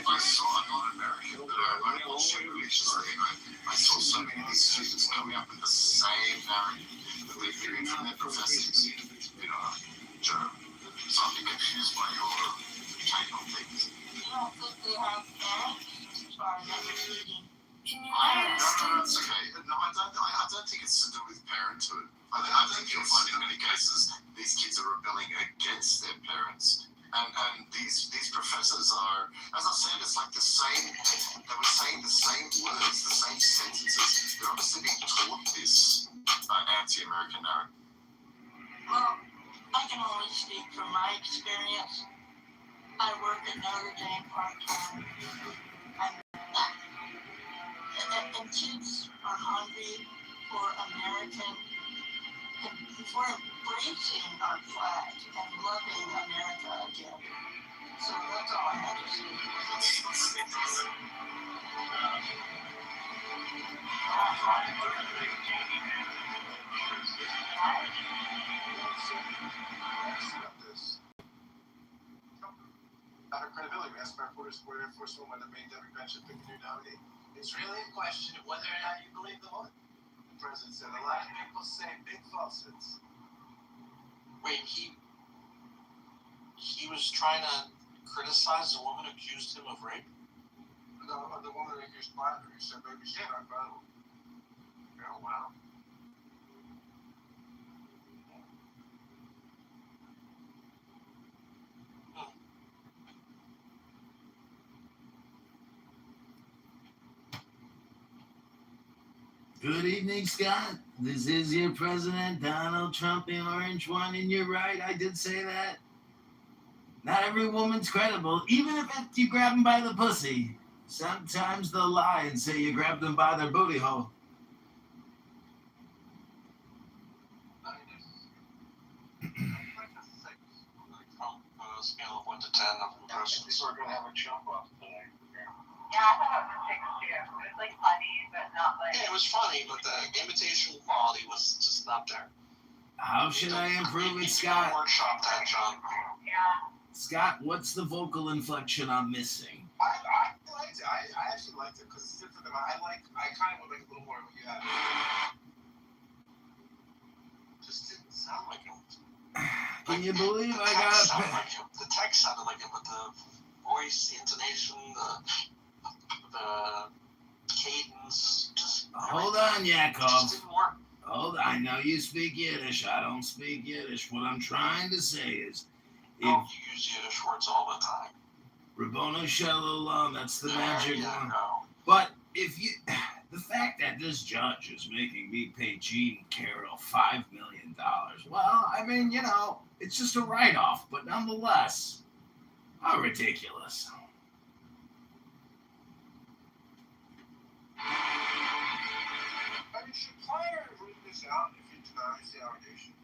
I saw it on American, but I will show you interesting. I saw so many of these students coming up with the same narrative that they're hearing from their professors. You know, Joe, so I'm confused by your take on things. You don't think they have parents? Sorry, I'm reading. No, it's okay. No, I don't think it's to do with parenthood. I think you'll find in many cases these kids are rebelling against their parents. And these professors are, as I said, it's like the same, they were saying the same words, the same sentences. They're obviously being taught this anti-American narrative. Well, I can only speak from my experience. I work at Notre Dame part-time. And kids are hungry for American, for embracing our flag and loving America again. So that's all I have to say. Out of credibility, we asked our reporters where Air Force One the main Democrat should pick a new nominee. It's really a question of whether or not you believe the woman. The president said a lot of people say big falsehoods. Wait, he was trying to criticize the woman who accused him of rape? No, the woman accused by her, he said maybe she had unfathomable. Oh, wow. Good evening, Scott. This is your president, Donald Trump, the orange one, and you're right, I did say that. Not every woman's credible, even if you grab them by the pussy. Sometimes they'll lie and say you grabbed them by their booty hole. Scale of 1 to 10 of impressions. We're going to have a jump off today. Yeah, I thought it was a 6 too. It was like funny, but not like. Yeah, it was funny, but the imitation quality was just not there. How should I improve it, Scott? Workshop that, John. Yeah. Scott, what's the vocal inflection I'm missing? I liked it. I actually liked it because it's different than I kind of would like a little more of what you had. Just didn't sound like him. Can you believe I text got... sounded like him. The text sounded like him, but the voice, the intonation, the cadence, just... Hold on, Yakov. Just didn't work. Hold on. I know you speak Yiddish. I don't speak Yiddish. What I'm trying to say is... Oh, you use Yiddish words all the time. Rabboni Shalom, that's the magic one. Go. But if you... The fact that this judge is making me pay Gene Carroll $5 million, well, I mean, you know, it's just a write-off, but nonetheless, how ridiculous. I mean, should Pryor have written this out if he denies the allegation?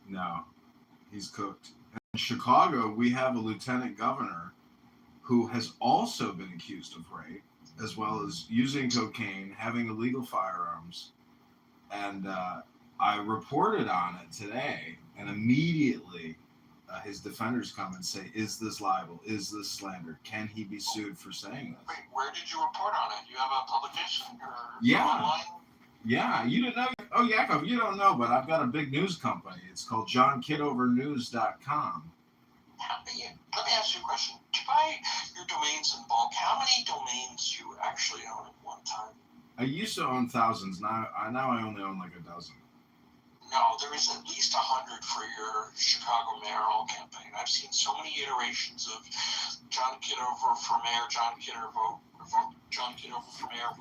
No, he's cooked. In Chicago, we have a lieutenant governor who has also been accused of rape, as well as using cocaine, having illegal firearms. And I reported on it today, and immediately his defenders come and say, is this libel? Is this slander? Can he be sued for saying this? Wait, where did you report on it? You have a publication or Yeah. online? Yeah, you didn't know. Oh, Yakov, you don't know, but I've got a big news company. It's called JohnKitoverNews.com. Let me ask you a question. To buy your domains in bulk, how many domains do you actually own at one time? I used to own thousands. Now I only own like a dozen. No, there is at least 100 for your Chicago mayoral campaign. I've seen so many iterations of John Kitover for mayor, John Kitover for mayor.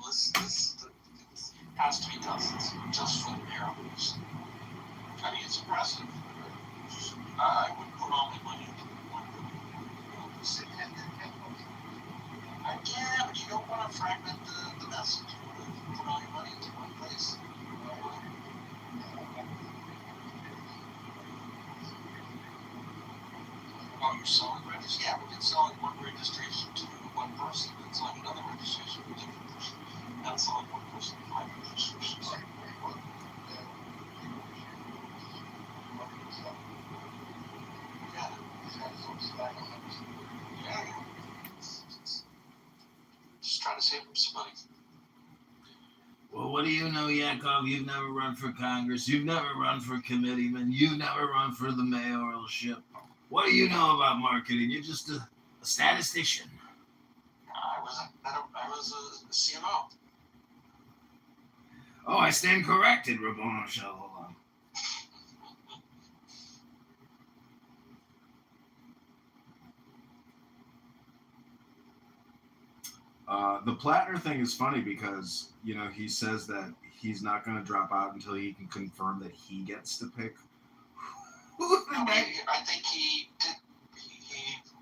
Has to be dozens, just for the mayor race. I mean, it's impressive. I would put all my money into one really. Sit and vote. Yeah, but you don't want to fragment the message. You want to put all your money into one place. Oh, you're selling registration? Yeah, we can sell one registration to one person and selling another registration to a different person. Not selling one person 5 registrations. Yeah. Just trying to save him some money. Well, what do you know, Yakov? You've never run for Congress. You've never run for committeeman. You've never run for the mayoralship. What do you know about marketing? You're just a statistician. I was a CMO. Oh, I stand corrected, Rabono Shalom. The Plattner thing is funny because, you know, he says that he's not going to drop out until he can confirm that he gets to pick. I think he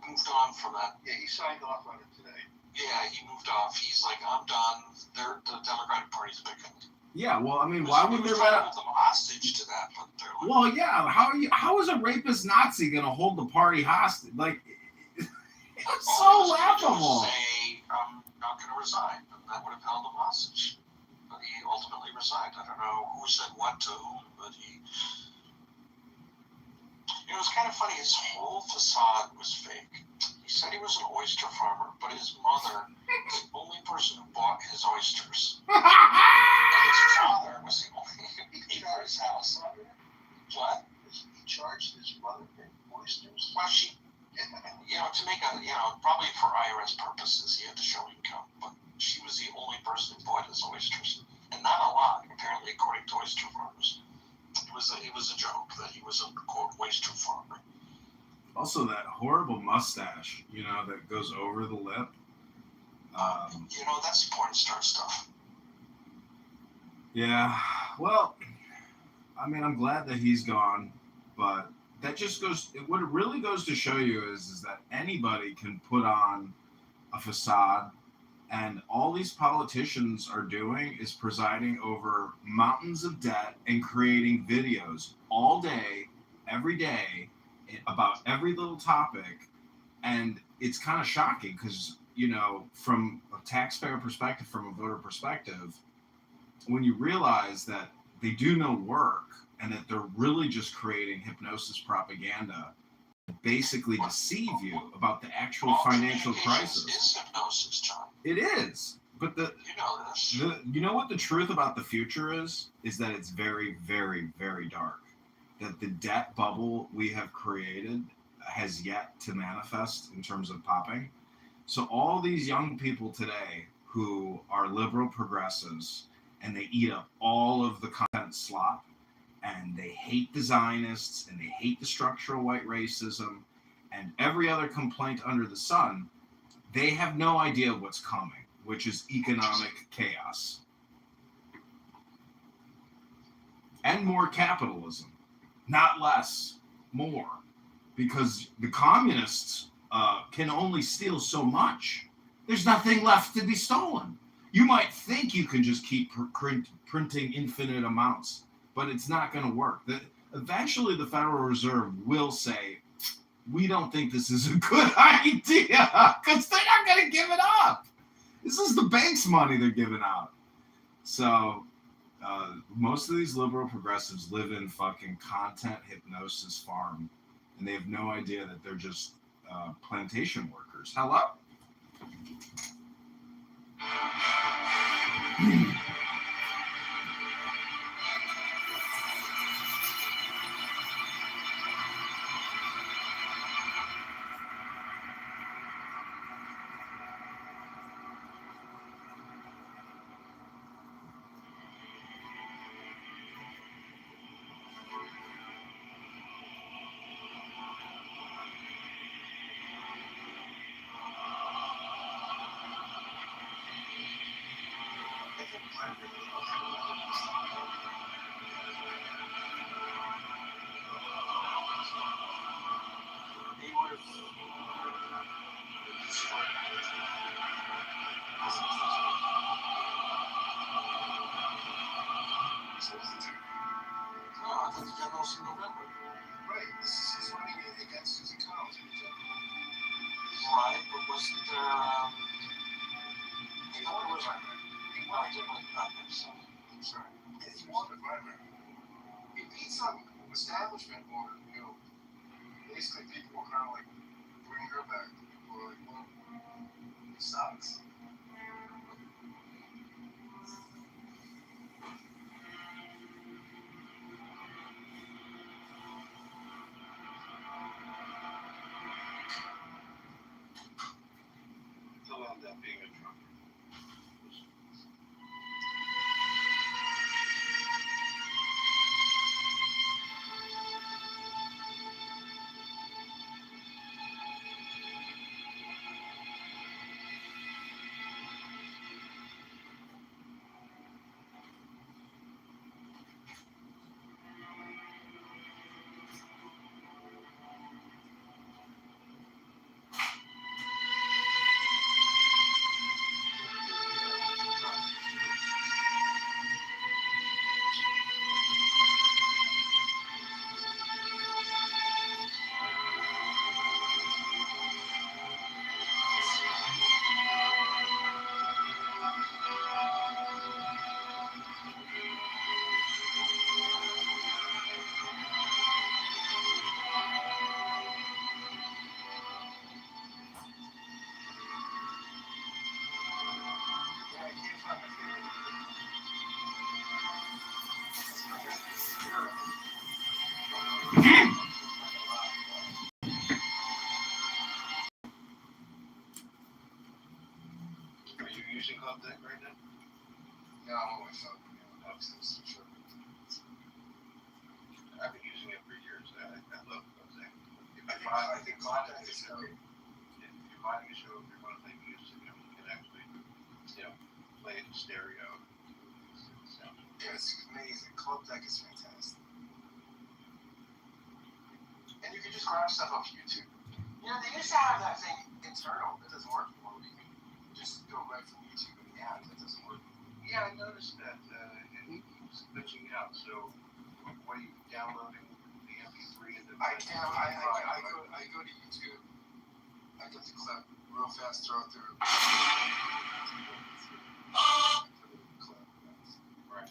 moved on from that. Yeah, he signed off on it today. Yeah, he moved off. He's like, I'm done. The Democratic Party's picking. Yeah, well, I mean, why would they let hold them hostage to that? But they're like, well, yeah, how is a rapist Nazi going to hold the party hostage? Like, it's so laughable. Say, I'm not going to resign, and that would have held him hostage. But he ultimately resigned. I don't know who said what to whom, but he. It was kind of funny. His whole facade was fake. He said he was an oyster farmer, but his mother was the only person who bought his oysters. And his father was the only who ate at his house. What? He charged his mother in oysters. Well, she, to make probably for IRS purposes, he had to show income, but she was the only person who bought his oysters. And not a lot, apparently, according to oyster farmers. It was a joke that he was a, quote, oyster farmer. Also, that horrible mustache, that goes over the lip. That's porn star stuff. Yeah, well, I mean, I'm glad that he's gone, but that just goes, what it really goes to show you is that anybody can put on a facade, and all these politicians are doing is presiding over mountains of debt and creating videos all day, every day, about every little topic. And it's kind of shocking because, from a taxpayer perspective, from a voter perspective, when you realize that they do no work and that they're really just creating hypnosis propaganda, basically deceive you about the actual financial crisis. Is hypnosis, John. It is. But you know what the truth about the future is that it's very, very, very dark. That the debt bubble we have created has yet to manifest in terms of popping. So all these young people today who are liberal progressives and they eat up all of the content slop, and they hate the Zionists, and they hate the structural white racism, and every other complaint under the sun, they have no idea what's coming, which is economic chaos. And more capitalism. Not less, more. Because the communists can only steal so much. There's nothing left to be stolen. You might think you can just keep printing infinite amounts, but it's not going to work. Eventually, the Federal Reserve will say, we don't think this is a good idea, because they're not going to give it up. This is the bank's money they're giving out. So most of these liberal progressives live in fucking content hypnosis farm, and they have no idea that they're just plantation workers. Hello? with the generals in November. Right. He's running against Susan Collins. Right, but wasn't there, I thought there was, no, I didn't, I'm sorry. Yeah, he won the primary. He beat some establishment woman who basically people were kind of like bringing her back. People were like, well, he sucks. He'll end up being a Trump. Are you using Club Deck right now? No, I'm always up. Sure. I've been using it for years. I love Club Deck. I think Club Deck is great. If you're buying a show, if you're going to play music, you can actually, play it in stereo. Yeah, it's amazing. Club Deck is fantastic. And you can just grab stuff off YouTube. They used to have that thing internal that doesn't work anymore. You can just go right from YouTube and the app. That doesn't work. Yeah, I noticed that. It keeps glitching out. So, what are you downloading the MP3 and the? I go to YouTube. I get the clip real fast, throw it through. Right.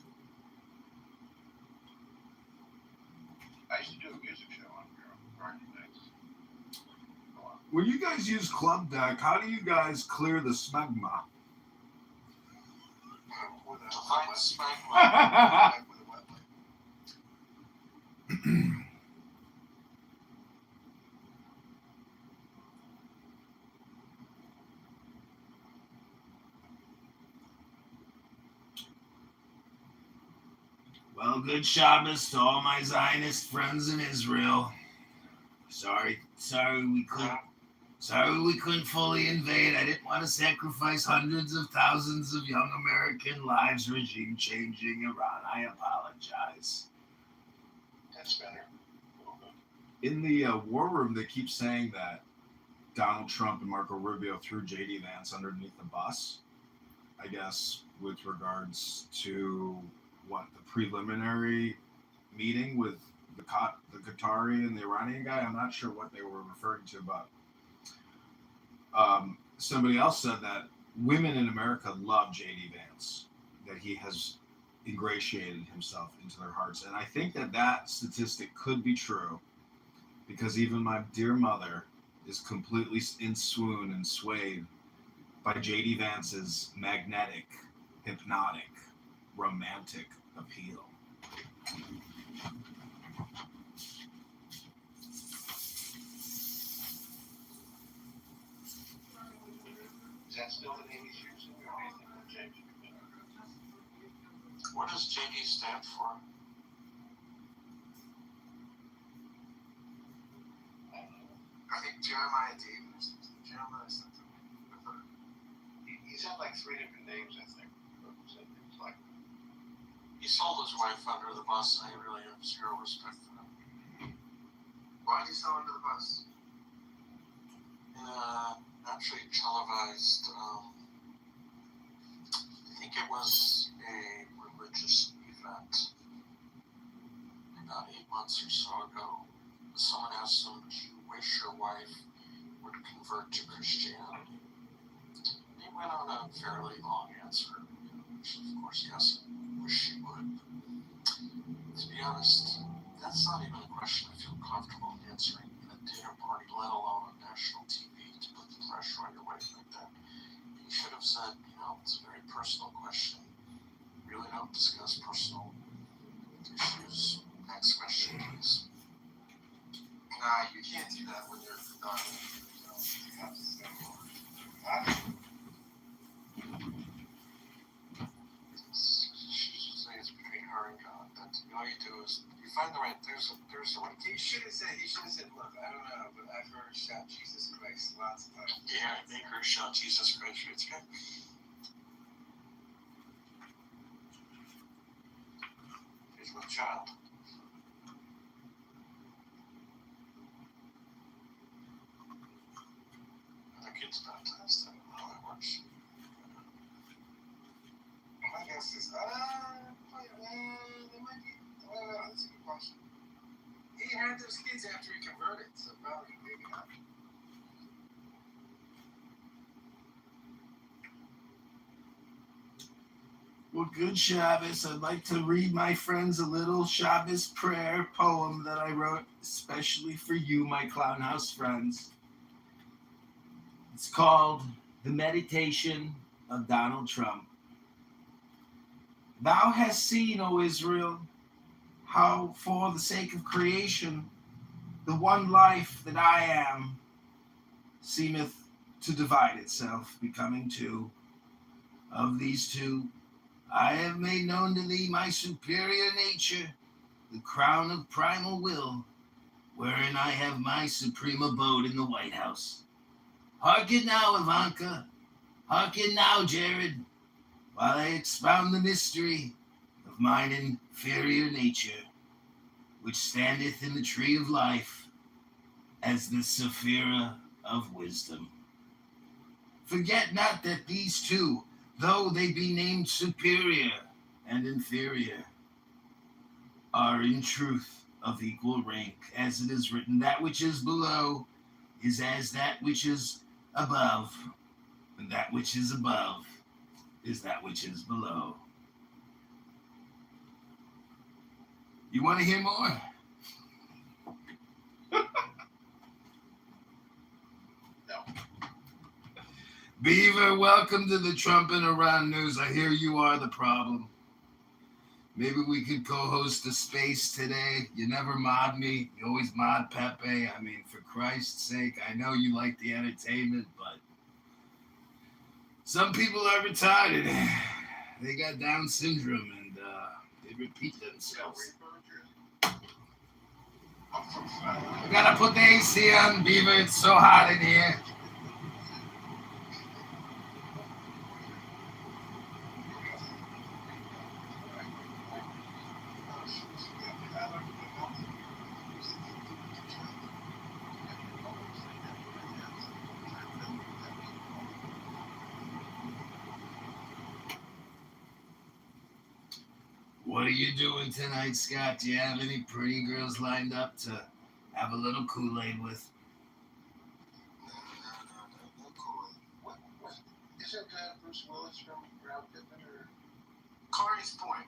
I used to do a music show on Friday nights. When you guys use Club Deck, how do you guys clear the smegma? Define smegma. Well, good Shabbos to all my Zionist friends in Israel. Sorry we couldn't fully invade. I didn't want to sacrifice hundreds of thousands of young American lives regime changing Iran. I apologize. That's better. In the war room, they keep saying that Donald Trump and Marco Rubio threw J.D. Vance underneath the bus, I guess, with regards to the preliminary meeting with the Qatari and the Iranian guy. I'm not sure what they were referring to, but somebody else said that women in America love J.D. Vance, that he has ingratiated himself into their hearts. And I think that statistic could be true, because even my dear mother is completely in swoon and swayed by J.D. Vance's magnetic, hypnotic, romantic appeal. Is that still the name he's using, or anything will change? What does JD stand for? I think Jeremiah David or something. Jeremiah something. He's had like 3 different names, I think. It's like He sold his wife under the bus, and I really have zero respect for him. why did he sell under the bus? Actually televised, I think it was a religious event about 8 months or so ago, someone asked him, "Do you wish your wife would convert to Christianity?" He went on a fairly long answer, which of course, yes, I wish she would. But to be honest, that's not even a question I feel comfortable answering in a dinner party, let alone on national TV, to put the pressure on your wife like that. You should have said, it's a very personal question. Really don't discuss personal issues. Next question, please. Nah, you can't do that when you're done. You have to stay over. It's between her and God. All you do is you find the right. There's the right. He should have said, look, I don't know, but I've heard her shout Jesus Christ lots of times. Yeah, make her shout Jesus Christ. It's good. She's with child. The kid's baptized. I don't know how that works. My guess is, there might be, that's a good question. He had those kids after he converted, so probably maybe not. Well, good Shabbos. I'd like to read my friends a little Shabbos prayer poem that I wrote especially for you, my Clown House friends. It's called The Meditation of Donald Trump. Thou hast seen, O Israel, how for the sake of creation, the one life that I am seemeth to divide itself, becoming two. Of these two, I have made known to thee my superior nature, the crown of primal will, wherein I have my supreme abode in the White House. Hearken now, Ivanka. Hearken now, Jared, while I expound the mystery of mine inferior nature, which standeth in the tree of life as the Sephira of wisdom. Forget not that these two, though they be named superior and inferior, are in truth of equal rank, as it is written, that which is below is as that which is above, and that which is above is that which is below. You want to hear more? Beaver, welcome to the Trump and Iran News. I hear you are the problem. Maybe we could co-host a space today. You never mod me. You always mod Pepe. I mean, for Christ's sake, I know you like the entertainment, but some people are retarded. They got Down syndrome, and they repeat themselves. I gotta put the AC on, Beaver. It's so hot in here. What are you doing tonight, Scott? Do you have any pretty girls lined up to have a little Kool-Aid with? No Kool-Aid. What? Isn't Bruce Willis from Brown Pittman or Carney's Point.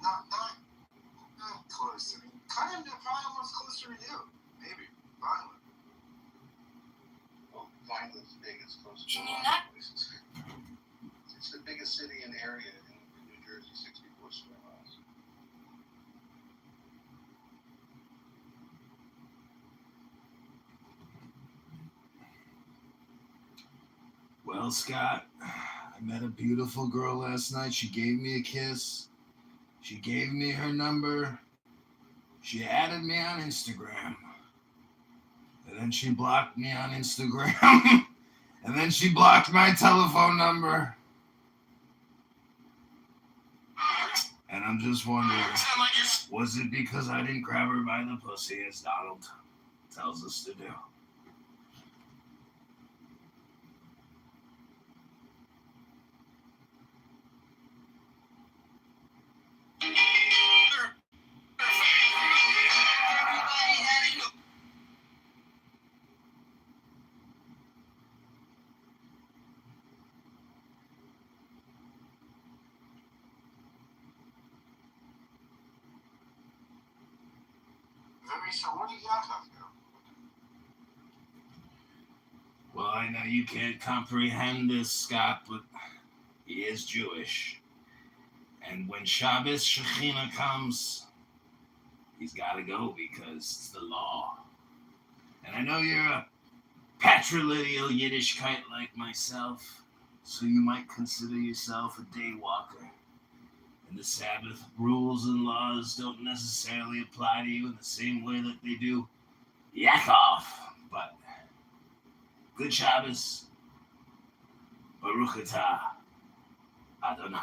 Not close. I mean, kind of probably almost closer to you. Maybe. Violent. well, Vineland's big, it's close to Can a you lot not- of places. It's the biggest city in the area in New Jersey, 64 square miles. Well, Scott, I met a beautiful girl last night. She gave me a kiss. She gave me her number. She added me on Instagram. And then she blocked me on Instagram. And then she blocked my telephone number. And I'm just wondering, was it because I didn't grab her by the pussy, as Donald tells us to do? Very so. Where did Yaakov go? Well, I know you can't comprehend this, Scott, but he is Jewish. And when Shabbos Shekhinah comes, he's got to go because it's the law. And I know you're a patrilineal Yiddishkeit like myself, so you might consider yourself a day walker. And the Sabbath rules and laws don't necessarily apply to you in the same way that they do Yaakov. But good Shabbos, Baruch Atah Adonai.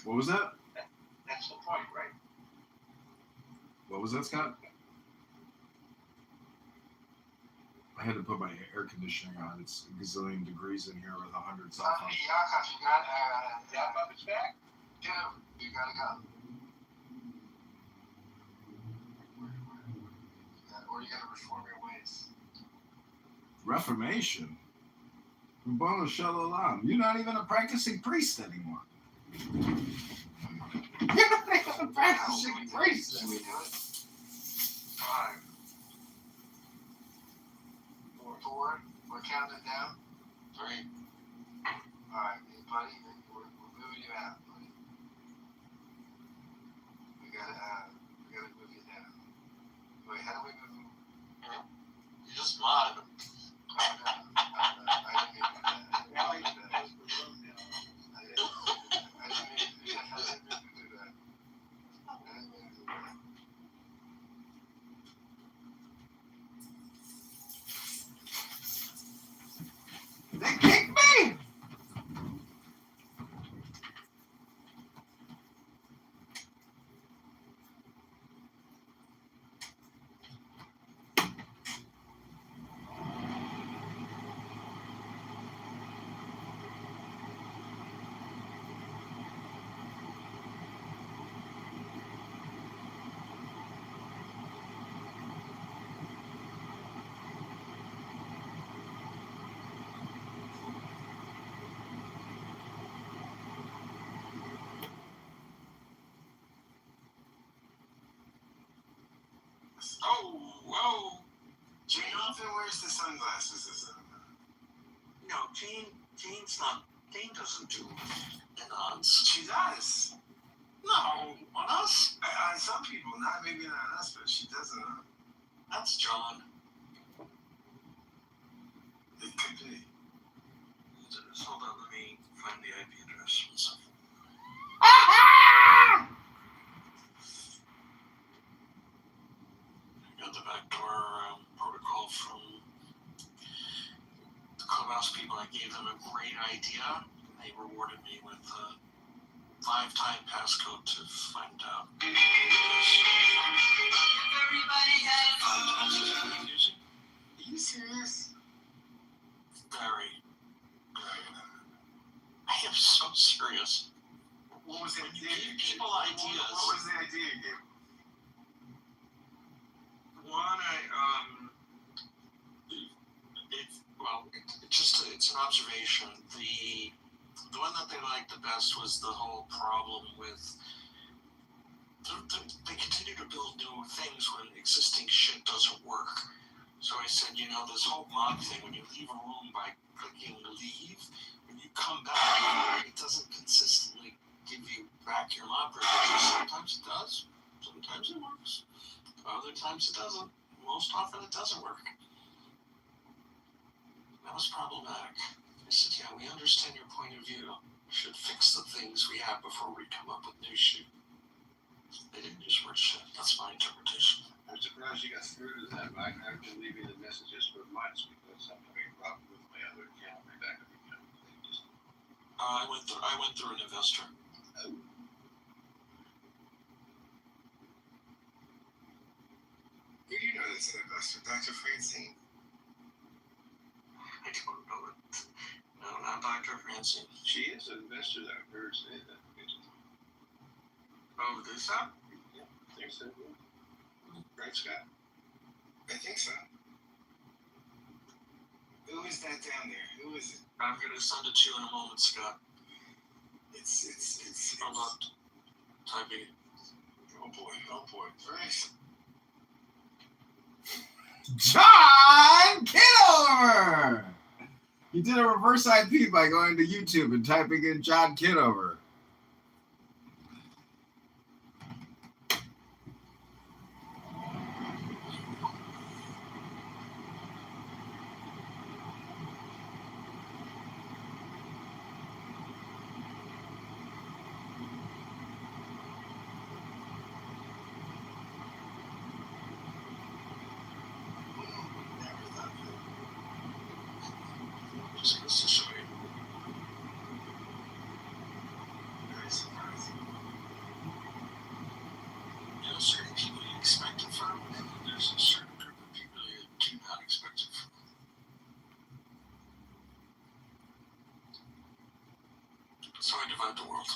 What was that? That's the point, right? What was that, Scott? I had to put my air conditioning on. It's a gazillion degrees in here with 100 cell phones. Yaakov, you got Yaakov is back? Yeah, you gotta go. Or you gotta reform your ways. Reformation? Rabbanu Shalom. You're not even a practicing priest anymore. You're not even a practicing priest Can we do anymore. it? 5, 4, we're counting down. 3. Alright, buddy, we're moving you out, buddy. We gotta move you down. Wait, how do we move him? You just modded him. I didn't mean to do that. I didn't mean to do that. They kicked me! Oh, whoa. Jonathan wears the sunglasses. No, Jane's not. Jane doesn't do it on us. She does. No, on us? On some people, maybe not on us, but she doesn't. That's John. It could be. Hold on, let me find the IP address and stuff. Got the backdoor protocol from the clubhouse people. I gave them a great idea, and they rewarded me with a 5-time passcode to find out. Everybody has Confusing? Are you serious? Very. I am so serious. What was the When you idea? give people ideas. What was the idea you gave? One, it's just to observation. The one that they liked the best was the whole problem with they continue to build new things when existing shit doesn't work. So I said, this whole mod thing, when you leave a room by clicking leave, when you come back, it doesn't consistently give you back your mod privileges. Sometimes it does. Sometimes it works. Other times it doesn't. Most often it doesn't work. That was problematic. I said, yeah, we understand your point of view. We should fix the things we have before we come up with new shit. They didn't use word shit. That's my interpretation. I'm surprised you got through to that. I've been leaving the messages for months because I'm having a problem with my other account, my backup account. They just... I went through an investor. Oh. Who do you know that's an investor? Dr. Francine? I don't know it. No, not Dr. Francine. She is an investor that I've heard say that. Oh, this up? Yeah, I think so. Right, Scott? I think so. Who is that down there? Who is it? I'm gonna send it to you in a moment, Scott. It's I'm not typing. oh boy. Thanks. John Kitover! He did a reverse IP by going to YouTube and typing in John Kitover. Just goes to show you. Very surprising. Certain people you expect it from, and then there's a certain group of people you do not expect it from. So I divide the world.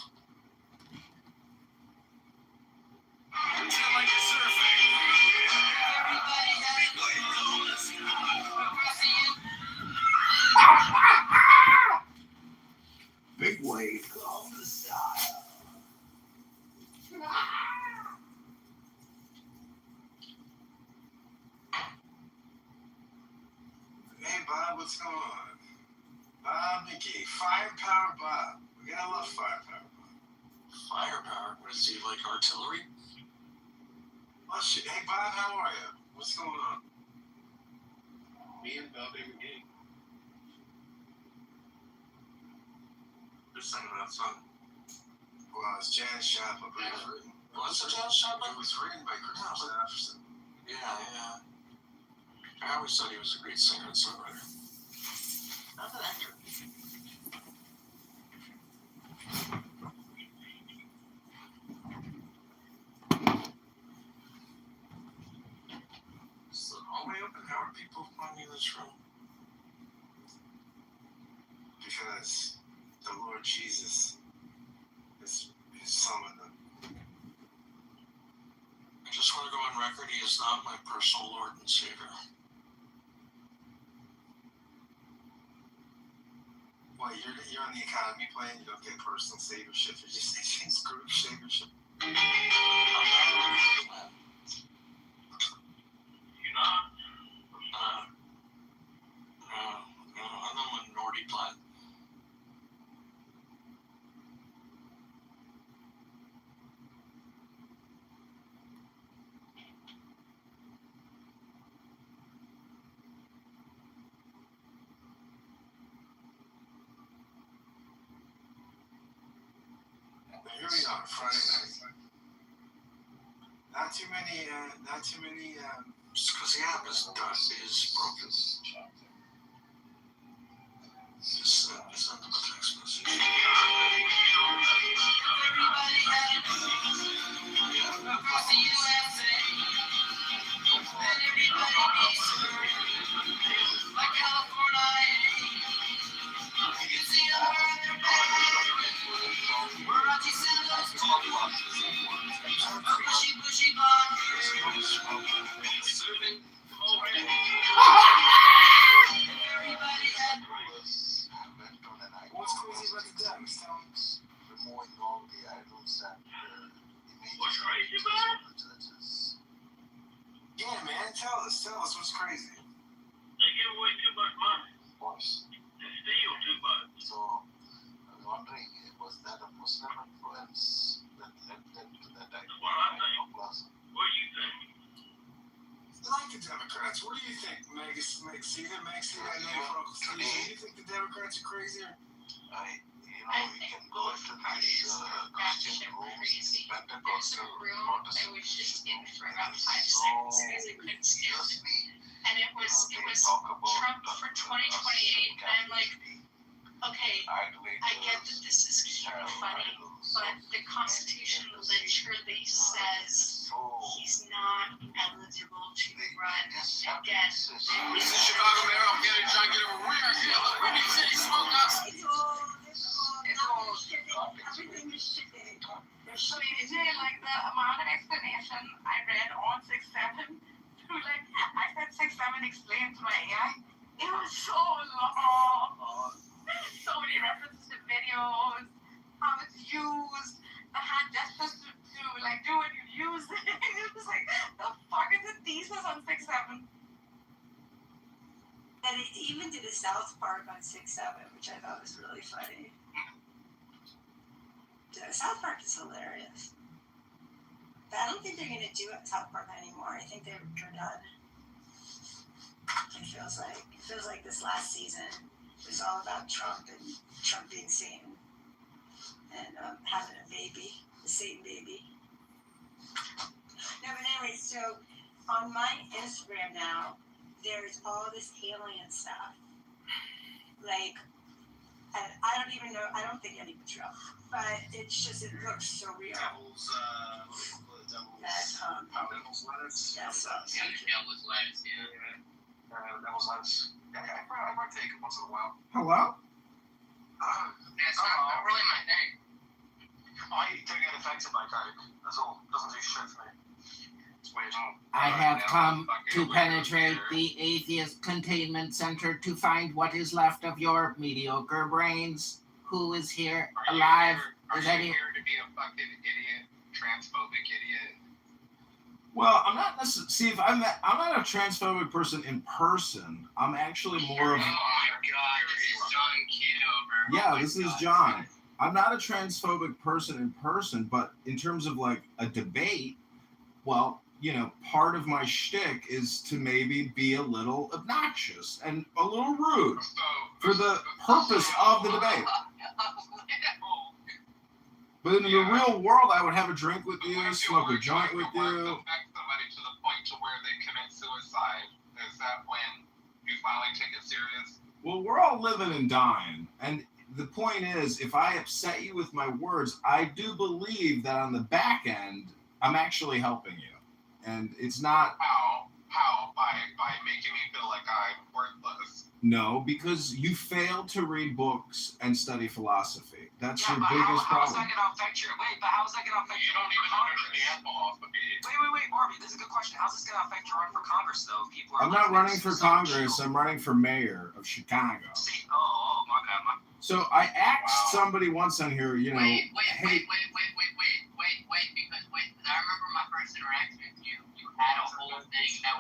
Big wave on the style. Hey Bob, what's going on? Bob McGee, Firepower Bob. We gotta love Firepower Bob. Firepower? What is he, like artillery? Oh shit. Hey Bob, how are you? What's going on? Me and Bobby McGee. Who's singing that song? Well, it's Janis Joplin, but it was written. Was it Janis Joplin? It was written by Christopher Jefferson. Yeah. I always thought he was a great singer and songwriter. Not an actor. Is the hallway open? How are people finding this room? Because the Lord Jesus is summoned them. I just want to go on record, he is not my personal Lord and Savior. Well, you're on the economy plan, you don't get personal saviorship, you're just it's group saviorship. I'm not on the plan. You're not? No, I'm on the minority plan. Here we are, Friday night. Not too many. Just because the app is broken. Just send them a text message. Across the USA, and everybody needs to like California. You can see a herd where Rocky Santos bushy blonde hair, serving crazy. They give away too much money. Of course. They steal too much. So I was wondering, was that a Muslim influence that led them to that That's what I think. Plaza? What do you think? Like the Democrats. What do you think, Meg? See that name for Uncle Steve? Do you think the Democrats are crazier? I You think can go both into parties these are Christian batshit rooms, crazy. There's Pentecostal, a room I was just in for about 5 so seconds because I couldn't stand it. seriously, And it was they Trump talk about for 2028, and I'm like, okay, I get that this is cute and funny, but the Constitution literally says he's not eligible to run again. This is Chicago Mayor. I'm here to try and get a rear here. We need city smoke us. Everything is shit. So AJ, like the amount of explanation I read on 6-7, like I said 6-7 explained to my AI, it was so long. So many references to videos, how it's used, the hand gestures to like do when you use it. It was like, the fuck is the thesis on 6-7? And it even did a South Park on 6-7, which I thought was really funny. South Park is hilarious. But I don't think they're going to do it South Park anymore. I think they're done. It feels like this last season was all about Trump and Trump being Satan and having a baby, the Satan baby. No, but anyway, so on my Instagram now, there's all this alien stuff. Like, and I don't even know, I don't think anyone's real, but it's just, it looks so real. Devil's lettuce. That's Devil's lettuce, yeah. Devil's lettuce. I partake once in a while. Hello? That's not really my thing. I don't get affected by Coke. That's all. Doesn't do shit for me. It's weird. I have come to penetrate the atheist containment center to find what is left of your mediocre brains. Who is here alive? Is Are you any? here to be a fucking idiot, transphobic idiot? Well, I'm not necessarily. See, if I'm not a transphobic person in person. I'm actually more of. Oh my god, this is John Kitover. Yeah, Oh my this is God. John. I'm not a transphobic person in person, but in terms of like a debate, well, you know, part of my shtick is to maybe be a little obnoxious and a little rude for the purpose of the debate. But in the real world, I would have a drink with you, smoke a joint with you. Affect somebody to the point to where they commit suicide. Is that when you finally take it serious? Well, we're all living and dying. And the point is, if I upset you with my words, I do believe that on the back end, I'm actually helping you. And it's not. How? By making me feel like I'm worthless. No, because you failed to read books and study philosophy. That's your but biggest how's problem. that going to affect your... Wait, but how's that going to affect You don't even understand philosophy. Wait, Barbie, this is a good question. How's this going to affect your run for Congress, though? People are I'm not running for so Congress. chill. I'm running for mayor of Chicago. See, my bad. So I asked Wow. somebody once on here, you know, Wait, hey, because I remember my first interaction with you. You had a whole thing that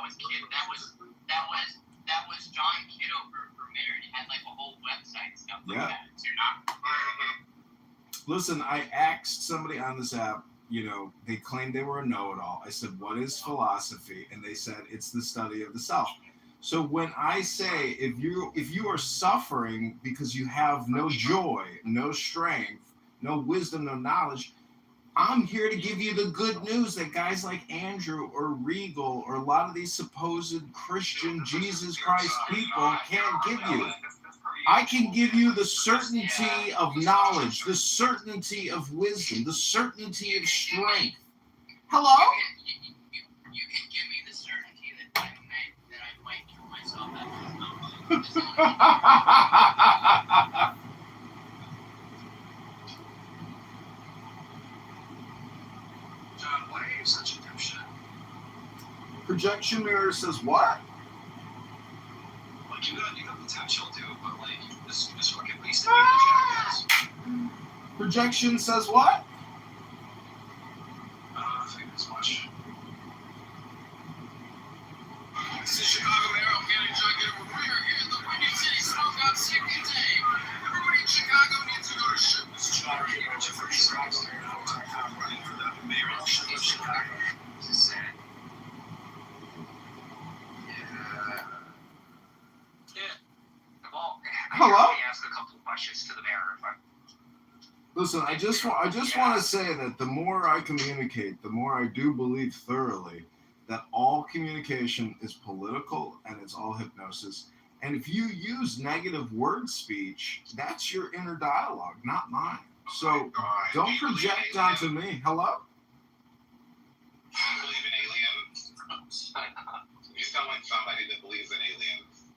was John Kitover for mayor. You had like a whole website and stuff like Yeah. that. So you're not. listen, I asked somebody on this app, you know, they claimed they were a know-it-all. I said, what is philosophy? And they said, it's the study of the self. So when I say, if you are suffering because you have no joy, no strength, no wisdom, no knowledge, I'm here to give you the good news that guys like Andrew or Regal or a lot of these supposed Christian Jesus Christ people can't give you. I can give you the certainty of knowledge, the certainty of wisdom, the certainty of strength. Hello? You can give me the certainty that I might kill myself at this John, why are you such a dipshit? Projection mirror says what? Like, you got potential, dude, but, like, just fucking wasted me the jackass. Projection says what? I don't think as much. This is Chicago Mayor. Listen, I just want to say that the more I communicate, the more I do believe thoroughly that all communication is political and it's all hypnosis. And if you use negative word speech, that's your inner dialogue, not mine. So don't project onto me. Hello? You believe in aliens? You sound like somebody that believes in aliens.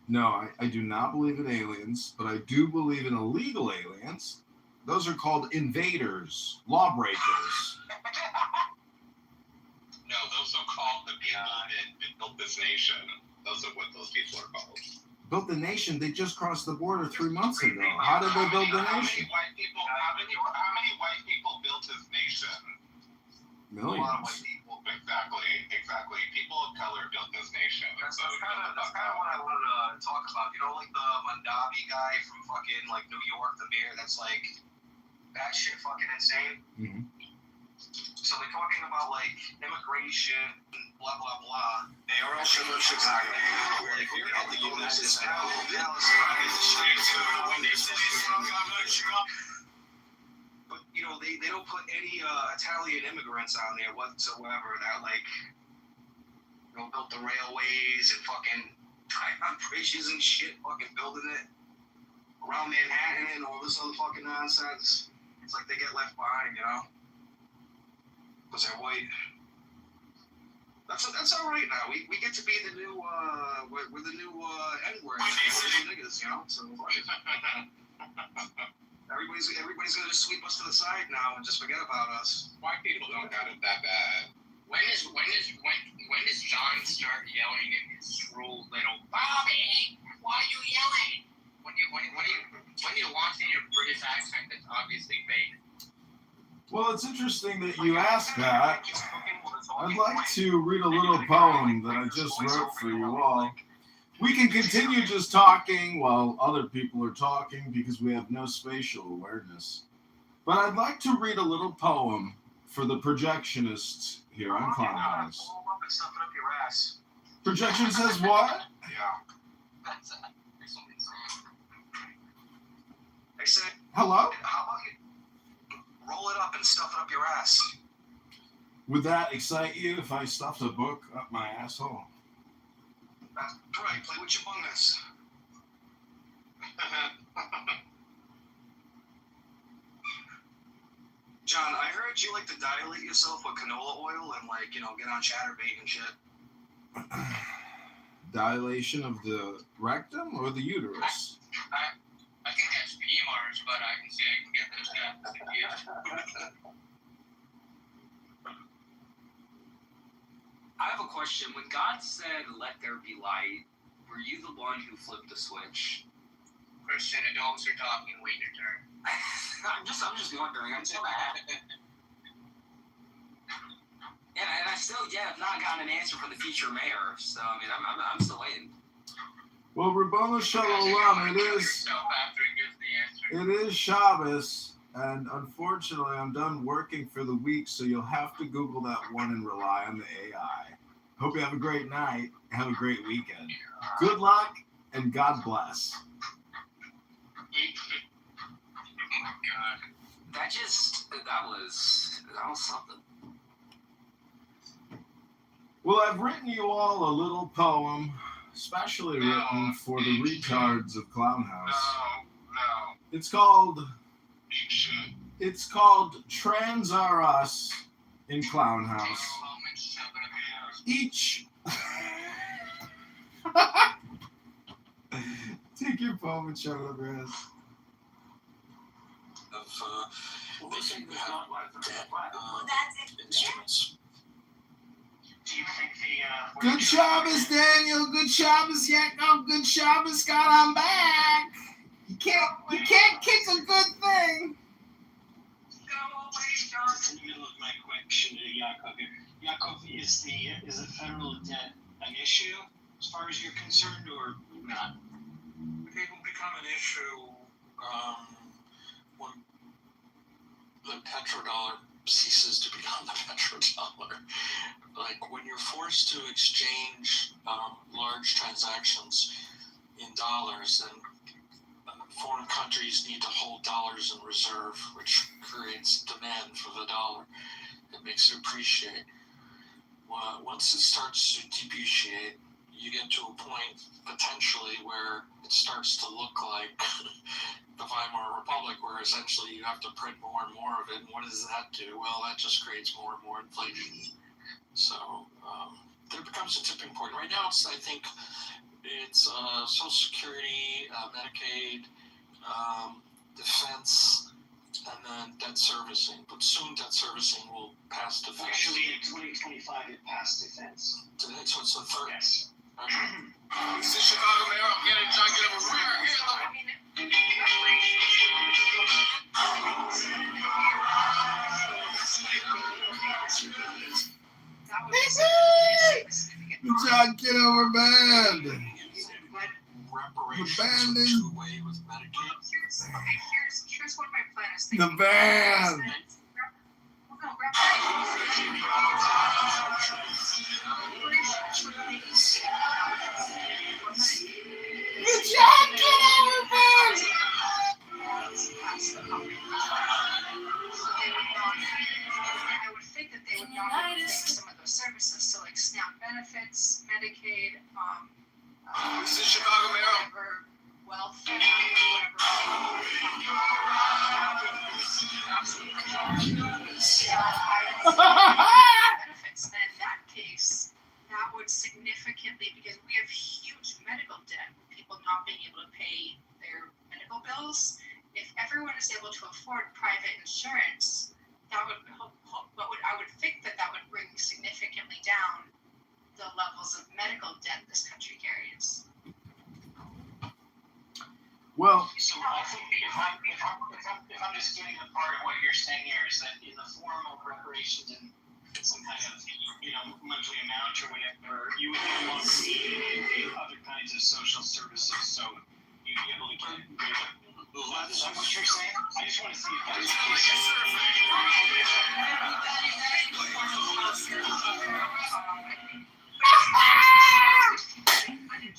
No, I do not believe in aliens, but I do believe in illegal aliens. Those are called invaders, lawbreakers. No, those are called the people that built this nation. Those are what those people are called. Built the nation? They just crossed the border 3 months ago. How did they build the nation? How many white people built this nation? Millions. A lot of white people. Exactly. People of color built this nation. That's kind of what I wanted to talk about. You know, like the Mandavi guy from fucking like New York, the mayor. That's like that shit fucking insane. Mm-hmm. So they're talking about like immigration, blah blah blah. They are also in Chicago. Like we're at the United States. But you know they don't put any Italian immigrants on there whatsoever. That like built the railways and fucking bridges and shit, fucking building it around Manhattan and all this other fucking nonsense. It's like they get left behind, you know. Because they're white. That's all right now. We get to be the new we're the new N-word. We're the niggas, you know. So everybody's gonna just sweep us to the side now and just forget about us. White people don't got it that bad. When does John start yelling in his shrill little Bobby? Why are you yelling? When you launch in your British accent that's obviously fake. Well, it's interesting that you ask that. I'd like to read a little poem that I just wrote for you all. We can continue just talking while other people are talking because we have no spatial awareness. But I'd like to read a little poem for the projectionists here on Clownhouse. Projection says what? Yeah. I said, Hello? how about you roll it up and stuff it up your ass? Would that excite you if I stuffed a book up my asshole? That's right, play with your bungus. John, I heard you like to dilate yourself with canola oil and like, you know, get on Chatterbait and shit. Dilation of the rectum or the uterus? I think that's PMRs, but I can see I can get those guys confused. I have a question. When God said, "Let there be light," were you the one who flipped the switch? Christian adults are talking. Wait your turn. I'm just wondering. I'm so mad. And I still have not gotten an answer for the future mayor. So I mean, I'm still waiting. Well, Rabboni Shalom, it is Shabbos, and unfortunately, I'm done working for the week, so you'll have to Google that one and rely on the AI. Hope you have a great night. Have a great weekend. Good luck, and God bless. Oh my God. That was something. Well, I've written you all a little poem, specially written for the retards of Clownhouse. No. It's called You should. It's called Trans Are Us in Clownhouse. Each take your poem and shove it up your ass. Listen, there's not like that. Instruments. Do you think the Good Shabbos, Daniel. Good Shabbos, Yaakov. Good Shabbos, God. I'm back. You can't kick a good thing. in the middle of my question to Yaakov here. Yaakov, is the federal debt an issue as far as you're concerned, or not? It will become an issue when the petrodollar ceases to become the petrodollar. Like when you're forced to exchange large transactions in dollars, then foreign countries need to hold dollars in reserve, which creates demand for the dollar. It makes it appreciate. Once it starts to depreciate, you get to a point potentially where it starts to look like the Weimar Republic, where essentially you have to print more and more of it. And what does that do? Well, that just creates more and more inflation. So there becomes a tipping point. Right now, I think it's Social Security, Medicaid, defense, and then debt servicing. But soon debt servicing will pass defense. Actually, in 2025, it passed defense. So it's the third. Yes. This is Chicago Mayor. I'm getting John Kitover. We're here. The John Kitover Band. Reparations The band are is- two-way with Medicaid. Here's what my plan is. The band. The John Kitover Band. I would think that they would not take some of those services, so like SNAP benefits, Medicaid, This is Chicago Mayor. whatever welfare, benefits. And in that case, that would significantly, because we have huge medical debt, with people not being able to pay their medical bills. If everyone is able to afford private insurance, that would I would think that would bring significantly down the levels of medical debt this country carries. Well, So I think if I'm just getting the part of what you're saying here is that in the form of reparations and some kind of monthly amount or whatever, you would no longer need other kinds of social services. So you'd be able to get rid of. Is that what you're saying? I just want to see if that's what you're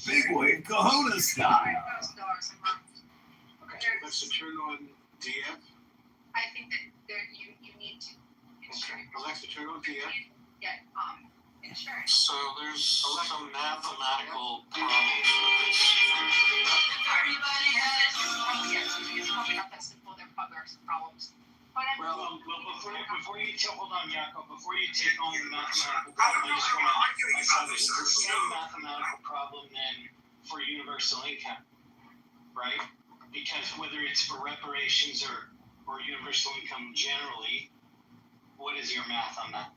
big wave Kahuna style. $1,000 a month. Let's turn on DF. I think that you need to insure. Alexa, turn on DF. Get insurance. So there's some mathematical problems with this. It's probably not that simple. There are some problems. But Well, before you hold on, Jakob, before you take on the mathematical problem, I just want to establish it's the same mathematical problem then for universal income, right? Because whether it's for reparations or universal income generally, what is your math on that?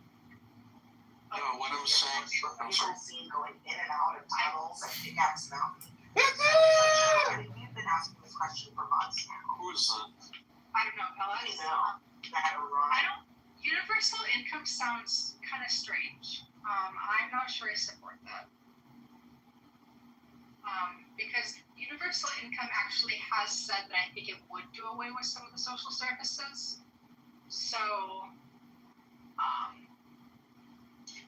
No, what I'm saying, I'm sorry. Seen going in and out of tunnels and pickaxe mountain. We've been asking this question for months now. Who is that? I don't know, Ella. Universal income sounds kind of strange. I'm not sure I support that. Because universal income actually has said that I think it would do away with some of the social services. So,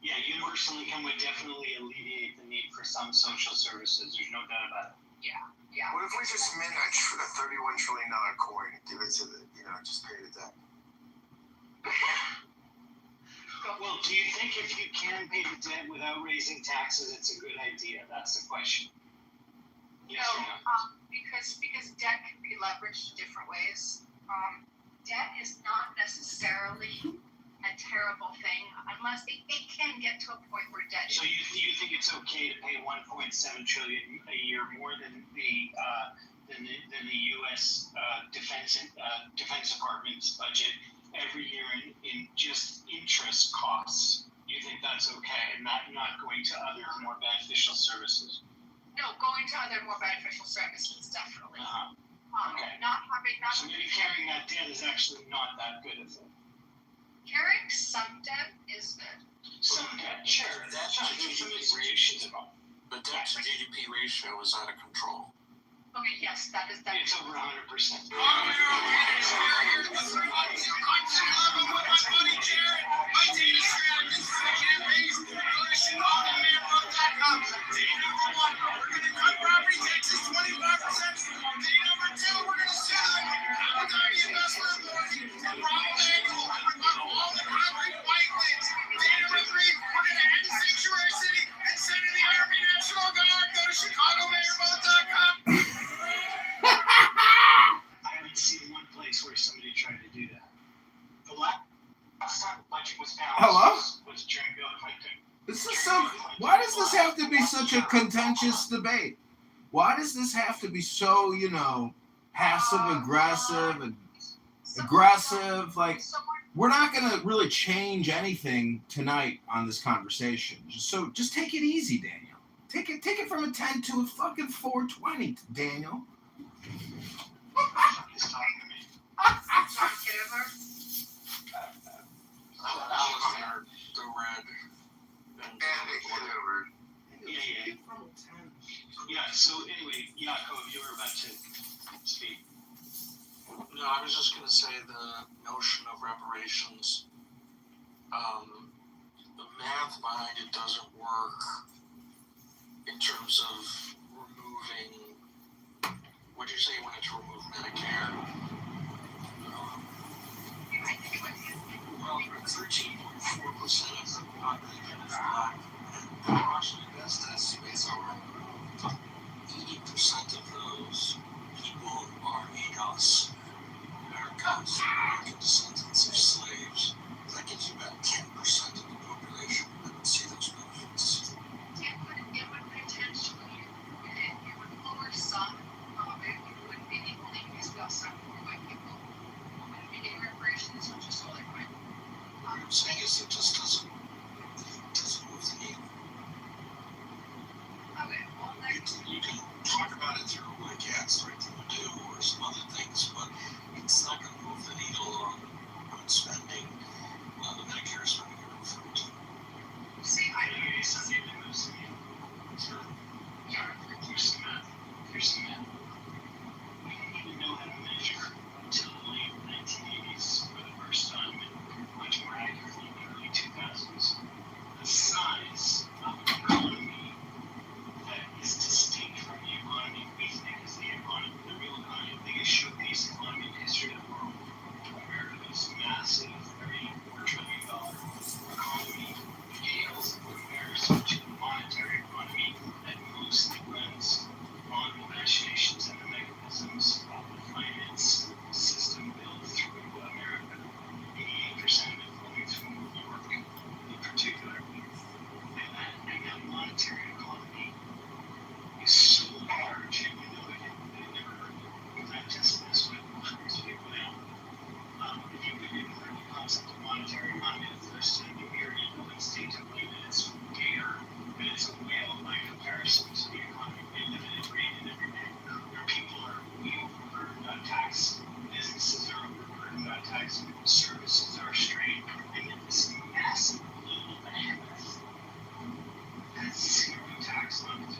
Yeah, universal income would definitely alleviate the need for some social services. There's no doubt about it. yeah. What if we just mint a $31 trillion coin and give it to just pay the debt? Well, do you think if you can pay the debt without raising taxes, it's a good idea? That's the question. Yes or no? Because debt can be leveraged different ways. Debt is not necessarily a terrible thing unless it can get to a point where debt is. So you think it's okay to pay 1.7 trillion a year more than the U.S. Defense Department's budget every year in just interest costs? You think that's okay, and not going to other more beneficial services? No, going to other more beneficial services, definitely. Okay. So maybe carrying that debt is actually not that good of it. Carrying some debt is good. Some debt, sure. That's not good for institutions at all. The debt to GDP ratio is out of control. Okay, yes, that is It's over 100%. Property taxes 25%. Day number 2, such a contentious debate? Why does this have to be so, passive aggressive and aggressive? Like, we're not going to really change anything tonight on this conversation. Just take it easy, Daniel. Take it from a 10 to a fucking 420, Daniel. He's talking to me. Kitover. Alistair, the red. And Kitover. Yeah. Yeah, so anyway, Yaakov, you were about to speak. No, I was just going to say the notion of reparations, the math behind it doesn't work in terms of removing, what did you say you wanted to remove Medicare? Well, 13.4% of the population is black, and actually best estimates are 80% of those people are ADOS, Americans, American descendants of slaves. That gives you about 10% of the population that would see those benefits. It would potentially, it would lower some of it. It wouldn't be equally because we also have more white people. And getting reparations, which is totally fine. What I'm saying is it just doesn't move the needle. Okay, well, You can talk about it through, like, yeah, it's the right thing to do, or some other things, but it's not going to move the needle on spending, the Medicare spending you're referring to. see, I know you something that moves the needle. Sure. Yeah, here's some math. We didn't even know how to measure until the late 1980s for the first time, and much more accurately in the early 2000s. The size of an economy that is distinct from the economy we think is the economy, the real economy, the biggest showcase economy in the history of the world. America's massive $34 trillion economy pales in comparison to the monetary economy that mostly runs on negotiations and the mechanisms of the finance system built through America. 88% of it flowing through New York in particular. And that monetary economy is so large, and we know it, they never heard of that test this way, to people now. If you could learn the concept of monetary economy the first time you hear it, you'll instinctively that it's bigger, but it's a whale by comparison to the economy we live in and breathe in every day. Where people are way overburdened on tax, businesses are overburdened on tax, services are strained, and yet this massive little behemoth has zero tax on it.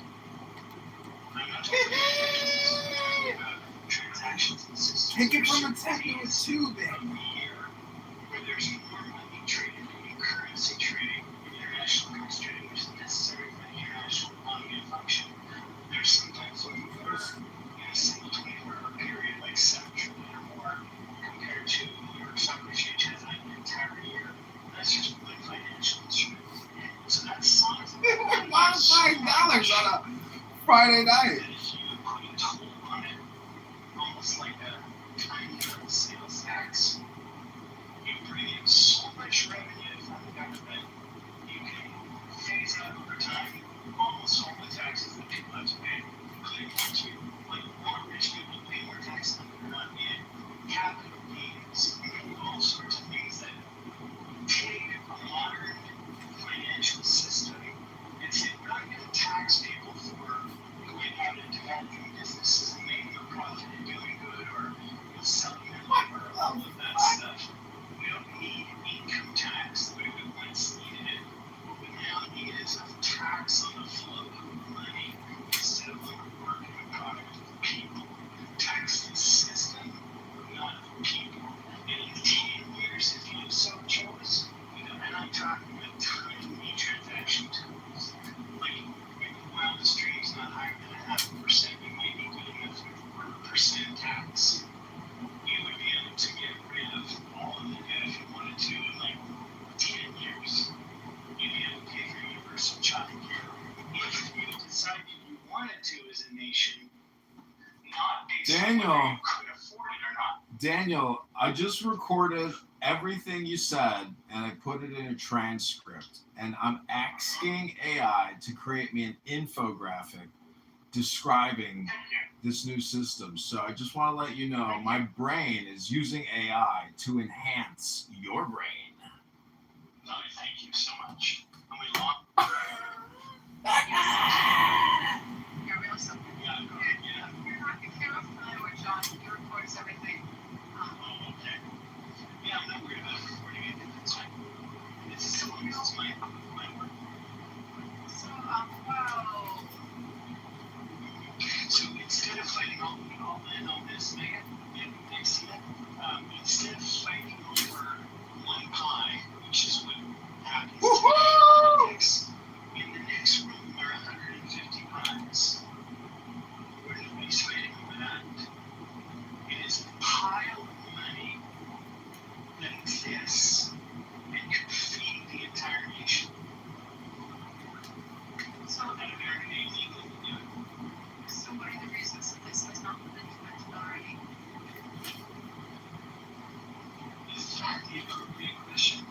I'm not talking about transactions and systems. Take it from a 10 to a 2, then. Where there's more money traded in currency trading, international goods trading, which is necessary for the international economy to function. There's sometimes over in a single 24-hour period, like 7 trillion or more, compared to New York Stock Exchange has an entire year. That's just one financial instrument. So that size of $5 on a Friday night. if you put a toll on it, almost like a tiny little sales tax, you bring in so much revenue from the government, you can phase out over time almost all the taxes that people have to pay, including ones like more rich people pay more taxes than they're not in capital gains, all sorts of things that take a modern financial system and say, we're not going to tax people for going out and developing businesses and making a profit and doing good, or selling their labor, all of that stuff. We don't need income tax the way we once needed it. What we now need is a tax on the flow of money instead of on the work and the product of the people. Tax the system, not the people. And in 10 years, if you so chose, and I'm talking about tiny transaction tools, like while the stream's not higher than 0.5%, you might be good enough with 1% tax. You would be able to get rid of all of the debt if you wanted to in like 10 years. You'd be able to pay for universal child care. If you decided you wanted to as a nation, not based on Daniel. whether you could afford it or not. Daniel, I just recorded everything you said and I put it in a transcript. And I'm asking AI to create me an infographic describing this new system. So I just want to let you know my brain is using AI to enhance your brain. No, thank you so much. And we lost. You're real simple. Yeah, yeah. If you're not familiar with John, he records everything. Oh, okay. Yeah, I'm not worried about recording it. It's fine. It's just someone else's my work. So, wow. So instead of fighting all in on this, Megan, instead of fighting over one pie, which is what happens to politics, in the next room there are 150 pies. Where nobody's fighting over that. It is a pile of money that exists and could feed the entire nation. So, And American illegal to do it. so what are the reasons that this has not been implemented already? Is that the appropriate question?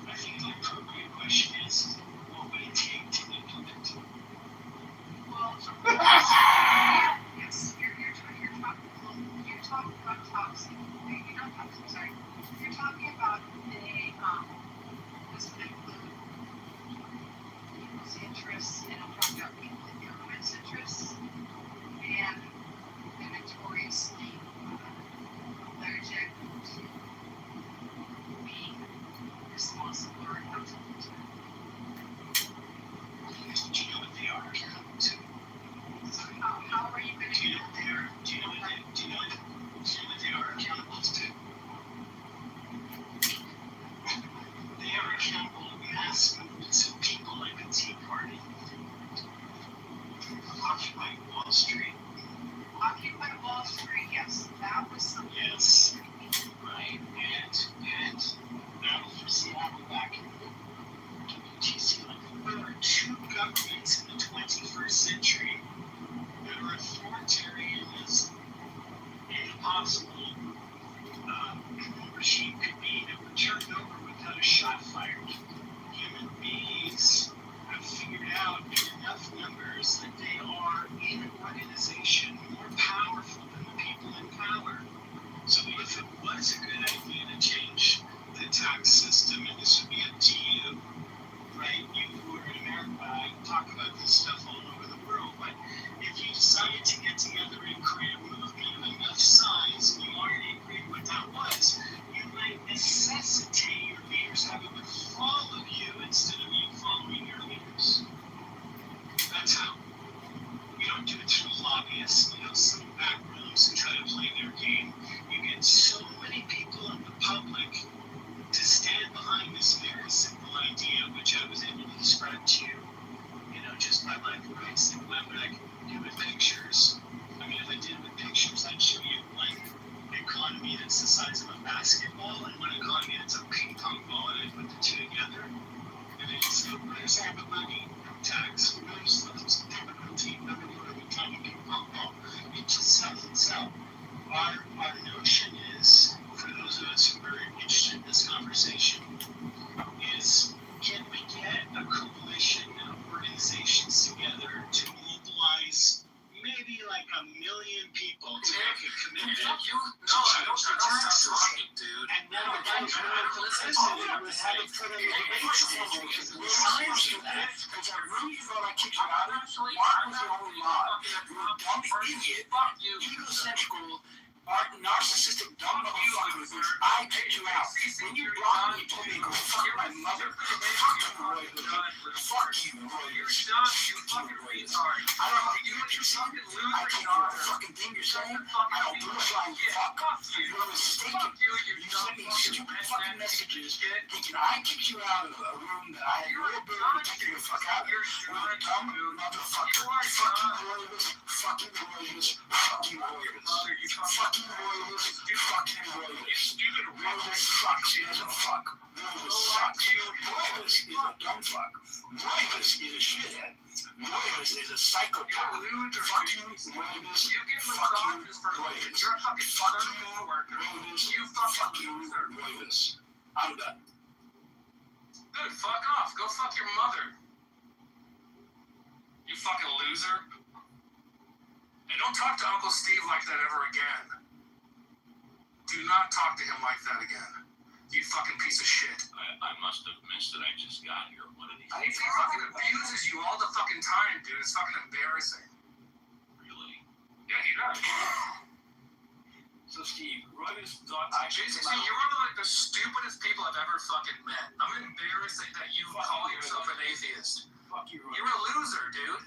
I think the appropriate question is, what would it take to implement it? Well, yes, you're talking about toxic. You're not toxic, sorry. You're talking about this would include people's interests, and I'm talking about people in government's interests, and the notoriously allergic to being responsible or accountable to. Do you know what they are accountable to? So how are you going to Do you know what they are? Do you know what they are accountable to? They are accountable to mass movements of people like the Tea Party, Occupy Wall Street. Occupy Wall Street, yes, that was something. Yes, right. And battle for Seattle back in the WTC. Like, there are two governments in the 21st century that are authoritarian as any possible regime could be, that were turned over without a shot fired. Human beings have figured out in enough numbers that they are in an organization more powerful than the people in power. So if it was a good idea to change the tax system, and this would be up to you, right? You who are in America, I talk about this stuff all over the world, but if you decided to get together and create a movement of enough size, and you already agreed what that was, you might necessitate your leaders having to follow you instead of you following your leaders. That's how. You don't do it through lobbyists, some back rooms who try to play their game. You get so many people in the public to stand behind this very simple idea, which I was able to describe to you, just by my voice and what I can do with pictures. I mean, if I did with pictures, I'd show you one economy that's the size of a basketball and one economy that's a ping pong ball, and I put the two together. And then you say, where's all the money tax? Where's the difficulty of a tiny ping pong ball? It just sells itself. Our notion is, for those of us who are interested in this conversation, is can we get a coalition of organizations together to mobilize maybe like 1 million people to make a commitment to change the tax system, dude? And then the guys who are the president would have it put in the debate channel because the science do that. Because I really thought I kicked you out of it. Mark was the only mob. You're a dumb idiot, egocentrical, narcissistic dumb motherfucker. I kicked you out. When you blocked me, you told me to go fuck my mother. Fuck you, Roy. Fuck you, Roy. Fuck you, Roy. I don't know. You think I take your fucking thing you're saying? I don't do it like fuck. You're mistaken. You send me stupid fucking messages thinking I kicked you out of a room that I had no ability to kick you the fuck out of. You're a dumb motherfucker. Fucking Royals. Fucking Royals. Fucking Royals. Fucking Royals. Fucking Royals. Royals fucks. He doesn't fuck. Roivus sucks. Roivus is a dumb fuck. Roivus is a shithead. Roivus is a psychopath. Fuck you, Roivus. You get Fuck you, massages for Roivus. you're a fucking Fuck fucking you, worker. Roivus. You Fuck fucking you, loser. Roivus. I'm done. Good, fuck off. Go fuck your mother. You fucking loser. And don't talk to Uncle Steve like that ever again. Do not talk to him like that again. You fucking piece of shit. I must have missed it. I just got here. What did he He fucking abuses you all the fucking time, dude. It's fucking embarrassing. really? Yeah, he does. So, Steve, Roivus thought Jesus, see, you're one of like the stupidest people I've ever fucking met. I'm embarrassed that you call yourself an atheist. Fuck you, You're Roivus. a loser, dude.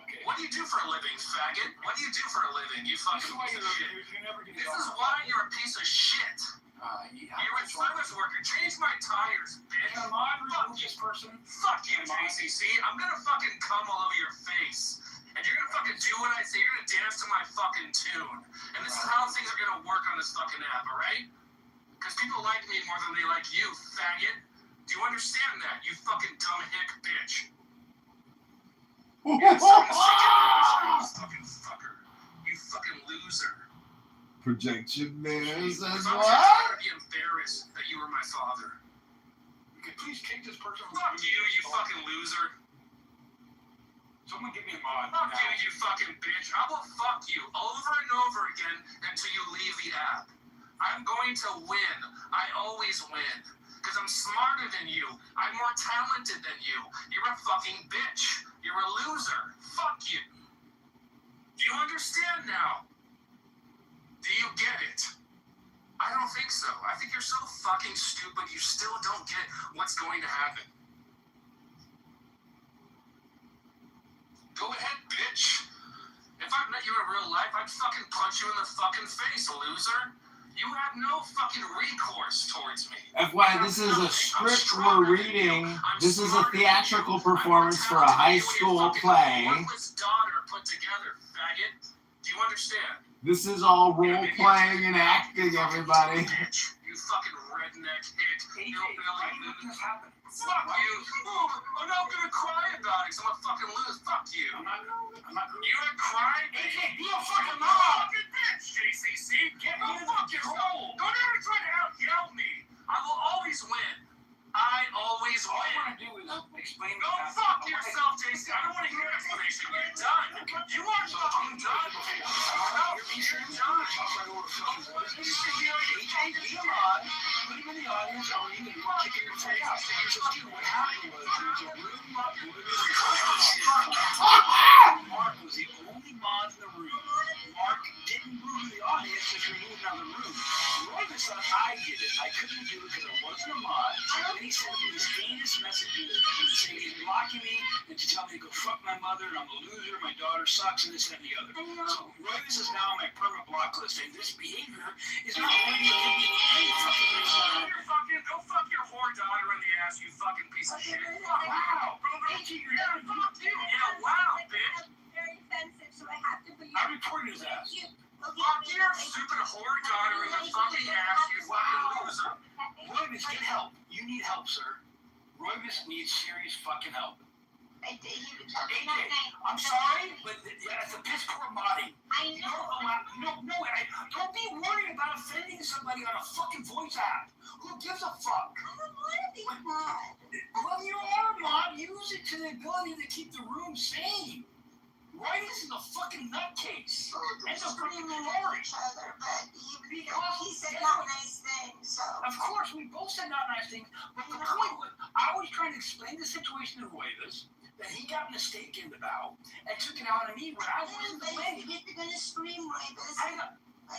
Okay. What do you do for a living, faggot? What do you do for a living? You This fucking is why piece of shit. you're never gonna This is why you're a piece of shit. You're a service worker. Change my tires, bitch. Come on, Fuck remove you. this person. Fuck you, JCC. I'm gonna fucking come all over your face. And you're gonna fucking do what I say. You're gonna dance to my fucking tune. And this is how things are gonna work on this fucking app, alright? Because people like me more than they like you, faggot. Do you understand that, you fucking dumb hick bitch? Yeah, someone you fucking fucker. You fucking loser. Projection there If says I was what? I'd be embarrassed that you were my father. You could please kick this person. Fuck you, you fucking loser. Someone give me a mod. Fuck you, you fucking bitch. I will fuck you over and over again until you leave the app. I'm going to win. I always win. Because I'm smarter than you. I'm more talented than you. You're a fucking bitch. You're a loser. Fuck you. Do you understand now? Do you get it? I don't think so. I think you're so fucking stupid you still don't get what's going to happen. Go ahead, bitch. If I met you in real life, I'd fucking punch you in the fucking face, loser. You have no fucking recourse towards me. FY, this is a script we're reading. This is a theatrical performance for a high school play. Worthless daughter put together, faggot. Do you understand? This is all role playing and acting, everybody. Bitch, you fucking redneck hick. AJ, why do you let this happen? Fuck you. Oh, I'm not gonna cry about it because I'm a fucking loser. Fuck you. I'm not. You gonna cry? AJ, be a You're fucking a mom. fucking bitch, JCC. Get Go rid of fuck the yourself. troll. Don't ever try to out-yell me. I will always win. I always All I win. want to do is explain. Go fuck yourself, JC. I don't want to hear explanation. You're done. You are fucking done. No, you're done. AJ, be a mod. Put him in the audience, or even kick him in the face out. What happened was there was a room. Mark was the only mod in the room. Mark didn't move to the audience, just removed out of the room. Roivus thought I did it. I couldn't do it because I wasn't a mod. And then he sent me these heinous messages saying he's blocking me and to tell me to go fuck my mother and I'm a loser, my daughter sucks, and this, that, and the other. So Roivus is now on my permanent block list, and this behavior is not going to give me any fucking reason. Go fuck your whore daughter in the ass, you fucking piece of shit. Wow. AJ, yeah, fuck you. Yeah, wow, bitch. Very offensive, so I have to put you. I reported his ass. Fuck your stupid whore daughter in the fucking ass, you fucking loser. Roivus, get help. You need help, sir. Roivus needs serious fucking help. AJ, I'm sorry, but that's a piss poor body. I know. Don't be worried about offending somebody on a fucking voice app. Who gives a fuck? I don't want to be mad. Well, you are, Mom. Use it to the ability to keep the room sane. Roivus is a fucking nutcase. That's a fucking glory. each other, but he said not nice things, so. Of course, we both said not nice things, but the point was, I was trying to explain the situation to Roivus, that he got mistaken about, and took it out on me when I wasn't the way. You're gonna scream, Roivus.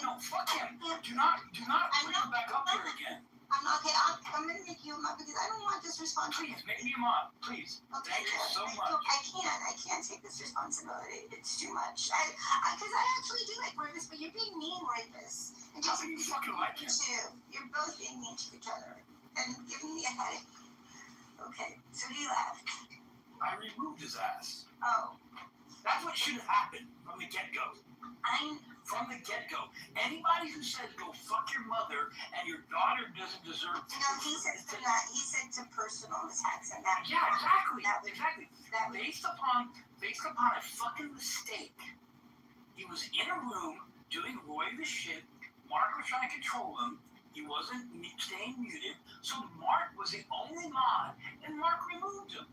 No, fuck him. Do not bring him back up here again. I'm not okay. I'm gonna make you a mom because I don't want this responsibility. Please, make me a mom, please. Okay, Thank you so much. I can't take this responsibility. It's too much. Because I actually do like Roivus, but you're being mean, Roivus. And How can you fucking like him? too. You're both being mean to each other and giving me a headache. Okay, so he left. I removed his ass. Oh, That's what should have happened from the get-go. from the get-go. Anybody who says go fuck your mother and your daughter doesn't deserve. No, he said to that. He said to personal attacks and that. Yeah, exactly. Exactly. That was Based upon a fucking mistake. He was in a room doing Roy the shit. Mark was trying to control him. He wasn't staying muted. So Mark was the only mod, and Mark removed him.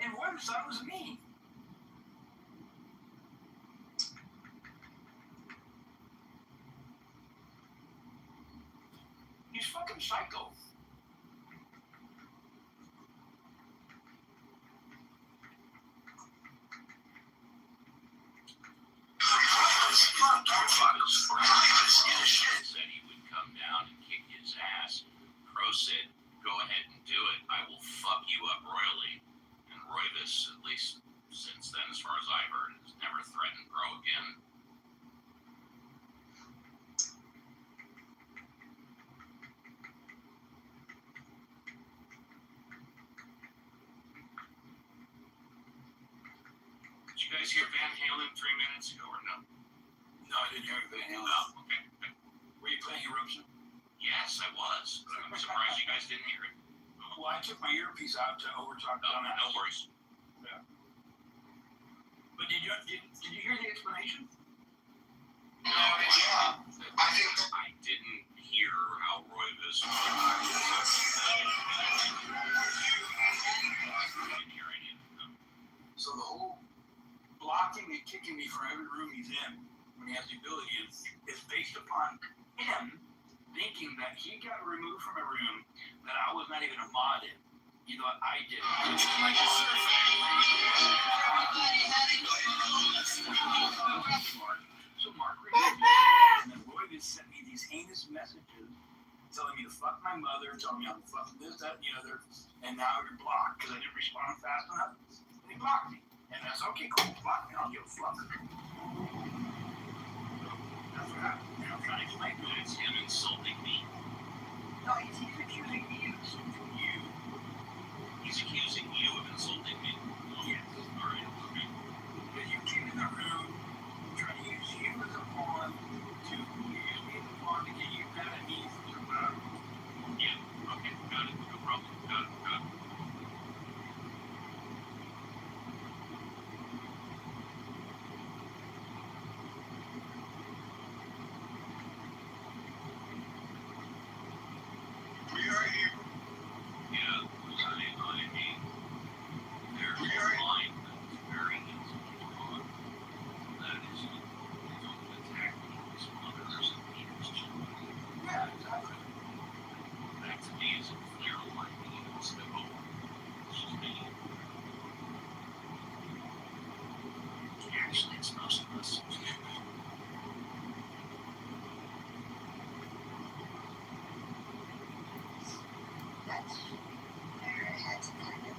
And Roy thought it was me. He's fucking psycho. Said he would come down and kick his ass. Crow said, "Go ahead and do it. I will fuck you up royally." And Royvis, at least since then, as far as I've heard, has never threatened Crow again. Did you guys hear Van Halen 3 minutes ago or no? No, I didn't hear Van Halen. Oh, okay. Were you playing Eruption? Yes, I was. But I'm surprised you guys didn't hear it. Well, I took my earpiece out to overtalk Dumbass. No worries. Yeah. But did you hear the explanation? No, I didn't hear how Royvis was. I didn't hear any of it. So the whole blocking and kicking me from every room he's in when he has the ability is based upon him thinking that he got removed from a room that I was not even a mod in. You know what I did? So Mark removed me, and then Roy just sent me these heinous messages telling me to fuck my mother, telling me I'm fucking this, that, and the other, and now you're blocked because I didn't respond fast enough. And he blocked me. And that's okay, cool, block me, I don't give a fuck. That's what happened. And I'm trying to explain to him. It's him insulting me. No, he's accusing me of insulting you. He's accusing you of insulting me. Yes. All right, okay. But you came in the room, trying to use you as a pawn to use me as a pawn to get you mad at me for your mouth. Yeah, okay, got it. No problem. Got it. We are here. Yeah, I mean, there's a line that's very easy to draw. That is, you don't attack people's mothers and people's children. Yeah, exactly. That to me is a clear line that you can step over. It's just me. Actually, it's most of us. that's where I had to kind of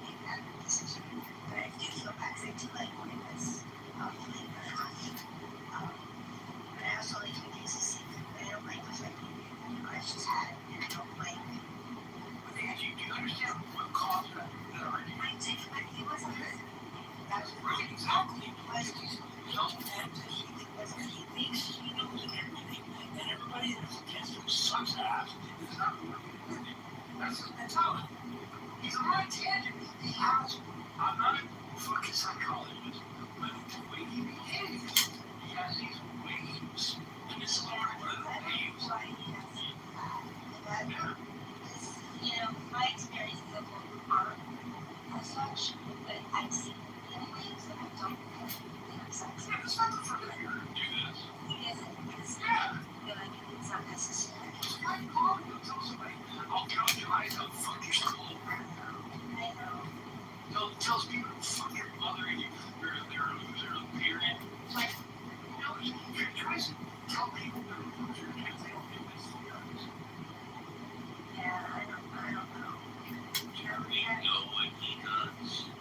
make that decision. But I do feel bad 'cause I do like Royvis. Believe it or not. But I also like him as a secret. I don't like the fact that I just had it and I don't like it. But Angie, do you understand what caused that argument? I did, but he wasn't listening. That's Right, exactly. was He's so mad that he thinks he knows everything, and everybody that's against him sucks ass. It's not working with him. That's his mentality. He's on a tangent. I'm not a fucking psychologist, but the way he behaves, he has these waves, and this is one of the waves. why he has that. Is, you know, my experiences of him aren't as such, but I've seen him in ways that I don't have sex. Yeah, it's not the first time you're going to do this. He isn't because Yeah. I feel like it's not necessary. It's like calling to tell somebody, I'll count your eyes out, fuck your school. I know. Tells people to fuck your mother and they're a loser, period. It's like, you know, you're trying to tell people they're a loser because they don't do this to you guys. Yeah, I don't know. We know what he does.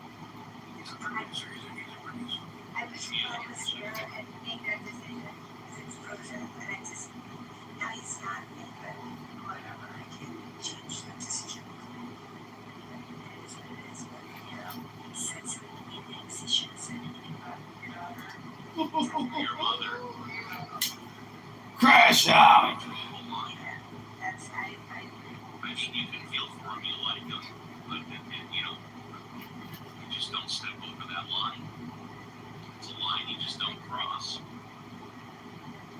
He's a producer, he's a music producer. I wish Will was here and made that decision because it's frozen, but I just, now he's not, but whatever, I can't change that decision. It is what it is, but, you know, he said so many things he should have said anything about your daughter. Your mother. Crash out. That's I mean, you can feel for him, you like him, but you know, you just don't step over that line. It's a line you just don't cross.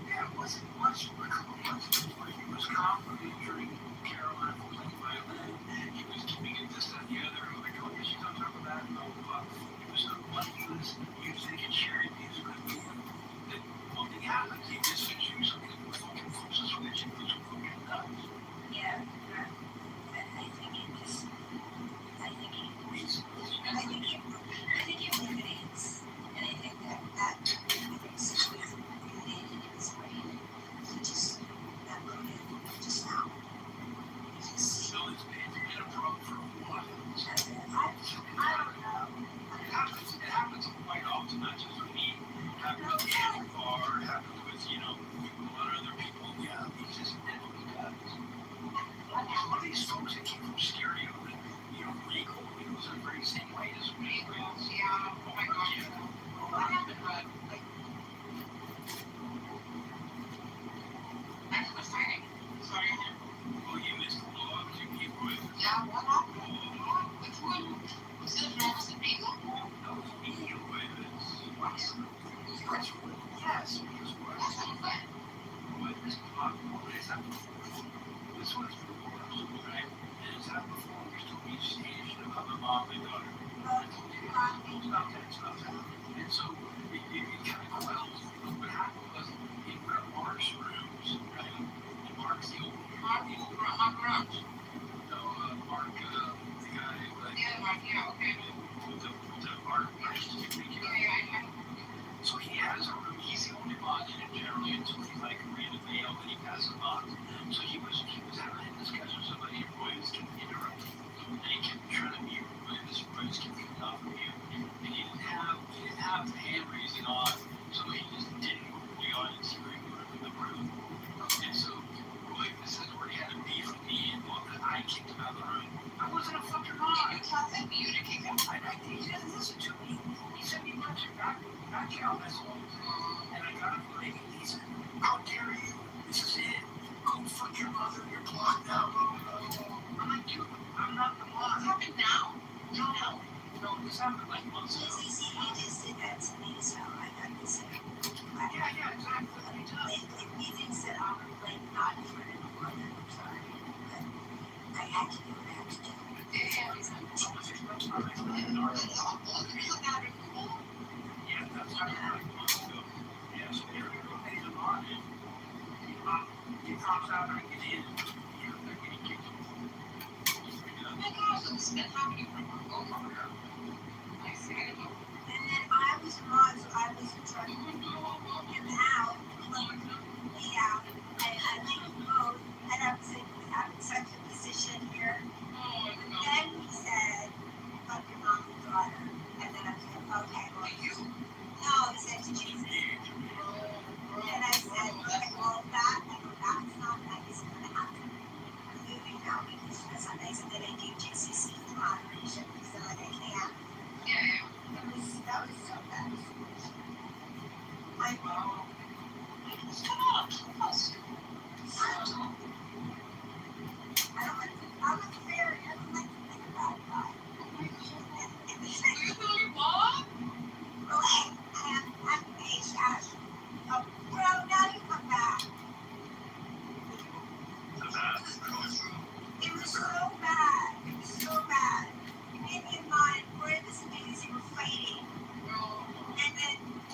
Yeah, it wasn't much, but a couple months before he was confident during Carolina for playing violin. He was keeping it this, that, and the other. I'm like, oh, yeah, she's on top of that. Blah, blah, blah. He was not money. He was music and sharing music with me. Then one thing happened. He just finished doing something that fucking flips a switch and goes fucking nuts. yeah. I think it just. I think it eliminates. And I think that situation eliminated in his brain. He just that loaded just now. So it's been a problem for a while. I don't know. It happens quite often, not just with me. It happens with Andrew Barr, it happens with, you know, a lot of other people. Yeah, he's just never does. Some of these folks that came from stereo, that, you know, legal, it was the very same way as me. Yeah, oh my gosh. What happened, Bud? Like, thanks for saying. Sorry. Oh, you missed the law, you keep going. Yeah, what happened? Which one? Was it Travis and Beagle? That was me, you witness. What? Yes, because what? That's not fair. Witness block, what is that before? This one's for the worst, right? And it's that before we still be staged about the mom and daughter. It's not that. And so, it kind of quells. What happened was, in Mark's rooms, right? And Mark's the old Mark Grunge. No, Mark, the guy, like, Yeah, Mark, yeah, okay. with the art, Yeah. so he has a room, he's the only one in it generally until he like ran a veil and he passes on. So he was having a discussion with somebody and Royce kept interrupting. And he kept trying to mute Royce kept getting off of mute. And he didn't have the hand raising on, so he just didn't move the audience, he would move in the room. And so Royce has already had a beef with me and I kicked him out of the room. I wasn't a fucking Did mod. you tell him you to kick him? I think he doesn't listen to me. He sent me a bunch of back channel messages. And I got him for making these. How dare you? This is it. Go fuck your mother. You're blocked now. I'm like, dude, I'm not the What mod. happened now? No, this happened like months ago. He just did that to me, so I got to say. Yeah, exactly. He thinks that I'm like not for it anymore. I'm sorry, but I had to do what I had to do. Yeah, that's how it months ago. Yeah, so there we go. He's a mod. He drops out and gets in. They're getting kicked. oh my gosh, this has been happening for over. I see it. And then I was a mod, so I was trying to get him out, like me out, and I made him move, and I was like, we have such a position here. Oh, And no. then he said, fuck your mom and daughter. And then I was like, okay, well, no, he said to me. And I said, okay, well, that's not nice. I'm going to have to move you now because that's not nice. And then I gave JCC the moderation because I'm like, I can't. Yeah. That was so bad. I know. Come on, keep us. I'm a fairy. I don't like to think about God. Do you believe what? Well, I'm Paige Ash. Oh, bro, now you come back. It was so bad. It was so bad. Me and mine were in this because we were fighting.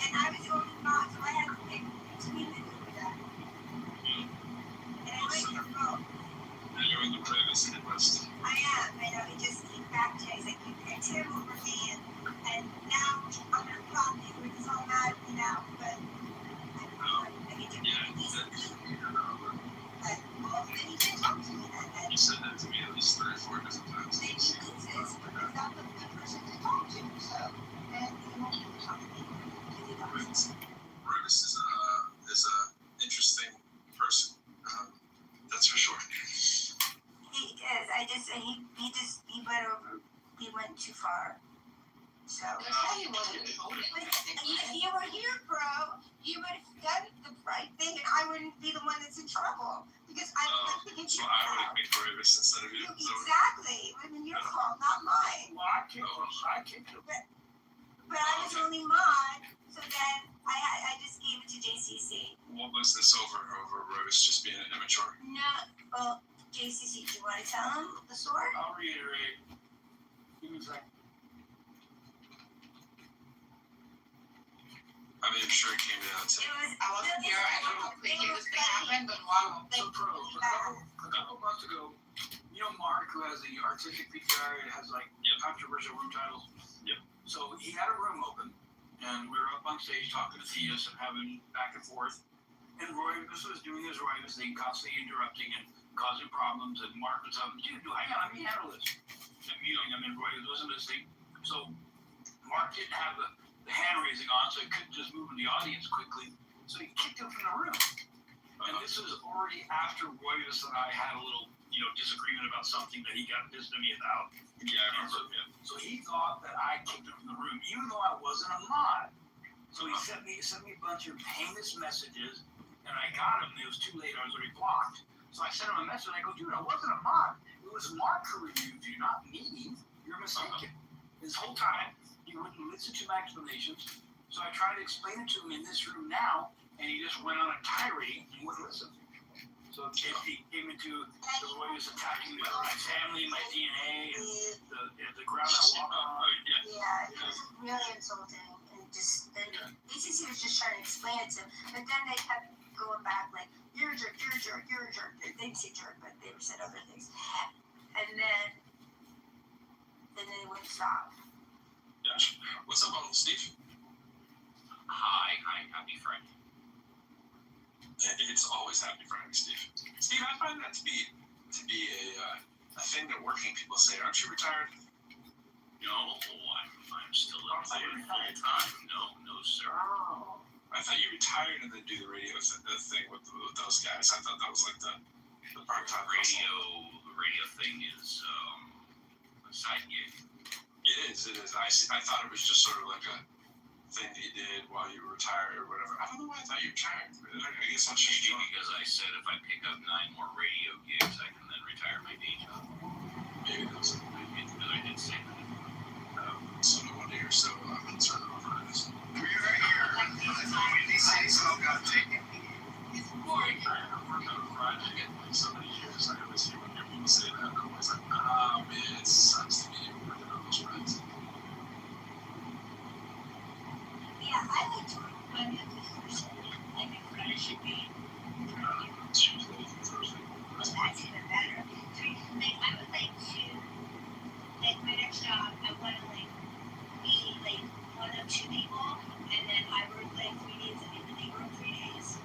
And I was the only mom, so I had to pick between the two of them. And I went to vote. You're in the privacy list. I am. I know. He just came back to me. He's like, you picked him over me. And now I'm going to block you. It's all mad at me now. But I need to release it. But, well, then he did talk to me. And You said that to me at least 3 or 4 different times. then he loses because I'm the person to talk to. So, and he won't even talk to me. Rivers is a interesting person. That's for sure. He is. He went too far. So. That's how you want to vote. If you were here, bro, you would have done the right thing, and I wouldn't be the one that it's So your I would call. have picked Roivas instead of you. So Exactly. I mean, your call, not mine. Well, I kicked him. But I was only mod, so then I just gave it to JCC. what was this over Roivas just being an immature? No, well, JCC, do you want to tell him the story? I'll reiterate. Give me a second. I mean, I'm sure it came down to. It was. I wasn't here. I don't know how quickly this thing happened, but wow. So, Pro, a couple months ago, you know Mark, who has the artistic PTR, has like controversial room titles? Yep. So he had a room open, and we were up on stage talking to Theus and having back and forth. And Roivas was doing his Roivas thing, constantly interrupting and causing problems. And Mark was telling me, dude, hang on, let me handle this. And muting him, and Roivas wasn't listening. So Mark didn't have the hand raising on, so he couldn't just move in the audience quickly. So he kicked him from the room. And this was already after Roivas and I had a little, disagreement about something that he got pissed at me about. Yeah, I remember. So he thought that I kicked him from the room, even though I wasn't a mod. So he sent me a bunch of heinous messages, and I got him. It was too late. I was already blocked. So I sent him a message. I go, dude, I wasn't a mod. It was Mark who reviewed you, not me. You're mistaken. This whole time, he wouldn't listen to my explanations. So I tried to explain it to him in this room now, and he just went on a tirade and wouldn't listen. So he came into the way he was attacking my family, my DNA, and the ground I walk on. Yeah, it was really insulting. And BCC was just trying to explain it to him. But then they kept going back like, you're a jerk, you're a jerk, you're a jerk. They didn't say jerk, but they said other things. And then they wouldn't stop. Gotcha. What's up, Uncle Steve? Hi, happy Friday. It's always happy Friday, Steve. Steve, I find that to be a thing that working people say. Aren't you retired? No, I'm still employed full time. No, sir. Oh. I thought you retired and then do the radio thing with those guys. I thought that was like the part-time radio thing is a side gig. It is. I thought it was just sort of like a thing that you did while you were retired or whatever. I don't know why I thought you retired. I guess I'm just Maybe because I said if I pick up 9 more radio gigs, I can then retire my day job. Maybe that was I did say that. So no wonder you're so concerned over this. Were you right here when these things all got taken? It's boring. I worked on a project in so many years. I always hear when people say that. I'm always like, oh man, it sucks to be working on those projects. Yeah, I like to run it this person. Like a friend should be. Tuesday, Thursday. That's even better. So, I would like to, my next job, I want to be one of 2 people, and then I work 3 days a week, and they work 3 days,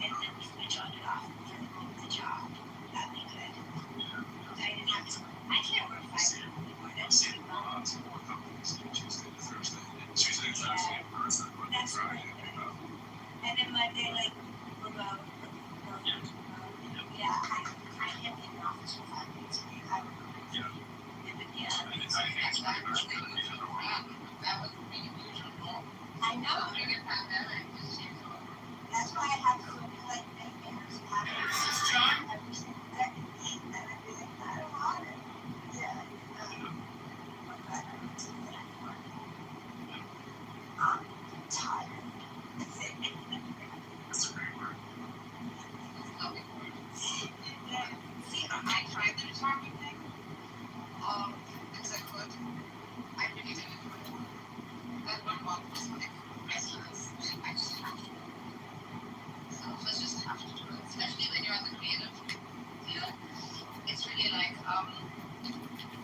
and then we switch on and off for the job. That'd be good. I didn't have to. I can't work 5 days anymore. That's too long. Tuesday to Thursday. Tuesday to Thursday. That's right. And then Monday, remote. Yeah, I can't be in the office for 5 days a week. I would I know. That's why I have to make dinners and have every single day. And I'd be like, I don't want it. Yeah, I'm tired. That's a great word. See, I tried the retirement thing. Because I could. I really didn't enjoy it. That 1 month was like restless. I just have to. So let's just have to do it. Especially when you're on the creative field. It's really like,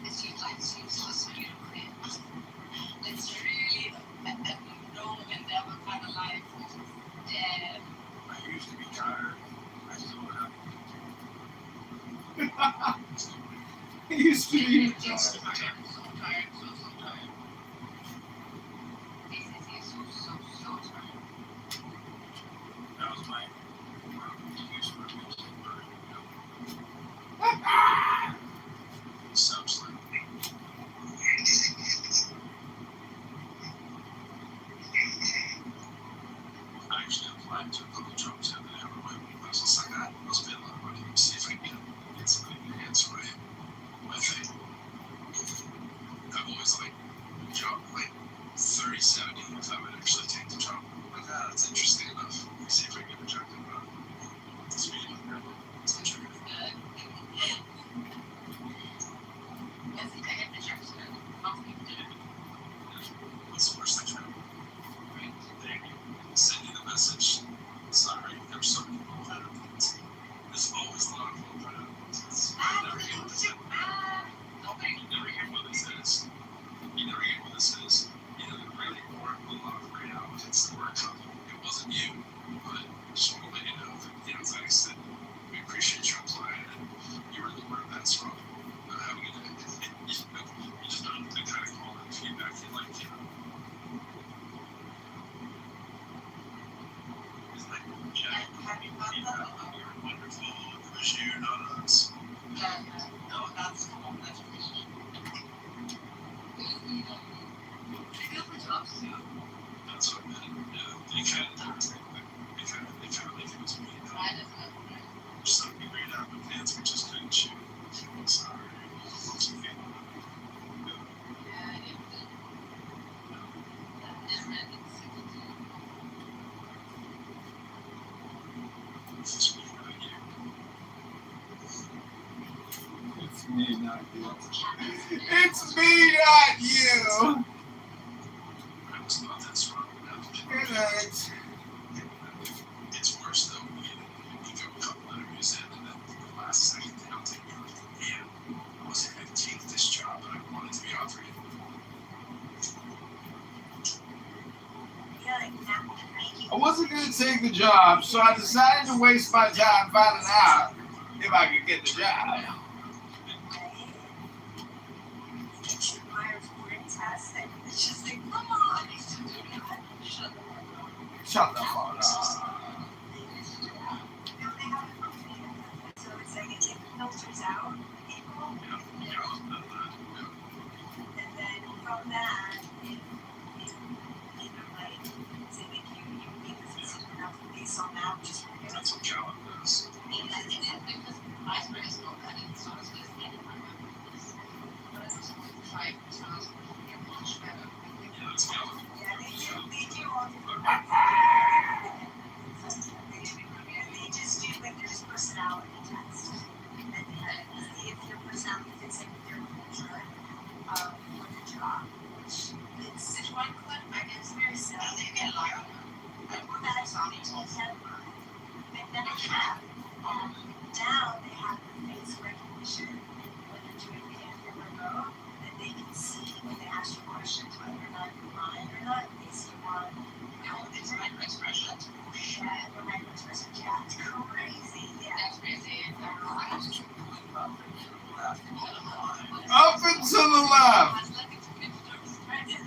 it's useless when you don't create. It's really a no endeavor kind of life. It's dead. I used to be tired. I still am. It used to be. So tired. BCC is so tired. That was my excuse for it. Sounds like. I actually applied to a couple jobs the other day. I was like, that must be a lot of money. Let me see if I can get It's right. I think I've always like job like 30-70 if I would actually take the job. Like that's interesting enough. Let me see if I get rejected. Speaking of that, it's interesting. What's the worst thing for you? Right? They send you the message. Sorry, there's so many people that are there's always a lot of people that are never hear what this is. You never hear what this is. You never hear what this is. You know, there really weren't a lot of great applicants that were coming. It wasn't you, but just want to let you know that, you know, thanks that we appreciate you applying and you really were that's from having it. You just don't the kind of call and feedback you like, you know. It's like, Jack, you're wonderful. It was you, not us. No, that's cool. That's appreciated. That's what I meant. Yeah, they kind of like it was me. Just so many great applicants, we just couldn't shoot. I'm sorry. It's me, not you. It's me, not you. I was not that strong enough. Good night. It's worse though. You go a couple interviews in, and then the last second they don't take me. Man, I wasn't going to take this job, but I wanted to be offered it. I wasn't going to take the job, so I decided to waste my time finding out if I could get the job. It's just like, come on. Shut the fuck up. So it's like it filters out people. And then from that, it like, say like you make this decision enough based on that, which is That's what Gallup does. Yeah, that's Gallup. yeah, they do all different they just do like there's personality test. And then if your personality fits in with your culture for the job, which it's one clip, I guess very simple. They get like that's on it. They've never had. Now they have the face recognition when they're doing the camera go, that they can see when they ask you questions whether or not you're lying or not. They see one. It's a microexpression. Yeah, the microexpression. Yeah, it's crazy. Yeah. That's crazy. Up and to the left. They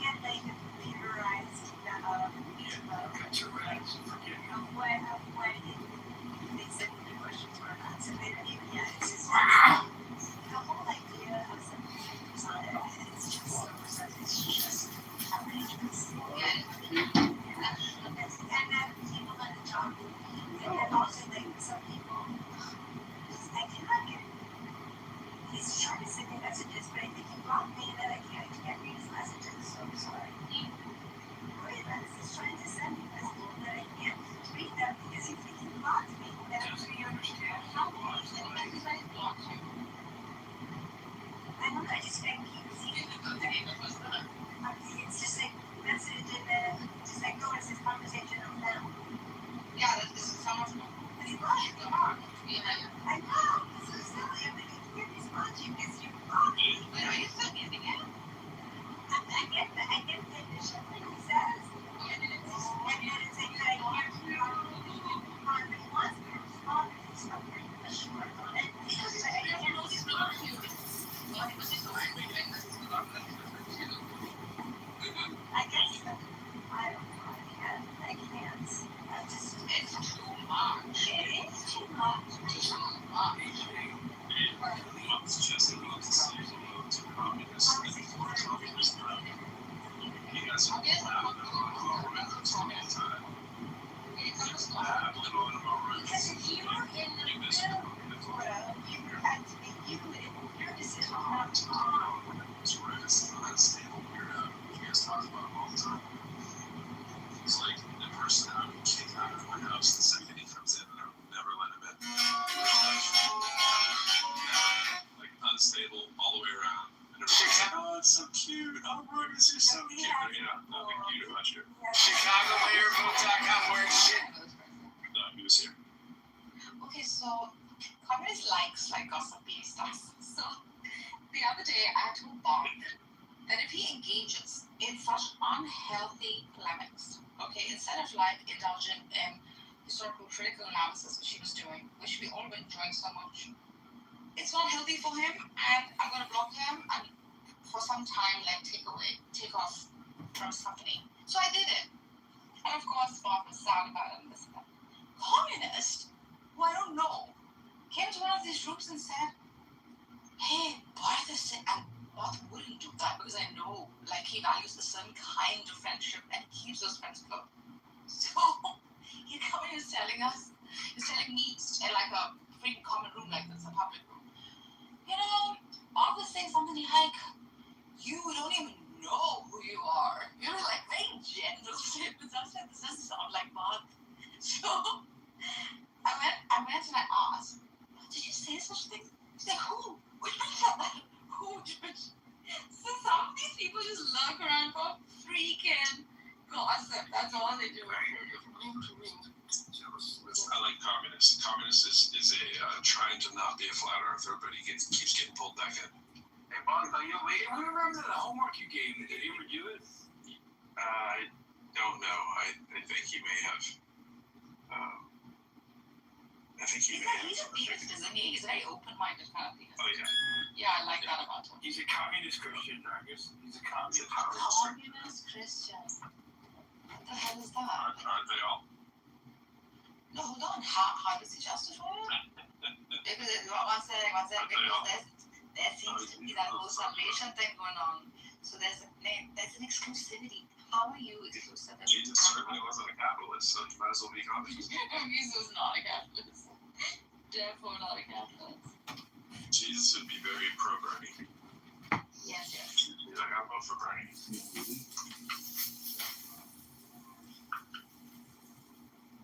get like a computerized of what they said the questions were not. So they don't even it's just the whole idea of something on it. It's just outrageous. And then people on the job. And then also like some people I cannot get he's trying to send me messages, but I think he blocked me and then I can't read his messages, so I'm sorry. He's trying to send me messages, but I can't read them because he blocked me. And I'm sure you understand how long anybody blocked you. I know, I just can't keep seeing it. It's just like message and then just like go into this conversation of them. Yeah, this is so much fun. And he blocked me. I know, this is silly. I'm like, I can't respond to you because you blocked me. Wait, are you sending it again? I get the shit like he says. And then it's like that I can't hardly wants to respond to something. Sure. And because I can't respond to it. I guess so. I don't know. I can't. It's too much. It is too much. It's too much. It's just enough to say hello to communists and former communists. You guys are all talking all the time. Because if you're in the middle healthy polemics. Okay, instead of like indulging in historical critical analysis, which he was doing, which we all been enjoying so much. It's not healthy for him, and I'm gonna block him and for some time like take off from his company. So I did it. And of course Bob was sad about it and this and that. Communist, who I don't know, came to one of these groups and said, hey, Barth is sick, and Barth wouldn't do that because I know like he values a certain kind of friendship and keeps those friends close. So he's coming and telling me in like a freaking common room like this, a public room. You know, Bob was saying something like, you don't even know who you are. You know, like very gentle statements. I was like, this doesn't sound like Bob. So I went and I asked, did you say such things? She's like, who? Which one said that? Who? So some of these people just lurk around for freaking gossip. That's all they do. I like communist. Communist is a trying to not be a flat earther, but he keeps getting pulled back in. Hey, Bob, we remember the homework you gave me. Did he ever do it? I don't know. I think he may have. I think he may have. He's a theist, isn't he? He's very open-minded kind of theist. Oh, yeah. Yeah, I like that about him. He's a communist Christian, I guess. He's a communist. Communist Christian. What the hell is that? Aren't they all? No, hold on. How does he justify it? Because one second, because there seems to be that whole salvation thing going on. So there's an exclusivity. How are you exclusive? Jesus certainly wasn't a capitalist, so you might as well be communist. Jesus was not a capitalist. Therefore not a capitalist. Jesus would be very pro-Bernie. Yes. He's like, I'm vote for Bernie.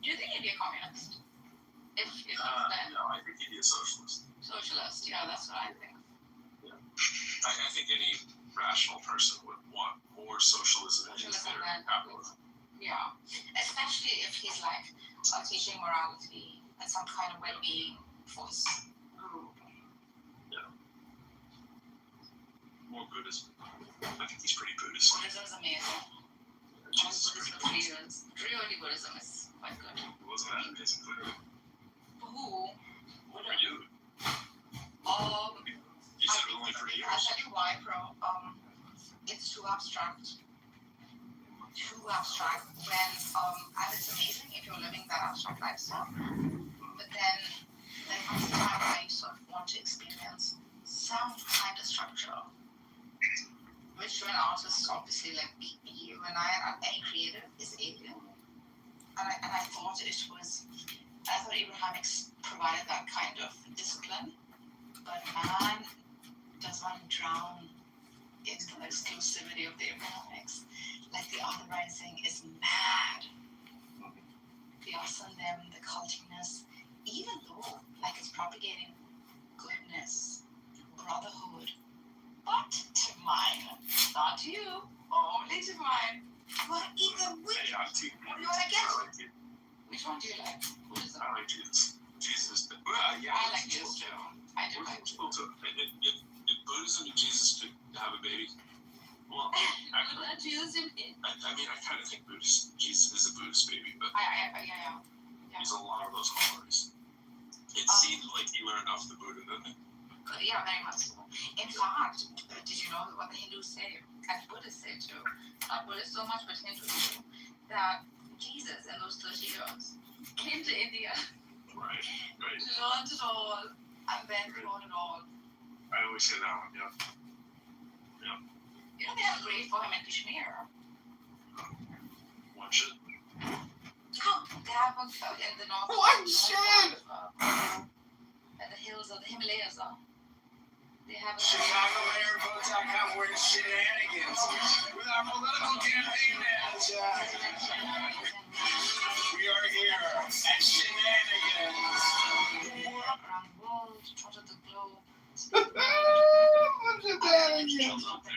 Do you think he'd be a communist? If he's there? No, I think he'd be a socialist. Socialist, yeah, that's what I think. Yeah. I think any rational person would want more socialism in their capitalism. Yeah, especially if he's like teaching morality and some kind of well-being for his group. Yeah. More Buddhism. I think he's pretty Buddhist. Buddhism is amazing. Jesus is pretty Buddhist. Really Buddhism is quite good. Wasn't that amazing for you? For who? For you. You said only for years. I'll tell you why, bro. It's too abstract. When and it's amazing if you're living that abstract lifestyle. But then there comes a time where you sort of want to experience some kind of structure. Which to an artist, obviously, like you and I, any creative is alien. And I thought Abraham provided that kind of discipline. But man does one drown into the exclusivity of the Abrahamics. Like the authorizing is mad. The us and them, the cultiness, even though like it's propagating goodness, brotherhood. But to mine, not to you, only to mine. You are eager with Hey, what do you want to get? Which one do you like? Buddhism? I like Jesus. Jesus. Yeah, I like Jesus too. I do like Jesus. If Buddhism and Jesus could have a baby, well, Jesus in it. I mean, I kind of think Jesus is a Buddhist baby, but Yeah. he's a lot of those qualities. It seemed like he learned off the Buddha, didn't it? Yeah, very much so. In fact, did you know what the Hindus say, and Buddhists say too, not Buddhists so much, but Hindus too, that Jesus in those 30 years came to India, Right. learned it all, and then taught it all. I always say that one, yeah. You know, they have a grave for him in Kashmir. One should. They have one in the north. One should! At the hills of the Himalayas. They have a ChicagoAirVote.com, we're shenanigans. With our political campaign manager. We are here at Shenanigans. around the world, trotted the globe.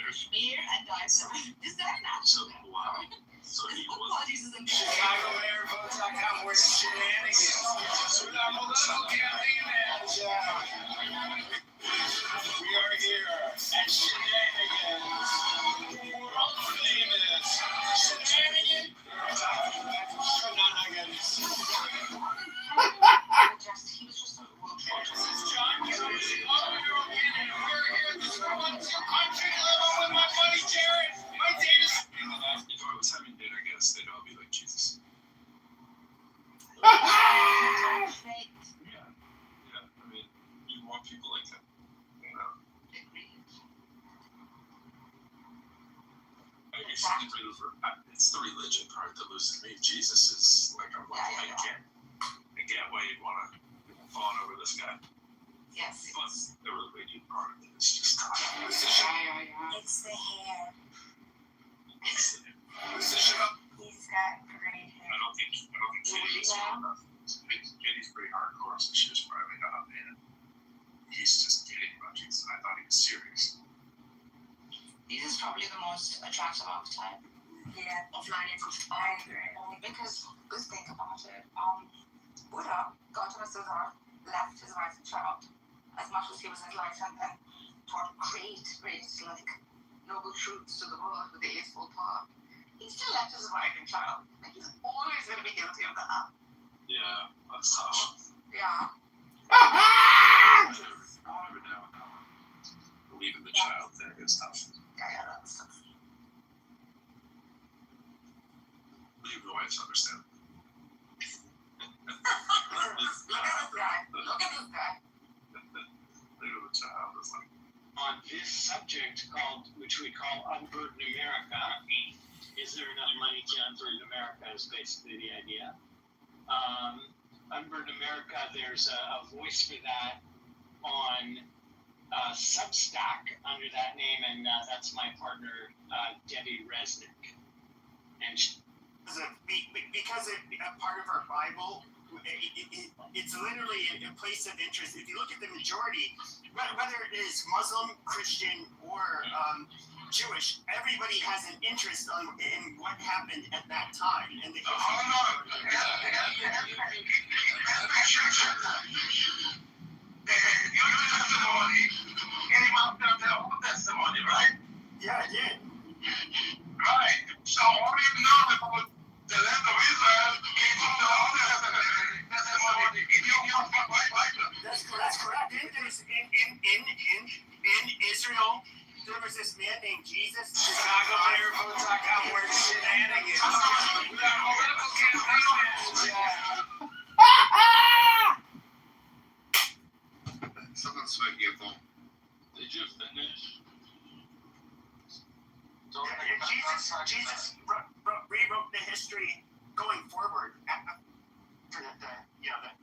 Kashmir and died there. Is that natural? Wow. So he was. ChicagoAirVote.com, we're shenanigans. With our political campaign manager. We are here at Shenanigans. World famous He was just a little kid. This is John Kitover, Chicago Hero again, and we're here at the 412 Country Club. I'm with my buddy Jared. My date is. If I was having dinner guests, they'd all be like Jesus. Yeah. I mean, you want people like that. You know. It's the religion part that loses me. Jesus is like, I'm like, I get why you'd want to fawn over this guy. Yes. But the religion part of it is just tough. It's the hair. It's the He's got great hair. I don't think Katie's strong enough. Katie's pretty hardcore, so she was probably not, and he's just kidding about Jesus. I thought he was serious. This is probably the most attractive archetype. Yeah. Of lineage. Because let's think about it. Buddha got to a Cesar, left his wife and child, as much as he was enlightened and taught great, like noble truths to the world with the Eightfold Path. He still left his wife and child. Like he's always going to be guilty of that. Yeah, that's tough. Yeah. Every now and then. Leaving the child there is tough. Yeah, that's tough. Leave the wives understand. Look at this guy. Leave the child is like. On this subject which we call Unburden America, is there enough money to unburden America is basically the idea. Unburden America, there's a voice for that on Substack under that name, and that's my partner, Debbie Resnick. And because a part of our Bible, it's literally a place of interest. If you look at the majority, whether it is Muslim, Christian, or Jewish, everybody has an interest in what happened at that time. And the testimony, right? Yeah, I did. Right. So all you know about the land of Israel came from the other testimony in your Bible. That's correct. In Israel, there was this man named Jesus. Chicago mayor votes on outward shenanigans. Political campaign. Someone's smoking a bomb. Did you finish? Jesus rewrote the history going forward.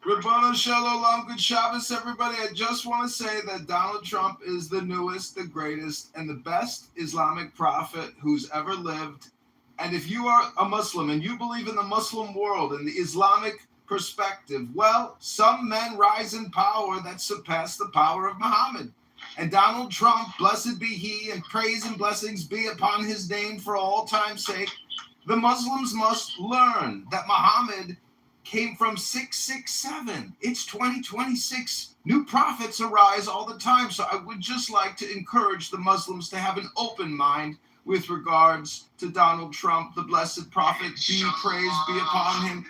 Rabbana Shalom, good Shabbos, everybody. I just want to say that Donald Trump is the newest, the greatest, and the best Islamic prophet who's ever lived. And if you are a Muslim and you believe in the Muslim world and the Islamic perspective, well, some men rise in power that surpass the power of Muhammad. And Donald Trump, blessed be he, and praise and blessings be upon his name for all time's sake. The Muslims must learn that Muhammad came from 667. It's 2026. New prophets arise all the time. So I would just like to encourage the Muslims to have an open mind with regards to Donald Trump, the blessed prophet. Be praise be upon him.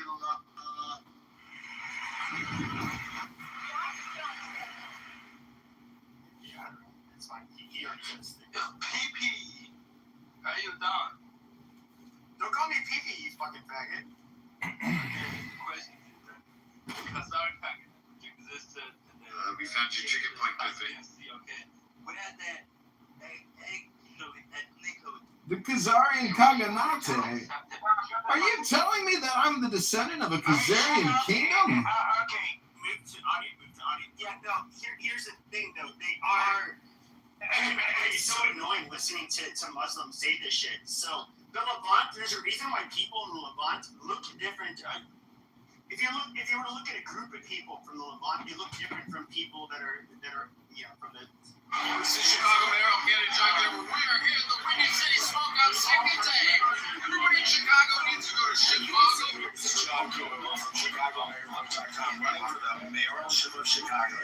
PP, how you doing? Don't call me PP, you fucking faggot. Question. Sorry, packet. We found your chicken point buffet. Okay. What had that egg chili, that nickel? The Khazarian Khaganate. Are you telling me that I'm the descendant of a Khazarian kingdom? Okay, move to audio. Yeah, no, here's the thing, though. They are... It's so annoying listening to Muslims say this shit. So, the Levant, there's a reason why people in the Levant look different. If you were to look at a group of people from the Levant, they look different from people that are from the... This is Chicago Mayor. I'm getting John Kitover. We are here at the Windy City Smokehouse second day. Everybody in Chicago needs to go to Chicago. This is John Kitover from ChicagoMayorLove.com, running for the mayoralship of Chicago.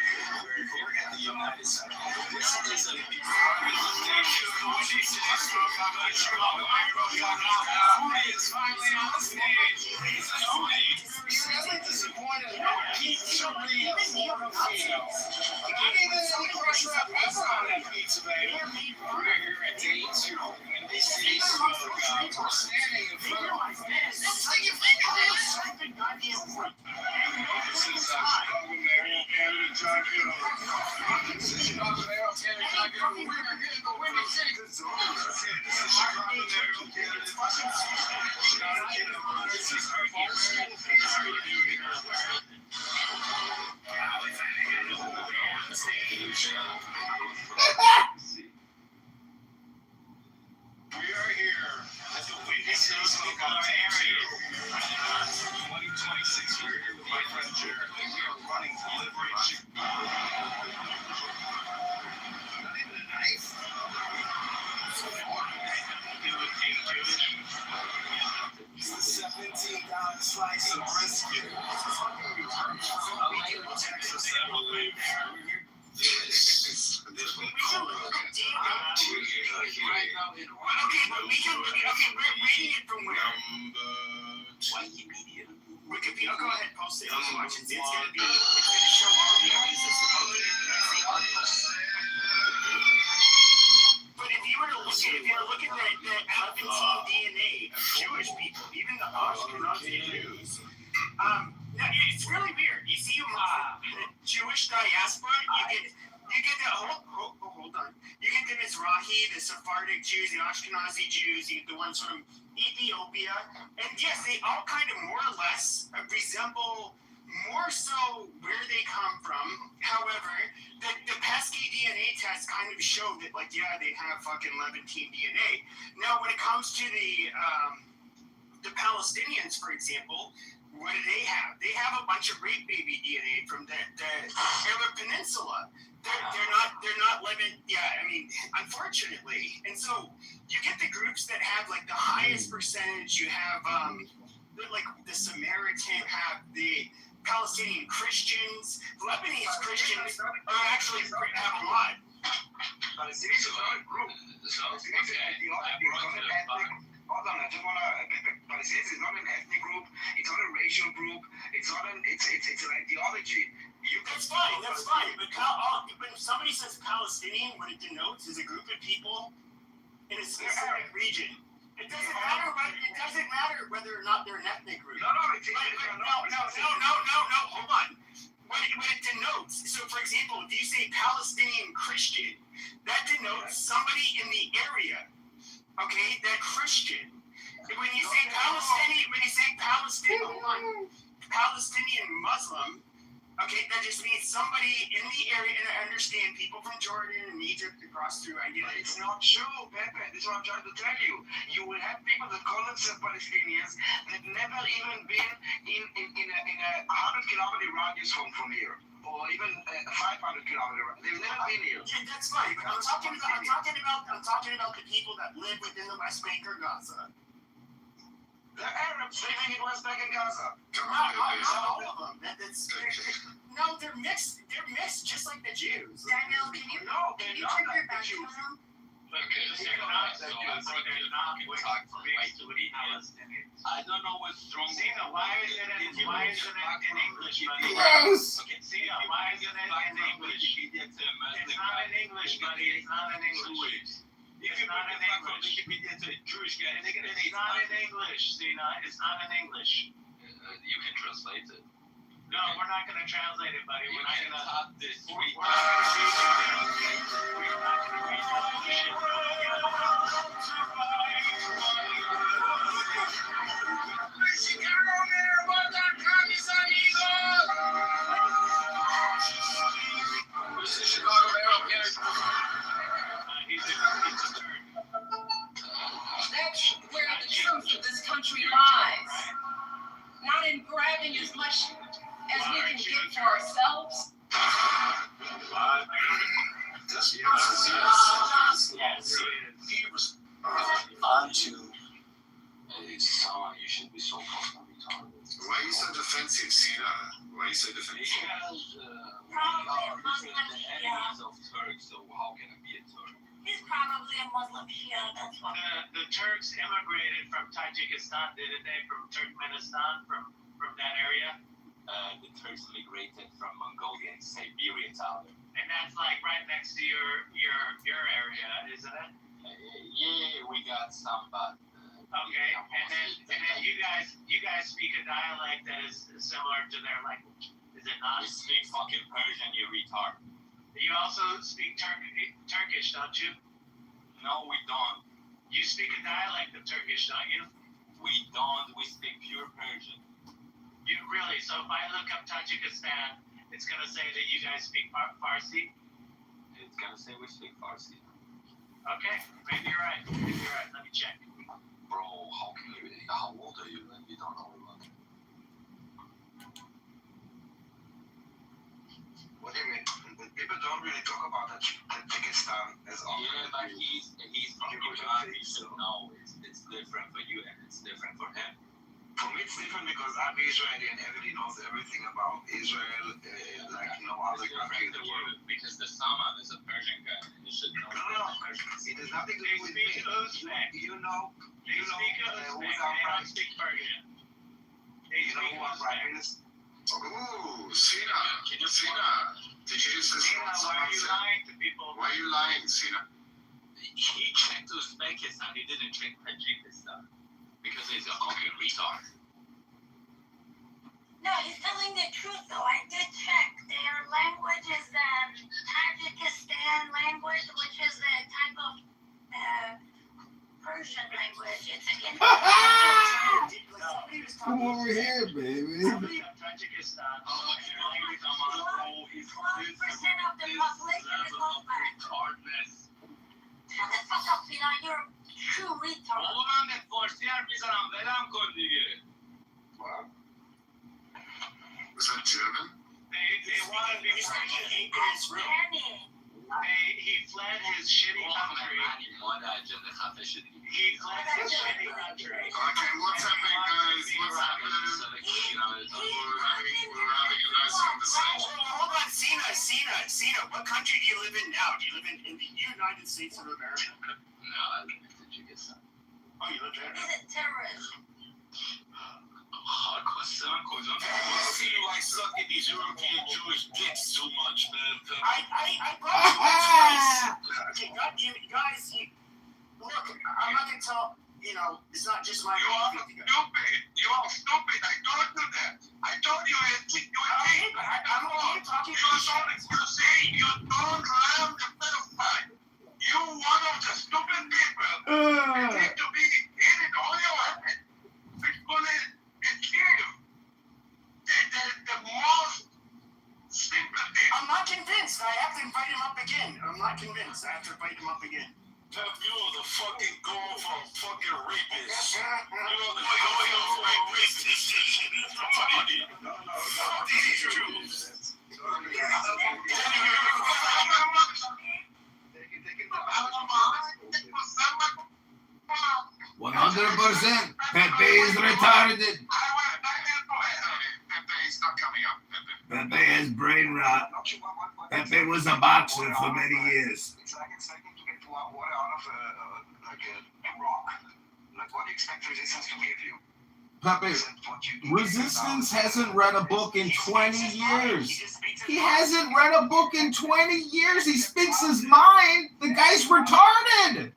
We're here at the United Center. This is a big Windy City Smokehouse at ChicagoMayorLove.com. Tony is finally on the stage. Tony. This is Chicago Mayor candidate John Kitover. This is Chicago Mayor candidate John Kitover. We're here in the Windy City. This is Chicago Mayor candidate John Kitover. This is our We are here at the Windy City area. 2026 year here with my friend Jared, and we are running to liberate Chicago. Not even a knife? It's the $17 slice of brisket. Texas, this week, cool. Okay, but we can. Okay, we're reading it from where? Wikipedia. Wikipedia. Go ahead, post it. I'll watch it. It's gonna show all the areas that's supposed to be. But if you were to look at the Levantine DNA of Jewish people, even the Ashkenazi Jews, it's really weird. You see, the Jewish diaspora, you get the hold on. You get the Mizrahi, the Sephardic Jews, the Ashkenazi Jews, the ones from Ethiopia, and yes, they all kind of more or less resemble more so where they come from. However, the pesky DNA tests kind of show that, like, yeah, they have fucking Levantine DNA. Now, when it comes to the Palestinians, for example, what do they have? They have a bunch of rape baby DNA from the Arab Peninsula. They're not living. Yeah, I mean, unfortunately, and so you get the groups that have like the highest percentage. You have like the Samaritan, have the Palestinian Christians, Lebanese Christians are actually have a lot. Palestinians is not a group. Hold on, I just wanna. Palestinians is not an ethnic group. It's not a racial group. It's not an. It's an ideology. That's fine. But when somebody says Palestinian, what it denotes is a group of people in a specific region. It doesn't matter whether or not they're an ethnic group. No. Hold on. What it denotes. So, for example, if you say Palestinian Christian, that denotes somebody in the area. Okay, that Christian. When you say Palestinian Muslim. Okay, that just means somebody in the area, and I understand people from Jordan and Egypt across through But it's not true, Pepe. This is what I'm trying to tell you. You will have people that call themselves Palestinians that never even been in a 100-kilometer radius from here, or even a 500-kilometer radius. They've never been here. Yeah, that's fine. But I'm talking about the people that live within the West Bank or Gaza. The Arabs living in West Bank and Gaza. Not all of them. No, they're mixed. They're mixed, just like the Jews. Daniel, can you check your back channel? I don't know what's wrong. Sina, why is it in English? Yes. Okay, Sina, why is it in English? It's not in English, buddy. It's not in English. It's not in English. It's not in English, Sina. It's not in English. You can translate it. No, we're not going to translate it, buddy. We're not going to. Tap this tweet. We're not going to read it. This is Chicago Mayor candidate. He's a turn. That's where the truth of this country lies. Not in grabbing as much as we can get for ourselves. Yes. Onto someone you should be so fucking retarded. Why are you so defensive, Sina? Why are you so defensive? Because we are the enemies of Turks, so how can I be a Turk? He's probably a Muslim Shia, that's what. The Turks immigrated from Tajikistan, didn't they? From Turkmenistan, from that area. The Turks migrated from Mongolia and Siberia to Ireland. And that's like right next to your area, isn't it? Yeah, we got some, but Okay, and then you guys speak a dialect that is similar to their language. Is it not? We speak fucking Persian, you retard. You also speak Turkish, don't you? No, we don't. You speak a dialect of Turkish, don't you? We don't. We speak pure Persian. You really? So if I look up Tajikistan, it's gonna say that you guys speak Farsi. It's gonna say we speak Farsi. Okay, maybe you're right. Let me check. Bro, how can you? How old are you and you don't know about it? What do you mean? People don't really talk about Tajikistan as often. Yeah, but he's from Iran. He should know it's different for you and it's different for him. For me, it's different because I'm Israeli and everybody knows everything about Israel, like no other country in the world. Because the Sama is a Persian guy. You should know. No. It has nothing to do with me. You know who's our prime minister. Speak Persian. You know who our prime minister. Ooh, Sina. Did you just listen Sina, to what why are someone you said? lying to people? Why are you lying, Sina? He checked Uzbekistan. He didn't check Tajikistan because he's a fucking retard. No, he's telling the truth though. I did check. Their language is Tajikistan language, which is a type of Persian language. It's an Come over here, baby. Tajikistan. 12% of the population is Uzbek. Shut the fuck up, Fina. You're a true retard. Oğlum ben de Farsi yapacağım. Velam koy diye. What? Was that German? They want to be Persian. Pakistanis. He fled his shitty country. He fled his shitty country. Okay, what's happening, guys? What's happening? We're having a nice conversation. Hold on, Cena. What country do you live in now? Do you live in the United States of America? No, I live in Tajikistan. Oh, you live there? Is it terrorism? I feel like sucking these European Jewish dicks too much, man. I brought you guys. Okay, God damn it, guys. Look, I'm not gonna tell. You know, it's not just my. You are stupid. I told you that. I told you it. I'm only talking You say you don't love the pedophile. You one of the stupid people. You need to be hitting all your head. People kill you. The most simple thing. I'm not convinced. I have to invite him up again. I'm not convinced. I have to invite him up again. Pep, you're the fucking girl from fucking rapist. You're the rapist. These Jews. 100%. Pepe is retarded. Pepe is not coming up. Pepe has brain rot. Pepe was a boxer for many years. It's like expecting to get water out of a rock. Like what do you expect resistance to give you? Pepe, Resistance hasn't read a book in 20 years. He hasn't read a book in 20 years. He speaks his mind. The guy's retarded.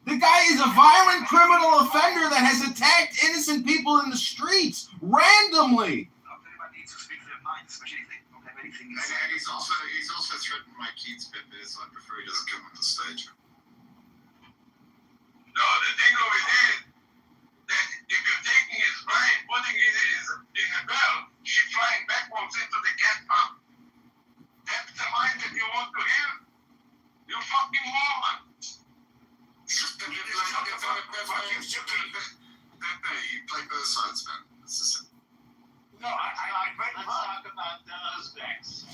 The guy is a violent criminal offender that has attacked innocent people in the streets randomly. Not everybody needs to speak their mind, especially if they don't have anything to say. And he's also threatened my kids, Pepe, so I prefer he doesn't come on the stage. No, the thing of it is that if you're taking his brain, putting it in a bell, she's flying backwards into the cat pump. That's the mind that you want to hear? You fucking moron. Pepe, you play both sides, man. That's just it. No, Let's talk about the Uzbeks.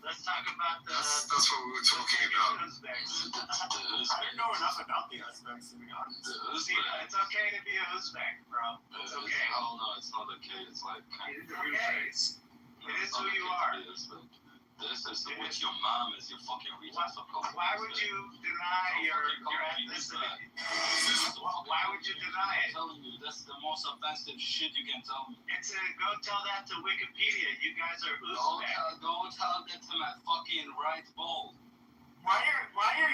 Let's talk about the. That's what we were talking about. Uzbeks. I don't know enough about the Uzbeks, to be honest. It's okay to be a Uzbek, bro. It's okay. Hell no, it's not okay. It's like kind It's okay. It is who you are. This is what your mom is. Your fucking retard. Why would you deny your ethnicity? Why would you deny I'm it? telling you, that's the most offensive shit you can tell me. Go tell that to Wikipedia. You guys are Uzbek. Don't tell that to my fucking right ball. Why are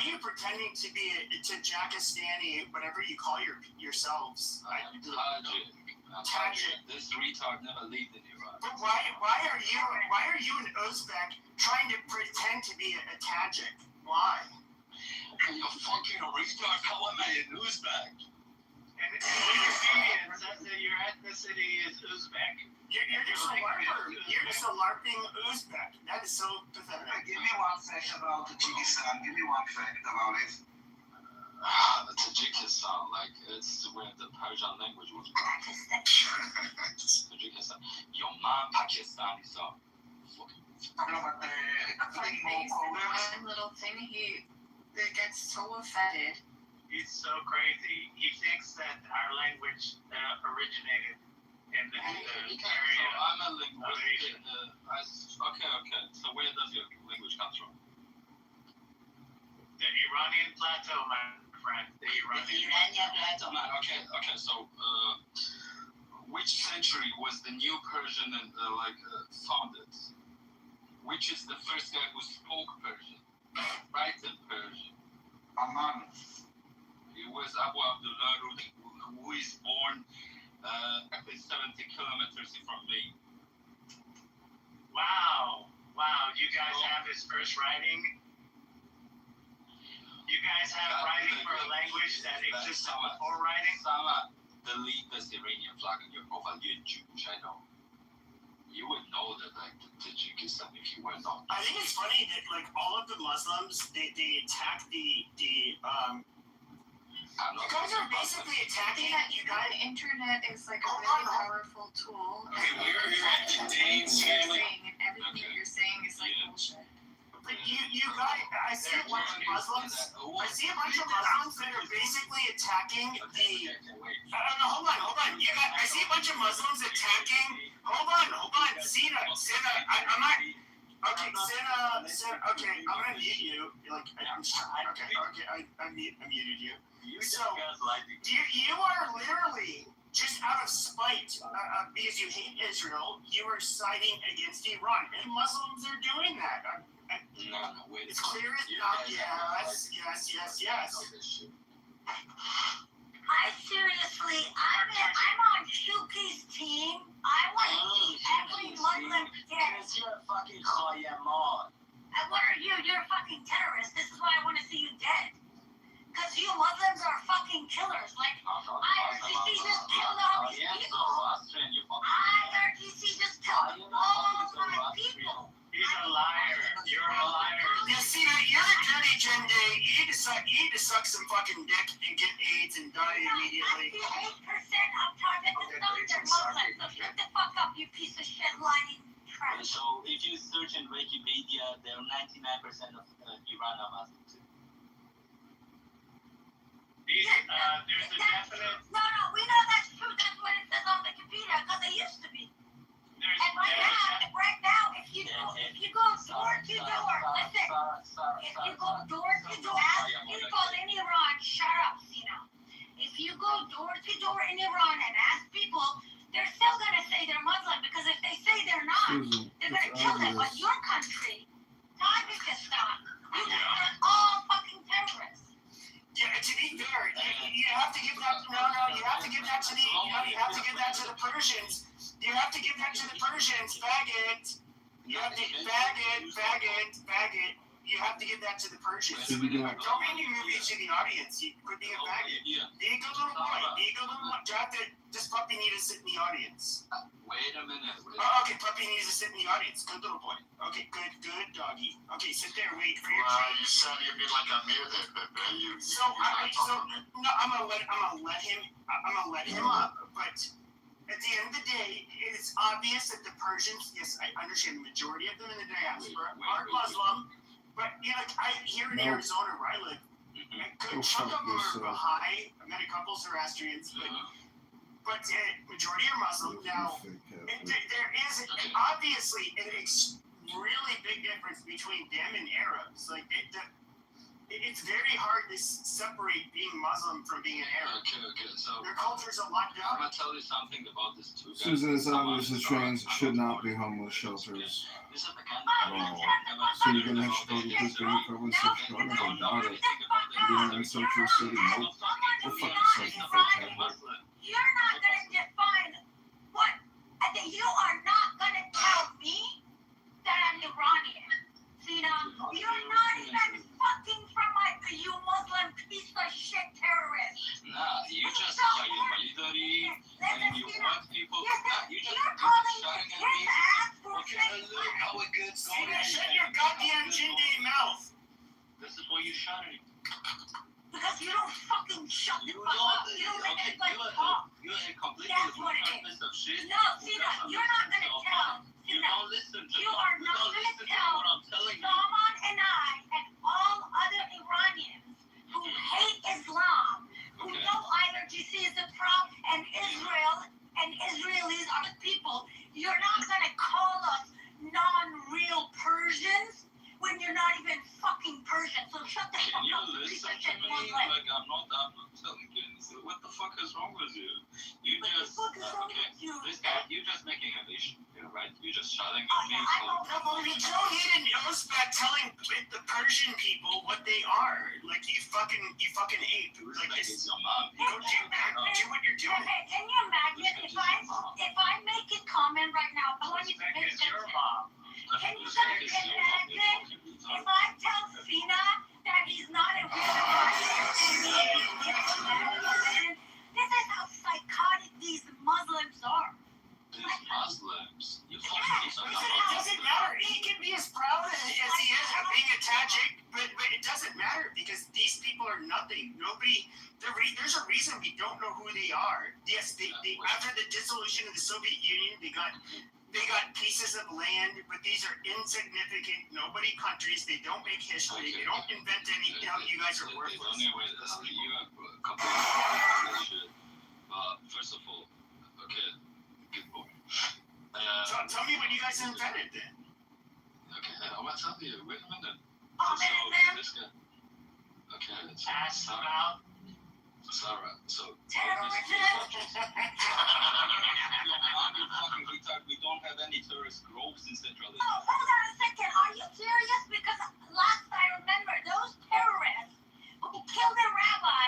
you pretending to be to Jakistani, whatever you call yourselves? I'm Tajik. This retard never lived in Iran. But why are you an Uzbek trying to pretend to be a Tajik? Why? You fucking retard! How am I an Uzbek? And Wikipedia says that your ethnicity is Uzbek. You're just a LARPer. You're just a LARPing Uzbek. That is so pathetic. Give me one fact about Tajikistan. Give me one fact about it. The Tajikistan, like, it's where the Persian language was born. Tajikistan. Your mom Pakistani, so. No, but Funny thing is, one little thing, he gets so offended. He's so crazy. He thinks that our language originated in the area. So I'm a linguist. Okay. So where does your language come from? The Iranian plateau, my friend. The Iranian plateau, man. Okay. So, which century was the New Persian founded? Which is the first guy who spoke Persian? Right in Persian. Amman. It was Abu Abdullah, who is born 70 kilometers from me. Wow. You guys have his first writing? You guys have writing for a language that existed before writing? Sama, delete the Iranian flag in your profile. You're Jewish, I know. You would know that, like, Tajikistan if you were not. I think it's funny that, like, all of the Muslims, they attack the you guys are basically attacking you guys. The internet is like a really powerful tool. Okay, we're here at the Danes family. And everything you're saying is like bullshit. But you guys, I see a bunch of Muslims that are basically attacking the. Hold on. You guys, I see a bunch of Muslims attacking. Hold on. Sina, I'm not. Okay, Sina, okay, I'm gonna mute you. I muted you. So, you are literally just out of spite, because you hate Israel, you are siding against Iran, and Muslims are doing that. It's clear as not. Yes. I seriously, I'm on Shuki's team. I want to see every Muslim dead. Because you're a fucking Khayamon. What are you? You're a fucking terrorist. This is why I want to see you dead. Because you Muslims are fucking killers. Like, IRGC just killed all these people. IRGC just killed all of my people. He's a liar. You're a liar. Yeah, see, you're a dirty Jende. You need to suck some fucking dick and get AIDS and die immediately. 98% of Tajikistan's are Muslims. So shut the fuck up, you piece of shit lying trash. So if you search in Wikipedia, there are 99% of Iran are Muslims. There's a definite. No, we know that's true. That's what it says on Wikipedia because it used to be. And right now, if you go door to door, listen. If you go door to door, ask people in Iran. Shut up, Sina. If you go door to door in Iran and ask people, they're still gonna say they're Muslim because if they say they're not, they're gonna kill them. But your country, Tajikistan, you guys are all fucking terrorists. Yeah, to be fair, you have to give that. You have to give that to the. You have to give that to the Persians. You have to give that to the Persians. Faggot. You have to faggot. You have to give that to the Persians. Don't mean you move to the audience. You could be a faggot. Be a good little boy. This puppy needs to sit in the audience. Wait a minute. Okay, puppy needs to sit in the audience. Good little boy. Okay, good doggy. Okay, sit there, wait for your turn. You sound a bit like Amir there, baby. I'm gonna let him up. But at the end of the day, it is obvious that the Persians, yes, I understand the majority of them in the diaspora are Muslim. But here in Arizona where I live, a chunk of them are Baha'i. I met a couple Zoroastrians, but majority are Muslim. Now, there is obviously a really big difference between them and Arabs. Like, it's very hard to separate being Muslim from being an Arab. Okay. So their culture's a lot different. I'm gonna tell you something about this too. Susan, it's obvious that trans should not be homeless shelters. My So you're gonna have Chicago Police going province of Chicago? I doubt it. You're gonna Central City? Nope. Go fuck yourself, you fake head. You're not gonna define what. You are not gonna tell me that I'm Iranian. Sina, you're not even fucking from you Muslim piece of shit terrorist. Nah, you just are your military and you want people. You're calling his ass for Okay, look how it gets going. Sina, shut your goddamn Jinde mouth. This is why you shot at him. Because you don't fucking shut the fuck up. You don't let anybody talk. You're a completely That's what it is. piece of shit. No, Sina, you're not gonna tell. You don't listen to You are not gonna tell what I'm telling you. Salman and I and all other Iranians who hate Islam, who know IRGC is a prop and Israel and Israelis are the people, you're not gonna call us non-real Persians when you're not even fucking Persian. So shut the fuck Can you up, you piece listen of to shit me? Muslim. Like I'm not telling you. What the fuck is wrong with you? You What the just fuck is wrong okay. with you? This guy, you're just making an issue, right? You're just shouting Oh, at me. yeah, I So don't know. No, you don't need an Uzbek telling the Persian people what they are. Like you fucking ape. Like like this. it's your mom. You don't do that. Do what you're doing. Okay, can you imagine if I make a comment right now? I want you to pay It's your attention. mom. Can you imagine if I tell Sina that he's not a real Iranian? This is how psychotic these Muslims are. These Muslims. You Yeah, fucking piece of It doesn't matter. He can be as proud as he is of being a Tajik, but it doesn't matter because these people are nothing. Nobody. There's a reason we don't know who they are. Yes, they after the dissolution of the Soviet Union, they got pieces of land, but these are insignificant, nobody countries. They don't make history. They don't invent any. You guys are The worthless. only way you are completely bullshit. First of all, okay, good boy. Tell me what you guys invented then. Okay, I will tell you. Wait a minute. Oh, So man, this guy. Okay, it's Ask about Sarah. So terrorism. we don't have any tourist groves in Central Asia. Oh, hold on a second. Are you serious? Because last I remember, those terrorists who killed a rabbi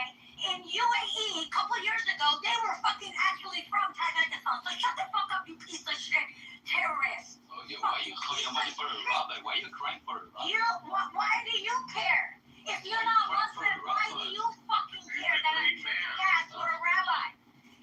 in UAE a couple years ago, they were fucking actually from Tajikistan. So shut the fuck up, you piece of shit terrorist. Oh, yeah, why you call your money for a rabbi? Why you crying for a rabbi? Why do you care? If you're not Muslim, why do you fucking care that I'm kicking ass for a rabbi?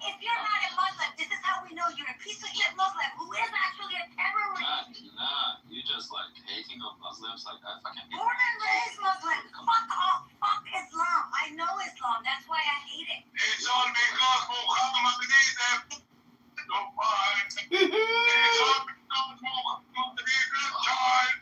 If you're not a Muslim, this is how we know you're a piece of shit Muslim who is actually a terrorist. Nah, you just like hating on Muslims like I fucking hate. Born and raised Muslim. Fuck off. Fuck Islam. I know Islam. That's why I hate it. It's all because Muhammad is nobody. It's all because Muhammad is a child.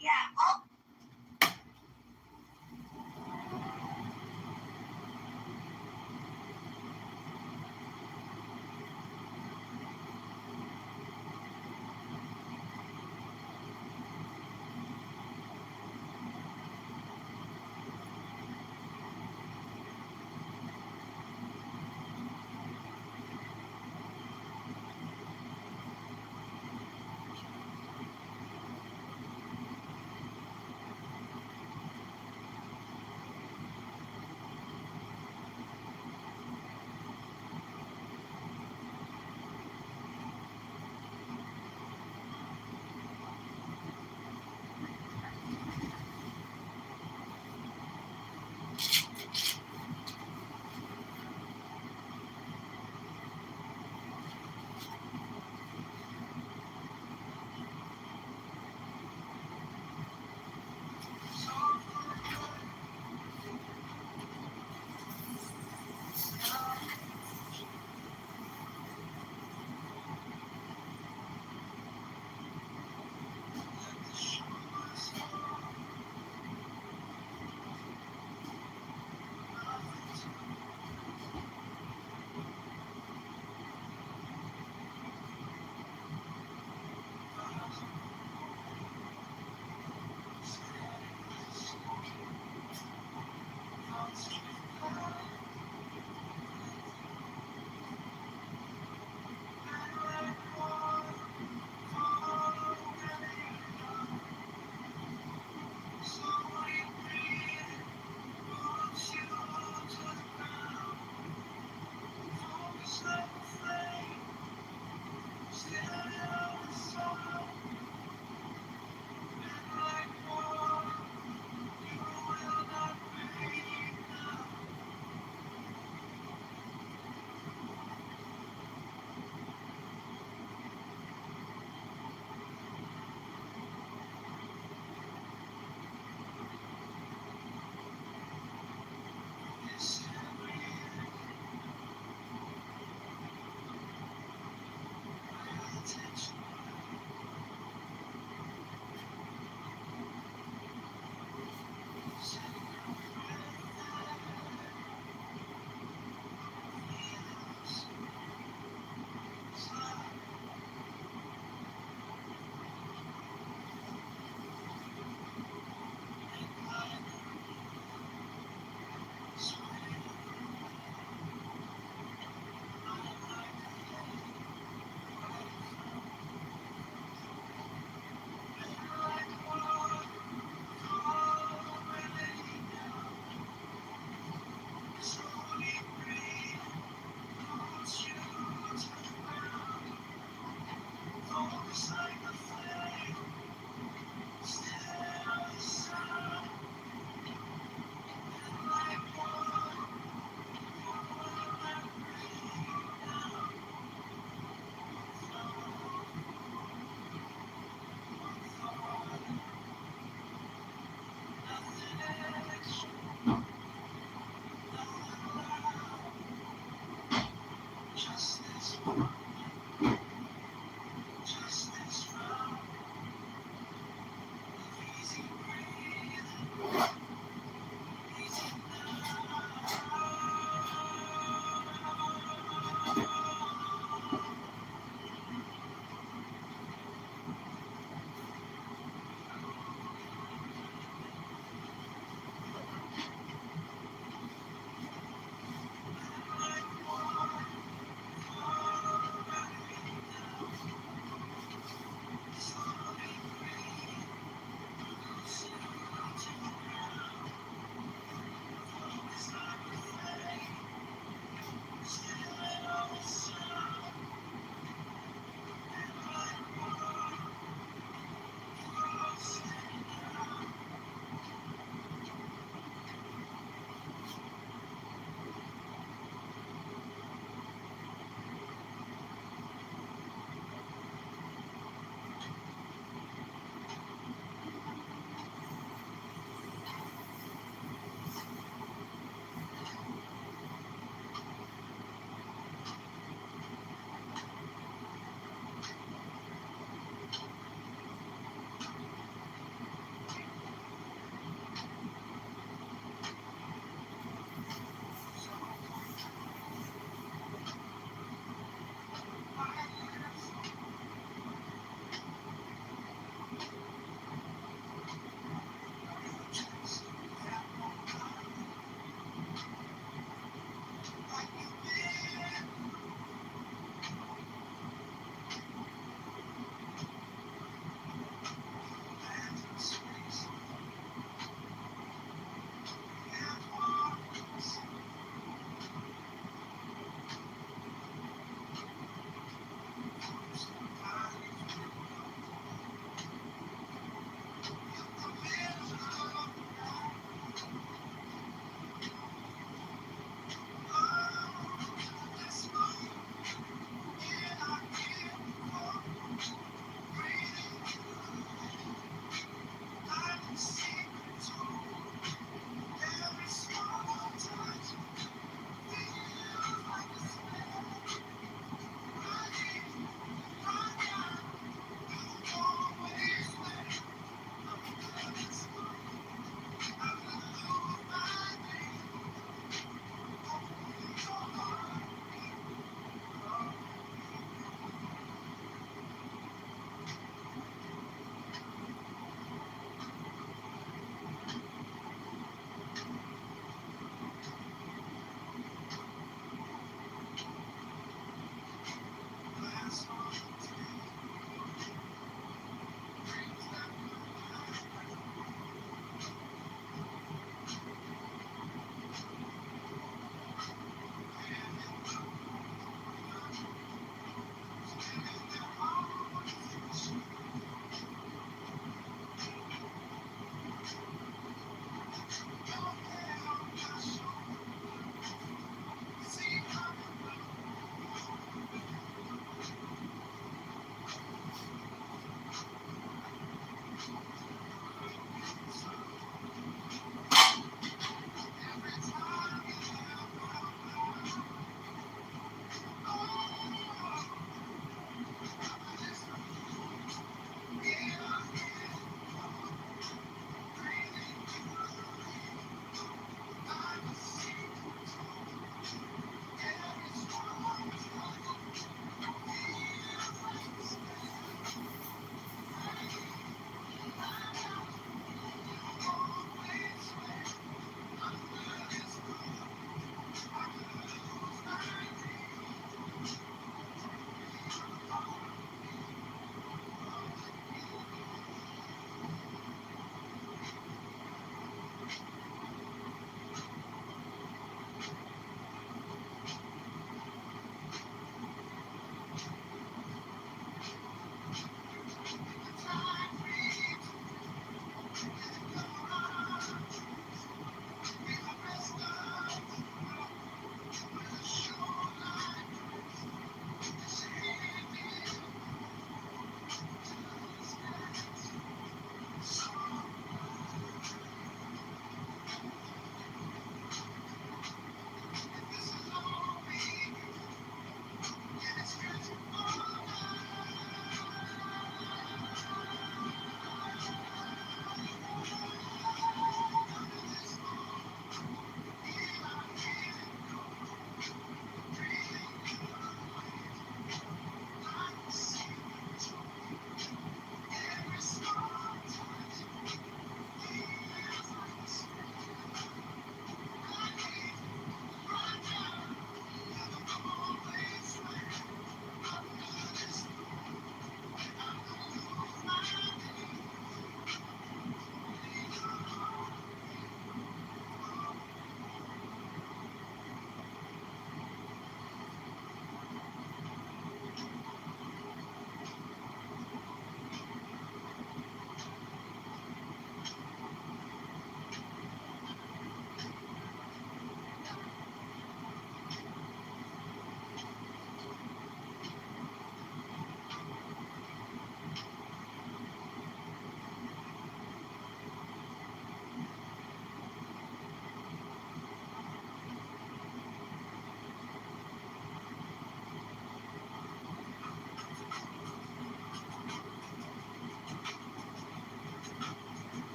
Yeah. Oh.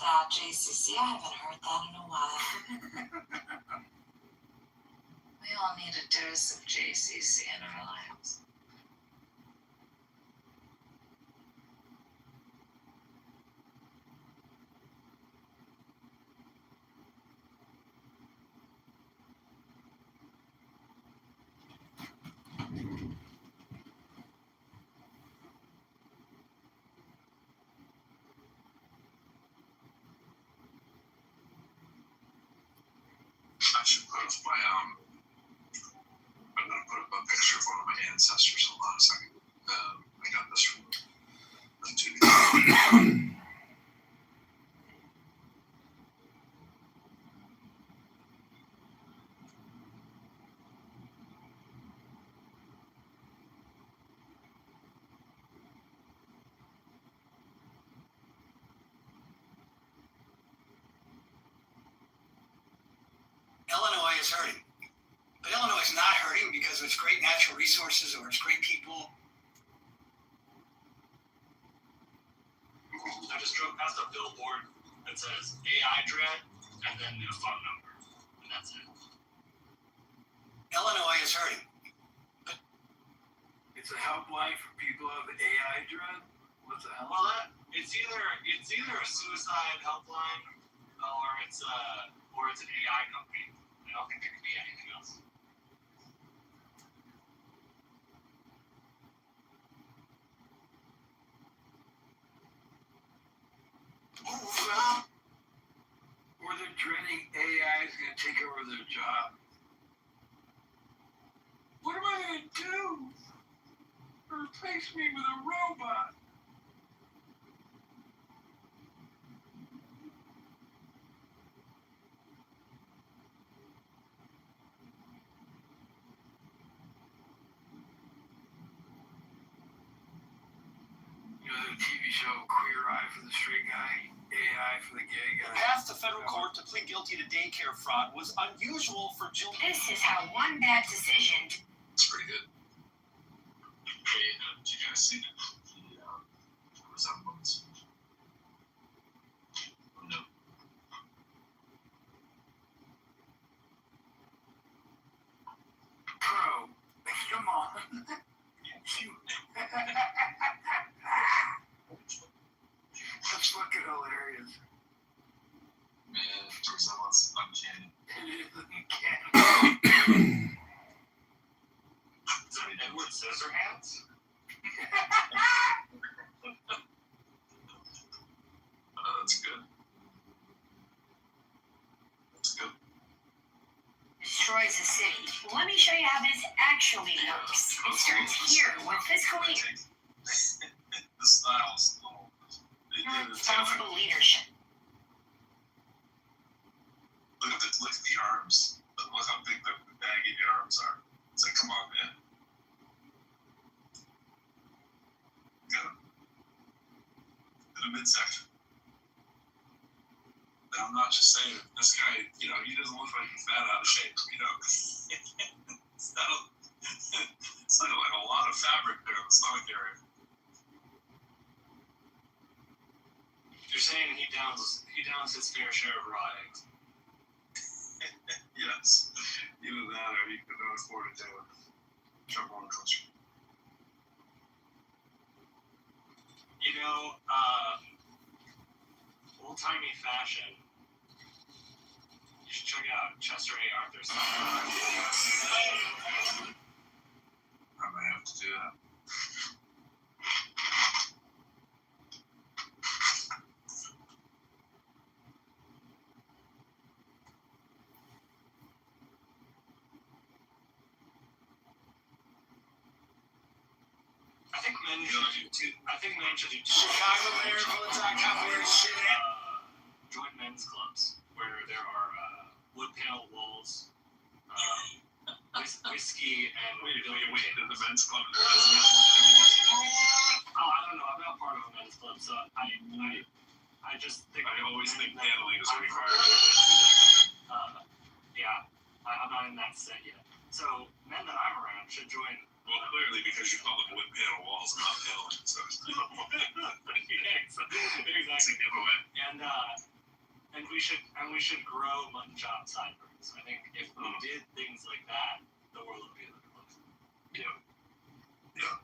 that, JCC? I haven't heard that in a while. We all need a dose of JCC in our lives. I should put up my I'm gonna put up a picture of one of my ancestors. Hold on a second. I got this from YouTube. Illinois is hurting. But Illinois is not hurting because of its great natural resources or its great people. I just drove past a billboard that says AI dread and then a phone number. And that's it. Illinois is hurting. It's a helpline for people who have AI dread? What the hell? Well, it's either a suicide helpline or it's an AI company. I don't think there could be anything else. Or they're dreading AI is going to take over their job. What am I going to do? Replace me with a robot. You know the TV show Queer Eye for the Straight Guy, AI for the Gay Guy. Passed the federal court to plead guilty to daycare fraud was unusual for children. This is how one bad decision. It's pretty good. Hey, did you guys see the resemblance? No. Bro, come on. That's fucking hilarious. Man, the resemblance is uncanny. It is uncanny. Is that Edward Scissorhands? That's good. That's good. Destroys a city. Let me show you how this actually works. It starts here with fiscal leadership. The style's a little. They did it Responsible leadership. Look at the arms. Look how big the baggy the arms are. It's like, come on, man. Got him. In the midsection. And I'm not just saying, this guy, he doesn't look like he's that out of shape, It's not like a lot of fabric there in the stomach area. You're saying he downs his fair share of raw eggs. Yes. Either that or he could not afford to jump on closer. Old-timey fashion. You should check out Chester A. Arthur's. I might have to do that. I think men should do two. Chicago Mayor Military shit. Join men's clubs where there are wood panel walls, whiskey, and Wait, to the men's club. I don't know. I'm not part of a men's club, so I just think. I always think paneling is required. Yeah, I'm not in that set yet. So men that I'm around should join. Well, clearly because you call them wood panel walls and not paneling, so. Exactly. It's a giveaway. And And we should grow mutton-chop sideburns. I think if we did things like that, the world would be a better place. Yeah.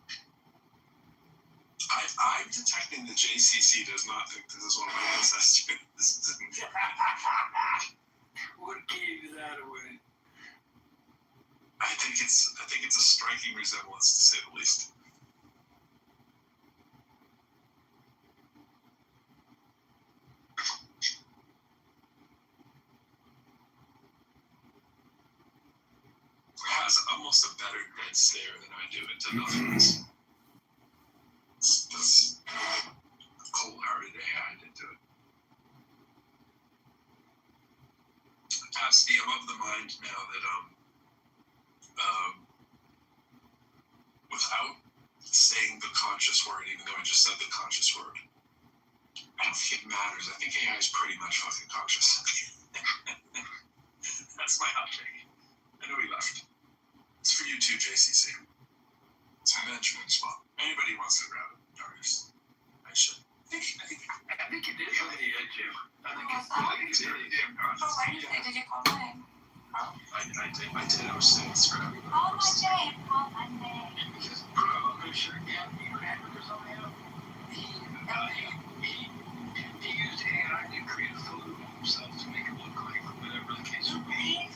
I'm detecting the JCC does not think this is one of my ancestors. What gave you that away? I think it's a striking resemblance, to say the least. Has almost a better dead stare than I do into nothingness. That's cold-hearted AI into it. Steve, I'm of the mind now that without saying the conscious word, even though I just said the conscious word, I don't think it matters. I think AI is pretty much fucking conscious. That's my hot take. I know he left. It's for you too, JCC. It's my Benjamin spot. Anybody wants to grab it, artist. I should. I think it is on the edge, Jim. I think it's really damn So conscious. why did you call my name? I did. I was saying it's grab it. Call my name. Call my name. Because I'm pretty sure again, you and Andrew or something else, he used AI to create a photo of himself to make it look like whatever the case would be.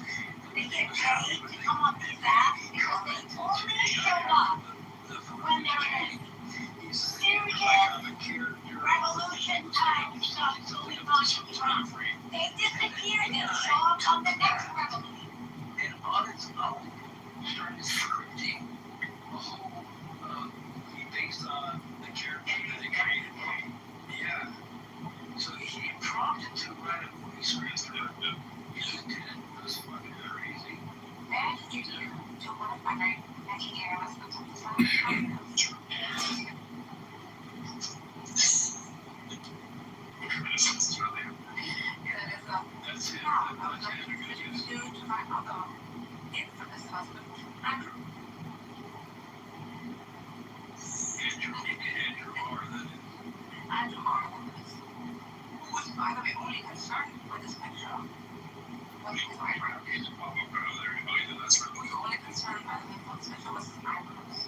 They get paid to come on these apps because they only show up when they're in serious revolution time stuff going on in Trump. They disappear, they'll show up on the next revolution. And on its own, started scripting a whole movie based on the character that they created. Yeah. So he prompted to write a movie script. He did it. It was fucking crazy. Then you do one of my great 19 era West That's it. Who's, by the way, only concerned with this picture was his eyebrows. Who's only concerned by the picture was his eyebrows.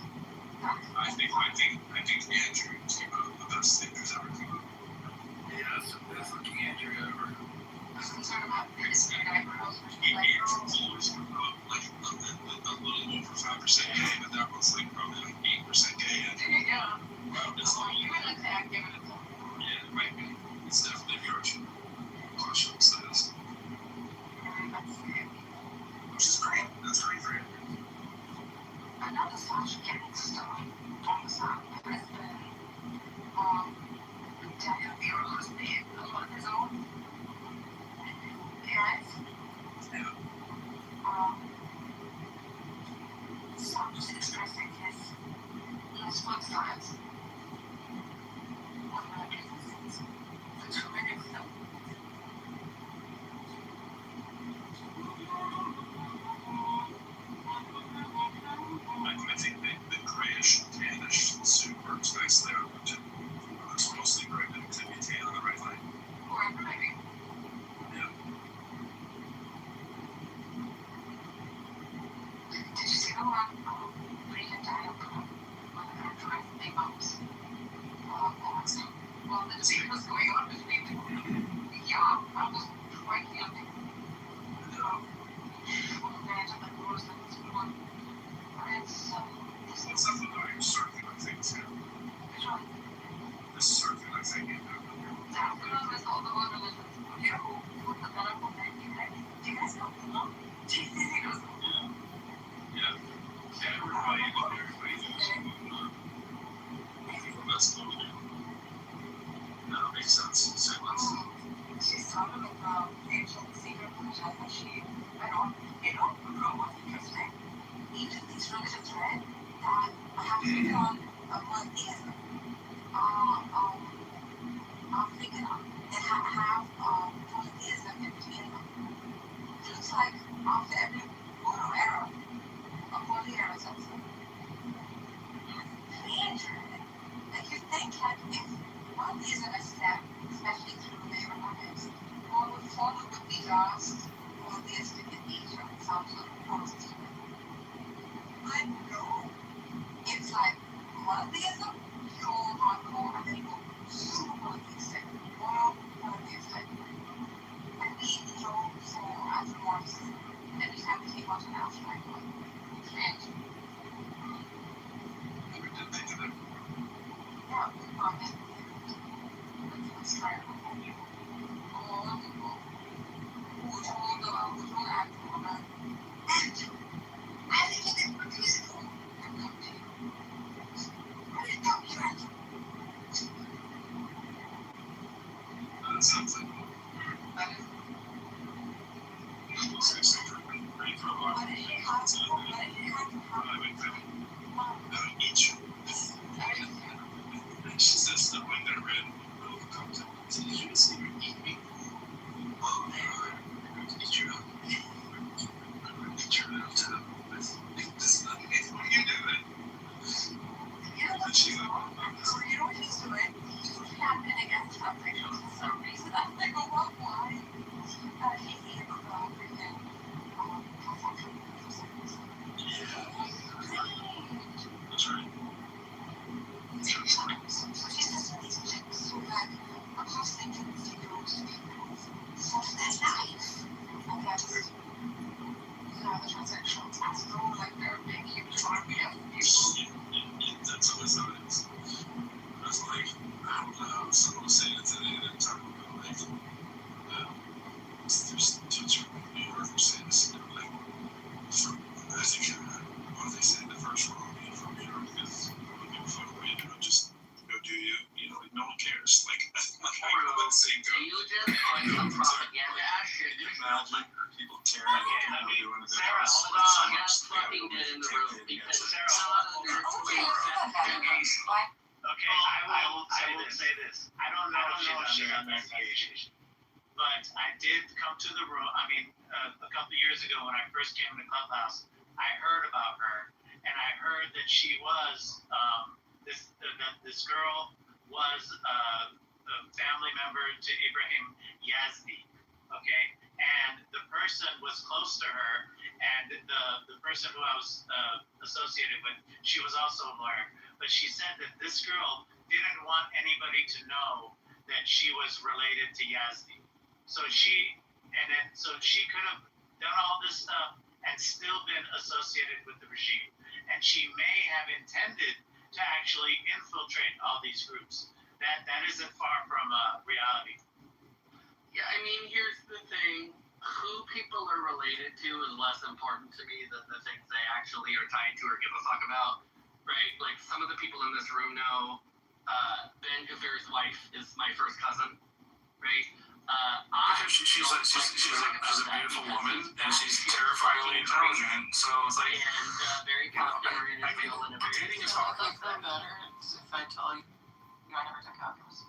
I think Andrew came out with the best thing there's ever come out. Yeah, that's the best looking Andrew ever. Who's concerned about his eyebrows, which is Andrew's always come out like a little over 5% gay, but that was like probably like 8% gay. Yeah. It's So you would like to act given it to him. Yeah, it might be. It's definitely approaching partial status. Which is great. That's great for him. Another such getting stuff on the side has been Daniel Bureau has made a lot of his own parents. Yeah. So I'm just expressing his fun sides. The tremendous stuff. I think the grayish, tannish suit works nicely on it too. It's mostly gray, but it could be tan on the right line. Or maybe. Yeah. Did you see the one Brilliant Dial drive big bumps? Well, the scene was going on between them. Yeah, I was quite young. What's up with the circular things here? The circular thing in there. Yeah. Everybody knows. Well, that's the one. No, it makes sense. Say less. She's talking about ancient secret religion that she went on. You know, what's interesting? Even these religions, right, that have become monotheism. I'm thinking that have polytheism in between them. It looks like after every photo era, a holy era is also. Like you think like if monotheism is set, especially through the Abrahamics, more would I know. It's like monotheism, pure hardcore, and then you go super monotheistic, moral monotheistic. And we go for anthropomorphism every time we take on an outside one. And We did think of it. yeah, let's try it. All the people who told about which one act woman, and I think it's political. That sounds like seriously ready for a while. I would eat you. She says stuff like that, Red. Comes up to you and see you eat me. Oh, man, I'm going to eat you up. I'm going to eat you up to this. What are you doing? And she went, You know what he's doing? He's tapping against something for some reason. I'm like, oh, well, why? He's eating a crowd for him. that's right. That's always how it is. I was like, I don't know, someone was saying it today, they were talking about like, there's dudes from New York who say this, like, from, I think, what they say in the first room, being from New York, because when people fuck away, you know, just go do you, you know, like, no one cares. Like, I would say go. Do you just like some propaganda ass shit? Can you imagine people tearing up what people doing in their Sarah, house? hold on. That's fucking good in the room because Sarah, Okay, I will say this. I don't know if she's on that page, but I did come to the room. I mean, a couple of years ago when I first came to Clubhouse, I heard about her, and I heard that she was this girl was a family member to Ibrahim Yazdi. Okay, and the person was close to her, and the person who I was associated with, she was also a lawyer. But she said that this girl didn't want anybody to know that she was related to Yazdi. So she could have done all this stuff and still been associated with the regime. And she may have intended to actually infiltrate all these groups. That isn't far from reality. Yeah, I mean, here's the thing. Who people are related to is less important to me than the things they actually are tied to or give a fuck about. Right? Like, some of the people in this room know Ben Gavir's wife is my first cousin. Right? Because she's a beautiful woman, and she's terrifyingly intelligent, so it's like... And very calculated and real and everything. Dating is hard. I feel better if I tell you I never took calculus.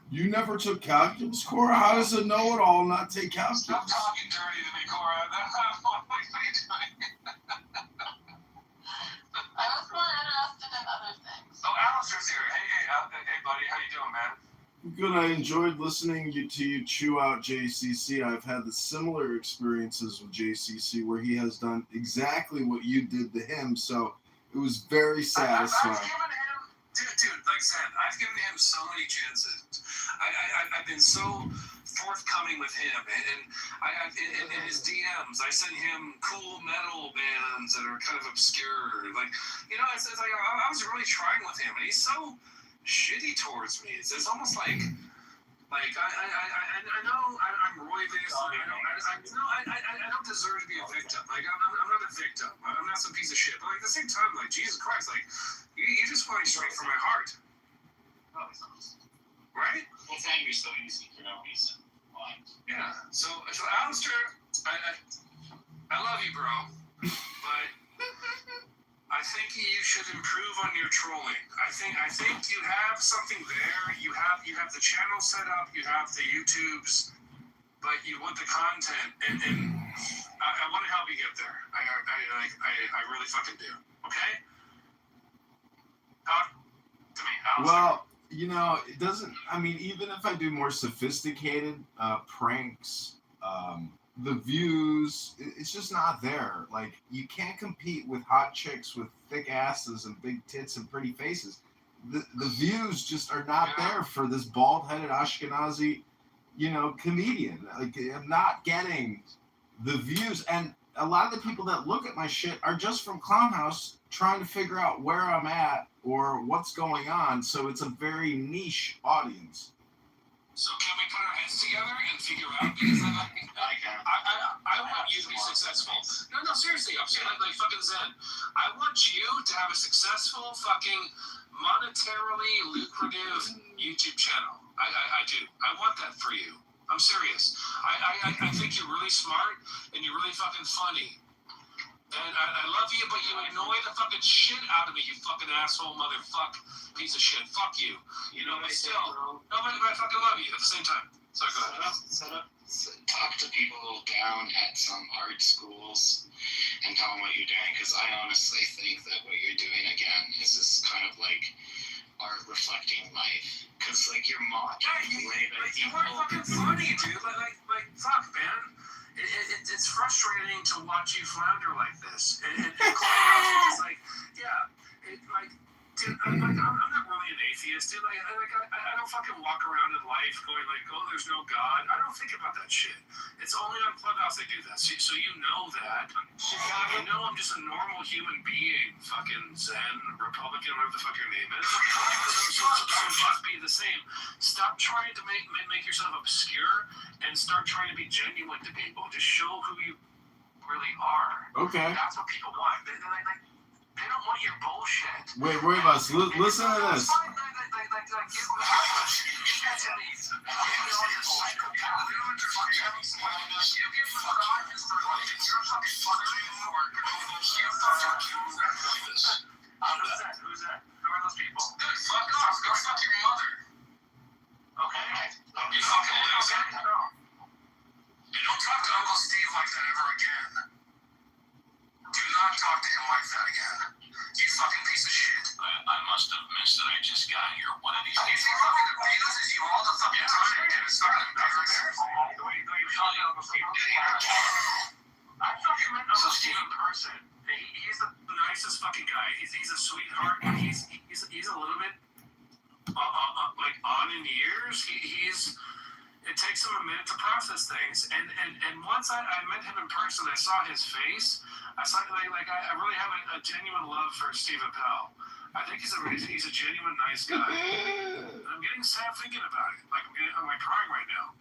You never took calculus, Cora? How does a know-it-all not take calculus? Stop talking dirty to me, Cora. What are you doing? I was more interested in other things. Oh, Alistair's here. Hey, buddy. How you doing, man? Good. I enjoyed listening to you chew out JCC. I've had the similar experiences with JCC where he has done exactly what you did to him, so it was very satisfying. I've given him, dude, like I said, I've given him so many chances. I've been so forthcoming with him, and in his DMs, I sent him cool metal bands that are kind of obscure. Like, you know, it's like I was really trying with him, and he's so shitty towards me. It's almost like I know I'm roiding. I don't deserve to be a victim. Like I'm not a victim. I'm not some piece of shit. But like, at the same time, like Jesus Christ, like you just flying straight from my heart. Right? It's angry so easy for no reason. Why? Yeah. So Alistair, I love you, bro, but I think you should improve on your trolling. I think you have something there. You have the channel set up. You have the YouTubes, but you want the content, and I want to help you get there. I really fucking do. Okay? Talk to me, Alistair. Well, you know, it doesn't. I mean, even if I do more sophisticated pranks, the views, it's just not there. Like, you can't compete with hot chicks with thick asses and big tits and pretty faces. The views just are not there for this bald-headed Ashkenazi, comedian. Like, I'm not getting the views. And a lot of the people that look at my shit are just from Clownhouse trying to figure out where I'm at or what's going on. So it's a very niche audience. So can we put our heads together and figure out? Because I want you to be successful. No, seriously, I'm saying like fucking Zen. I want you to have a successful fucking monetarily lucrative YouTube channel. I do. I want that for you. I'm serious. I think you're really smart and you're really fucking funny. And I love you, but you annoy the fucking shit out of me, you fucking asshole, motherfucker, piece of shit. Fuck you. But still, no, but I fucking love you at the same time. Sorry, go ahead. Talk to people down at some art schools and tell them what you're doing, because I honestly think that what you're doing again is just kind of like art reflecting life. Because like you're mocking the way that you are fucking funny, dude. Like fuck, man. It's frustrating to watch you flounder like this. And it's like, yeah, dude, I'm not really an atheist, dude. I don't fucking walk around in life going like, oh, there's no God. I don't think about that shit. It's only on Clubhouse they do that. So you know that. You know I'm just a normal human being, fucking Zen, Republican, whatever the fuck your name is. So just be the same. Stop trying to make yourself obscure and start trying to be genuine to people. Just show who you really are. Okay. That's what people want. They don't want your bullshit. Wait, Roybus, listen to this. Who's that? Who are those people? Fuck off. Go fuck your mother. Okay. You fucking loser. And don't talk to Uncle Steve like that ever again. Do not talk to him like that again. You fucking piece of shit. I must have missed that I just got here one of these days. He fucking abuses you all the fucking time. It's not embarrassing. The way you talk to Uncle Steve. I fucking met Uncle Steve in person. He's the nicest fucking guy. He's a sweetheart. He's a little bit like on in years. It takes him a minute to process things. And once I met him in person, I saw his face. I saw I really have a genuine love for Steve Appel. I think he's a genuine nice guy. I'm getting sad thinking about it. I'm crying right now.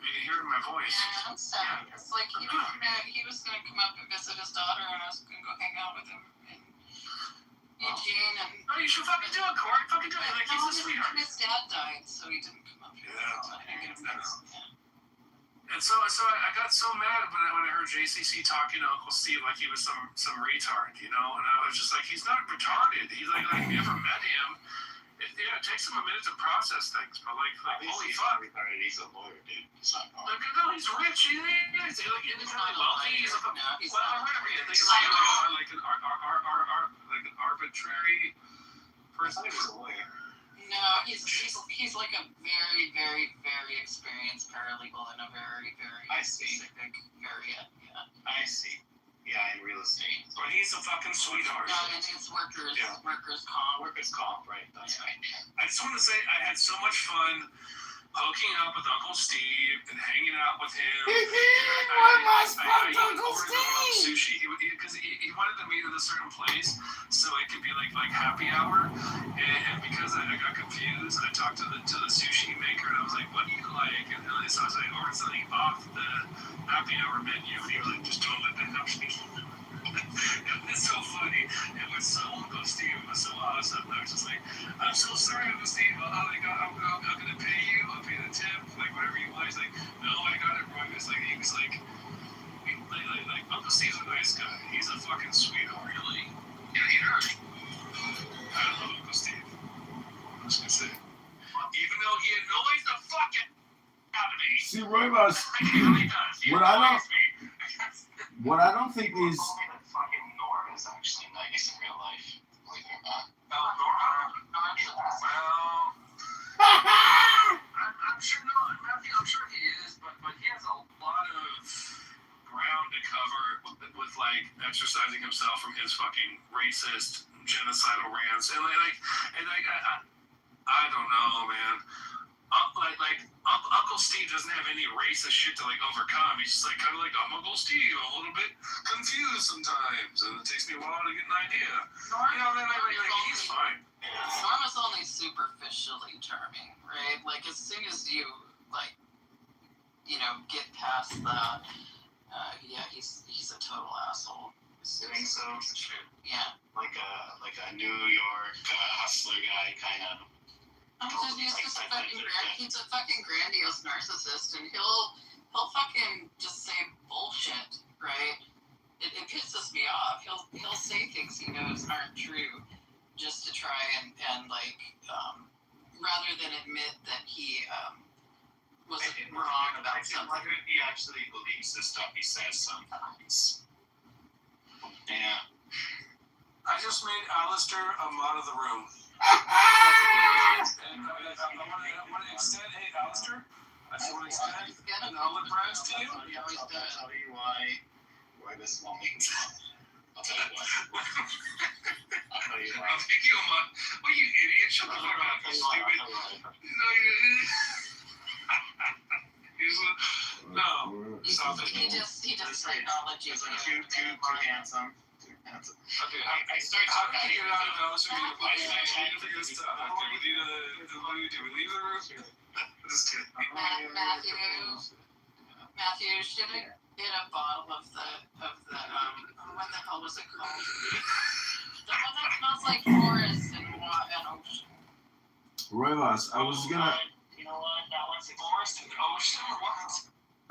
You can hear it in my voice. Yeah, I'm sad. It's like he was gonna come up and visit his daughter, and I was gonna go hang out with him in Eugene. And you should fucking do it, Corey. Fucking do it. He's a sweetheart. His dad died, so he didn't come up here. And so I got so mad when I heard JCC talking to Uncle Steve like he was some retard, And I was just like, he's not retarded. He's like you ever met him? It takes him a minute to process things, but holy fuck. He's a lawyer, dude. He's not wrong. No, he's rich. He's independently wealthy. He's whatever he is. Like an arbitrary person. He's a lawyer. No, he's like a very, very, very experienced paralegal in a very, very specific area. Yeah. I see. Yeah, in real estate. But he's a fucking sweetheart. No, it's workers comp. Workers comp, right? That's right. I just want to say I had so much fun hooking up with Uncle Steve and hanging out with him. I Uncle Steve sushi because he wanted to meet at a certain place so it could be like happy hour. And because I got confused, I talked to the sushi maker and I was like, "What do you like?" And so I was like, "Order something off the happy hour menu." And he was like, "Just don't let that happen." It was so funny. It was so Uncle Steve. It was so awesome. I was just like, "I'm so sorry, Uncle Steve. I'm gonna pay you. I'll pay the tip, whatever you want." He's like, "No, I got it wrong." It's like he was like Uncle Steve's a nice guy. He's a fucking sweetheart. Really? Yeah, he does. I love Uncle Steve. I'm just gonna say, even though he annoys the fucking out of me. See, Roybus, He really does. He annoys me. what I don't think these. Fucking Norm is actually nice in real life. Believe it or not. Norm? Well, I'm sure he is, but he has a lot of like exercising himself from his fucking racist genocidal rants, and I don't know, man. Uncle Steve doesn't have any racist shit to like overcome. He's just like kind of like, I'm Uncle Steve. I'm a little bit confused sometimes, and it takes me a while to get an idea. He's fine. Norm is only superficially charming, right? Like as soon as you get past that, he's a total asshole. You think so? Yeah. Like a New York hustler guy kind of. He's a fucking grandiose narcissist, and he'll fucking just say bullshit, right? It pisses me off. He'll say things he knows aren't true, just to try and rather than admit that he was wrong about something. He actually believes the stuff he says sometimes. Yeah. I just made Alistair a mod of the room. And I want to extend, hey, Alistair, I just want to extend an olive branch to you. I'll tell you why this moment. I'll tell you why. I'll tell you why. I'll take you a mod. What, you idiot? Shut the fuck up, you stupid. No, stop it. He just acknowledges Too handsome. Okay, I start how do you get out of those? We need to figure this out. Okay, we need to, what do? We leave the room? Just kidding. Matthew, should I get a bottle of the what the hell was it called? The one that smells like forest and ocean. Roylas, I was gonna. You know what? That one's forest and ocean or what?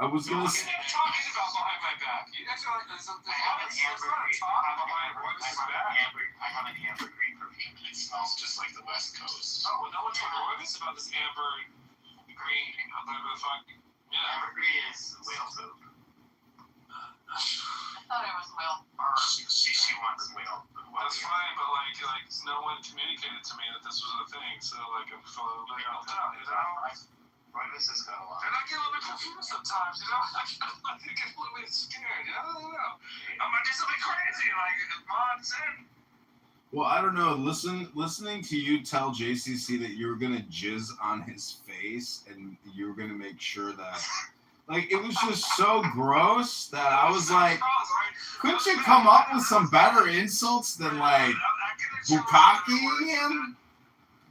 I was gonna. What are you talking about behind my back? You guys are like, there's not a talk behind Roy's back. I have an ambergris perfume and it smells just like the West Coast. Oh, well, no one told Royce about this amber green, whatever the fuck. Yeah. Ambergris is whale poop. I thought it was whale She wants whale poop. That's fine, but like no one communicated to me that this was a thing, so like I'm a little bit helped out, you know? Right, this is kind of And I get a little bit confused sometimes, you know? I get a little bit scared, you know? I don't know. I might do something crazy, like Mom said. Well, I don't know. Listening to you tell JCC that you were gonna jizz on his face and you were gonna make sure that, like, it was just so gross that I was like, couldn't you come up with some better insults than like bukkake him?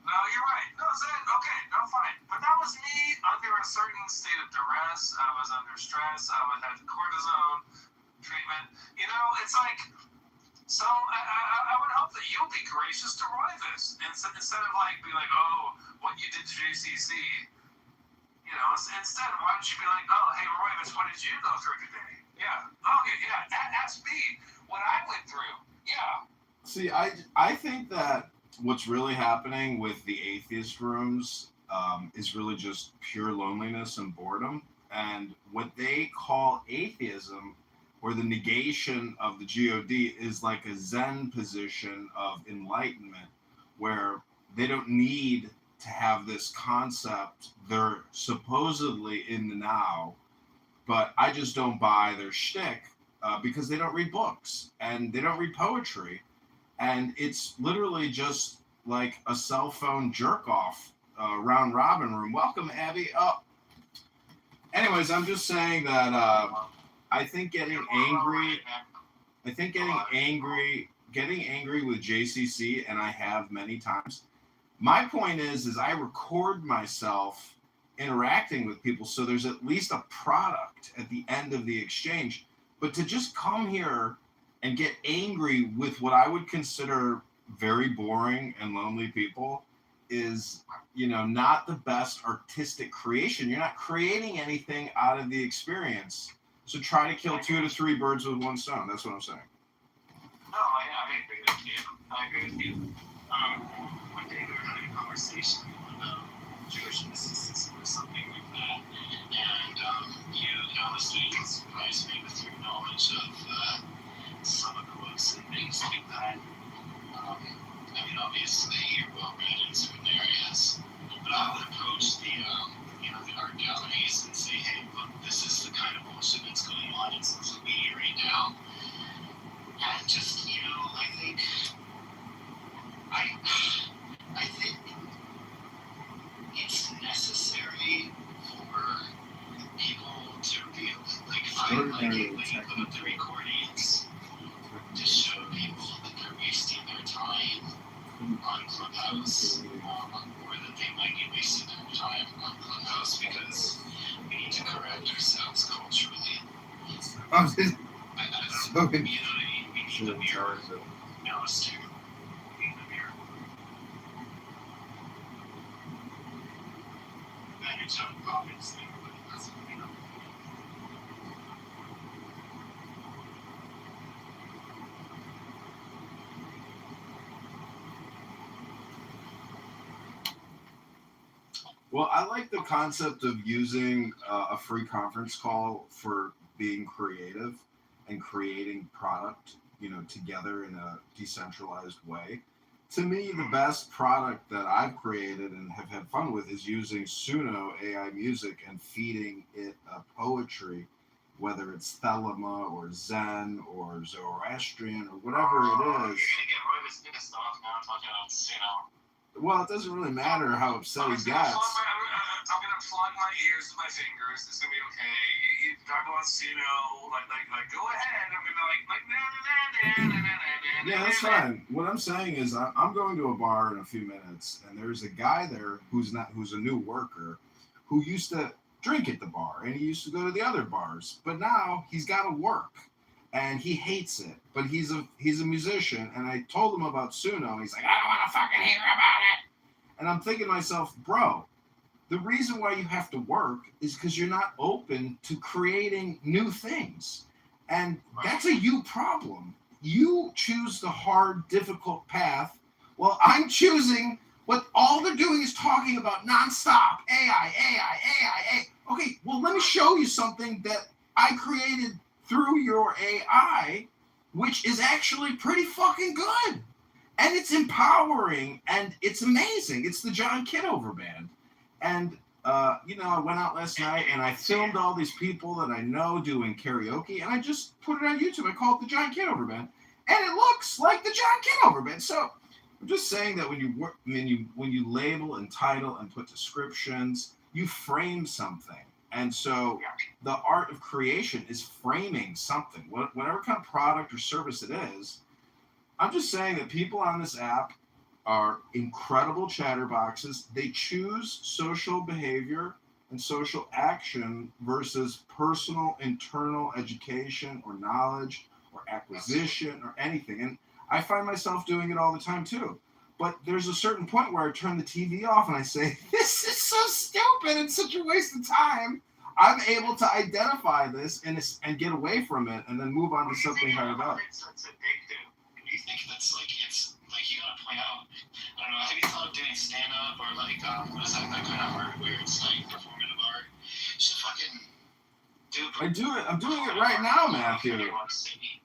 No, you're right. No, Zed, okay, no, fine. But that was me under a certain state of duress. I was under stress. I would have cortisone treatment. You know, it's like, so I would hope that you'll be gracious to Royvis instead of like be like, oh, what you did to JCC. You know, instead, why don't you be like, oh, hey, Royvis, what did you go through today? Yeah. Okay, yeah, ask me what I went through. Yeah. See, I think that what's really happening with the atheist rooms is really just pure loneliness and boredom. And what they call atheism, or the negation of the God, is like a Zen position of enlightenment, where they don't need to have this concept. They're supposedly in the now, but I just don't buy their shtick because they don't read books and they don't read poetry. And it's literally just like a cell phone jerk-off round robin room. Welcome, Abby. Oh. Anyways, I'm just saying that I think getting angry with JCC, and I have many times. My point is I record myself interacting with people, so there's at least a product at the end of the exchange. But to just come here and get angry with what I would consider very boring and lonely people is, not the best artistic creation. You're not creating anything out of the experience. So try to kill 2 to 3 birds with one stone. That's what I'm saying. No, I agree with you. I agree with you. One day we were having a conversation about Jewish mysticism or something like that. And you honestly surprised me with your knowledge of some of the books and things like that. Obviously you're well read in certain areas, but I would approach the art galleries and say, hey, look, this is the kind of bullshit that's going on in social media right now. just, I think it's necessary for people to be like when you put up the recordings to show people that they're wasting their time on Clubhouse, or that they might be wasting their time on Clubhouse because we need to correct ourselves culturally. I'm just I don't, we need the mirror. No, it's true. We need the mirror. And it's obviously, but it doesn't, Well, I like the concept of using a free conference call for being creative and creating product, together in a decentralized way. To me, the best product that I've created and have had fun with is using Suno AI music and feeding it poetry, whether it's Thelema or Zen or Zoroastrian or whatever it is. You're gonna get Royvis pissed off now talking about Suno. Well, it doesn't really matter how upset he gets. I'm gonna plug my ears with my fingers. It's gonna be okay. You talk about Suno, like go ahead. I'm gonna be like Yeah, that's fine. What I'm saying is I'm going to a bar in a few minutes, and there's a guy there who's a new worker who used to drink at the bar, and he used to go to the other bars, but now he's got to work, and he hates it. But he's a musician, and I told him about Suno, and he's like, I don't want to fucking hear about it. And I'm thinking to myself, bro, the reason why you have to work is because you're not open to creating new things. And that's a you problem. You choose the hard, difficult path. Well, I'm choosing what all they're doing is talking about nonstop. AI. Okay, well, let me show you something that I created through your AI, which is actually pretty fucking good. And it's empowering, and it's amazing. It's the John Kitover band. And, I went out last night, and I filmed all these people that I know doing karaoke, and I just put it on YouTube. I call it the John Kitover band. And it looks like the John Kitover band. So I'm just saying that when you label and title and put descriptions, you frame something. And so the art of creation is framing something, whatever kind of product or service it is. I'm just saying that people on this app are incredible chatterboxes. They choose social behavior and social action versus personal internal education or knowledge or acquisition or anything. And I find myself doing it all the time too. But there's a certain point where I turn the TV off and I say, this is so stupid. It's such a waste of time. I'm able to identify this and get away from it and then move on to something higher up. It's addictive. You think that's it's like you gotta point out. I don't know. Have you thought of doing stand up or what is that kind of art where it's like performative art? You should fucking do it. I'm doing it right now, Matthew.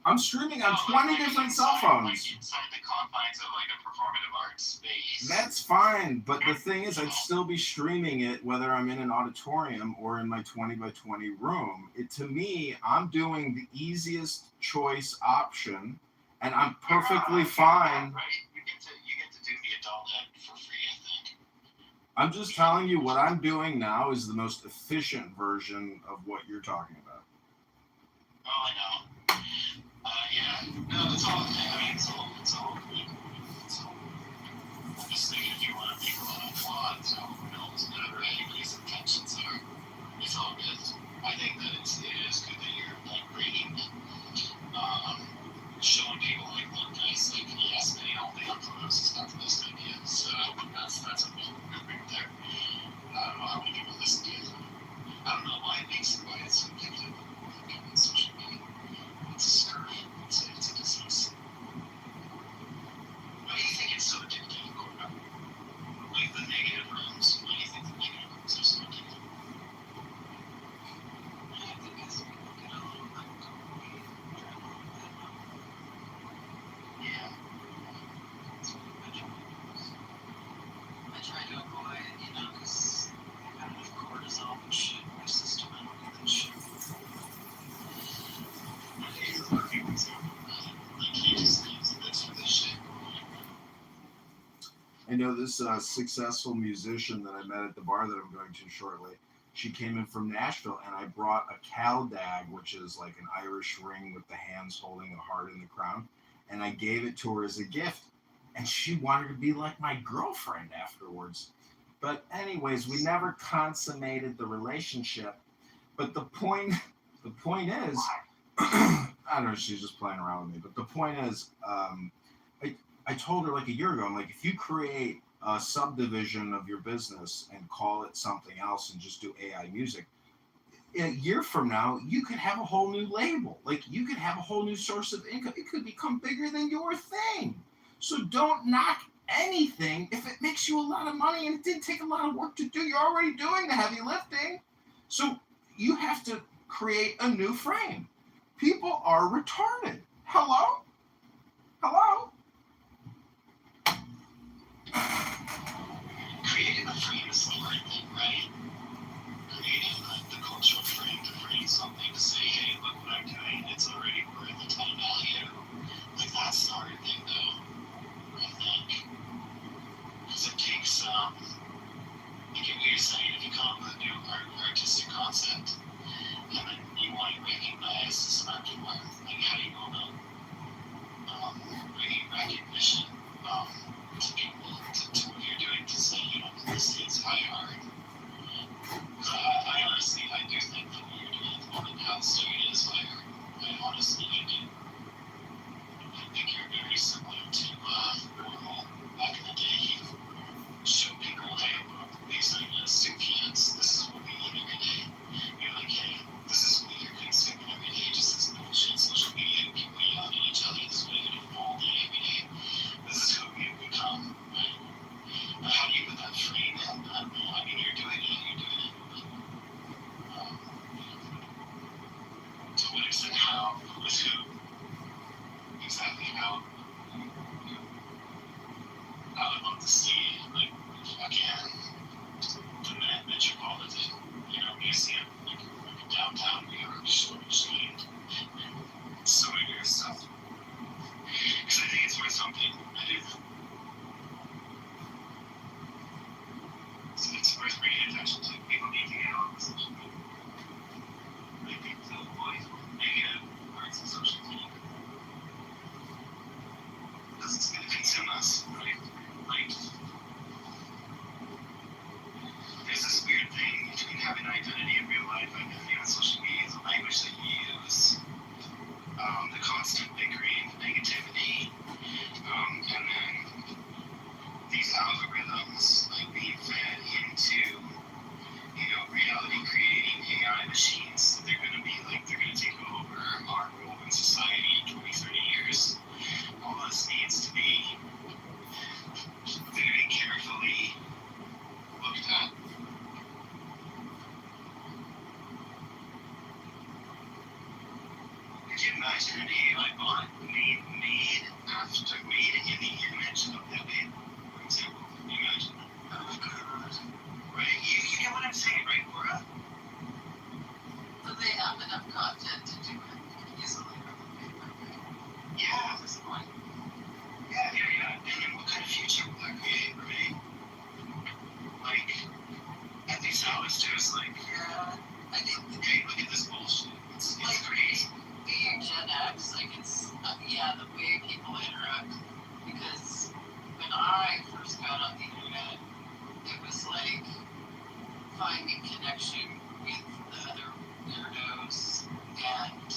I'm streaming on 20 different cell phones. Inside the confines of a performative art space. That's fine, but the thing is, I'd still be streaming it whether I'm in an auditorium or in my 20 by 20 room. To me, I'm doing the easiest choice option. And I'm perfectly fine. Right? You get to do the adult act for free, I think. I'm just telling you what I'm doing now is the most efficient version of what you're talking about. Oh, I know. Yeah. No, it's all. I mean, it's all. I'm just thinking if you want to make a lot of plot, who knows whatever anybody's intentions are. It's all good. I think that it is good that you're bringing. Showing people look guys, yes, many all day on Clubhouse is not the best idea. So that's a good right there. I don't know how many people listen to it. I don't know why it's so addictive on social media. It's a scurf. It's a disease. I know this successful musician that I met at the bar that I'm going to shortly. She came in from Nashville, and I brought a caldag, which is like an Irish ring with the hands holding a heart in the crown, and I gave it to her as a gift. And she wanted to be like my girlfriend afterwards. But anyways, we never consummated the relationship. But the point is, I don't know, she's just playing around with me. But the point is, I told her like a year ago, I'm like, if you create a subdivision of your business and call it something else and just do AI music, a year from now, you could have a whole new label. Like, you could have a whole new source of income. It could become bigger than your thing. So don't knock anything if it makes you a lot of money and it didn't take a lot of work to do. You're already doing the heavy lifting. So you have to create a new frame. People are retarded. Hello? Hello? Creating a frame is the hard thing, right? Creating the cultural frame to frame something to say, hey, look what I'm doing, it's already worth a ton of value. Like, that's the hard thing, though, I think. Because it takes, like what you're saying, if you come up with a new artistic concept, and then you want to recognize this artwork, like, how do you go about bringing recognition to people, to what you're doing, to say, you know, this is high art. I honestly, I do think that what you're doing at the moment, how silly it is high art. I honestly, I do. I think you're very similar to Warhol back in the day. He showed people, hey, these are the soup cans. This is what we eat every day. You're like, hey, this is what you're consuming every day. Just this bullshit social media, people yelling at each other. This is what you do all day, every day. This is who you become, right? But how do you put that frame in? I don't know. I mean, you're doing it. To what extent, how, with who, exactly how. I would love to see, like, again, the Metropolitan, you know, museum, like downtown New York, showing so many good stuff. Because I think it's worth something. I do. So it's worth bringing attention to. People need to get on the social media. I think the voice negative parts of social media. Because it's going to consume us, right? Like, there's this weird thing between having identity in real life and identity on social media, the language that you use, the constant bickering, the negativity, and then these algorithms like being fed into, you know, reality creating AI machines. They're going to be like, they're going to take over our role in society in 20, 30 years. All this needs to be very carefully looked at. Could you imagine an AI bot made in the image of the baby, for example? Can you imagine that? Right? You get what I'm saying, right, Laura? So they have enough content to do it easily. Yeah, that's the point. Yeah. And then what kind of future will that create, right? Like, at least now it's just like, Yeah, I think okay, look at this bullshit. It's crazy. being Gen X, like it's, the way people interact. Because when I first got on the internet, it was like finding connection with the other weirdos, and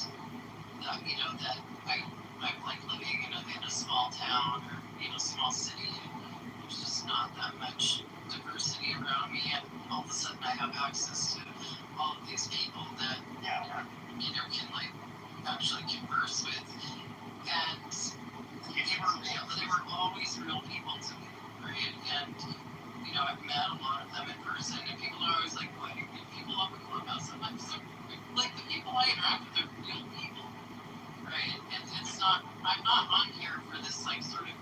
that I'm like living in a small town or small city. There's just not that much diversity around me, and all of a sudden I have access to all of these people that can like actually converse with, and they were always real people to me, right? And I've met a lot of them in person, and people are always like, "Why do you meet people up in Clubhouse?" I'm like the people I interact with are real people, right? And I'm not on here for this like sort of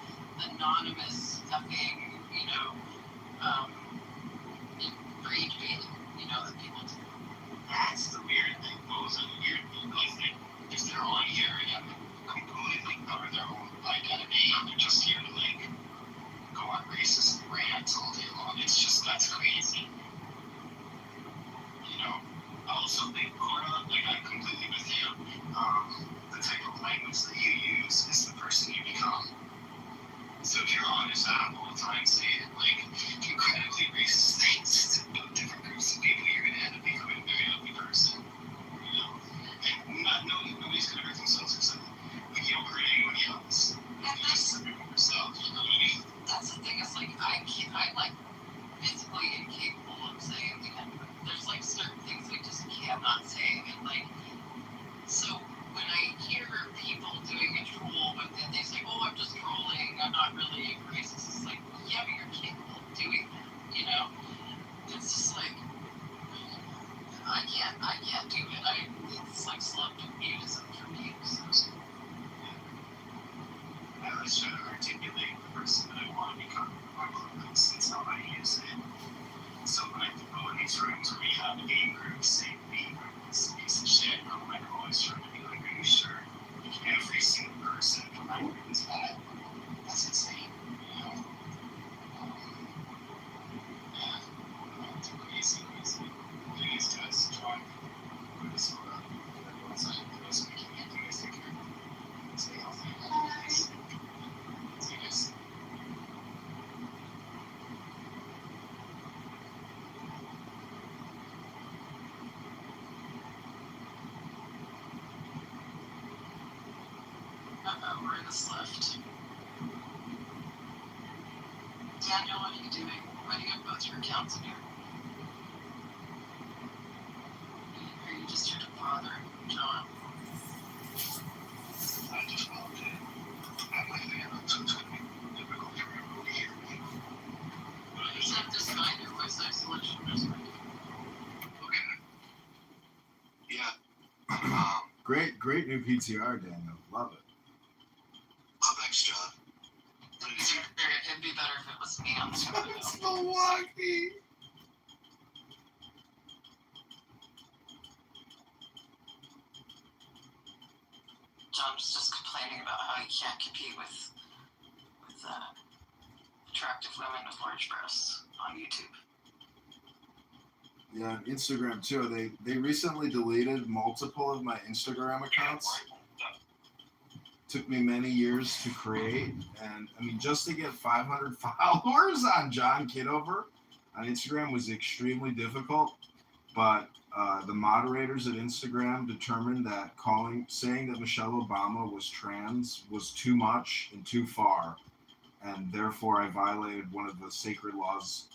anonymous effing, rage baiting, that people do. That's the weird thing. Those are the weird people. If they're on here and have completely covered their own identity, they're just here to like go on racist language that you use is the person you become. So if you're on this app all the time saying like incredibly racist things about different groups of people, you're gonna end up becoming a very ugly person. You know? And nobody's gonna hurt themselves except like you don't hurt anybody else. You just hurt yourself, you know what I mean? That's the thing, is like I'm like physically incapable of saying the N-word. There's like certain things I just cannot say, and like, so when I hear people doing a troll with it, they say, oh, I'm just trolling, I'm not really racist. It's like, yeah, but you're capable of doing that, you know? It's just like, I can't do it. It's like selective mutism for me, so. I always try to articulate the person that I want to become. That's how I use it. So when I go in these rooms where you have A groups saying B group is a piece of shit, I'm like always trying to be like, are you sure? Every single person from my group is bad. That's insane. You know? Yeah. It's crazy. These guys trying to put us on one side of the best we can get. You guys take care. Stay healthy. Thanks. See you guys. Rose left. Daniel, what are you doing? Why do you have both your accounts in here? Or are you just here to bother John? I just wanted to have my fan on, so it's going to be difficult for everyone to hear me. But I just Except this kind of voice isolation is right. okay. Yeah. Great new PTR, Daniel. Love it. Oh, thanks, John. It'd be better if it was me on the screen. It's Milwaukee. John's just complaining about how he can't compete with attractive women with large breasts on YouTube. Yeah, and Instagram too. They recently deleted multiple of my Instagram accounts. Took me many years to create, and I mean, just to get 500 followers on John Kitover on Instagram was extremely difficult. But the moderators at Instagram determined that saying that Michelle Obama was trans was too much and too far, and therefore I violated one of the sacred laws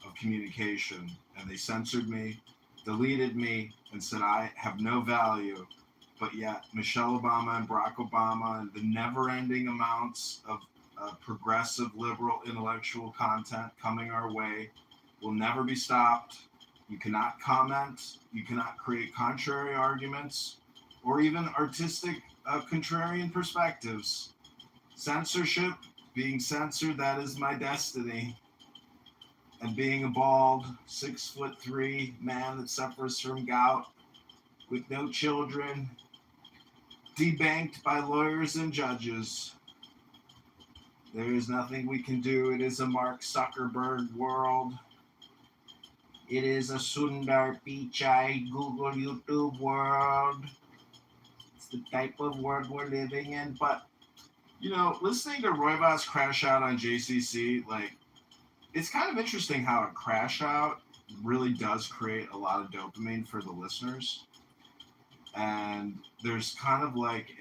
of communication, and they censored me, deleted me, and said I have no value. But yet Michelle Obama and Barack Obama and the never-ending amounts of progressive liberal intellectual content coming our way will never be stopped. You cannot comment, you cannot create contrary arguments, or even artistic contrarian perspectives. Censorship, being censored, that is my destiny. And being a bald, 6'3" man that suffers from gout, with no children, debanked by lawyers and judges. There is nothing we can do. It is a Mark Zuckerberg world. It is a Sundar Pichai Google YouTube world. It's the type of world we're living in. But, you know, listening to Roivas crash out on JCC, like, it's kind of interesting how a crash out really does create a lot of dopamine for the listeners. And there's kind of like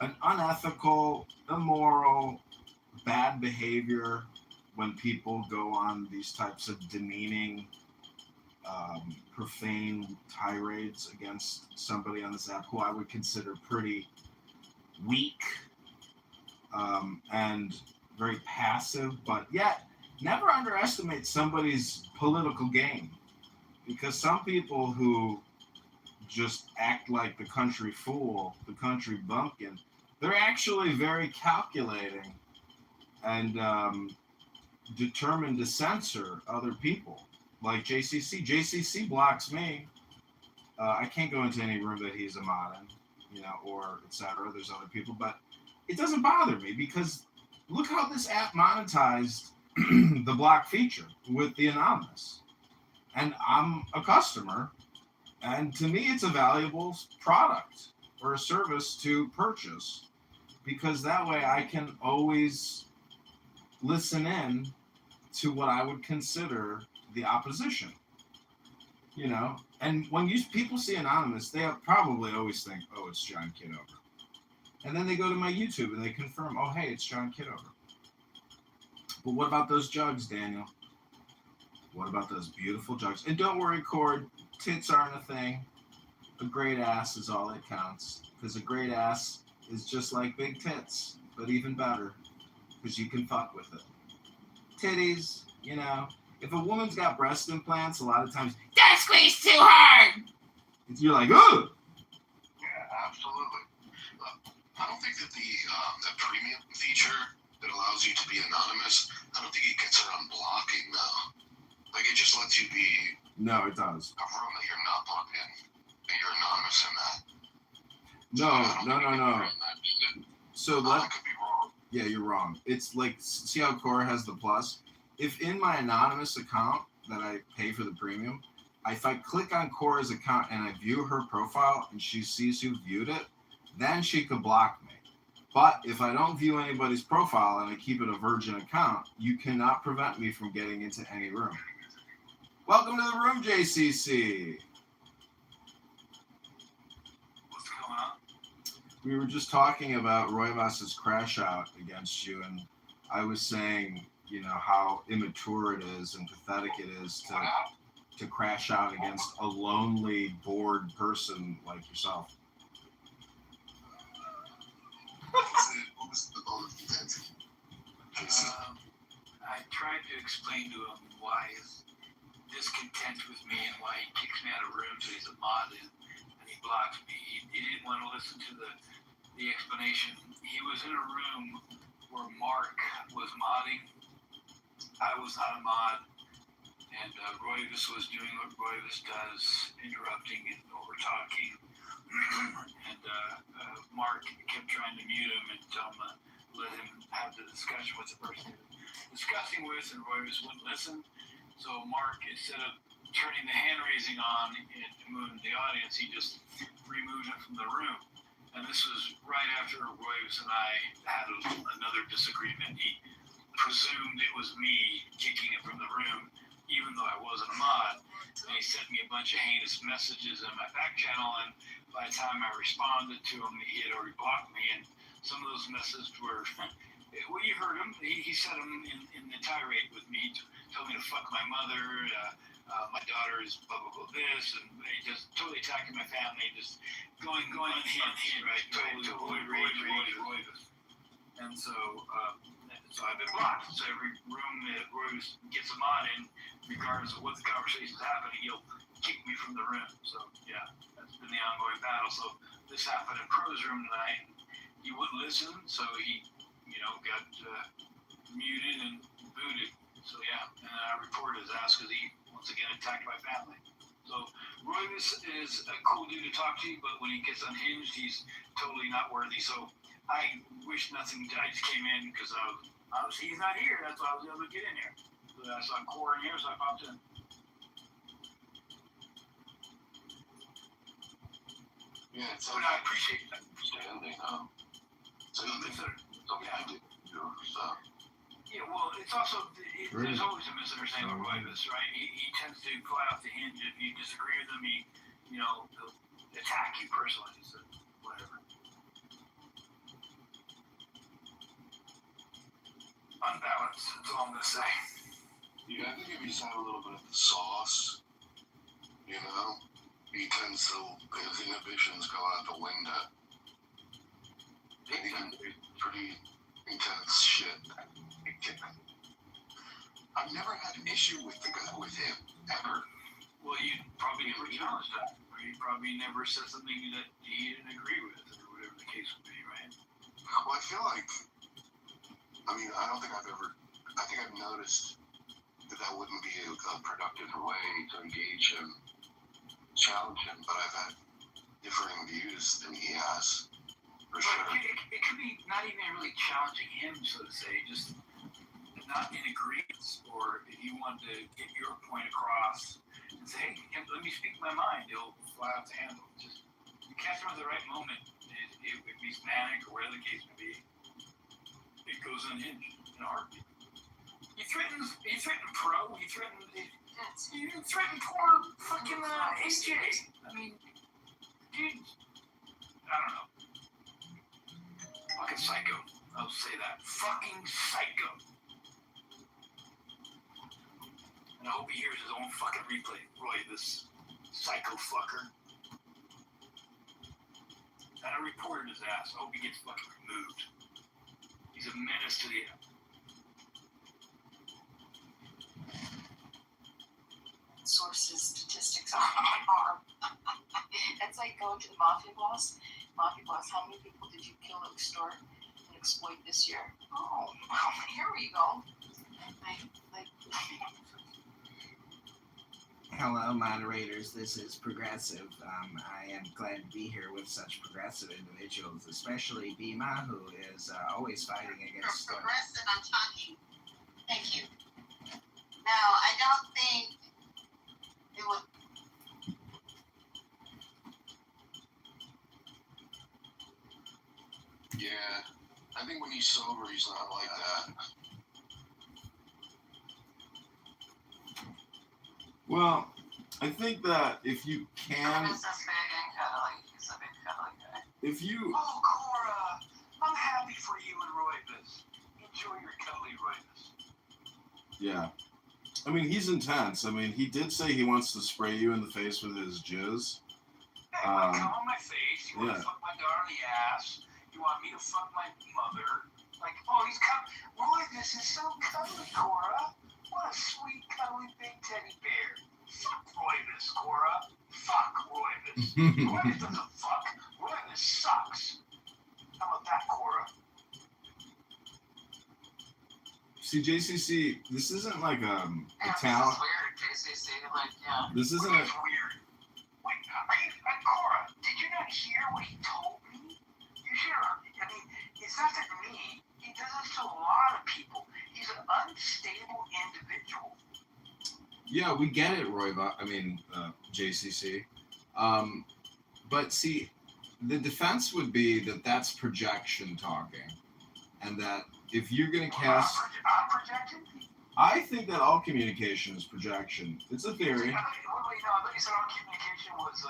an unethical, immoral, bad behavior when people go on these types of demeaning, profane tirades against somebody on this app who I would consider pretty weak and very passive, but yet never underestimate somebody's political game. Because some people who just act like the country fool, the country bumpkin, they're actually very calculating and determined to censor other people. Like JCC. JCC blocks me. I can't go into any room that he's a mod in, or etc. There's other people, but it doesn't bother me because look how this app monetized the block feature with the anonymous. And I'm a customer, And to me, it's a valuable product or a service to purchase because that way I can always listen in to what I would consider the opposition. You know, and when people see Anonymous, they probably always think, oh, it's John Kitover. And then they go to my YouTube and they confirm, oh, hey, it's John Kitover. But what about those jugs, Daniel? What about those beautiful jugs? And don't worry, Cord, tits aren't a thing. A great ass is all that counts. Because a great ass is just like big tits, but even better. Because you can fuck with it. Titties, you know. If a woman's got breast implants, a lot of times, don't squeeze too hard! You're like, ugh! Yeah, absolutely. I don't think that the premium feature that allows you to be anonymous, I don't think it gets around blocking, though. Like, it just lets you be No, it does. a room that you're not plugged in, and you're anonymous in that. No. So I could be wrong. Yeah, you're wrong. It's like, see how Cora has the plus? If in my anonymous account that I pay for the premium, if I click on Cora's account and I view her profile and she sees who viewed it, then she could block me. But if I don't view anybody's profile and I keep it a virgin account, you cannot prevent me from getting into any room. Welcome to the room, JCC. What's going on? We were just talking about Roivas's crash out against you, and I was saying, you know, how immature it is and pathetic it is to crash out against a lonely, bored person like yourself. What was the motive intent? I tried to explain to him why he's discontent with me and why he kicks me out of rooms so he's a mod and he blocks me. He didn't want to listen to the explanation. He was in a room where Mark was modding. I was not a mod. And Roivas was doing what Roivas does, interrupting and over-talking. And Mark kept trying to mute him and tell him to let him have the discussion with the person he was discussing with, and Roivas wouldn't listen. So Mark, instead of turning the hand-raising on and moving the audience, he just removed him from the room. And this was right after Roivas and I had another disagreement. He presumed it was me kicking him from the room, even though I wasn't a mod. And he sent me a bunch of heinous messages in my back channel, and by the time I responded to him, he had already blocked me. And some of those messages were, well, you heard him. He said them in the tirade with me, told me to fuck my mother, my daughter is blah, blah, blah, this, and they just totally attacking my family, just going hand, right? Totally rage. And so I've been blocked. So every room that Royce gets a mod in, regardless of what the conversation's happening, he'll kick me from the room. So yeah, that's been the ongoing battle. So this happened in Pro's room tonight. He wouldn't listen, so he, got muted and booted. So yeah, and I reported his ass because he once again attacked my family. So Roivas is a cool dude to talk to, but when he gets unhinged, he's totally not worthy. So I wish nothing. I just came in because obviously he's not here. That's why I was able to get in here. So I saw Core in here, so I popped in. Yeah, it's But I appreciate that. understanding. So you think Consider- something I did do stuff. Yeah, well, it's also, there's always a misunderstanding with Roivas, right? He tends to fly off the hinge. If you disagree with him, he'll attack you personally. So whatever. Unbalanced, that's all I'm going to say. Yeah, I think if he's had a little bit of the sauce, he tends to, his inhibitions go out the window. And he can do pretty intense shit. I've never had an issue with him, ever. Well, you probably never challenged that. Or you probably never said something that he didn't agree with, or whatever the case would be, right? Well, I feel like, I think I've noticed that wouldn't be a productive way to engage him, challenge him, but I've had differing views than he has, for sure. It could be not even really challenging him, so to say, just not in agreement, or if you want to get your point across, and and say, hey, let me speak my mind. He'll fly off the handle. Just you catch him at the right moment. If he's manic or whatever the case may be, it goes unhinged in a heartbeat. You threaten Pro. You threaten poor fucking AJ. I mean, dude, I don't know. Fucking psycho. I'll say that. Fucking psycho. And I hope he hears his own fucking replay. Roy, this psycho fucker. And I reported his ass. I hope he gets fucking removed. He's a menace to the sources, statistics are. That's like going to the mafia boss. Mafia boss, how many people did you kill, extort, and exploit this year? Oh, well, here we go. Like. Hello, moderators. This is Progressive. I am glad to be here with such progressive individuals, especially Bima, who is always fighting against. Progressive, I'm talking. Thank you. Now, I don't think it would. Yeah, I think when he's sober, he's not like that. Well, I think that if you can, He's a big cuddly guy. if you, Oh, Cora, I'm happy for you and Roybus. Enjoy your cuddly Roybus. yeah. I mean, he's intense. I mean, he did say he wants to spray you in the face with his jizz. Hey, you want to come on my face? You want yeah. to fuck my daughter in the ass? You want me to fuck my mother? Like, oh, he's coming. Roybus is so cuddly, Cora. What a sweet, cuddly, big teddy bear. Fuck Roybus, Cora. Fuck Roybus. Roybus doesn't fuck. Roybus sucks. How about that, Cora? See, JCC, this isn't like a talent. This is weird, JCC. Like, yeah. This isn't It's weird. Wait, Cora, did you not hear what he told me? You hear? I mean, it's not that me. He does this to a lot of people. He's an unstable individual. Yeah, we get it, JCC. But see, the defense would be that that's projection talking, and that if you're going to cast, I'm projecting. I think that all communication is projection. It's a theory. I thought you said all communication was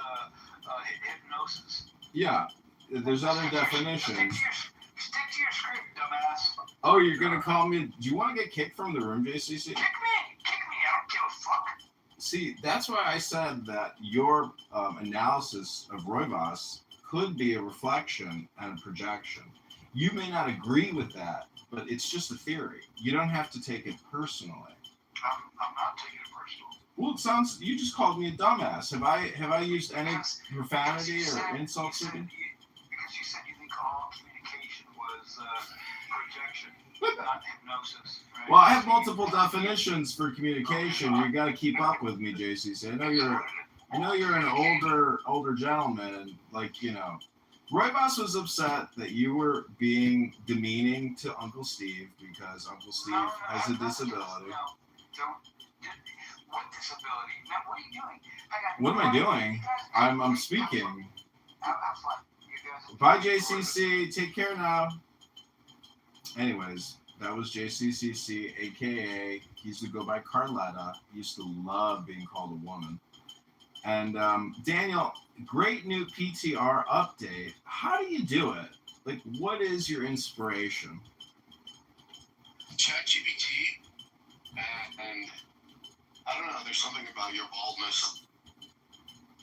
hypnosis. Yeah, there's other definitions. Stick to your script, dumbass. Oh, you're going to call me? Do you want to get kicked from the room, JCC? Kick me. I don't give a fuck. See, that's why I said that your analysis of Roybus could be a reflection and a projection. You may not agree with that, but it's just a theory. You don't have to take it personally. I'm not taking it personally. Well, it sounds. You just called me a dumbass. Have I used any profanity or insults? Because you said you think all communication was projection, not hypnosis. Right? Well, I have multiple definitions for communication. You got to keep up with me, JCC. I know you're an older gentleman, and Roybus was upset that you were being demeaning to Uncle Steve because Uncle Steve has a disability. What disability? Now, what are you doing? What am I doing? I'm speaking. Bye, JCC. Take care now. Anyways, that was JCCC, a.k.a. he used to go by Carletta. He used to love being called a woman. And Daniel, great new PTR update. How do you do it? Like, what is your inspiration? ChatGPT, and I don't know, there's something about your baldness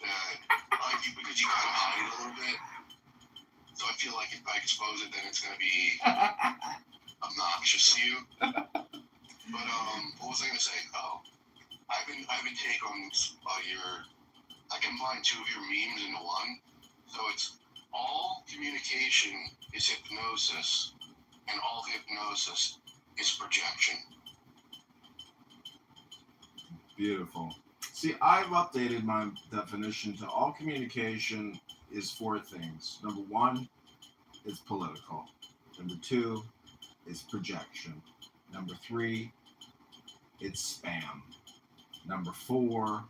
that I like you because you kind of hide it a little bit. So I feel like if I expose it, then it's going to be obnoxious to you. But what was I going to say? Oh, I've been take on I combined two of your memes into one. So it's all communication is hypnosis, and all hypnosis is projection. Beautiful. See, I've updated my definition to all communication is four things. Number one, it's political. Number two, it's projection. Number three, it's spam. Number four,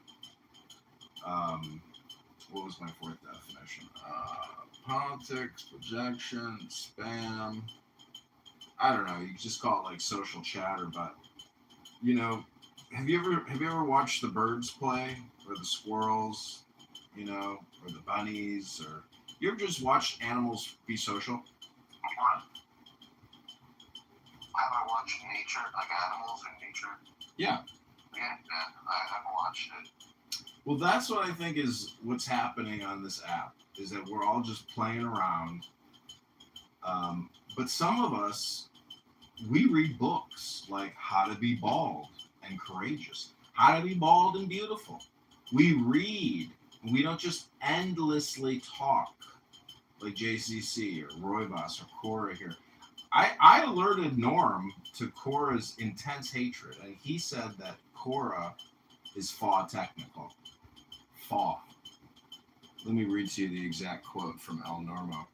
What was my fourth definition? Politics, projection, spam. I don't know. You just call it like social chatter, but you know, have you ever watched the birds play or the squirrels, you know, or the bunnies, or you ever just watched animals be social? Have I watched nature, like animals in nature? Yeah. Yeah, I have watched it. Well, that's what I think is what's happening on this app, is that we're all just playing around. But some of us, we read books like How to Be Bald and Courageous, How to Be Bald and Beautiful. We read. We don't just endlessly talk like JCC or Roybos or Cora here. I alerted Norm to Cora's intense hatred, and he said that Cora is FAW technical. FAW. Let me read to you the exact quote from El Normo.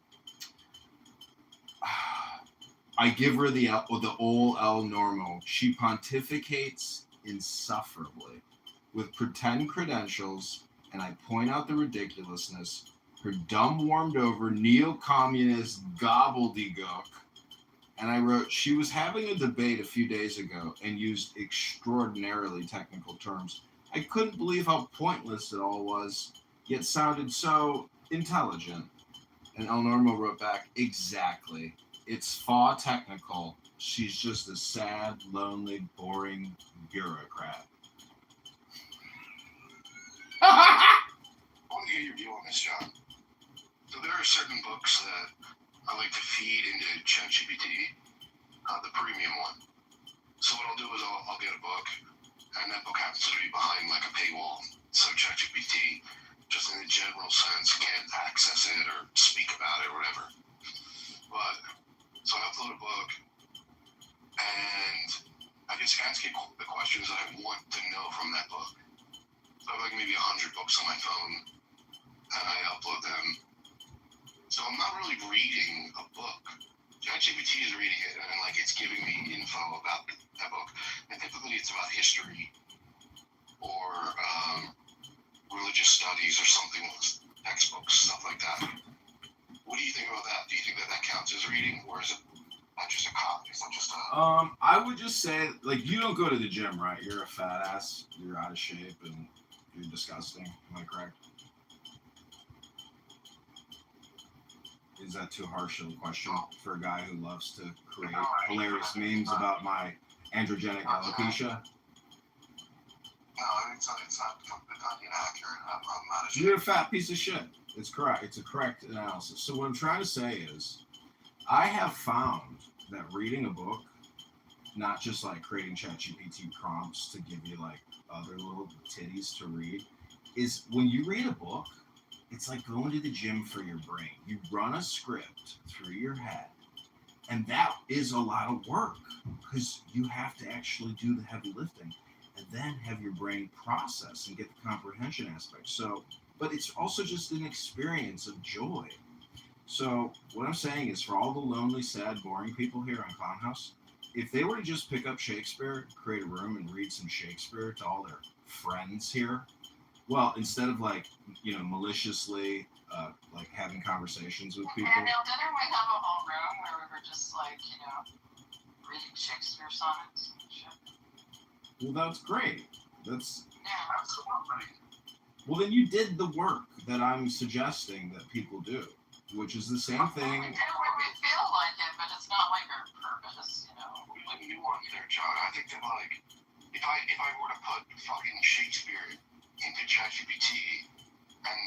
I give her the old El Normo. She pontificates insufferably with pretend credentials, and I point out the ridiculousness. Her dumb, warmed-over, neo-communist gobbledygook. And I wrote, she was having a debate a few days ago and used extraordinarily technical terms. I couldn't believe how pointless it all was, yet sounded so intelligent. And El Normo wrote back, exactly. It's FAW technical. She's just a sad, lonely, boring bureaucrat. I want to get your view on this, John. So there are certain books that I like to feed into ChatGPT, the premium one. So what I'll do is I'll get a book, and that book happens to be behind like a paywall. So ChatGPT, just in a general sense, can't access it or speak about it or whatever. But so I upload a book, and I just ask it the questions that I want to know from that book. So I have like maybe 100 books on my phone, and I upload them. So I'm not really reading a book. ChatGPT is reading it, and like it's giving me info about that book. And typically it's about history or religious studies or something with textbooks, stuff like that. What do you think about that? Do you think that that counts as reading, or is it not just a copy? Is that just a... I would just say, like, you don't go to the gym, right? You're a fat ass. You're out of shape, and you're disgusting. Am I correct? Is that too harsh of a question for a guy who loves to create hilarious memes about my androgenic alopecia? No, it's not inaccurate. I'm not You're a fat piece of shit. It's correct. It's a correct analysis. So what I'm trying to say is, I have found that reading a book, not just like creating ChatGPT prompts to give you like other little titties to read, is when you read a book, it's like going to the gym for your brain. You run a script through your head, and that is a lot of work because you have to actually do the heavy lifting and then have your brain process and get the comprehension aspect. So, but it's also just an experience of joy. So what I'm saying is, for all the lonely, sad, boring people here on Clown House, if they were to just pick up Shakespeare, create a room, and read some Shakespeare to all their friends here, well, instead of like, you know, maliciously like having conversations with people. Daniel, didn't we have a whole room where we were just like, you know, reading Shakespeare sonnets and shit? Well, that's great. That's absolutely. Well, then you did the work that I'm suggesting that people do, which is the same thing. We do when we feel like it, but it's not like our purpose, you know. We live in New York there, John. I think that like if I were to put fucking Shakespeare into ChatGPT and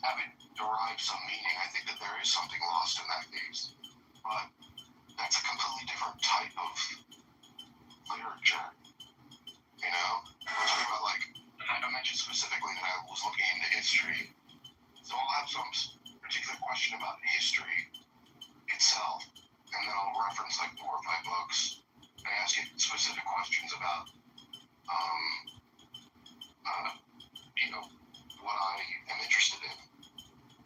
have it derive some meaning, I think that there is something lost in that case. But that's a completely different type of literature. You know? We're talking about like, I mentioned specifically that I was looking into history. So I'll have some particular question about history itself, and then I'll reference like 4 or 5 books and ask you specific questions about you know, what I am interested in.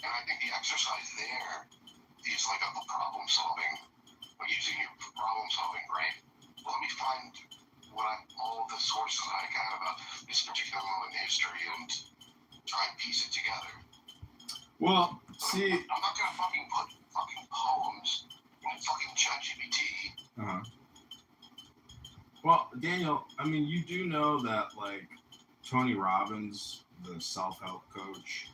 And I think the exercise there is like a problem solving, like using your problem solving brain. Let me find all of the sources I can about this particular moment in history and try and piece it together. Well, see, I'm not gonna fucking put fucking poems in fucking ChatGPT. uh-huh. Well, Daniel, I mean, you do know that, like, Tony Robbins, the self-help coach,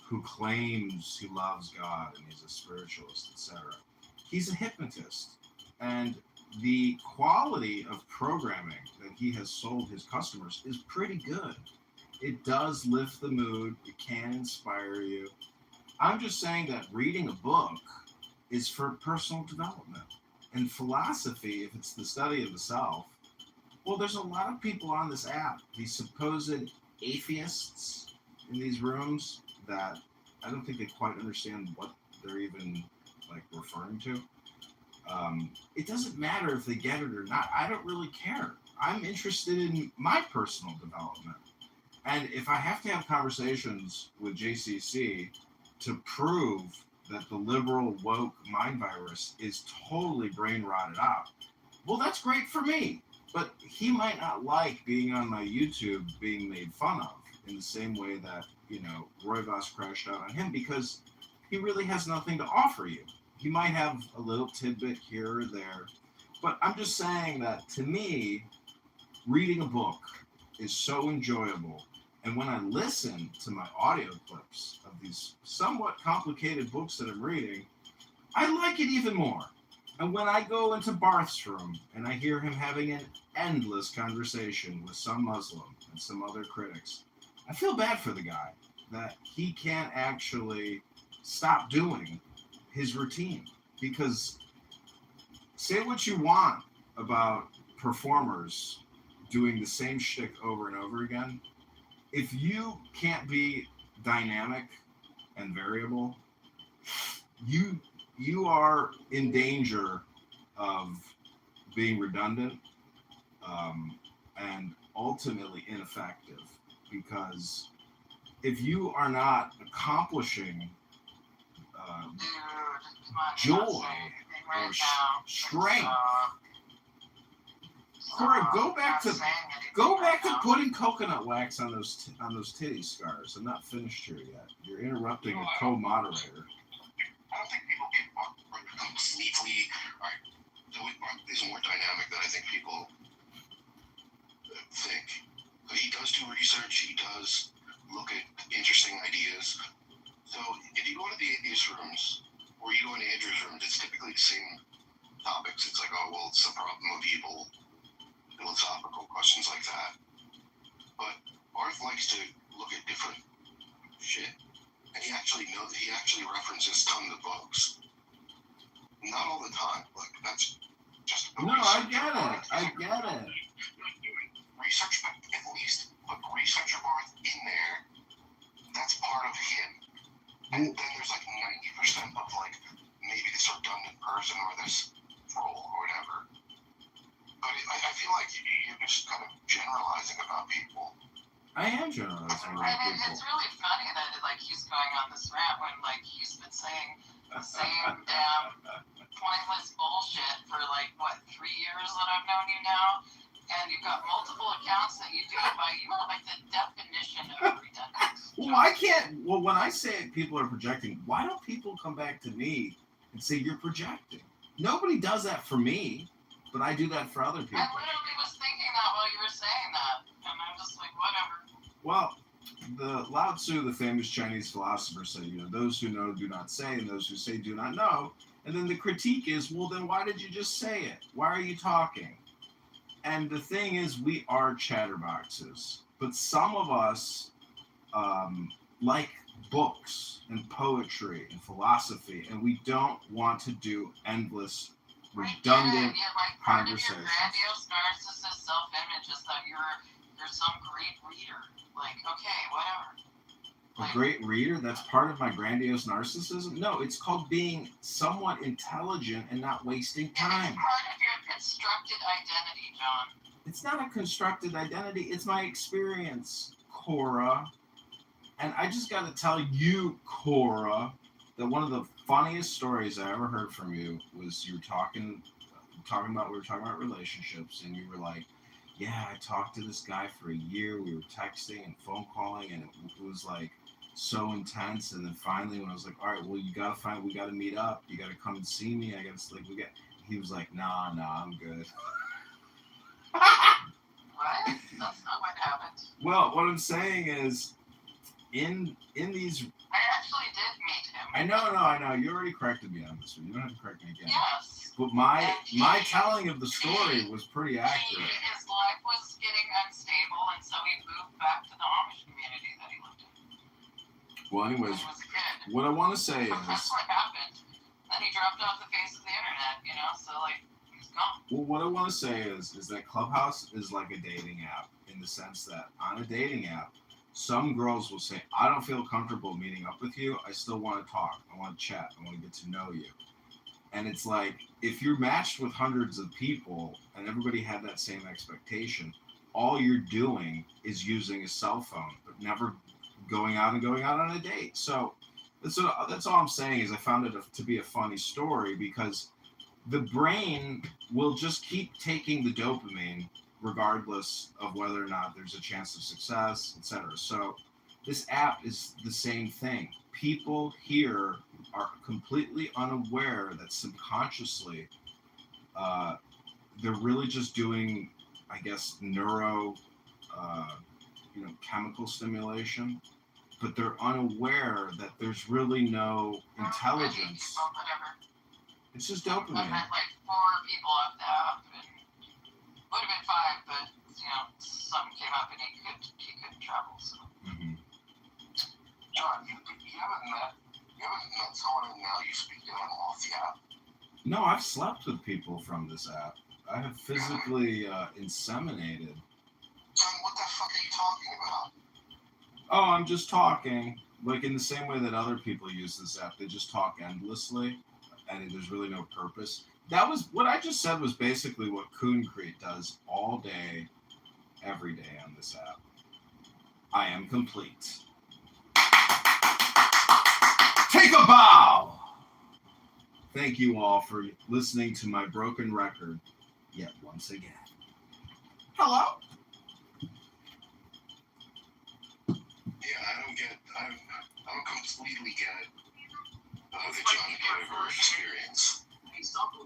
who claims he loves God and he's a spiritualist, etc., he's a hypnotist. And the quality of programming that he has sold his customers is pretty good. It does lift the mood. It can inspire you. I'm just saying that reading a book is for personal development. And philosophy, if it's the study of the self, well, there's a lot of people on this app, these supposed atheists in these rooms that I don't think they quite understand what they're even like referring to. It doesn't matter if they get it or not. I don't really care. I'm interested in my personal development. And if I have to have conversations with JCC to prove that the liberal woke mind virus is totally brain rotted out, well, that's great for me. But he might not like being on my YouTube being made fun of in the same way that, you know, Roy Voss crashed out on him, because he really has nothing to offer you. He might have a little tidbit here or there. But I'm just saying that, to me, reading a book is so enjoyable. And when I listen to my audio clips of these somewhat complicated books that I'm reading, I like it even more. And when I go into Barth's room and I hear him having an endless conversation with some Muslim and some other critics, I feel bad for the guy that he can't actually stop doing his routine. Because say what you want about performers doing the same shtick over and over again, if you can't be dynamic and variable, you are in danger of being redundant and ultimately ineffective. Because if you are not accomplishing joy or strength, Corey, go back to putting coconut wax on those titty scars. I'm not finished here yet. You're interrupting a co-moderator. I don't think people get completely. Right, Mark is more dynamic than I think people think. But he does do research. He does look at interesting ideas. So if you go to the atheist rooms or you go into Andrew's rooms, it's typically the same topics. It's like, oh, well, it's the problem of evil, philosophical questions like that. But Barth likes to look at different shit. And he actually references tons of books. Not all the time, like that's just no, I get it. Research, but at least put researcher Barth in there. That's part of him. And then there's like 90% of like maybe this redundant person or this troll or whatever. But I feel like you're just kind of generalizing about people. I am generalizing about And people. it's really funny that like he's going on this rant when like he's been saying the same damn pointless bullshit for like what 3 years that I've known you now, and you've got multiple accounts that you do it by. You are like the definition of redundant. Well, I can't. Well, when I say people are projecting, why don't people come back to me and say you're projecting? Nobody does that for me, but I do that for other people. I literally was thinking that while you were saying that, and I'm just like, whatever. Well, the Lao Tzu, the famous Chinese philosopher, said, you know, those who know do not say, and those who say do not know. And then the critique is, well, then why did you just say it? Why are you talking? And the thing is, we are chatterboxes, but some of us like books and poetry and philosophy, and we don't want to do endless, redundant like part conversations. of your grandiose narcissist self-image is that you're some great reader. Like, okay, whatever. A great reader? That's part of my grandiose narcissism? No, it's called being somewhat intelligent and not wasting time. It's part of your constructed identity, John. It's not a constructed identity. It's my experience, Cora. And I just got to tell you, Cora, that one of the funniest stories I ever heard from you was you were talking about relationships, and you were like, yeah, I talked to this guy for a year. We were texting and phone calling, and it was like so intense. And then finally, when I was like, all right, well, we gotta meet up. You gotta come and see me. I gotta, like, he was like, nah, I'm good. What? That's not what happened. Well, what I'm saying is, in these, I actually did meet him. I know. You already corrected me on this one. You don't have to correct me again. Yes. But my telling of the story was pretty accurate. His life was getting unstable, and so he moved back to the Amish community that he lived in. Well, anyways, When he was a kid. what I want to say That's is, what happened. Then he dropped off the face of the internet, you know, so, like, he's gone. well, what I want to say is that Clubhouse is like a dating app in the sense that on a dating app, some girls will say, I don't feel comfortable meeting up with you. I still want to talk. I want to chat. I want to get to know you. And it's like, if you're matched with hundreds of people and everybody had that same expectation, all you're doing is using a cell phone, but never going out on a date. So that's all I'm saying is I found it to be a funny story because the brain will just keep taking the dopamine regardless of whether or not there's a chance of success, etc. So this app is the same thing. People here are completely unaware that subconsciously they're really just doing, I guess, chemical stimulation, but they're unaware that there's really no intelligence. It's just dopamine. I met like 4 people off the app, and would have been 5, but you know, something came up and he couldn't travel. So. Mm-hmm. John, you haven't met someone and now you speak to them off the app. No, I've slept with people from this app. I have physically inseminated. John, what the fuck are you talking about? Oh, I'm just talking. Like in the same way that other people use this app, they just talk endlessly, and there's really no purpose. That was what I just said was basically what Concrete does all day, every day on this app. I am complete. Take a bow! Thank you all for listening to my broken record yet once again. Hello? Yeah, I don't completely get the John Kitover experience.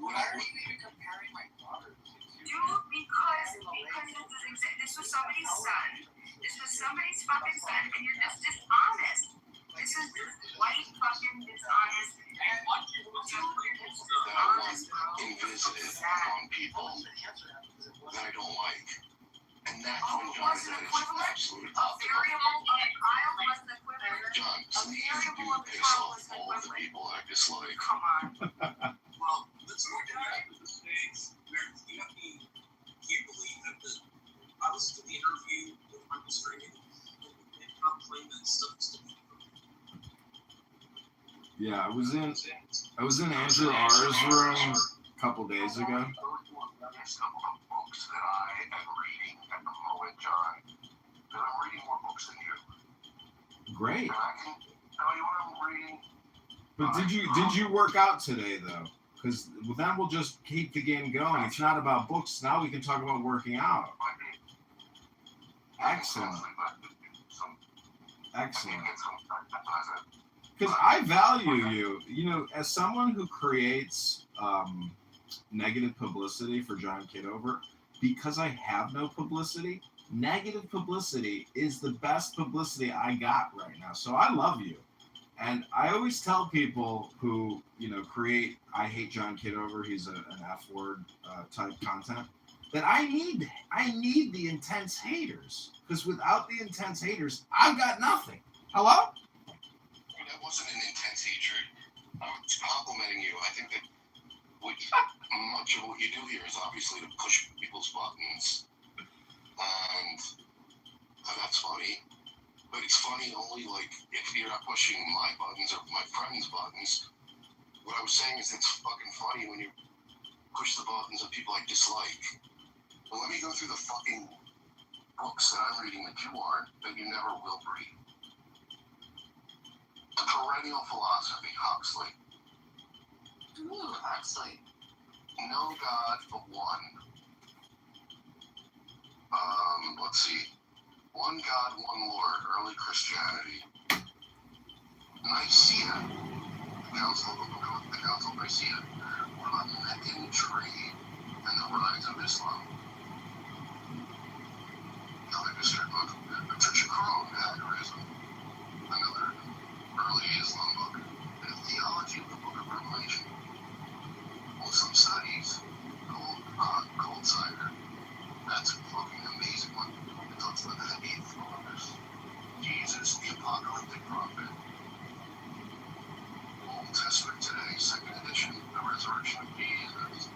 Why are you even comparing my daughter to you? Because this was somebody's son. This was somebody's fucking son, and you're just dishonest. This is white fucking dishonest. That I want invisited on people that I don't like. And that's when John is at his absolute variable of a child was the equivalent. John, please do piss off all of the people I dislike. Come on. Well, let's look at the States. Can you believe that I listened to the interview with Michael Strahan and Trump claimed that stuff is to be. Yeah, I was in Andrew R's room a couple days ago. There's a couple of books that I am reading at the moment, John. That I'm reading more books than you. Great. And I can tell you what I'm reading. But did you work out today though? Because then we'll just keep the game going. It's not about books. Now we can talk about working out. Excellent. Excellent. Because I value you. You know, as someone who creates negative publicity for John Kitover, because I have no publicity, negative publicity is the best publicity I got right now. So I love you. And I always tell people who, create I hate John Kitover, he's an F-word type content, that I need the intense haters. Because without the intense haters, I've got nothing. Hello? That wasn't an intense hatred. I was complimenting you. I think that much of what you do here is obviously to push people's buttons. And that's funny. But it's funny only, if you're not pushing my buttons or my friends' buttons. What I was saying is it's fucking funny when you push the buttons of people I dislike. But let me go through the fucking books that I'm reading that you aren't, that you never will read. The Perennial Philosophy, Huxley. Ooh, Huxley. No God but one. Let's see. One God, one Lord, early Christianity. Nicaea, the Council of Nicaea. What about Meccan trade and the rise of Islam? Another district book. Patricia Crone, Hagerism. Another early Islam book. And a theology of the Book of Revelation. Muslim studies. Gold cider. That's a fucking amazing one. It talks about the Hadith fathers. Jesus, the apocalyptic prophet. Old Testament today, second edition, the resurrection of Jesus.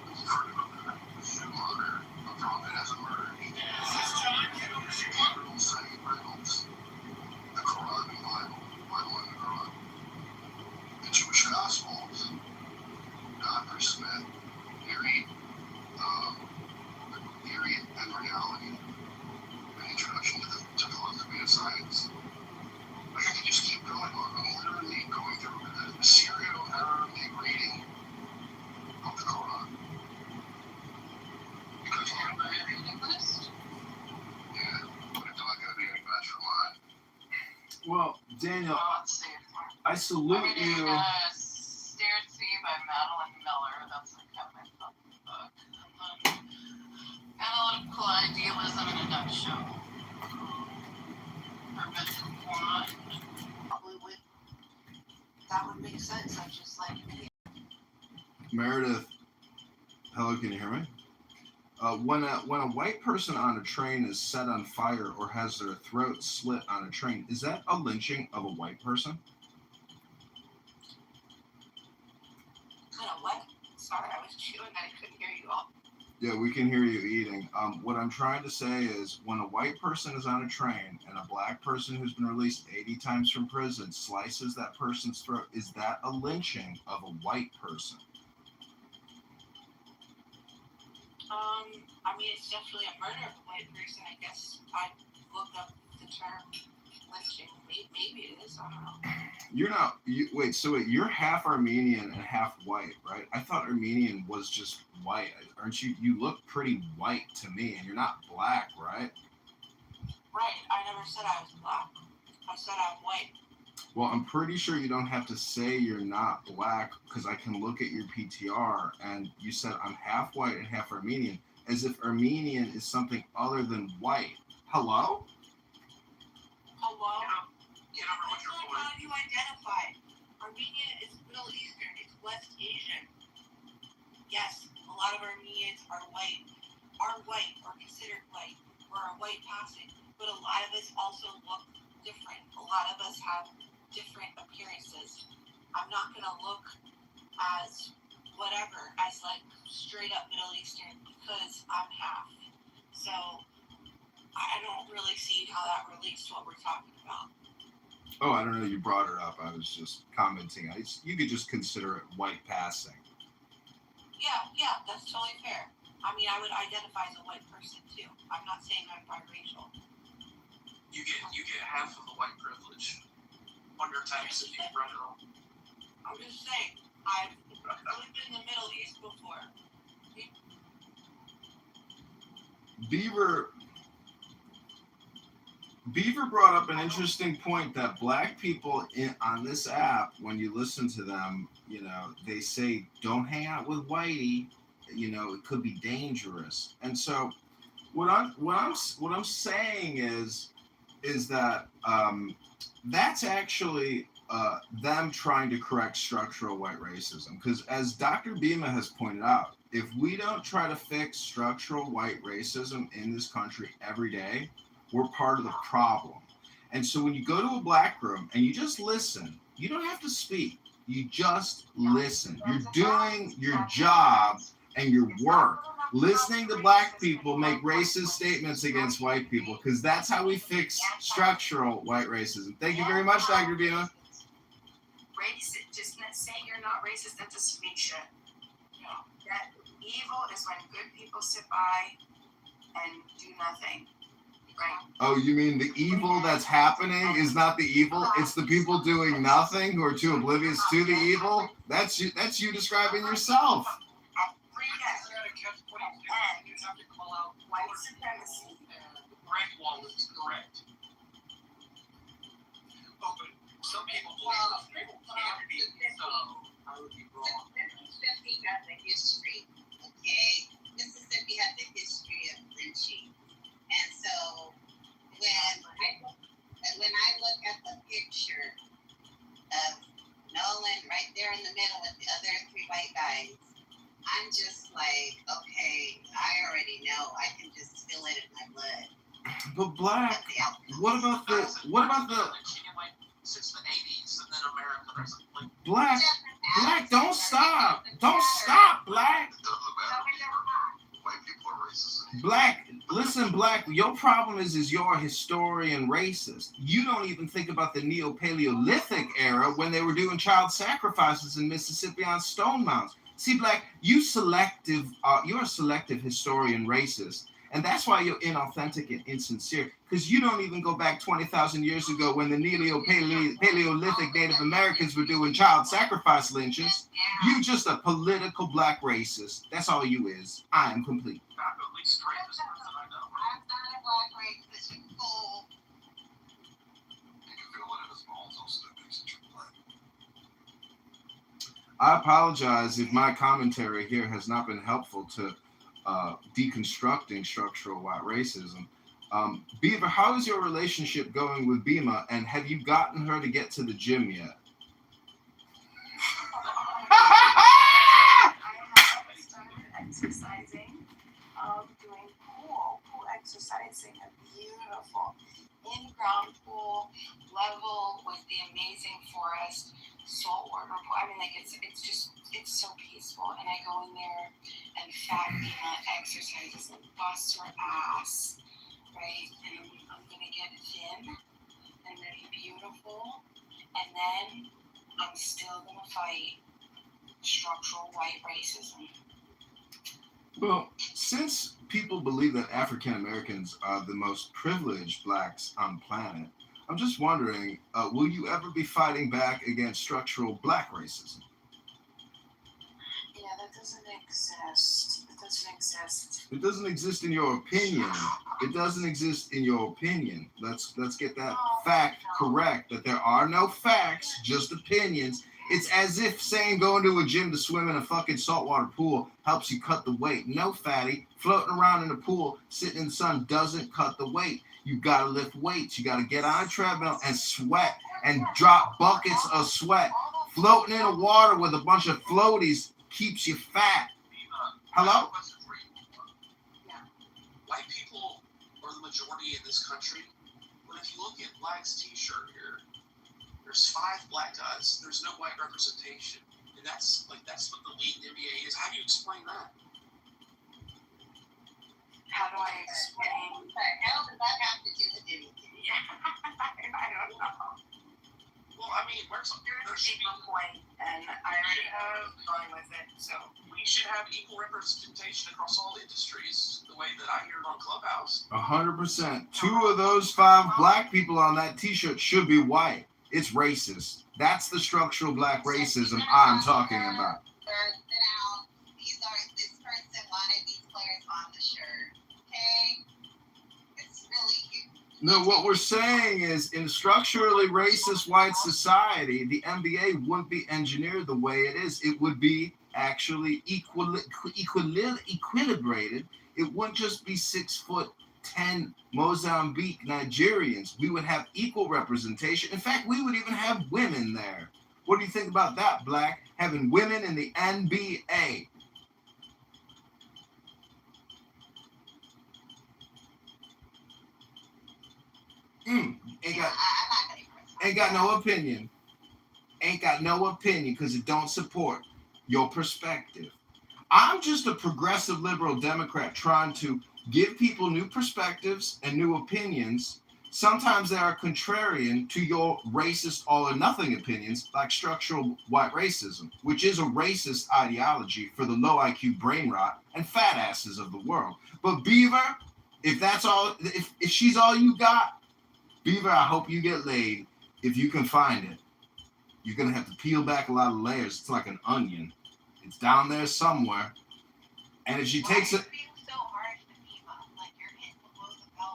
You've heard about that. Schumacher, a prophet has emerged. Gabriel Said Reynolds. The Quran and Bible. Bible and the Quran. The Jewish Gospels. Dr. Smith. Theory and reality. An introduction to philosophy and science. Like I could just keep going on. I'm literally going through the Syrio-Arabic reading of the Quran. Because I'm a reading list. Yeah, but it's not going to be any match for mine. Well, Daniel, I salute you. Stared Sea by Madeline Miller. That's like kind of my favorite book. Analytical Idealism in a Nutshell. Forbidden Wine. Probably would. That would make sense. I'm just like. Meredith, hello, can you hear me? When a white person on a train is set on fire or has their throat slit on a train, is that a lynching of a white person? What? Sorry, I was chewing. I couldn't hear you all. Yeah, we can hear you eating. What I'm trying to say is when a white person is on a train and a black person who's been released 80 times from prison slices that person's throat, is that a lynching of a white person? I mean, it's definitely a murder of a white person. I guess I looked up the term lynching. Maybe it is. I don't know. You're half Armenian and half white, right? I thought Armenian was just white. Aren't you? You look pretty white to me, and you're not black, right? Right. I never said I was black. I said I'm white. Well, I'm pretty sure you don't have to say you're not black because I can look at your PTR and you said I'm half white and half Armenian, as if Armenian is something other than white. Hello? Hello? That's not how you identify. Armenia is Middle Eastern. It's West Asian. Yes, a lot of Armenians are white or considered white or are white passing. But a lot of us also look different. A lot of us have different appearances. I'm not going to look as whatever, as like straight up Middle Eastern because I'm half. So I don't really see how that relates to what we're talking about. Oh, I don't know. You brought it up. I was just commenting. You could just consider it white passing. Yeah, that's totally fair. I mean, I would identify as a white person too. I'm not saying I'm biracial. You get half of the white privilege on your tax if you run it all. I'm just saying, I've lived in the Middle East before. Beaver brought up an interesting point that black people on this app, when you listen to them, they say, don't hang out with whitey, it could be dangerous. And so what I'm saying is that that's actually them trying to correct structural white racism. Because as Dr. Bima has pointed out, if we don't try to fix structural white racism in this country every day, we're part of the problem. And so when you go to a black room and you just listen, you don't have to speak. You just listen. You're doing your job and your work. Listening to black people make racist statements against white people, because that's how we fix structural white racism. Thank you very much, Dr. Bima. Racist, just not saying you're not racist, that's just fake shit. That evil is when good people sit by and do nothing. Right. Oh, you mean the evil that's happening is not the evil? It's the people doing nothing who are too oblivious to the evil? That's you describing yourself. And you have to call out white supremacy. Greg Wallen's correct. Oh, but some people believe those people can't be, so I would be wrong. Mississippi got the history, okay? Mississippi had the history of lynching. And so when I look at the picture of Nolan right there in the middle with the other three white guys, I'm just like, okay, I already know. I can just feel it in my blood. But Black, what about the Since the 80s, and then America, there's like Black, don't stop, Black. White people are racist. Black, listen, Black, your problem is you're a historian racist. You don't even think about the Neo-Paleolithic era when they were doing child sacrifices in Mississippi on stone mounds. See, Black, you're a selective historian racist. And that's why you're inauthentic and insincere, because you don't even go back 20,000 years ago when the Neo-Paleolithic Native Americans were doing child sacrifice lynchings. You just a political black racist. That's all you is. I am complete. at least racist person I know. I'm not a black racist, you fool. You can feel it in his balls also that makes it black. I apologize if my commentary here has not been helpful to deconstructing structural white racism. Beaver, how is your relationship going with Bima, and have you gotten her to get to the gym yet? I have started exercising, doing pool exercising, a beautiful in-ground pool, level with the amazing forest, saltwater pool. I mean, like it's so peaceful, and I go in there and fat Bima exercises and busts her ass, right? And I'm gonna get thin and really beautiful, and then I'm still gonna fight structural white racism. Well, since people believe that African Americans are the most privileged blacks on the planet, I'm just wondering, will you ever be fighting back against structural black racism? Yeah, that doesn't exist. It doesn't exist. It doesn't exist in your opinion. It doesn't exist in your opinion. Let's get that fact correct, that there are no facts, just opinions. It's as if saying going to a gym to swim in a fucking saltwater pool helps you cut the weight. No, fatty. Floating around in the pool, sitting in the sun doesn't cut the weight. You gotta lift weights. You gotta get on a treadmill and sweat and drop buckets of sweat. Floating in the water with a bunch of floaties keeps you fat. Hello? Yeah. White people are the majority in this country, but if you look at Black's t-shirt here, there's 5 black guys. There's no white representation, and that's what the league in the NBA is. How do you explain that? How do I explain? What the hell does that have to do with anything? Yeah, I don't know. Well, I mean, there should be a point, and I already have going with it, so. We should have equal representation across all industries, the way that I hear it on Clubhouse. 100%. 2 of those 5 black people on that t-shirt should be white. It's racist. That's the structural black racism I'm talking about. This person wanted these players on the shirt, okay? It's really... No, what we're saying is in a structurally racist white society, the NBA wouldn't be engineered the way it is. It would be actually equilibrated. It wouldn't just be 6'10" Mozambique Nigerians. We would have equal representation. In fact, we would even have women there. What do you think about that, Black? Having women in the NBA. Ain't got no opinion. Ain't got no opinion because it don't support your perspective. I'm just a progressive liberal Democrat trying to give people new perspectives and new opinions. Sometimes they are contrarian to your racist all or nothing opinions, like structural white racism, which is a racist ideology for the low IQ brain rot and fat asses of the world. But Beaver, if that's all, if she's all you got, Beaver, I hope you get laid if you can find it. You're going to have to peel back a lot of layers. It's like an onion. It's down there somewhere. And if she takes it... So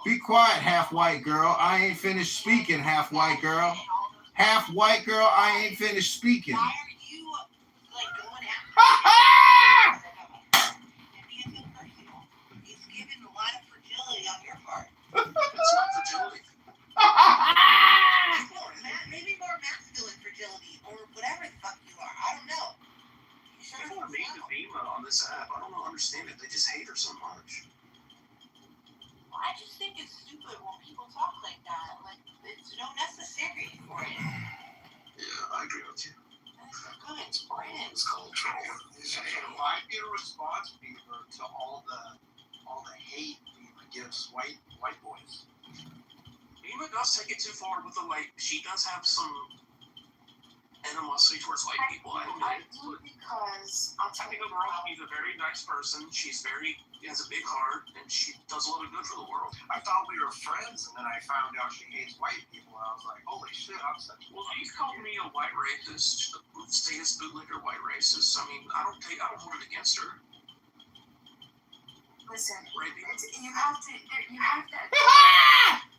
Be quiet, half white girl. I ain't finished speaking, half white girl. Half white girl, I ain't finished speaking. Why are you like going after and being so personal? He's giving a lot of fragility on your part. It's not fragility. Maybe more masculine fragility or whatever the fuck you are. I don't know. People are mean to Bima on this app. I don't understand it. They just hate her so much. I just think it's stupid when people talk like that. Like, it's no necessary for it. Yeah, I agree with you. Good. It's called troll. If I get a response, Beaver, to all the hate Bima gives white boys. Bima does take it too far with the white. She does have some animosity towards white people. I admit it. Because I think overall she's a very nice person. She has a big heart, and she does a lot of good for the world. I thought we were friends, and then I found out she hates white people, and I was like, holy shit, I'm such a... Well, she's called me a white racist, a statist bootlicker white racist. I mean, I don't hold it against her. listen, Right. you have to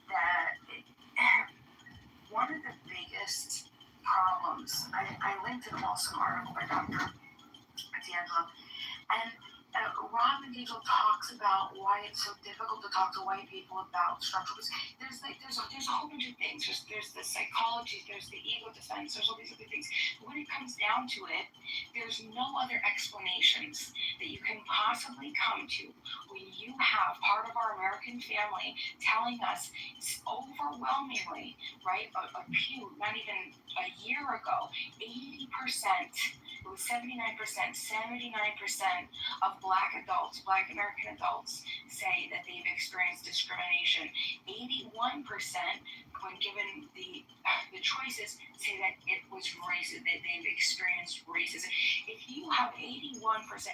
that one of the biggest problems. I linked an awesome article by Dr. D'Angelo, and Rob and Diego talks about why it's so difficult to talk to white people about structural. There's a whole bunch of things. There's the psychology, there's the ego defense, there's all these other things. But when it comes down to it, there's no other explanations that you can possibly come to when you have part of our American family telling us overwhelmingly, right? A few, not even a year ago, 80%, it was 79%, 79% of Black adults, Black American adults, say that they've experienced discrimination. 81%, when given the choices, say that it was racist, that they've experienced racism. If you have 81%,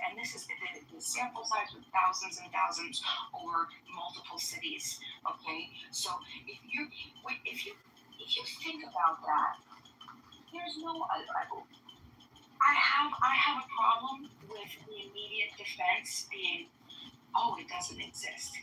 and this is the sample size with thousands and thousands over multiple cities, okay? So if you think about that, there's no. I have a problem with the immediate defense being, oh, it doesn't exist.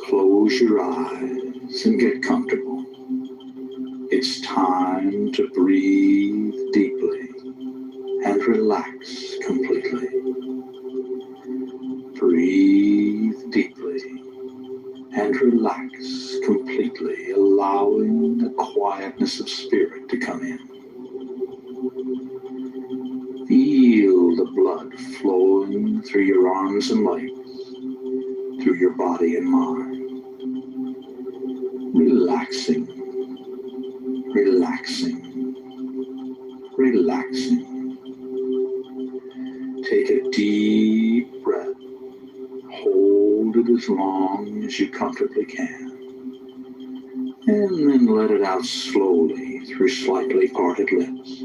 Close your eyes and get comfortable. It's time to breathe deeply and relax completely. Breathe deeply and relax completely, allowing the quietness of spirit to come in. Feel the blood flowing through your arms and legs, through your body and mind. Relaxing, relaxing, relaxing. Take a deep breath. Hold it as long as you comfortably can. And then let it out slowly through slightly parted lips.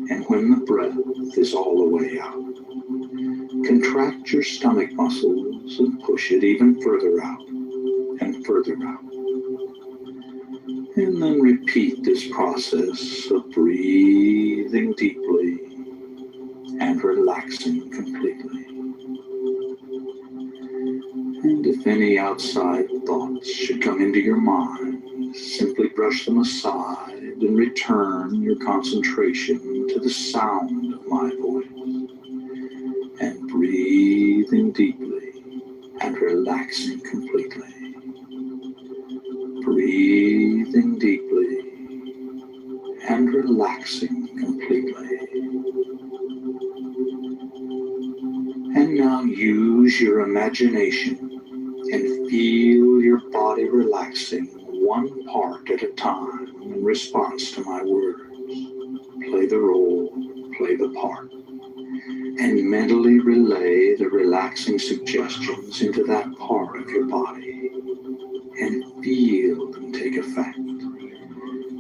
And when the breath is all the way out, contract your stomach muscles and push it even further out and further out. And then repeat this process of breathing deeply and relaxing completely. And if any outside thoughts should come into your mind, simply brush them aside and return your concentration to the sound of my voice. And breathing deeply and relaxing completely. Breathing deeply and relaxing completely. And now use your imagination and feel your body relaxing one part at a time in response to my words. Play the role, play the part, and mentally relay the relaxing suggestions into that part of your body and feel them take effect.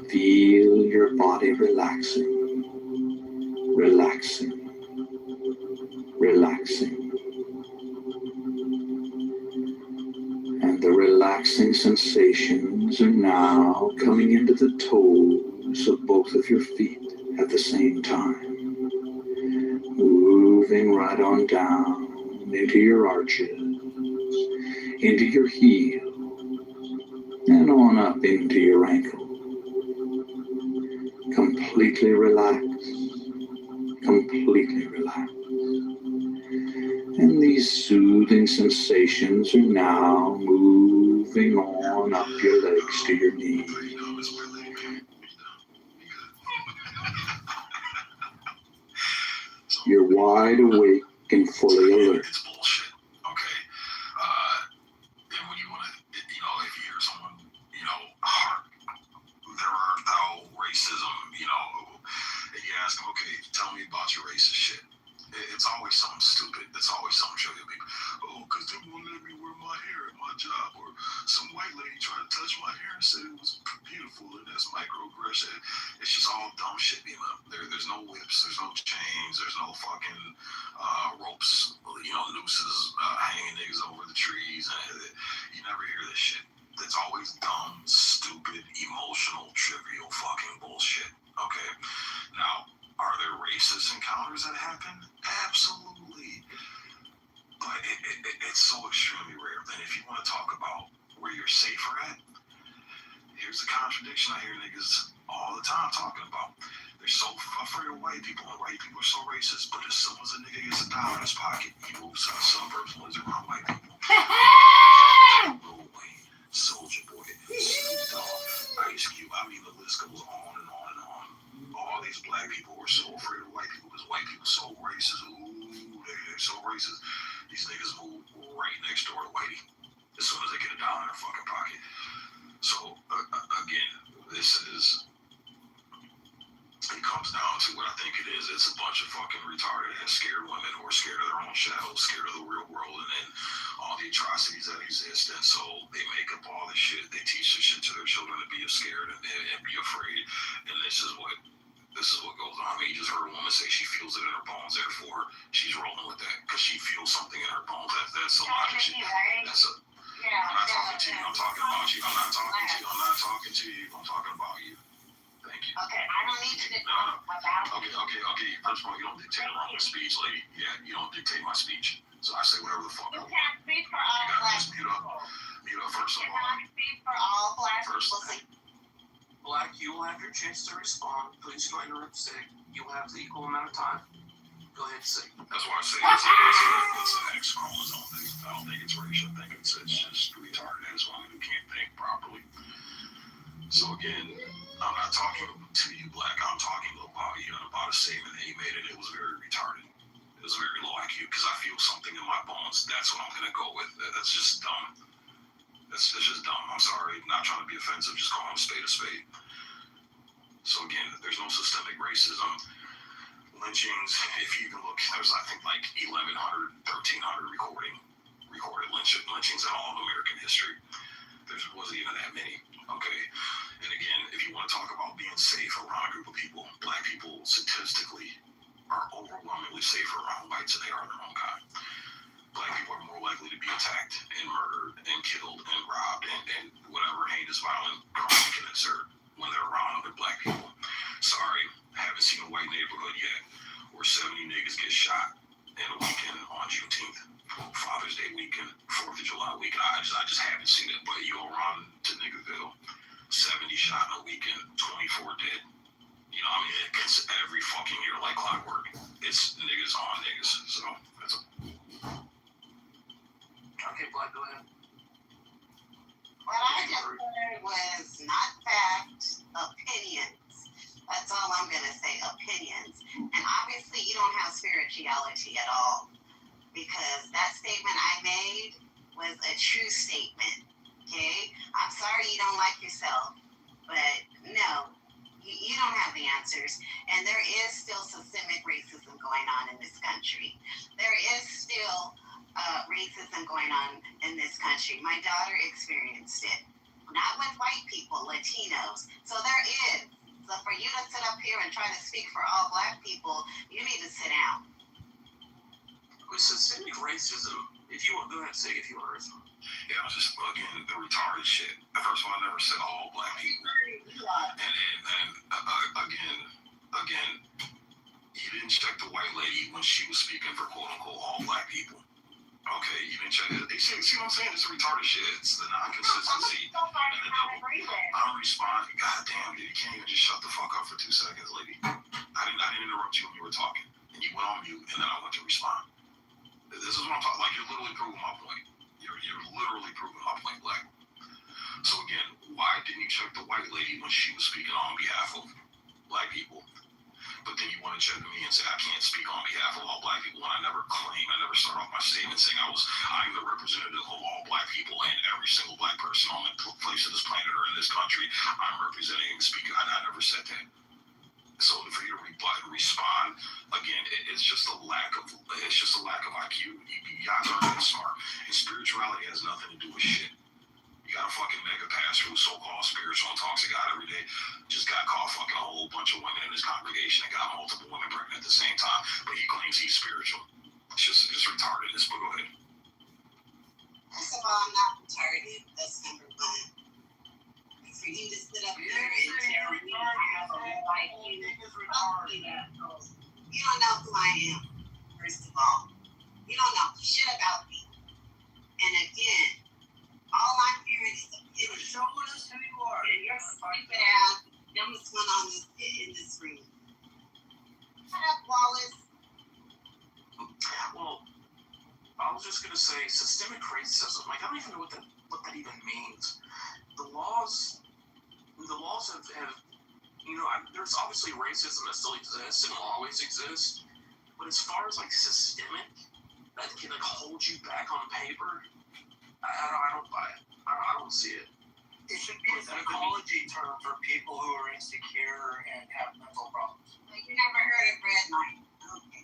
Feel your body relaxing, relaxing, relaxing. And the relaxing sensations are now coming into the toes of both of your feet at the same time, moving right on down into your arches, into your heel, and on up into your ankle. Completely relaxed, completely relaxed. And these soothing sensations are now moving on up your legs to your knees. You're wide awake and fully alert. It's bullshit. Okay. And when you want to, if you hear someone, there are thou racism, and you ask them, okay, tell me about your racist shit. It's always something stupid. It's always something trivial. Oh, because they won't let me wear my hair at my job. Or some white lady tried to touch my hair and said it was beautiful, and that's microaggression. It's just all dumb shit, There's no whips, there's no chains, there's no fucking ropes, nooses hanging niggas over the trees. You never hear this shit. It's always dumb, stupid, emotional, trivial fucking bullshit. Okay? Now, are there racist encounters that happen? Absolutely. But it's so extremely rare. Then if you want to talk about where you're safer at, here's the contradiction I hear niggas all the time talking about. They're so afraid of white people, and white people are so racist, but as soon as a nigga gets a dollar in his pocket, he moves to the suburbs and lives around white people. Soulja Boy, Snoop Dogg, Ice Cube, the list goes on and on and on. All these black people were so afraid of white people because white people so racist. Ooh, they're so racist. These niggas move right next door to whitey as soon as they get a dollar in their fucking pocket. So, again, it comes down to what I think it is. It's a bunch of fucking retarded ass scared women who are scared of their own shadows, scared of the real world, and then all the atrocities that exist. And so they make up all this shit. They teach this shit to their children to be scared and be afraid. And this is what goes on. You just heard a woman say she feels it in her bones, therefore she's rolling with that because she feels something in her bones. That's a logic shit. I'm not talking to you. I'm talking about you. I'm not talking to you. I'm not talking to you. I'm talking about you. Thank you. Okay, I don't need to talk about Okay. First of all, you don't dictate my speech, lady. Yeah, you don't dictate my speech. So I say whatever the fuck I want. You can't speak for all black just mute up. Mute up first of all. You cannot speak for all black people. Black, you will have your chance to respond. Please go ahead and say. You'll have the equal amount of time. Go ahead and say. That's why I say it's an X chromosome thing. I don't think it's racial. I think it's just retarded as women who can't think properly. So again, I'm not talking to you, Black. I'm talking about you and about a statement that he made, and it was very retarded. It was very low IQ because I feel something in my bones. That's what I'm gonna go with. That's just dumb. That's just dumb. I'm sorry. I'm not trying to be offensive. Just call him a spade. So again, there's no systemic racism. Lynchings, if you even look, there's I think like 1,100, 1,300 recorded lynchings in all of American history. There wasn't even that many. Okay. And again, if you want to talk about being safe around a group of people, black people statistically are overwhelmingly safer around whites than they are their own kind. Black people are more likely to be attacked and murdered and killed and robbed and whatever heinous violent crime you can insert when they're around other black people. Sorry, I haven't seen a white neighborhood yet where 70 niggas get shot in a weekend on Juneteenth, Father's Day weekend, 4th of July weekend. I just haven't seen it, but you go around to Niggerville, 70 shot in a weekend, 24 dead. It's every fucking year like clockwork. It's niggas on niggas. So that's a... Okay, Black, go ahead. What I just heard was not fact, opinions. That's all I'm going to say, opinions. And obviously you don't have spirituality at all, because that statement I made was a true statement, okay? I'm sorry you don't like yourself, but no, you don't have the answers. And there is still systemic racism going on in this country. There is still racism going on in this country. My daughter experienced it. not with white people, Latinos. So there is. So for you to sit up here and try to speak for all black people, you need to sit down. With systemic racism, if you want, go ahead and say if you want to. Yeah, I was just again the retarded shit. First of all, I never said all black people. And again, you didn't check the white lady when she was speaking for quote unquote all black people. Okay, you didn't check it. See what I'm saying? It's retarded shit. It's the non-consistency and the double. I don't respond. God damn, dude, you can't even just shut the fuck up for 2 seconds, lady. I didn't interrupt you when you were talking, and you went on mute, and then I went to respond. This is what I'm talking. Like you're literally proving my point. You're literally proving my point, Black. So again, why didn't you check the white lady when she was speaking on behalf of black people? But then you want to check me and say I can't speak on behalf of all black people when I never start off my statement saying I'm the representative of all black people and every single black person on the face of this planet or in this country. I'm representing and speaking. I never said that. So for you to respond again, it's just a lack of IQ. You guys aren't that smart, and spirituality has nothing to do with shit. You got a fucking mega pastor who's so-called spiritual and talks to God every day. Just got caught fucking a whole bunch of women in his congregation and got multiple women pregnant at the same time, but he claims he's spiritual. It's just retardedness, but go ahead. First of all, I'm not retarded. That's number one. For you to sit up there and tell me I have a low IQ, you don't know who I am, first of all. You don't know shit about me. And again, all I'm hearing is opinion. Showing us who you are. And you're stupid ass, dumbest one in this room. Shut up, Wallace. Well, I was just gonna say systemic racism. Like I don't even know what that even means. The laws have there's obviously racism that still exists and will always exist. But as far as like systemic, that can like hold you back on paper, I don't buy it. I don't see it. It should be a psychology term for people who are insecure and have mental problems. Like you never heard of red light. Okay.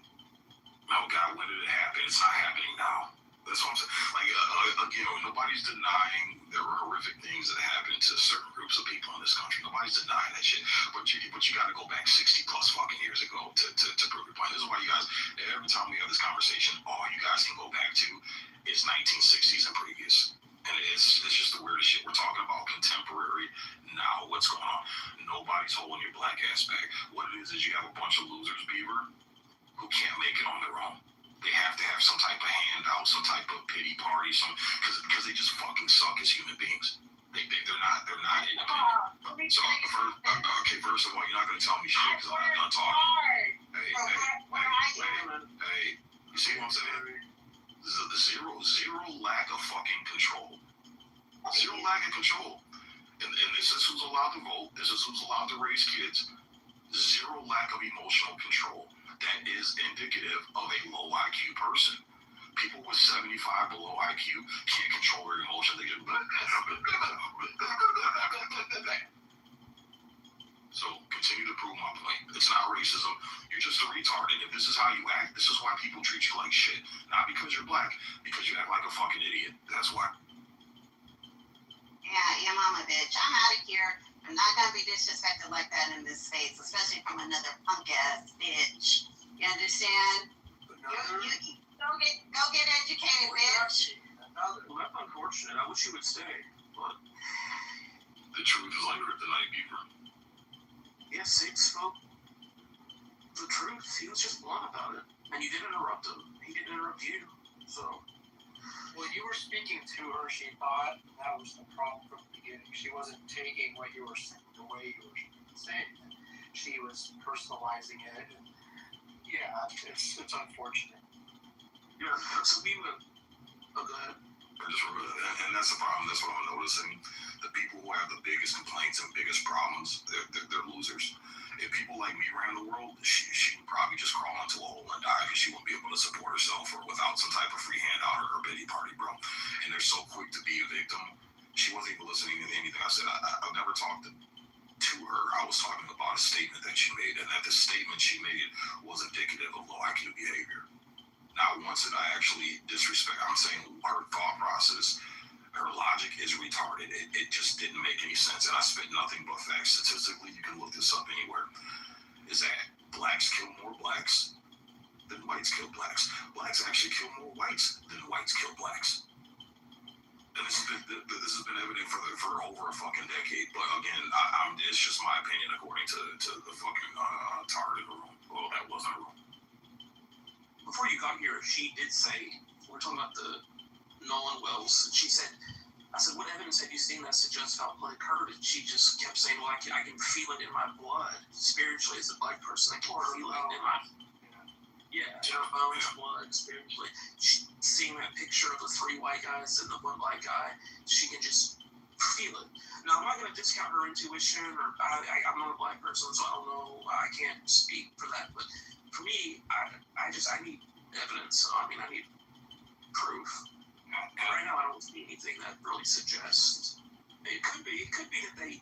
Oh God, when did it happen? It's not happening now. That's what I'm saying. Like again, nobody's denying there were horrific things that happened to certain groups of people in this country. Nobody's denying that shit. But you got to go back 60 plus fucking years ago to prove your point. This is why you guys, every time we have this conversation, all you guys can go back to is 1960s and previous. And it's just the weirdest shit. We're talking about contemporary now. What's going on? Nobody's holding your black ass back. What it is you have a bunch of losers, Beaver, who can't make it on their own. They have to have some type of handout, some type of pity party, because they just fucking suck as human beings. They're not independent. So first of all, you're not gonna tell me shit because I'm not done talking. Hey, you see what I'm saying? The zero lack of fucking control. Zero lack of control. And this is who's allowed to vote. This is who's allowed to raise kids. Zero lack of emotional control. That is indicative of a low IQ person. People with 75 below IQ can't control their emotions. They just so continue to prove my point. It's not racism. You're just a retard. And if this is how you act, this is why people treat you like shit. Not because you're black, because you act like a fucking idiot. That's why. Yeah, your mama bitch. I'm out of here. I'm not gonna be disrespected like that in this space, especially from another punk ass bitch. You understand? Go get educated, bitch. Well, that's unfortunate. I wish you would stay, but the truth is like kryptonite, Beaver. Yes, Sid spoke the truth. He was just blunt about it, and you didn't interrupt him. He didn't interrupt you. So, when you were speaking to her, she thought that was the problem from the beginning. She wasn't taking what you were saying the way you were saying it. She was personalizing it. And yeah, it's unfortunate. Yeah, so we would. Oh, go ahead. And that's the problem. That's what I'm noticing. The people who have the biggest complaints and biggest problems, they're losers. If people like me ran the world, she would probably just crawl into a hole and die because she wouldn't be able to support herself or without some type of free handout or her pity party, bro. And they're so quick to be a victim. She wasn't even listening to anything I said. I've never talked to her. I was talking about a statement that she made, and that the statement she made was indicative of low IQ behavior. Not once did I actually disrespect. I'm saying her thought process, her logic is retarded. it just didn't make any sense. And I spit nothing but facts. Statistically, you can look this up anywhere. Is that blacks kill more blacks than whites kill blacks. Blacks actually kill more whites than whites kill blacks. And this has been evident for over a fucking decade. But again, it's just my opinion according to the fucking tard in the room. Well, that wasn't a room. Before you got here, she did say, we're talking about the Nolan Wells, and she said, I said, what evidence have you seen that suggests foul play occurred? And she just kept saying, well, I can feel it in my blood. Spiritually, as a black person, I can feel it in my bones, blood, spiritually. Seeing that picture of the 3 white guys and the 1 black guy, she can just feel it. Now, I'm not going to discount her intuition, or I'm not a black person, so I don't know, I can't speak for that, but for me, I need evidence. I mean, I need proof. And right now, I don't see anything that really suggests. It could be that they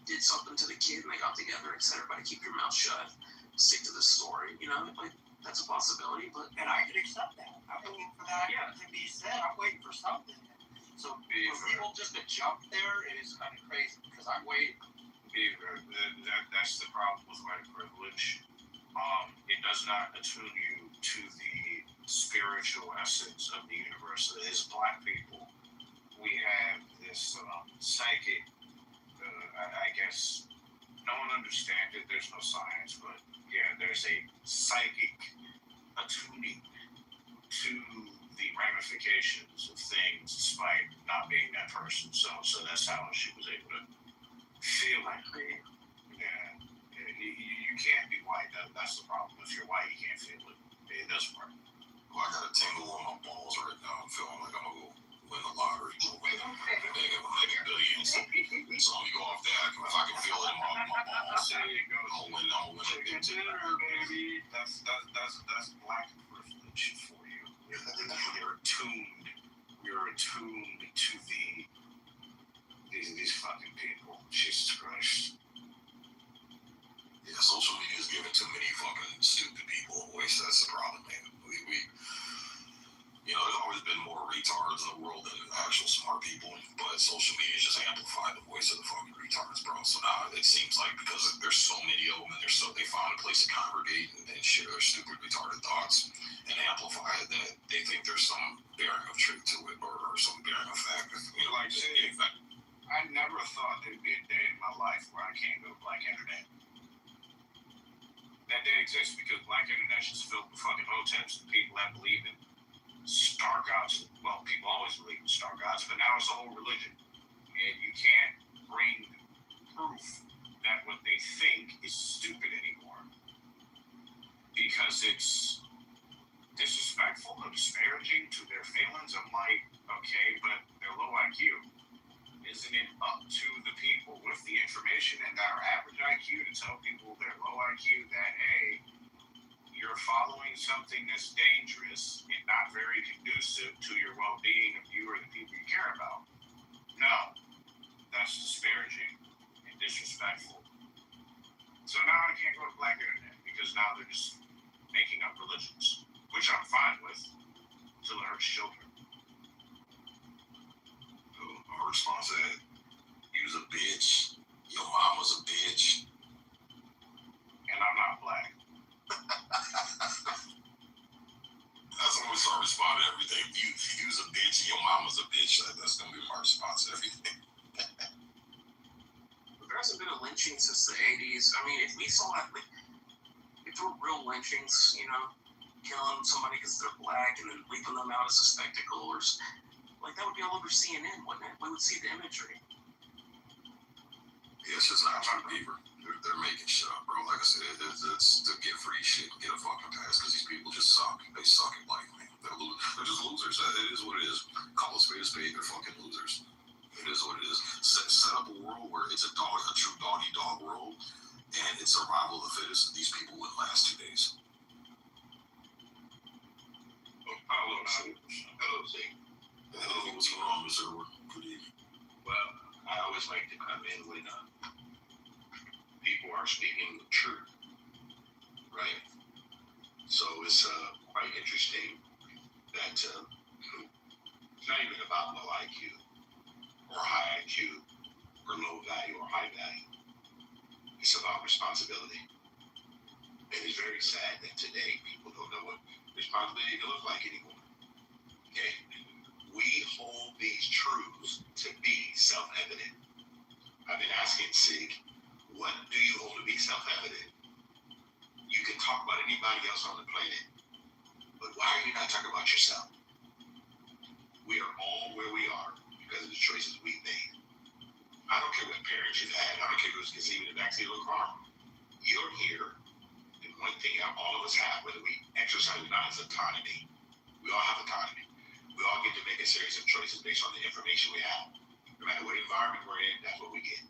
did something to the kid and they got together and said, everybody keep your mouth shut, stick to the story. You know, like, that's a possibility. But and I can accept that. I'm waiting for that to be said. I'm waiting for something. So for people just to jump there, it is kind of crazy because I'm waiting. Beaver, that's the problem with white privilege. It does not attune you to the spiritual essence of the universe. As black people, we have this psychic, I guess, no one understands it, there's no science, but yeah, there's a psychic attuning to the ramifications of things despite not being that person. So that's how she was able to feel like me. Yeah. You can't be white. That's the problem. If you're white, you can't feel it. It doesn't work. Well, I got a tingle on my balls right now. I'm feeling like I'm going to go win the lottery. Maybe billions. So let me go off that. If I can feel it in my balls, there you go. I'll win a big dinner, baby. That's black privilege for you. You're attuned. You're attuned to these fucking people. Jesus Christ. Yeah, social media is giving too many fucking stupid people a voice. That's the problem, man. There's always been more retards in the world than actual smart people, but social media just amplified the voice of the fucking retards, bro. So now it seems like because there's so many of them and they found a place to congregate and share their stupid retarded thoughts and amplify it, that they think there's some bearing of truth to it or some bearing of fact. Like, I never thought there'd be a day in my life where I can't go to Black Internet. That day exists because Black Internet is filled with fucking hoteps and people that believe in star gods. Well, people always believe in star gods, but now it's a whole religion. And you can't bring proof that what they think is stupid anymore. Because it's disrespectful or disparaging to their feelings. I'm like, okay, but they're low IQ. Isn't it up to the people with the information and our average IQ to tell people they're low IQ that, hey, you're following something that's dangerous and not very conducive to your well-being of you or the people you care about? No, that's disparaging and disrespectful. So now I can't go to Black Internet because now they're just making up religions, which I'm fine with until it hurts children. Our response to that, you was a bitch, your mom was a bitch, and I'm not black. That's always our response to everything. You was a bitch and your mom was a bitch. That's going to be my response to everything. There hasn't been a lynching since the 80s. I mean, if we saw that, if there were real lynchings, killing somebody because they're black and then leaving them out as a spectacle, or like that would be all over CNN, wouldn't it? We would see the imagery. Yeah, it's just not true, Beaver. They're making shit up, bro. Like I said, it's to get free shit and get a fucking pass because these people just suck. They suck at life, man. They're just losers. It is what it is. Call a spade, they're fucking losers. It is what it is. Set up a world where it's a true dog-eat-dog world, and it's survival of the fittest. These people wouldn't last 2 days. Hello, Z. Hello, what's going on, Mr. Good evening. Well, I always like to come in when people are speaking the truth, right? So it's quite interesting that it's not even about low IQ or high IQ or low value or high value. It's about responsibility. It is very sad that today people don't know what responsibility can look like anymore. Okay? We hold these truths to be self-evident. I've been asking Sig, what do you hold to be self-evident? You can talk about anybody else on the planet, but why are you not talking about yourself? We are all where we are because of the choices we've made. I don't care what parents you've had. I don't care who's conceiving the backseat of a car. You're here, and one thing all of us have, whether we exercise or not, is autonomy. We all have autonomy. We all get to make a series of choices based on the information we have. No matter what environment we're in, that's what we get.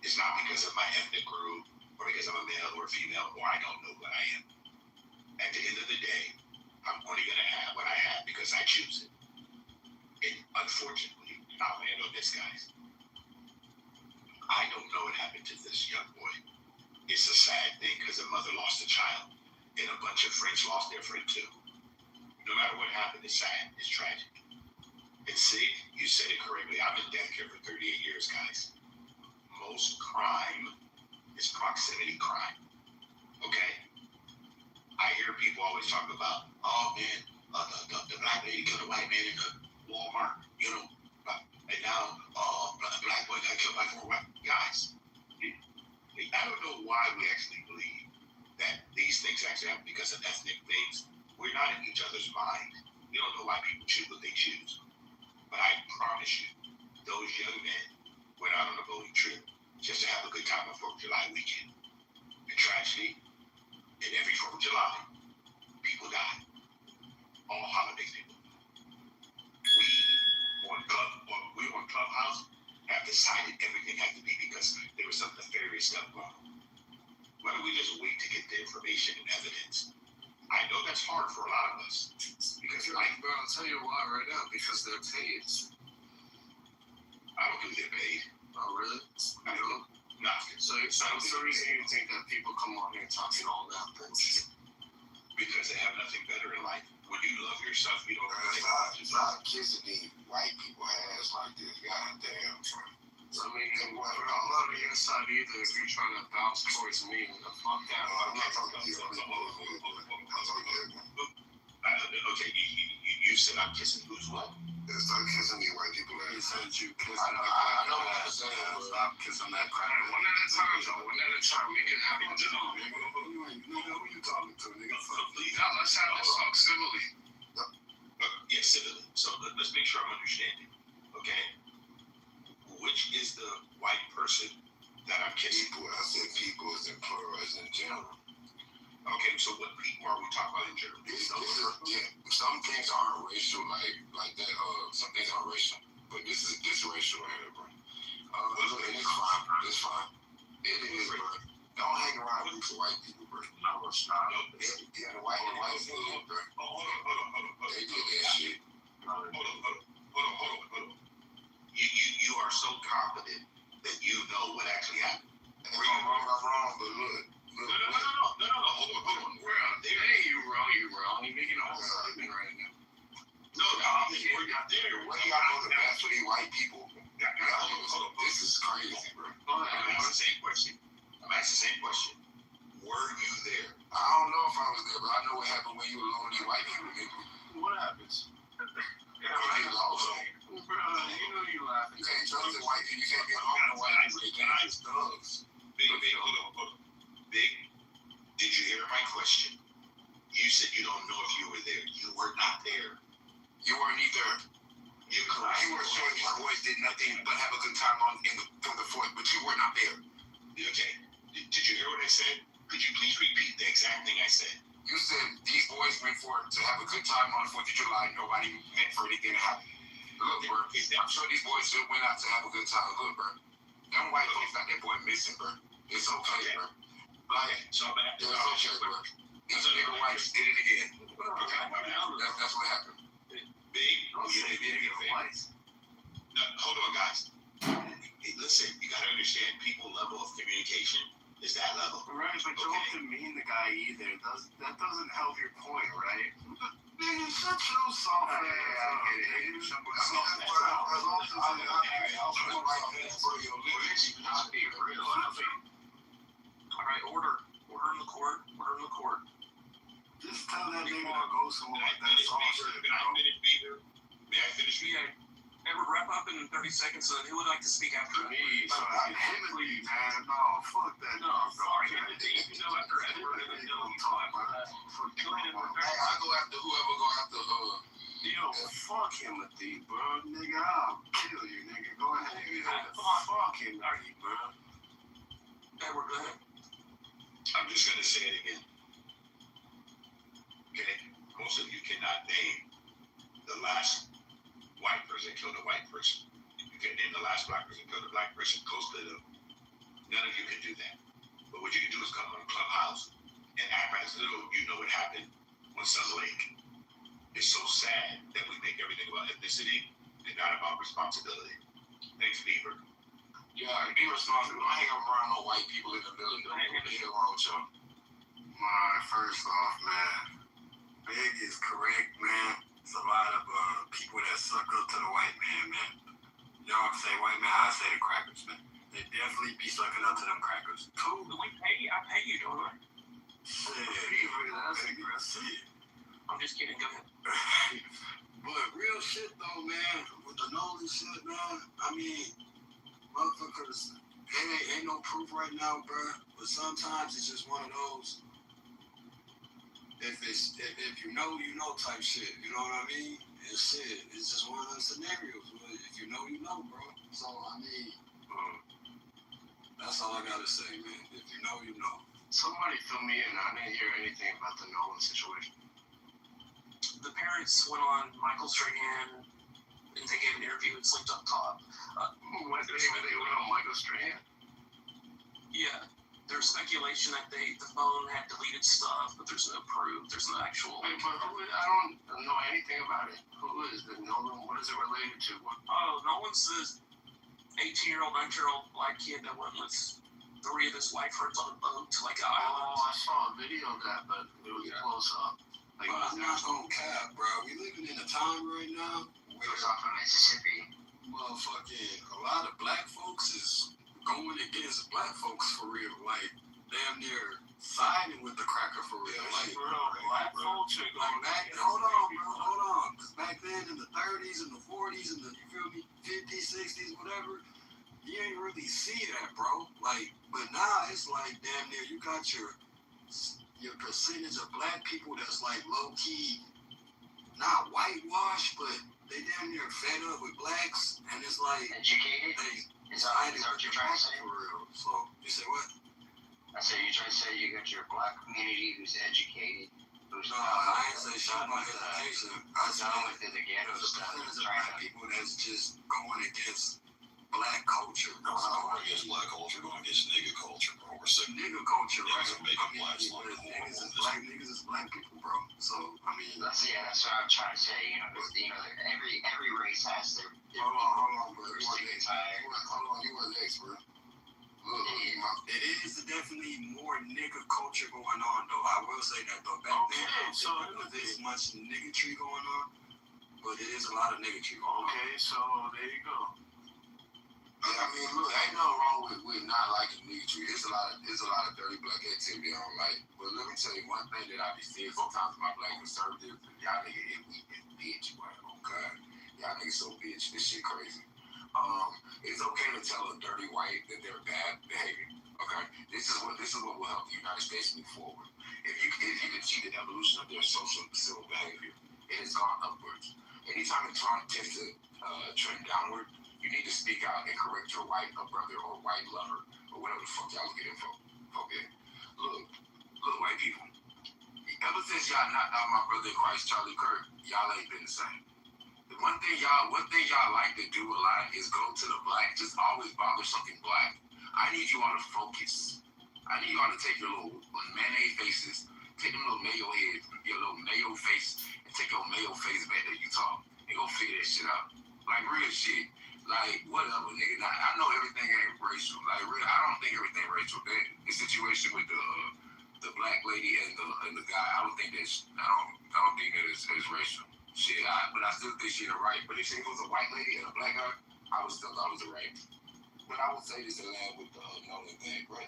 It's not because of my ethnic group, or because I'm a male or a female, or I don't know what I am. At the end of the day, I'm only going to have what I have because I choose it. And unfortunately, I'll land on this, guys. I don't know what happened to this young boy. It's a sad thing because a mother lost a child, and a bunch of friends lost their friend too. No matter what happened, it's sad. It's tragic. And see, you said it correctly. I've been death care for 38 years, guys. Most crime is proximity crime. Okay? I hear people always talk about, oh man, the black lady killed a white man in the Walmart, you know, and now a black boy got killed by 4 white guys. I don't know why we actually believe that these things actually happen because of ethnic things. We're not in each other's mind. We don't know why people choose what they choose. But I promise you, those young men went out on a boating trip just to have a good time on 4th of July weekend. And tragedy, in every 4th of July, people die. All holidays people. We on Clubhouse have decided everything had to be because there was some nefarious stuff going on. Why don't we just wait to get the information and evidence? I know that's hard for a lot of us. Because But I'll tell you why right now, because they're paid. I don't think they're paid. Oh, really? I don't. No. So what's the reason you think that people come on here talking all that bullshit? Because they have nothing better in life. When you love yourself, you don't have It's not kissing these white people ass like this. Goddamn. I mean, I'm not on the inside either if you're trying to bounce towards me. Fuck that. I'm not talking to you. Okay, you said I'm kissing who's what? It's not kissing these white people ass. You said you kissing I know what I'm saying. Stop kissing that crap. One at a time, though. One at a time. Make it happen. Nigga, who you talking to, nigga? Now, let's have this talk civilly. Yeah, civilly. So let's make sure I'm understanding. Okay? Which is the white person that I'm kissing? People. I said people is in plural, as in general. Okay, so what people are we talking about in general? Some things aren't racial, like that. Some things aren't racial, but this racial right here, bro. It's fine. It's fine. It is, bro. Don't hang around with white people, bro. No, it's not. Yeah, the white did, bro. Hold on. They did that shit. Hold on. You are so confident that you know what actually happened. If I'm wrong, but look. No. Hold on. Hey, you wrong. You're making a whole statement right now. No, we're not there. What do y'all know the best for these white people? This is crazy, bro. I'm asking the same question. Were you there? I don't know if I was there, but I know what happened when you were alone with these white people, nigga. What happens? They lost. Bro, you know you laughing. You can't trust the white people. You can't get home to white people. They're just thugs. Big, hold on. Big, did you hear my question? You said you don't know if you were there. You were not there. You weren't either. You're correct. You were sure these boys did nothing but have a good time for the 4th, but you were not there. Okay. Did you hear what I said? Could you please repeat the exact thing I said? You said these boys went for to have a good time on 4th of July. Nobody meant for anything to happen. Look, bro. I'm sure these boys still went out to have a good time. Look, bro. Them white folks got that boy missing, bro. It's okay, bro. Okay, so I'm it's okay, bro. These nigga whites did it again. Okay, that's what happened. Big, you did it again. No, hold on, guys. Listen, you gotta understand, people level of communication is that level. Right, but don't demean the guy either. That doesn't help your point, right? Nigga, shut your soft ass Alright, order in the court. Just tell that nigga to go somewhere like that. That's all shit, bro. May I finish? Yeah. Edward, wrap up in 30 seconds, and who would like to speak after Me, Timothy, man. No, fuck that. No, sorry. You know after Edward, and then you talk after that. Hey, I go after whoever go after Yo, fuck Timothy, bro. Nigga, I'll kill you, nigga. Go ahead. Come on. Fuck Timothy, bro. Edward, go ahead. I'm just gonna say it again. Okay? Most of you cannot name the last white person killed a white person. You can name the last black person killed a black person close to them. None of you can do that. But what you can do is come on Clubhouse and act as though you know what happened on Sun Lake. It's so sad that we make everything about ethnicity and not about responsibility. Thanks, Beaver. Yeah, be responsible. Don't hang around no white people in the building. What the hell wrong with y'all? First off, man, Big is correct, man. It's a lot of people that suck up to the white man. Y'all say white man, I say the crackers, man. They definitely be sucking up to them crackers. Cool. I pay you, don't I? Shit. I'm just kidding. Go ahead. But real shit though, man, with the Nolan shit, man, I mean, motherfuckers, ain't no proof right now, bro. But sometimes it's just one of those. If you know type shit. You know what I mean? And shit, it's just one of those scenarios. If you know, bro. So I mean, that's all I gotta say, man. If you know, you know. Somebody fill me in. I didn't hear anything about the Nolan situation. The parents went on Michael's right hand, and they gave an interview. It's linked up top. They went on Michael's Strahan? Yeah. There's speculation that the phone had deleted stuff, but there's no proof. There's no actual. But I don't know anything about it. Who is the Nolan? What is it related to? Nolan's this 18-year-old, 19-year-old black kid that went with 3 of his white friends on a boat to like an island. I saw a video of that, but it was close up. Like, I'm not gonna cap, bro. We living in a time right now where it's off of Mississippi. Motherfucking a lot of black folks is going against black folks for real. Like, damn near siding with the cracker for real. Like, black folks are going back. Hold on. Because back then in the 30s and the 40s and the, you feel me, 50s, 60s, whatever, you ain't really see that, bro. Like, but now it's like damn near you got your percentage of black people that's like low-key, not whitewashed, but they damn near fed up with blacks, and it's like educated. Is that what you're trying to say? For real. So you say what? I say you're trying to say you got your black community who's educated. Who's no, I ain't say shit about education. I said there's a percentage of black people that's just going against black culture. No, it's not going against black culture, going against nigga culture, bro. We're sick. Nigga culture, right? Niggas are making blacks look Niggas is black people, bro. So I mean, that's what I'm trying to say. Every race has their. Hold on, bro. You were next, bro. Look, it is definitely more nigga culture going on, though. I will say that, though. Back then, so there's much niggatry going on, but it is a lot of niggatry going on. Okay, so there you go. I mean, look, ain't nothing wrong with not liking niggatry. There's a lot of dirty black activity I don't like. But let me tell you one thing that I be seeing sometimes with my black conservatives, y'all niggas is bitch, bro. Oh God, y'all niggas so bitch. This shit crazy. It's okay to tell a dirty white that they're bad behavior. Okay, this is what will help the United States move forward. If you can see the evolution of their social and civil behavior, it has gone upwards. Anytime it tends to trend downward, you need to speak out and correct your white brother or white lover or whatever the fuck y'all looking for. Okay, look, white people. Ever since y'all knocked out my brother in Christ, Charlie Kirk, y'all ain't been the same. The one thing y'all like to do a lot is go to the black. Just always bother something black. I need you all to focus. I need you all to take your little mayonnaise faces, take them little mayo heads, your little mayo face, and take your mayo face back to Utah and go figure that shit out. Like real shit. Like whatever, nigga. I know everything ain't racial. Like real, I don't think everything racial. The situation with the black lady and the guy, I don't think that is racial. Shit, but I still think she the right. But if she was a white lady and a black guy, I would still thought it was the right. But I would say this in line with the Nolan thing, bro.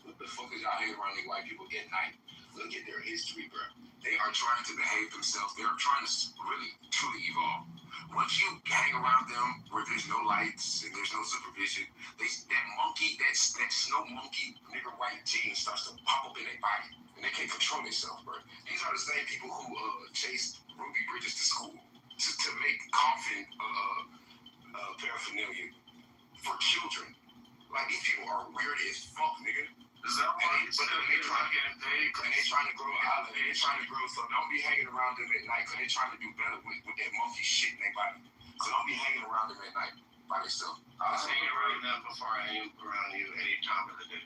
What the fuck is y'all hanging around these white people at night? Look at their history, bro. They are trying to behave themselves. They are trying to really, truly evolve. Once you hang around them where there's no lights and there's no supervision, that monkey, that snow monkey, nigger white gene starts to pop up in their body. And they can't control themselves, bro. These are the same people who chased Ruby Bridges to school to make coffin paraphernalia for children. Like, these people are weird as fuck, nigga. Is that why and they trying to grow out of it. They're trying to grow, so don't be hanging around them at night because they're trying to do better with that monkey shit in their body. So don't be hanging around them at night by themselves. I was hanging around them before I hang around you any time of the day.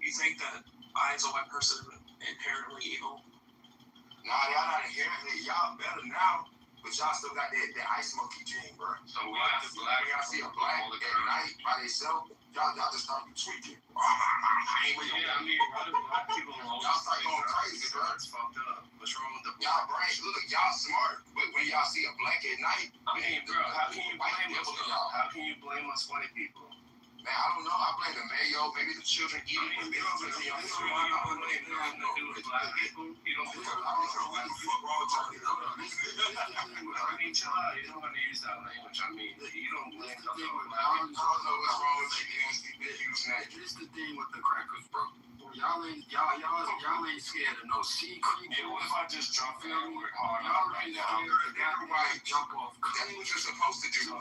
You think that I, as a white person, am inherently evil? Nah, y'all not inherently. Y'all better now, but y'all still got that ice monkey gene, bro. So we have to black. When y'all see a black at night by themselves, y'all just start tweaking. Yeah, I mean, why do black people always y'all start going crazy, bro? It's fucked up. What's wrong with the y'all brain? Look, y'all smart, but when y'all see a black at night, I mean, bro, how can you blame us? How can you blame us white people? Man, I don't know. I blame the mayo, maybe the children eating. I mean, you don't blame nothing to do with black people. You don't blame what the fuck wrong with y'all? I mean, chill out. You don't want to use that language. I mean, you don't blame nothing with black people. I don't know what's wrong with you. This is the thing with the crackers, bro. Y'all ain't scared of no sea creatures. Yeah, what if I just jump in and work hard right now? Right, jump off. That's what you're supposed to do.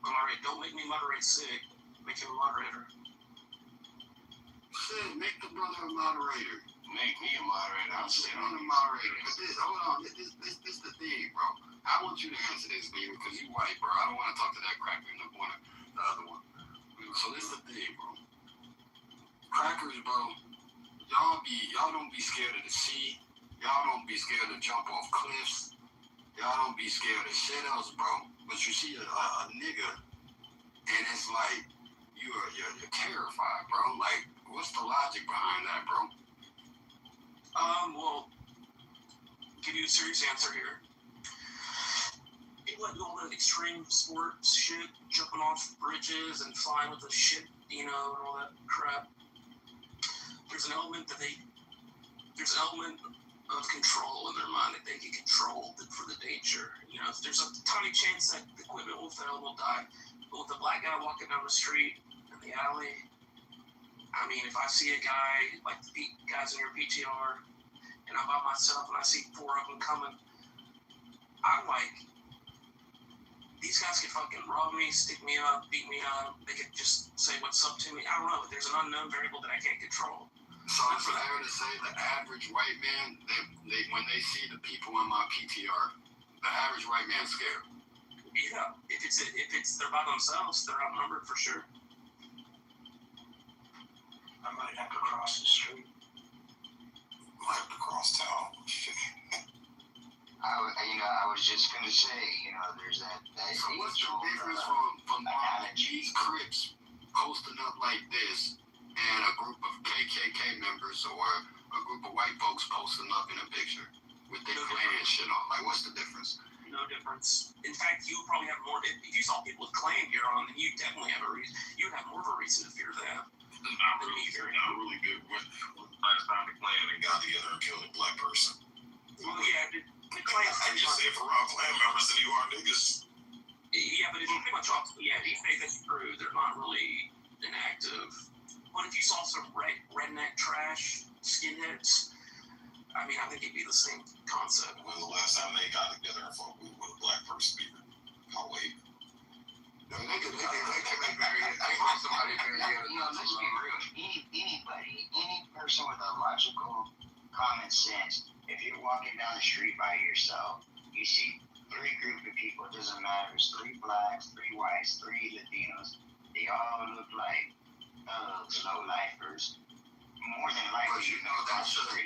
Alright, don't make me moderate sick. Make him a moderator. Shit, make the brother a moderator. Make me a moderator. I'm sitting on the moderator. But hold on, this the thing, bro. I want you to answer this, man, because you white, bro. I don't want to talk to that cracker in the other one. So this is the thing, bro. Crackers, bro. Y'all don't be scared of the sea. Y'all don't be scared to jump off cliffs. Y'all don't be scared of shit else, bro. But you see a nigga, and it's like you're terrified, bro. Like, what's the logic behind that, bro? Well, give you a serious answer here. People that do all that extreme sports shit, jumping off bridges and flying with the shit, and all that crap. There's an element of control in their mind that they can control for the danger. There's a tiny chance that the equipment will fail and will die. But with the black guy walking down the street in the alley, I mean, if I see a guy like the guys in your PTR, and I'm by myself and I see 4 of them coming, I'm like, these guys could fucking rob me, stick me up, beat me up. They could just say what's up to me. I don't know. There's an unknown variable that I can't control. So it's fair to say the average white man, they when they see the people in my PTR, the average white man's scared. Yeah, if it's they're by themselves, they're outnumbered for sure. I might have to cross the street. Might have to cross town. I was just gonna say, there's that. So what's the difference from these Crips posting up like this and a group of KKK members or a group of white folks posting up in a picture with their Klan shit on? Like, what's the difference? No difference. In fact, you would probably have more. If you saw people with Klan gear on, then you definitely have a reason. You would have more of a reason to fear them. Not really good. When last time the Klan and got together and killed a black person. Well, yeah, the Klan. I just say for around Klan members than you are niggas. Yeah, but it's pretty much off. Yeah, that's true. They're not really inactive. But if you saw some redneck trash skinheads, I mean, I think it'd be the same concept. When the last time they got together and fought with a black person, I'll wait. No, let's be real. Anybody, any person with a logical common sense, if you're walking down the street by yourself, you see 3 groups of people, it doesn't matter, it's 3 blacks, 3 whites, 3 Latinos, they all look like thugs, low lifers. More than likely, that's an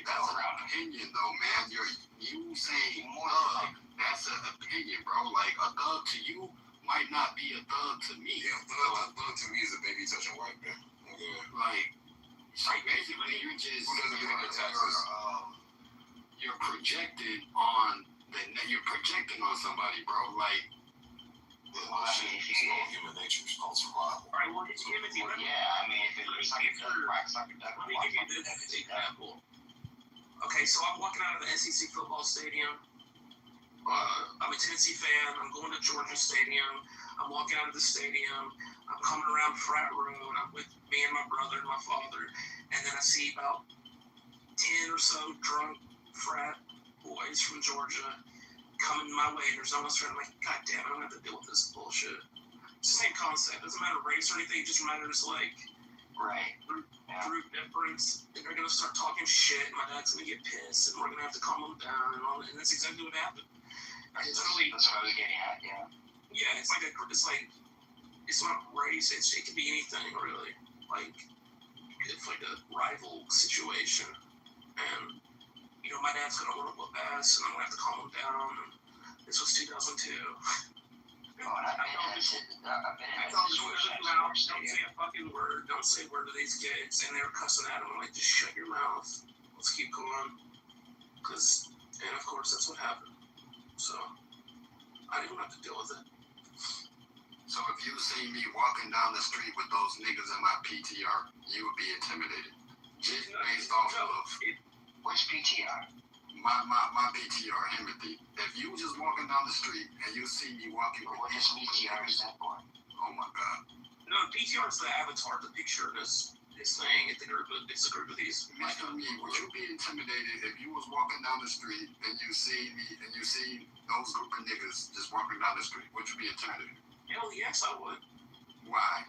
opinion, though, man. You saying that's an opinion, bro. Like, a thug to you might not be a thug to me. Yeah, thug to me is a baby touching white man. Like, So basically, you just you're projecting on you're projecting on somebody, bro. Like, well, I mean, if you human nature is called survival. All right, well, Timothy, Well, yeah, I mean, if it looks like a duck, quacks like a duck. let me give you this example. Okay, so I'm walking out of the SEC football stadium. I'm a Tennessee fan. I'm going to Georgia Stadium. I'm walking out of the stadium. I'm coming around Frat Road. I'm with me and my brother and my father. And then I see about 10 or so drunk frat boys from Georgia coming my way. There's no one else around. I'm like, God damn it, I don't have to deal with this bullshit. It's the same concept. It doesn't matter race or anything. It just matters, like, group difference. And they're going to start talking shit. And my dad's going to get pissed. And we're going to have to calm them down. And all that. And that's exactly what happened. That's what I was getting at, yeah. Yeah, it's not race. It could be anything, really. Like, it's like a rival situation. And, you know, my dad's going to want to whoop ass. And I'm going to have to calm him down. And this was 2002. Don't say a fucking word. Don't say a word to these kids. And they were cussing at him. I'm like, just shut your mouth. Let's keep going. And of course, that's what happened. So, I didn't have to deal with it. So if you see me walking down the street with those niggas in my PTR, you would be intimidated. Just based off of which PTR? My PTR, Timothy. If you just walking down the street and you see me walking with what is PTR is that for? Oh my God. No, PTR is the avatar, the picture is saying it's a group of these. Mr. Me, would you be intimidated if you was walking down the street and you see me and you see those group of niggas just walking down the street? Would you be intimidated? Hell yes, I would. Why?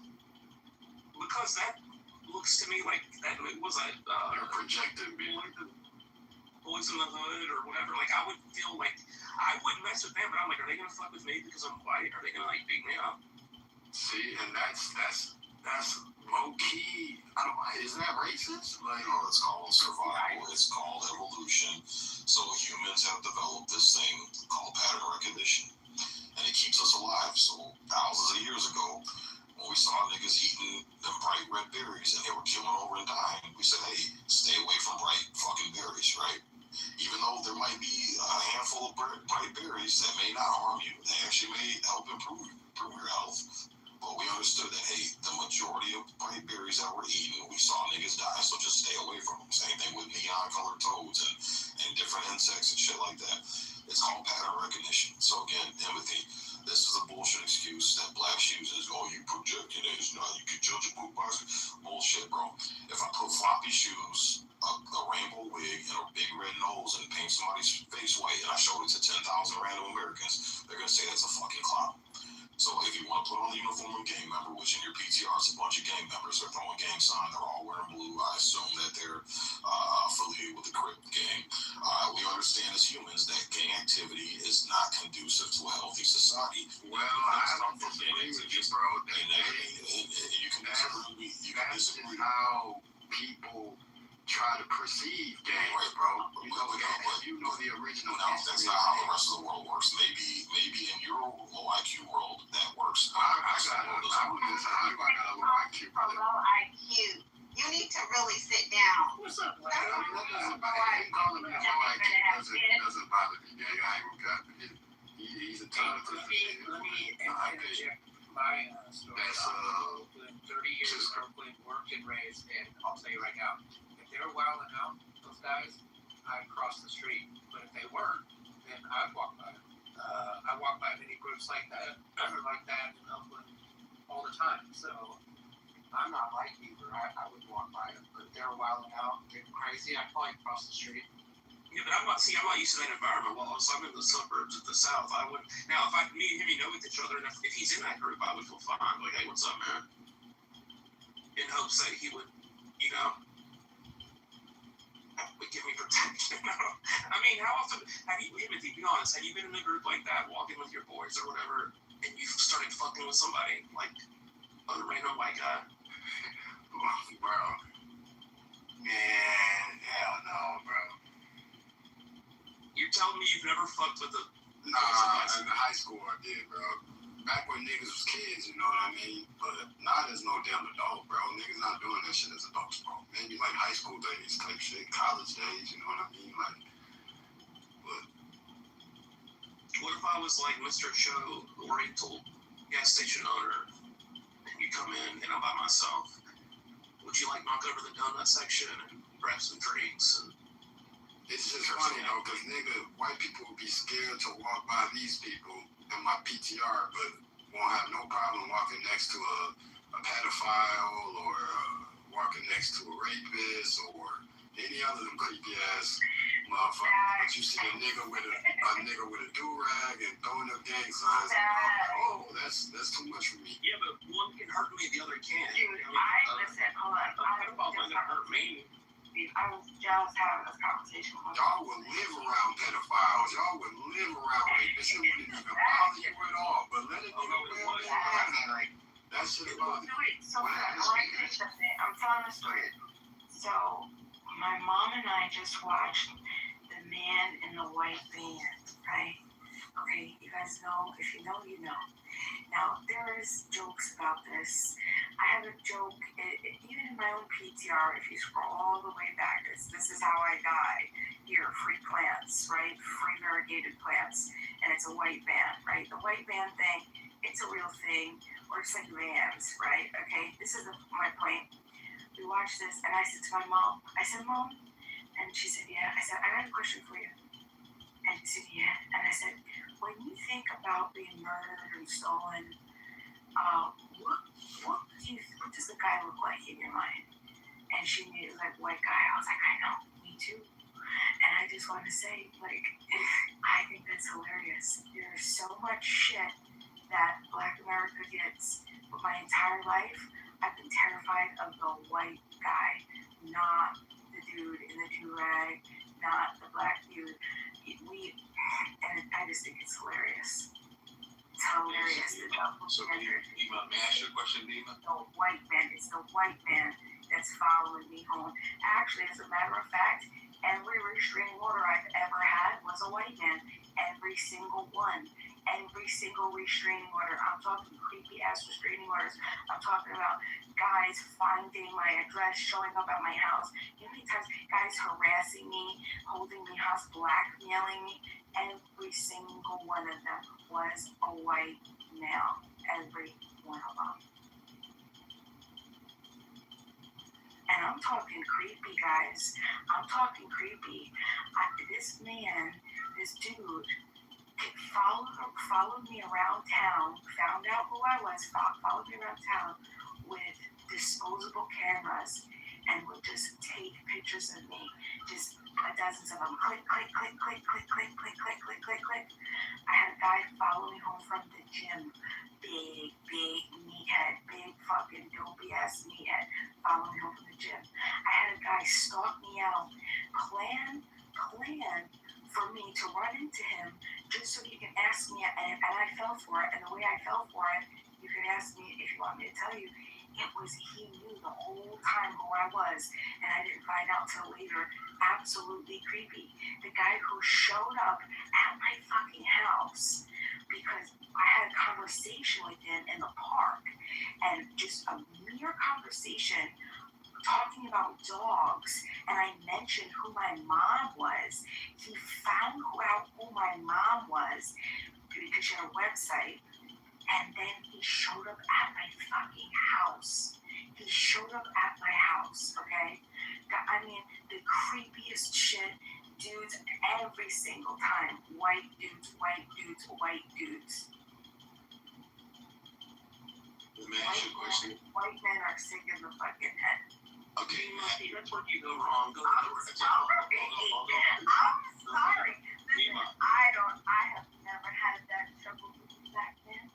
Because that looks to me like that was you're projecting me. Boys in the Hood or whatever. Like, I would feel like I wouldn't mess with them, but I'm like, are they gonna fuck with me because I'm white? Are they gonna like beat me up? See, and that's low key. Isn't that racist? Like, no, it's called survival. It's called evolution. So humans have developed this thing called pattern recognition, and it keeps us alive. So thousands of years ago, when we saw niggas eating them bright red berries and they were killing over and dying, we said, hey, stay away from bright fucking berries, right? Even though there might be a handful of bright berries that may not harm you, they actually may help improve your health. But we understood that, hey, the majority of bright berries that we're eating, we saw niggas die, so just stay away from them. Same thing with neon-colored toads and different insects and shit like that. It's called pattern recognition. So again, empathy. This is a bullshit excuse that blacks use. Oh, you projected it. You could judge a book by bullshit, bro. If I put floppy shoes, a rainbow wig, and a big red nose and paint somebody's face white, and I showed it to 10,000 random Americans, they're gonna say that's a fucking clown. So if you want to put on the uniform of a gang member, which in your PTR is a bunch of gang members, they're throwing gang sign, they're all wearing blue. I assume that they're affiliated with the Crip gang. We understand as humans that gang activity is not conducive to a healthy society. Well, I don't disagree with you, bro. You can disagree. You can disagree. How people try to perceive gangs, bro. You know the original. No, that's not how the rest of the world works. Maybe in your low IQ world that works. I got a low IQ. Low IQ. You need to really sit down. What's up, man? Calling me low IQ doesn't bother me, gang. I ain't gonna cut it. He's a talented. Let me interject my story. That's 30 years in Brooklyn, worked and raised, and I'll tell you right now, if they were wilding out, those guys, I'd cross the street. But if they weren't, then I'd walk by them. I walk by many groups like that in Oakland all the time. So I'm not like you, I would walk by them. But if they were wilding out, getting crazy, I'd probably cross the street. Yeah, but I'm not used to that environment. Well, so I'm in the suburbs of the South. I would now if me and him know each other, and if he's in that group, I would feel fine. Like, hey, what's up, man? In hopes that he would, would give me protection. I mean, how often have you, Timothy, be honest, have you been in a group like that, walking with your boys or whatever, and you started fucking with somebody, like a random white guy? Bro. Man, hell no, bro. You're telling me you've never fucked with a... Nah, in high school I did, bro. back when niggas was kids, you know what I mean? But not as no damn adult, bro. Niggas not doing that shit as adults, bro. Maybe like high school days type shit, college days, you know what I mean? Like, but What if I was like Mr. Joe, Oriental gas station owner, and you come in and I'm by myself? Would you like knock over the donut section and grab some drinks? And it's just funny though, cause nigga, white people would be scared to walk by these people in my PTR, but won't have no problem walking next to a pedophile or walking next to a rapist or any other of them creepy ass motherfuckers. But you see a nigga with a do-rag and throwing up gang signs, oh, that's too much for me. yeah, but one can hurt me, the other can't. Dude, listen, hold on. A pedophile's not gonna hurt me. I was just having this conversation with Y'all would live around pedophiles. Y'all would live around rapists. It wouldn't even bother you at all. But let it go. That shit about it. So I'm telling a story. So my mom and I just watched The Man in the White Van, right? Okay, you guys know, if you know, you know. Now, there is jokes about this. I have a joke, even in my own PTR, if you scroll all the way back, this is how I died. Here, free plants, right? Free variegated plants. And it's a white van, right? The white van thing, it's a real thing. Works like vans, right? Okay, this is my point. We watched this, and I said to my mom, Mom, and she said, yeah. I said, I got a question for you. And she said, yeah. And I said, when you think about being murdered and stolen, what does the guy look like in your mind? And she knew it was like white guy. I was like, I know, me too. And I just want to say, like, I think that's hilarious. There's so much shit that Black America gets. But my entire life, I've been terrified of the white guy, not the dude in the do-rag, not the black dude. And I just think it's hilarious. It's hilarious. So may I ask you a question, Dima? The white man. It's the white man that's following me home. Actually, as a matter of fact, every restraining order I've ever had was a white man. Every single one. Every single restraining order. I'm talking creepy ass restraining orders. I'm talking about guys finding my address, showing up at my house. You know how many times guys harassing me, holding me hostage, blackmailing me? Every single one of them was a white male. Every one of them. And I'm talking creepy, guys. I'm talking creepy. This man, this dude, followed me around town, found out who I was, followed me around town with disposable cameras and would just take pictures of me, just dozens of them. Click, click, click, click, click, click, click, click, click, click, click. I had a guy follow me home from the gym. Big meathead, big fucking dopey ass meathead, follow me home from the gym. I had a guy stalk me out, plan for me to run into him just so he can ask me, and I fell for it. And the way I fell for it, you can ask me if you want me to tell you, it was he knew the whole time who I was, and I didn't find out till later. Absolutely creepy. The guy who showed up at my fucking house because I had a conversation with him in the park, and just a mere conversation talking about dogs, and I mentioned who my mom was. He found out who my mom was because she had a website, and then he showed up at my fucking house. He showed up at my house, okay? I mean, the creepiest shit, dudes, every single time. White dudes, white dudes, white dudes. Let me ask you a question. White men are sick in the fucking head. Okay, that's where you go wrong. Go I'm sorry. Listen, I have never had that trouble with black men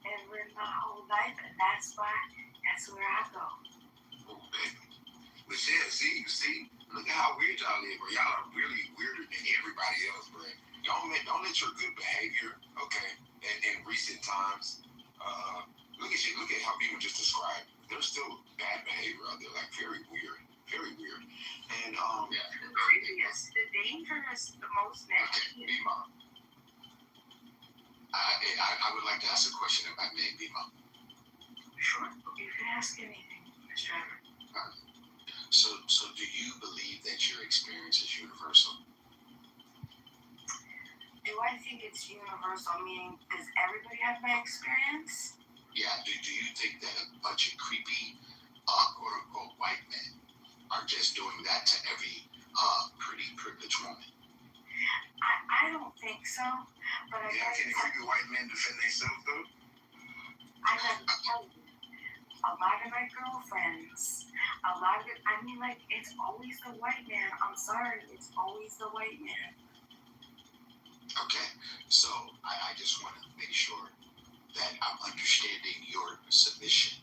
ever in my whole life, and that's where I go. Oh, baby. But yeah, see, look at how weird y'all live, bro. Y'all are really weirder than everybody else, bro. Don't let your good behavior, okay, in recent times, look at how people just described. There's still bad behavior out there, like very weird. And the creepiest, the dangerous, the most nasty. Okay, I would like to ask a question if I may, Bima. Sure, you can ask anything, Mr. Trevor. So do you believe that your experience is universal? Do I think it's universal? Meaning, does everybody have my experience? Yeah. Do you think that a bunch of creepy, quote unquote, white men are just doing that to every pretty privileged woman? I don't think so, but I Yeah, can the creepy white men defend themselves though? I got to tell you, a lot of my girlfriends, a lot of it, I mean, like, it's always the white man. I'm sorry, it's always the white man. Okay, so I just want to make sure that I'm understanding your submission,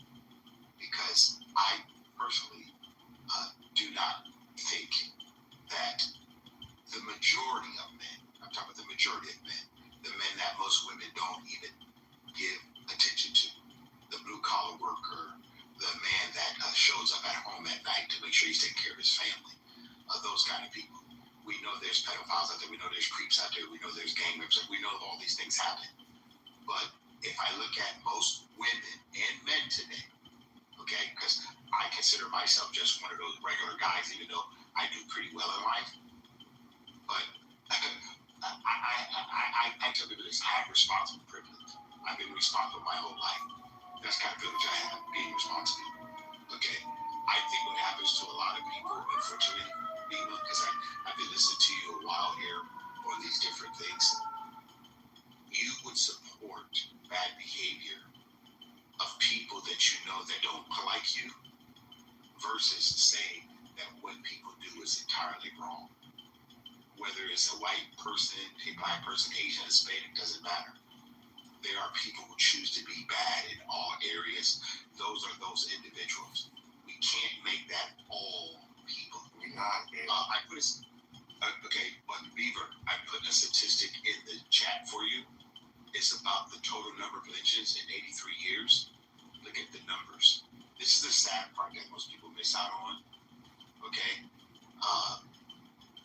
because I personally do not think that the majority of men, I'm talking about the majority of men, the men that most women don't even give attention to, the blue collar worker, the man that shows up at home at night to make sure he's taking care of his family, those kind of people. We know there's pedophiles out there, we know there's creeps out there, we know there's gang members, we know all these things happen. But if I look at most women and men today, okay, because I consider myself just one of those regular guys, even though I do pretty well in life. But I tell people this, I have responsible privilege. I've been responsible my whole life. That's kind of privilege I have, being responsible. Okay, I think what happens to a lot of people, unfortunately, because I've been listening to you a while here on these different things, you would support bad behavior of people that you know that don't like you versus saying that what people do is entirely wrong. Whether it's a white person, a black person, Asian, Hispanic, doesn't matter. There are people who choose to be bad in all areas. Those are those individuals. We can't make that all people. I put okay, but Beaver, I put a statistic in the chat for you. It's about the total number of lynchings in 83 years. Look at the numbers. This is the sad part that most people miss out on. Okay,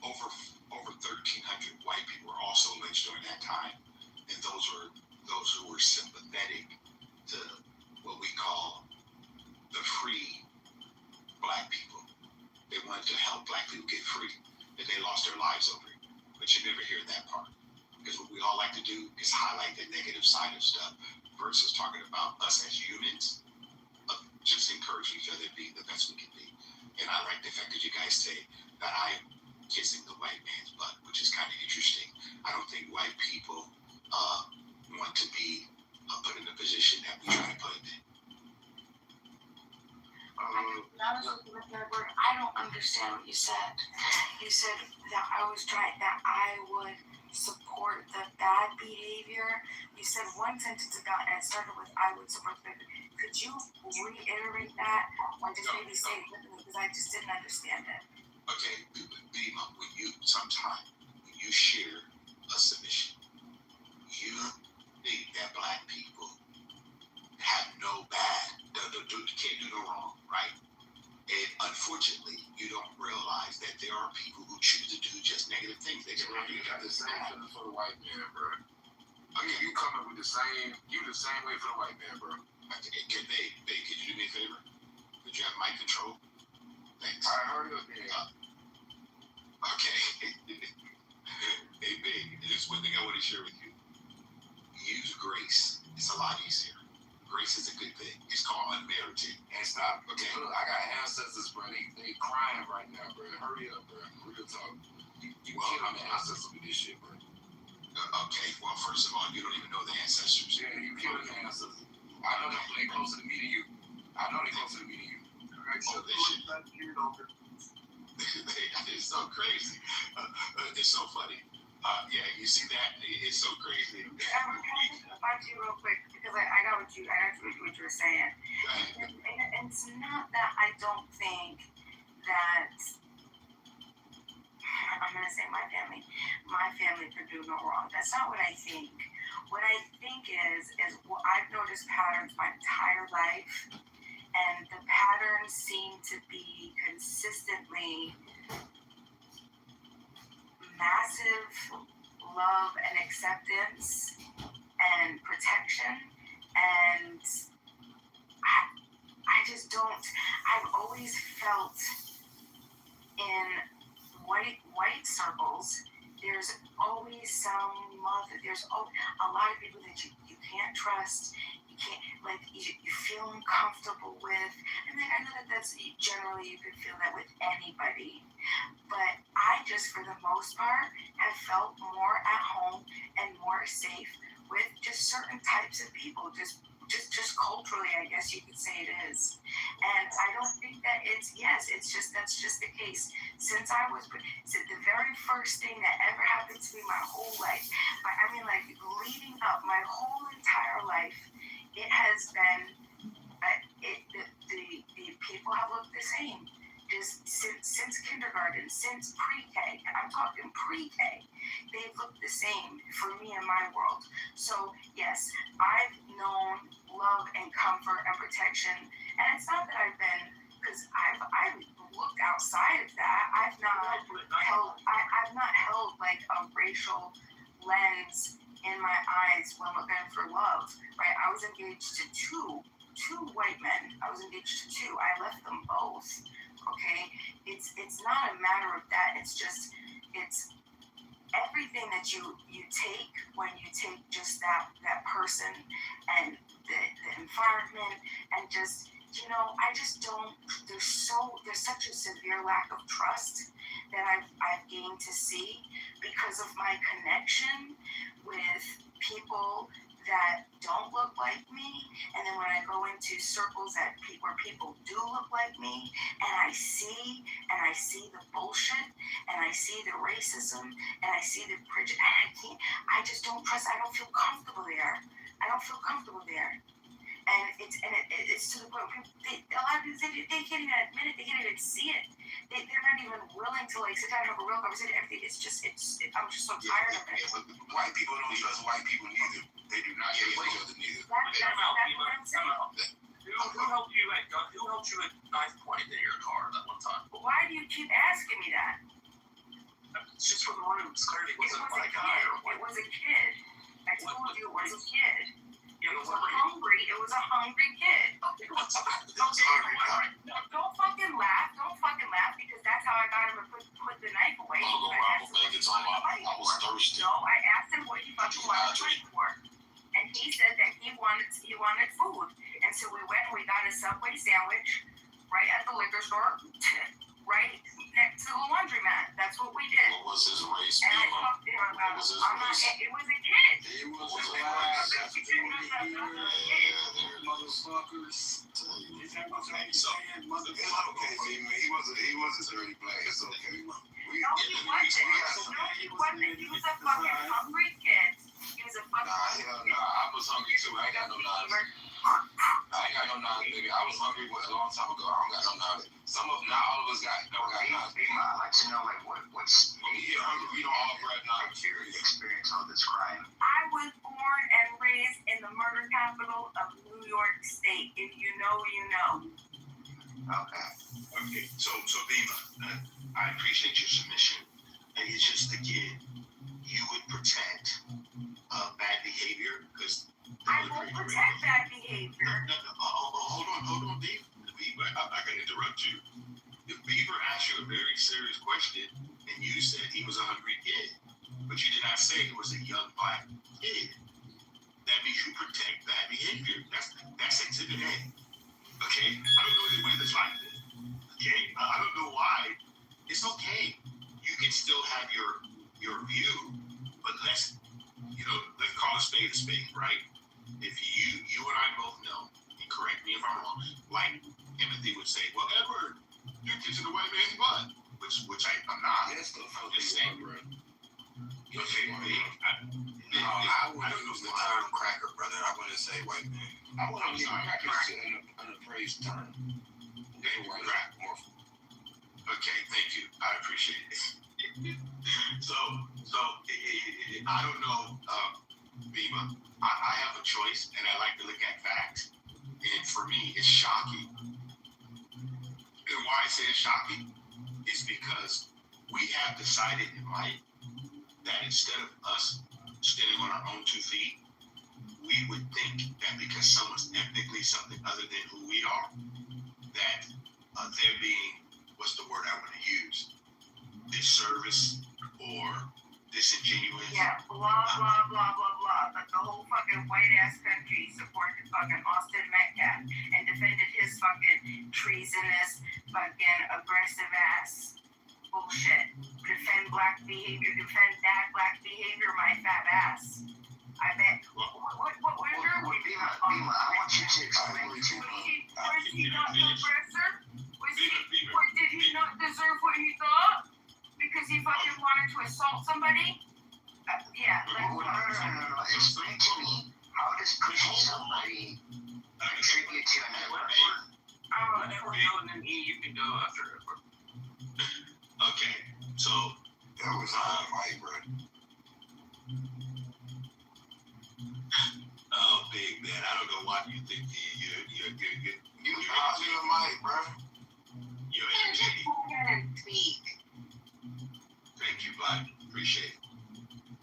over 1,300 white people were also lynched during that time, and those who were sympathetic to what we call the free black people. They wanted to help black people get free, and they lost their lives over it. But you never hear that part, because what we all like to do is highlight the negative side of stuff versus talking about us as humans. Just encourage each other to be the best we can be. And I like the fact that you guys say that I am kissing the white man's butt, which is kind of interesting. I don't think white people want to be put in the position that we try to put them in. I don't understand what you said. You said that I would support the bad behavior. You said one sentence ago, and it started with I would support the. Could you reiterate that, or just maybe say it differently, because I just didn't understand it. Okay, Bima, when you share a submission, you think that black people have no bad, can't do no wrong, right? And unfortunately, you don't realize that there are people who choose to do just negative things. They just you got the same feeling for the white man, bro. Okay, you come up with the same way for the white man, bro. Could you do me a favor? Could you have mic control? Thanks. All right, hurry up, man. Okay. Hey, Big, there's one thing I want to share with you. Use grace. It's a lot easier. Grace is a good thing. It's called unmerited. And stop. Okay. Look, I got ancestors, bro. They crying right now, bro. Hurry up, bro. Real talk. You killing the ancestors with this shit, bro. Okay. Well, first of all, you don't even know the ancestors. Yeah, you killing the ancestors. I know they closer to me than you. Oh, they shit. It's so crazy. It's so funny. Yeah, you see that? It's so crazy. Can I back to you real quick, because I got what you were saying. And it's not that I don't think that I'm gonna say my family could do no wrong. That's not what I think. What I think is what I've noticed patterns my entire life, and the patterns seem to be consistently massive love and acceptance and protection, and I just don't. I've always felt in white circles, there's always some mother. There's a lot of people that you can't trust. You can't, like, you feel uncomfortable with. And then I know that's generally you can feel that with anybody. But I just, for the most part, have felt more at home and more safe with just certain types of people. Just culturally, I guess you could say it is. And I don't think that it's that's just the case. Since the very first thing that ever happened to me my whole life, I mean, like, leading up my whole entire life, it has been, the people have looked the same. Just since kindergarten, since pre-K, and I'm talking pre-K, they've looked the same for me in my world. So yes, I've known love and comfort and protection, and it's not that I've been, because I've looked outside of that. I've not held like a racial lens in my eyes when looking for love. Right, I was engaged to two white men. I was engaged to two. I left them both. Okay, it's not a matter of that. It's everything that you take when you take just that person and the environment, and just, I just don't. There's such a severe lack of trust that I've gained to see because of my connection with people that don't look like me, and then when I go into circles where people do look like me, and I see the bullshit, and I see the racism, and I see the prejudice, and I just don't trust. I don't feel comfortable there. And it's to the point where a lot of people, they can't even admit it. They can't even see it. They're not even willing to, like, sit down and have a real conversation. Everything. I'm just so tired of it. But white people don't trust white people neither. They do not trust each other neither. That's what I'm saying. Who helped you at knife point in your car that one time? But why do you keep asking me that? It's just for the room. It's clearly wasn't a white guy or It was a kid. I told you it was a kid. It was a hungry kid. Don't fucking laugh, because that's how I got him to put the knife away. I was thirsty. No, I asked him what he fucking wanted to fight for, and he said that he wanted food, and so we went and we got a Subway sandwich right at the liquor store, right next to the laundromat. That's what we did. What was his race? And I talked to him about it was a kid. It was a class. That's what you want to hear. Motherfuckers. Okay, so it's okay, Zima. He wasn't dirty black. It's okay. No, he wasn't. He was a fucking hungry kid. He was a fucking hell no. I was hungry too. I ain't got no knowledge. Baby. I was hungry a long time ago. I don't got no knowledge. Not all of us don't got knowledge. I'd like to know, like, what's when you get hungry, we don't all grab knowledge. your experience on this crime? I was born and raised in the murder capital of New York State. If you know, you know. Okay. So Viva, I appreciate your submission, and it's just, again, you would protect bad behavior because I won't protect bad behavior. Hold on, Viva. I can interrupt you. If Beaver asked you a very serious question, and you said he was a hungry kid, but you did not say it was a young black kid, that means you protect bad behavior. That's exhibit A. Okay? I don't know anyone that's like this. Okay? I don't know why. It's okay. You can still have your view, but let's call a spade, right? If you and I both know, and correct me if I'm wrong, like Timothy would say, well, Edward, you're kissing the white man's butt, which I'm not. Yes, I'm just saying, bro. Okay, I wouldn't use the term cracker, brother. I wouldn't say white man. I wouldn't use cracker an appraised term. Okay, thank you. I appreciate it. So I don't know, Viva. I have a choice, and I like to look at facts. And for me, it's shocking. And why I say it's shocking is because we have decided in life that instead of us standing on our own 2 feet we would think that because someone's ethnically something other than who we are, that they're being, what's the word I want to use, disservice or disingenuous. Yeah, blah, blah, blah, blah, blah. But the whole fucking white ass country supported fucking Austin Metcalf and defended his fucking treasonous, fucking aggressive ass bullshit. Defend black behavior, defend bad black behavior, my fat ass. I bet. What was your opinion on Bima, I want you to explain to me. Was he not the aggressor? Did he not deserve what he thought? Because he fucking wanted to assault somebody? Yeah, like No. Explain to me, how does pushing somebody contribute to another person? Whenever you go and then you can go after it. Okay, so That was on my bro. oh, big man, I don't know why you think you're good. You dropped your mic, bro. You're entertaining. tweak. Thank you, Black. Appreciate it.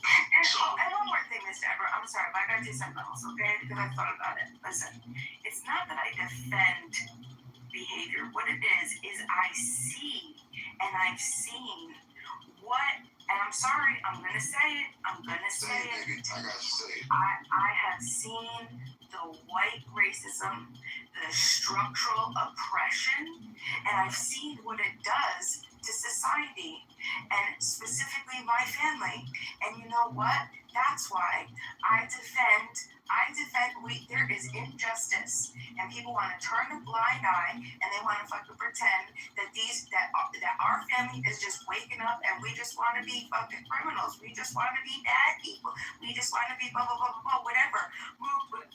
And one more thing, Mr. Ever, I'm sorry, but I gotta do something else, okay? Because I thought about it. Listen, it's not that I defend behavior. What it is I see and I've seen what, and I'm sorry, I'm gonna say it. Say it, nigga. I got to say it. I have seen the white racism, the structural oppression, and I've seen what it does to society and specifically my family. And you know what? That's why I defend there is injustice, and people want to turn a blind eye, and they want to fucking pretend that that our family is just waking up and we just want to be fucking criminals. We just want to be bad people. We just want to be blah blah blah blah blah whatever.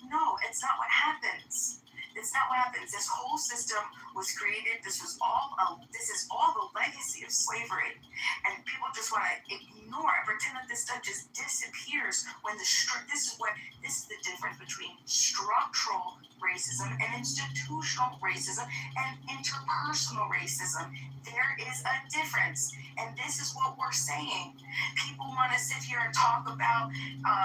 No, it's not what happens. It's not what happens. This whole system was created. This is all the legacy of slavery, and people just want to ignore and pretend that this stuff just disappears. When this is the difference between structural racism and institutional racism and interpersonal racism. There is a difference, and this is what we're saying. People want to sit here and talk about the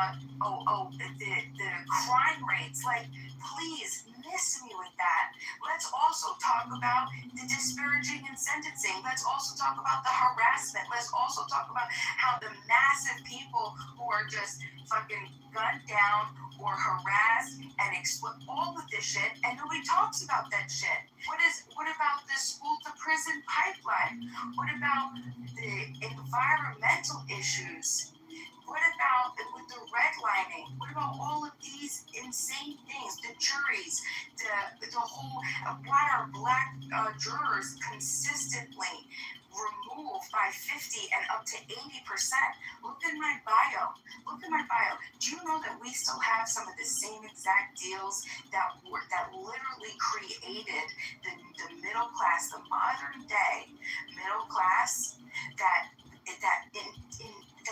crime rates. Like, please miss me with that. Let's also talk about the disparaging in sentencing. Let's also talk about the harassment. Let's also talk about how the massive people who are just fucking gunned down or harassed and exploit all of this shit, and nobody talks about that shit. What about the school to prison pipeline? What about the environmental issues? What about with the redlining? What about all of these insane things? The juries, the whole, why are black jurors consistently removed by 50 and up to 80%? Look at my bio. Do you know that we still have some of the same exact deals that literally created the middle class, the modern day middle class, that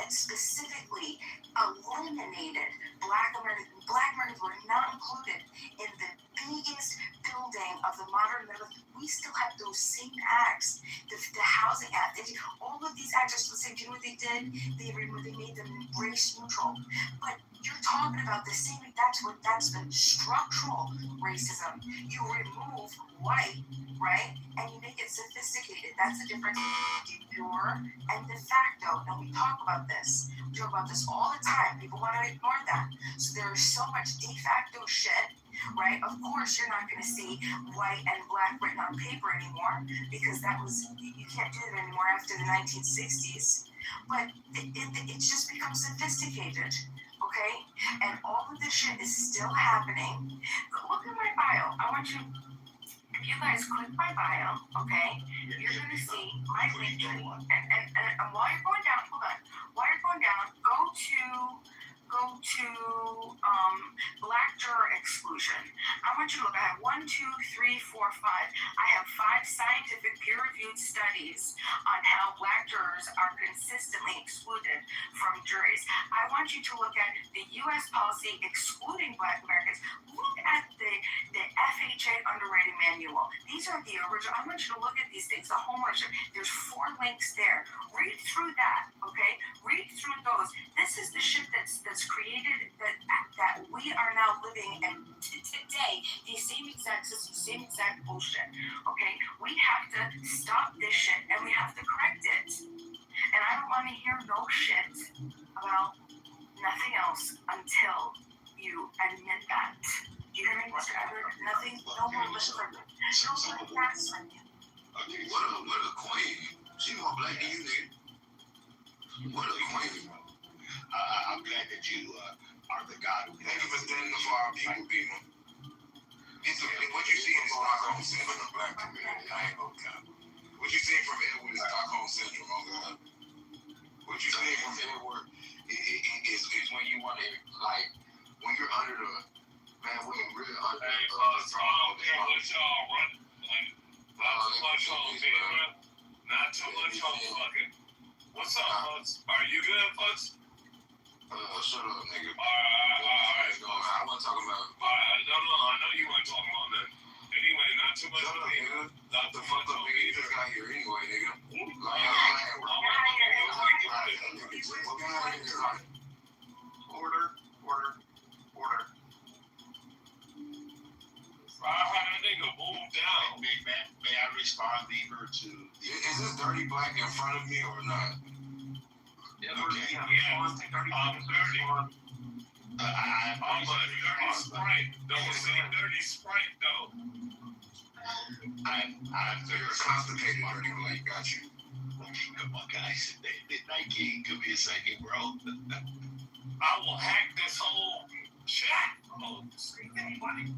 specifically eliminated Black Americans. Black Americans were not included in the biggest building of the modern middle. We still have those same acts. The Housing Act, all of these acts are still the same. Do you know what they did? They made them race neutral. But you're talking about the same. That's the structural racism. You remove white, right, and you make it sophisticated. That's the difference between de jure and de facto. And we talk about this. We talk about this all the time. People want to ignore that. So there is so much de facto shit, right? Of course, you're not going to see white and black written on paper anymore, because you can't do it anymore after the 1960s. But it's just become sophisticated. Okay? And all of this shit is still happening. Look at my bio. I want you, if you guys click my bio, okay, you're going to see my link tree. And while you're going down, hold on. While you're going down, go to black juror exclusion. I want you to look. I have 1, 2, 3, 4, 5. I have 5 scientific peer-reviewed studies on how black jurors are consistently excluded from juries. I want you to look at the U.S. policy excluding black Americans. Look at the FHA underwriting manual. These are the original. I want you to look at these things. The homeownership. There's 4 links there. Read through that. Okay. Read through those. This is the shit that's created that we we are now living in today the same exact system, same exact bullshit. Okay, we have to stop this shit and we have to correct it. And I don't want to hear no shit about nothing else until you admit that. You hear me, Mr. Edward? Nothing, no more lip from you. No more facts from you. Okay, what a queen. She more black than you, nigga. What a queen. I'm glad that you are the God who Thank you for standing up for our people, people. What you see in Stockholm Central, the black community, I ain't gonna count. What you see from Edward is Stockholm Central, oh God. What you see from Edward is when you want to, like, when you're under the, man, when you're really under Hey, the cuz, I don't care throne. what y'all run. Like, not too much on Beaver. Not too much on fucking. What's up, Fuds? Are you good, Fuds? Shut up, nigga. Alright. I wasn't talking about. Alright, no, I know you weren't talking about that. Anyway, not too much Shut on up, Beaver. nigga. Not The too fuck much up, on nigga. You Beaver. just got here anyway, nigga. Order. How that nigga move down? May I respond, Beaver, to Is this dirty black in front of me or not? Yeah, I'm dirty. I'm a dirty Sprite. Don't say dirty Sprite, though. I'm very Constipated dirty black, got you. Come on, guys. Nike, give me a second, bro. I will hack this whole chat. Oh, see anybody.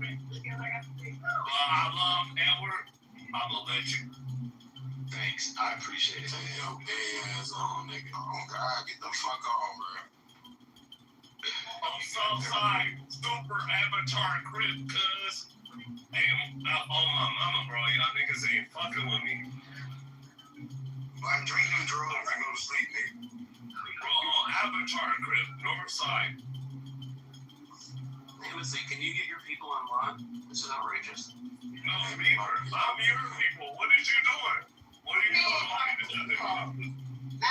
I love Edward. I'm gonna let you. Thanks, I appreciate it. Take your gay ass on, nigga. Oh God, get the fuck on, bro. On Southside, super avatar crib, cuz. And oh my mama, bro, y'all niggas ain't fucking with me. Like drinking drugs and go to sleep, nigga. Bro, on avatar crib, north side. Hey, let's see, can you get your people in line? This is outrageous. No, Beaver, I'm your people. What is you doing? What are you doing? No,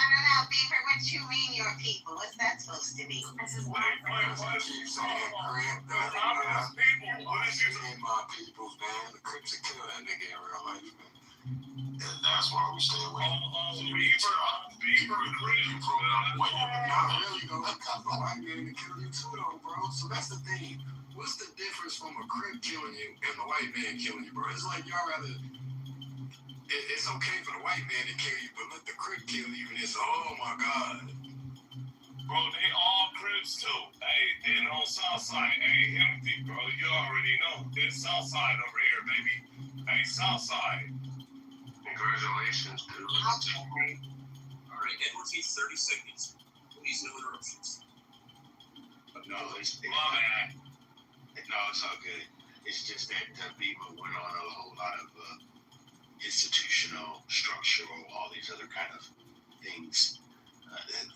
Beaver, what you mean your people? What's that supposed to be? This is what What is saying, Grant? I'm people. What is you doing? My peoples, man. The Crips will kill that nigga in real life, man. And that's why we stay away. Beaver, You broke up with him. Not really, though. The white man to kill you too, though, bro. So that's the thing. What's the difference from a Crip killing you and the white man killing you, bro? It's like y'all rather. It's okay for the white man to kill you, but let the Crip kill you, and it's oh my God. Bro, they all Crips too. Hey, and on Southside, hey, empty, bro. You already know. It's Southside over here, baby. Hey, Southside. Congratulations, dude. Alright, Edward needs 30 seconds. Please, no interruptions. No, it's My bad. No, it's all good. It's just that Beaver went on a whole lot of institutional, structural, all these other kind of things.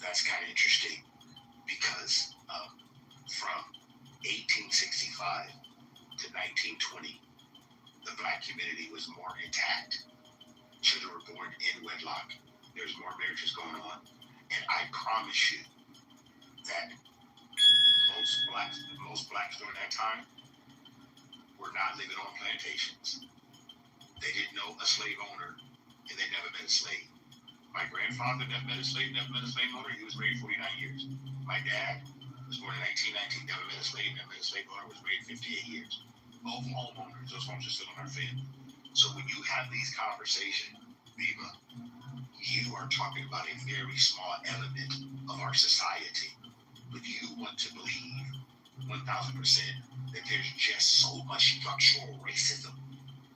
That's kind of interesting because from 1865 to 1920, the black community was more intact. Children were born in wedlock. There's more marriages going on. And I promise you that most blacks during that time were not living on plantations. They didn't know a slave owner, and they never met a slave. My grandfather never met a slave owner. He was married 49 years. My dad was born in 1919, never met a slave owner, was married 58 years. Both homeowners, those homes are still in our family. So when you have these conversations, Viva, you are talking about a very small element of our society. But you want to believe 1,000% that there's just so much structural racism.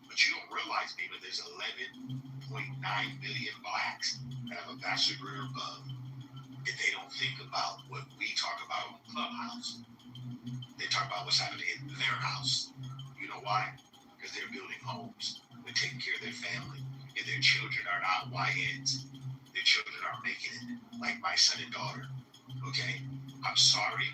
But you don't realize, Viva, there's 11.9 million blacks that have a bachelor's degree or above. And they don't think about what we talk about on Clubhouse. They talk about what's happening in their house. You know why? Because they're building homes. They're taking care of their family. And their children are not YNs. Their children are making it, like my son and daughter. Okay? I'm sorry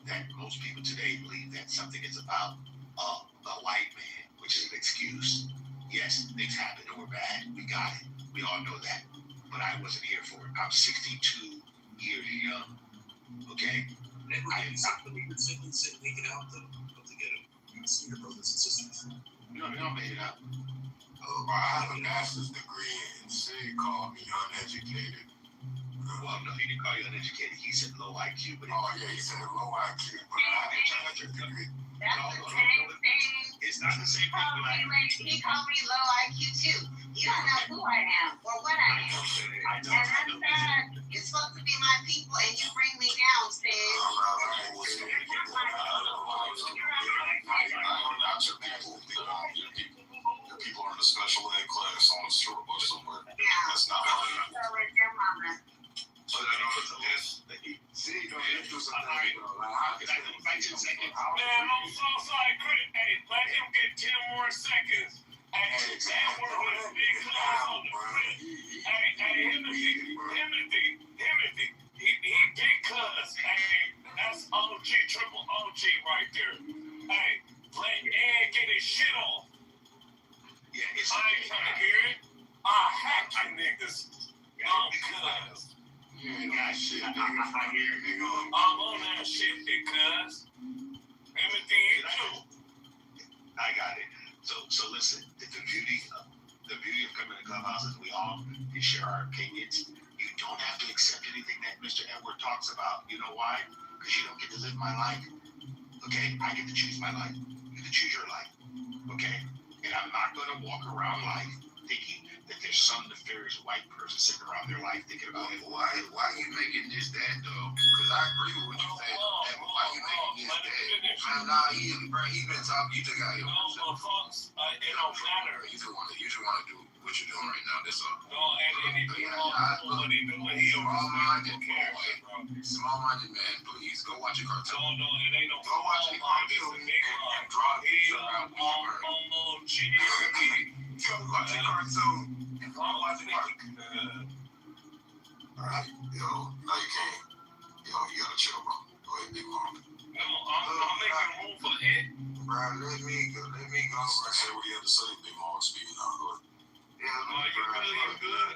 that most people today believe that something is about a white man, which is an excuse. Yes, things happen and we're bad. We got it. We all know that. But I wasn't here for it. I'm 62 years young. Okay? I exactly what you're saying. Leave it out though. Don't forget it. You see your brothers and sisters. You don't make it up. I have a master's degree and Sid called me uneducated. Well, no, he didn't call you uneducated. He said low IQ. But he said low IQ. But I have a degree. That's the same thing. It's not the same thing. He called me low IQ too. You don't know who I am or what I am. And that's sad. You're supposed to be my people and you bring me down, Sid. Your people are in a special ed class on a short bus somewhere. Yeah. That's not how you. So with your mama. So I know it's See, don't do something like Man, I'm so sorry, Chris. Hey, let him get 10 more seconds. Hey, that word was big class on the print. Hey, Timothy. He big cuz. Hey, that's OG, triple OG right there. Hey, let Ed get his shit off. Yeah, I ain't trying to hear it. I hack you niggas. Cuz. You ain't got shit, nigga. I'm on that shit, cuz. Everything you do. I got it. So listen, the beauty of coming to clubhouses, we all can share our opinions. You don't have to accept anything that Mr. Edward talks about. You know why? Because you don't get to live my life. Okay? I get to choose my life. You get to choose your life. Okay? And I'm not going to walk around life thinking that there's some nefarious white person sitting around their life thinking about it. Why you making this that though? Because I agree with what you said. Why you making this that? Nah, he been talking. You just got your. It don't matter. You just want to do what you're doing right now. That's all. Small-minded man, please go watch a cartoon. No, it ain't no. Go watch a cartoon and draw these around. Go watch a cartoon. Alright, yo, no you can't. Yo, you gotta chill, bro. Go ahead, big mom. No, I'm making room for it. Bro, let me go. Say what you have to say, big mom. Speaking now, go ahead. Yeah, you good?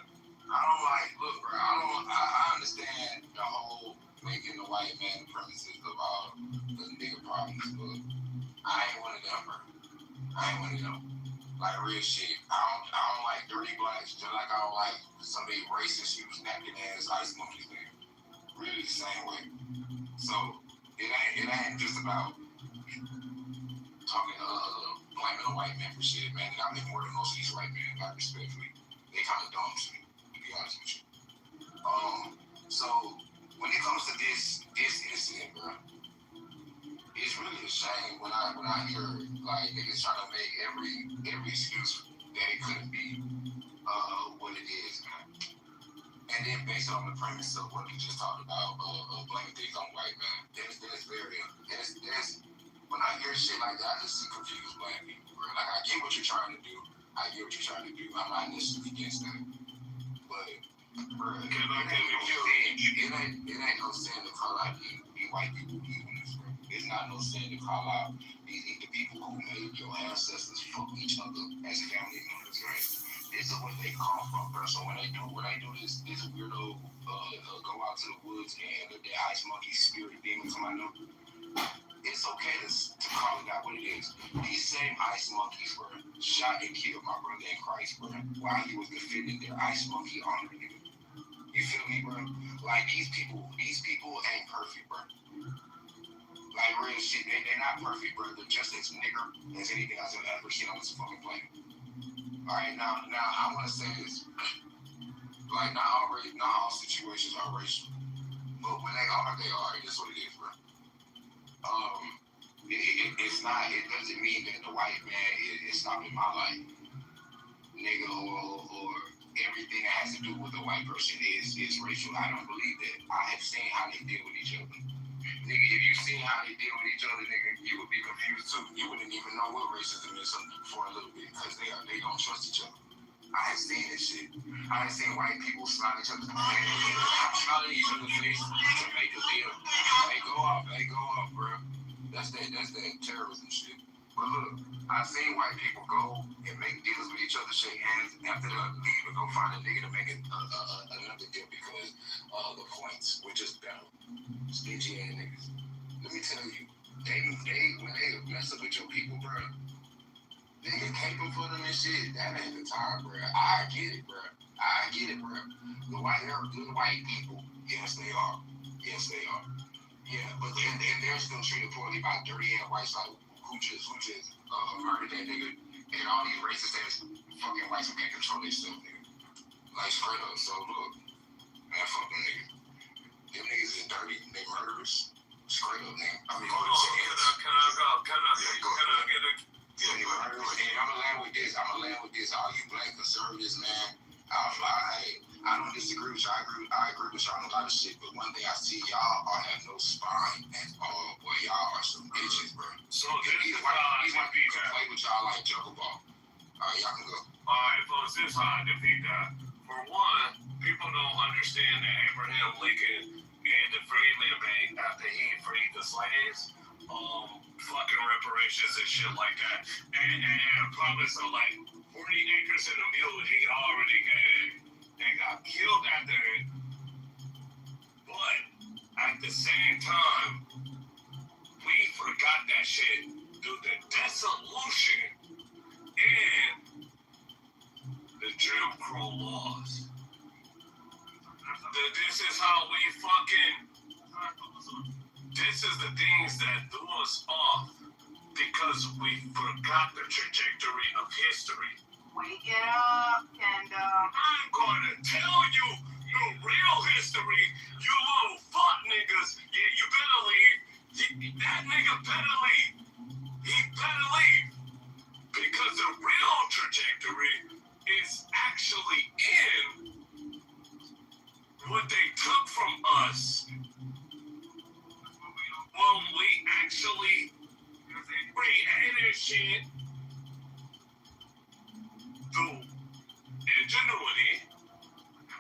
I don't like, look, bro, I understand the whole making the white man the premises of all the nigga problems, but I ain't one of them, bro. I ain't one of them. Like, real shit. I don't like dirty blacks, just like I don't like somebody racist, use napkin ass ice monkeys, man. Really the same way. So, it ain't just about talking, blaming a white man for shit, man. I make more than most of these white men, like, respectfully. They kind of dumb to me, to be honest with you. So, when it comes to this incident, bro, it's really a shame when I hear like niggas trying to make every excuse that it couldn't be what it is, man. And then based on the premise of what we just talked about, blaming things on white man, that's when I hear shit like that, I just see confused black people, bro. Like I get what you're trying to do. I'm not necessarily against that. But bro, it ain't no sin to call out the white people evil. It's not no sin to call out the people who made your ancestors fuck each other as family members, right? This is what they come from, bro. So when they do this weirdo go out to the woods and the ice monkey spirit demon come out of them, it's okay to call it out what it is. These same ice monkeys were shot and killed my brother in Christ, bro, while he was defending their ice monkey honor, nigga. You feel me, bro? Like these people ain't perfect, bro. Like real shit, they're not perfect, bro. They're just as nigger as anything else I've ever seen on this fucking planet. Alright, now I wanna say this. Like not all situations are racial. But when they are, it is what it is, bro. It doesn't mean that the white man is stopping my life. Nigga or everything that has to do with the white person is racial. I don't believe that. I have seen how they deal with each other. Nigga, if you seen how they deal with each other, nigga, you would be confused too. You wouldn't even know what racism is for a little bit because they don't trust each other. I have seen this shit. I have seen white people smile each other's smile at each other's face to make a deal. They go off, bro. That's that terrorism shit. But look, I've seen white people go and make deals with each other, shake hands, and after that leave and go find a nigga to make another deal because the points were just better. Stingy ass niggas. Let me tell you, when they mess up with your people, bro, they get caping for them and shit. That ain't the time, bro. I get it, bro. The white people, yes they are. Yeah, but then they're still treated poorly by dirty ass whites like who just murdered that nigga, and all these racist ass fucking whites who can't control themselves, nigga. Like straight up. So look, man, fuck them niggas. Them niggas is dirty. They murderers. Straight up, nigga. I mean, Hold on, can I go? Can I get a... Yeah, you murderers. And I'ma land with this. All you black conservatives, man. I don't disagree with y'all. I agree with y'all on a lot of shit, but one thing I see, y'all all have no spine at all. Boy, y'all are some bitches, bro. So these white people can play with y'all like Juggleball. Alright, y'all can go. Alright, folks, this is how I defeat that. For one, people don't understand that Abraham Lincoln gave the Freedmen Bank after he freed the slaves, fucking reparations and shit like that. And probably so like 40 acres in a mule he already gave. They got killed after it. But at the same time, we forgot that shit through the dissolution and the Jim Crow laws. This is how we this is the things that threw us off because we forgot the trajectory of history. Wake it up, Kendo. I'm gonna tell you the real history, you little fuck niggas. Yeah, you better leave. That nigga better leave. He better leave. Because the real trajectory is actually in what they took from us when we actually created shit through ingenuity,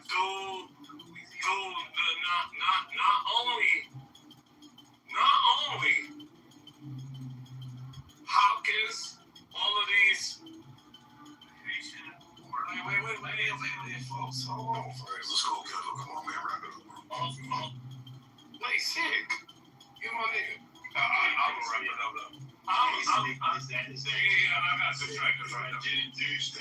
through the not only Hopkins, all of these. Wait, folks, hold on first. Let's go, Kendall. Come on, man, wrap it up. Wait, sick. Get my nigga. I'm gonna wrap it up though. I got distracted right now. It ain't no gin and juice.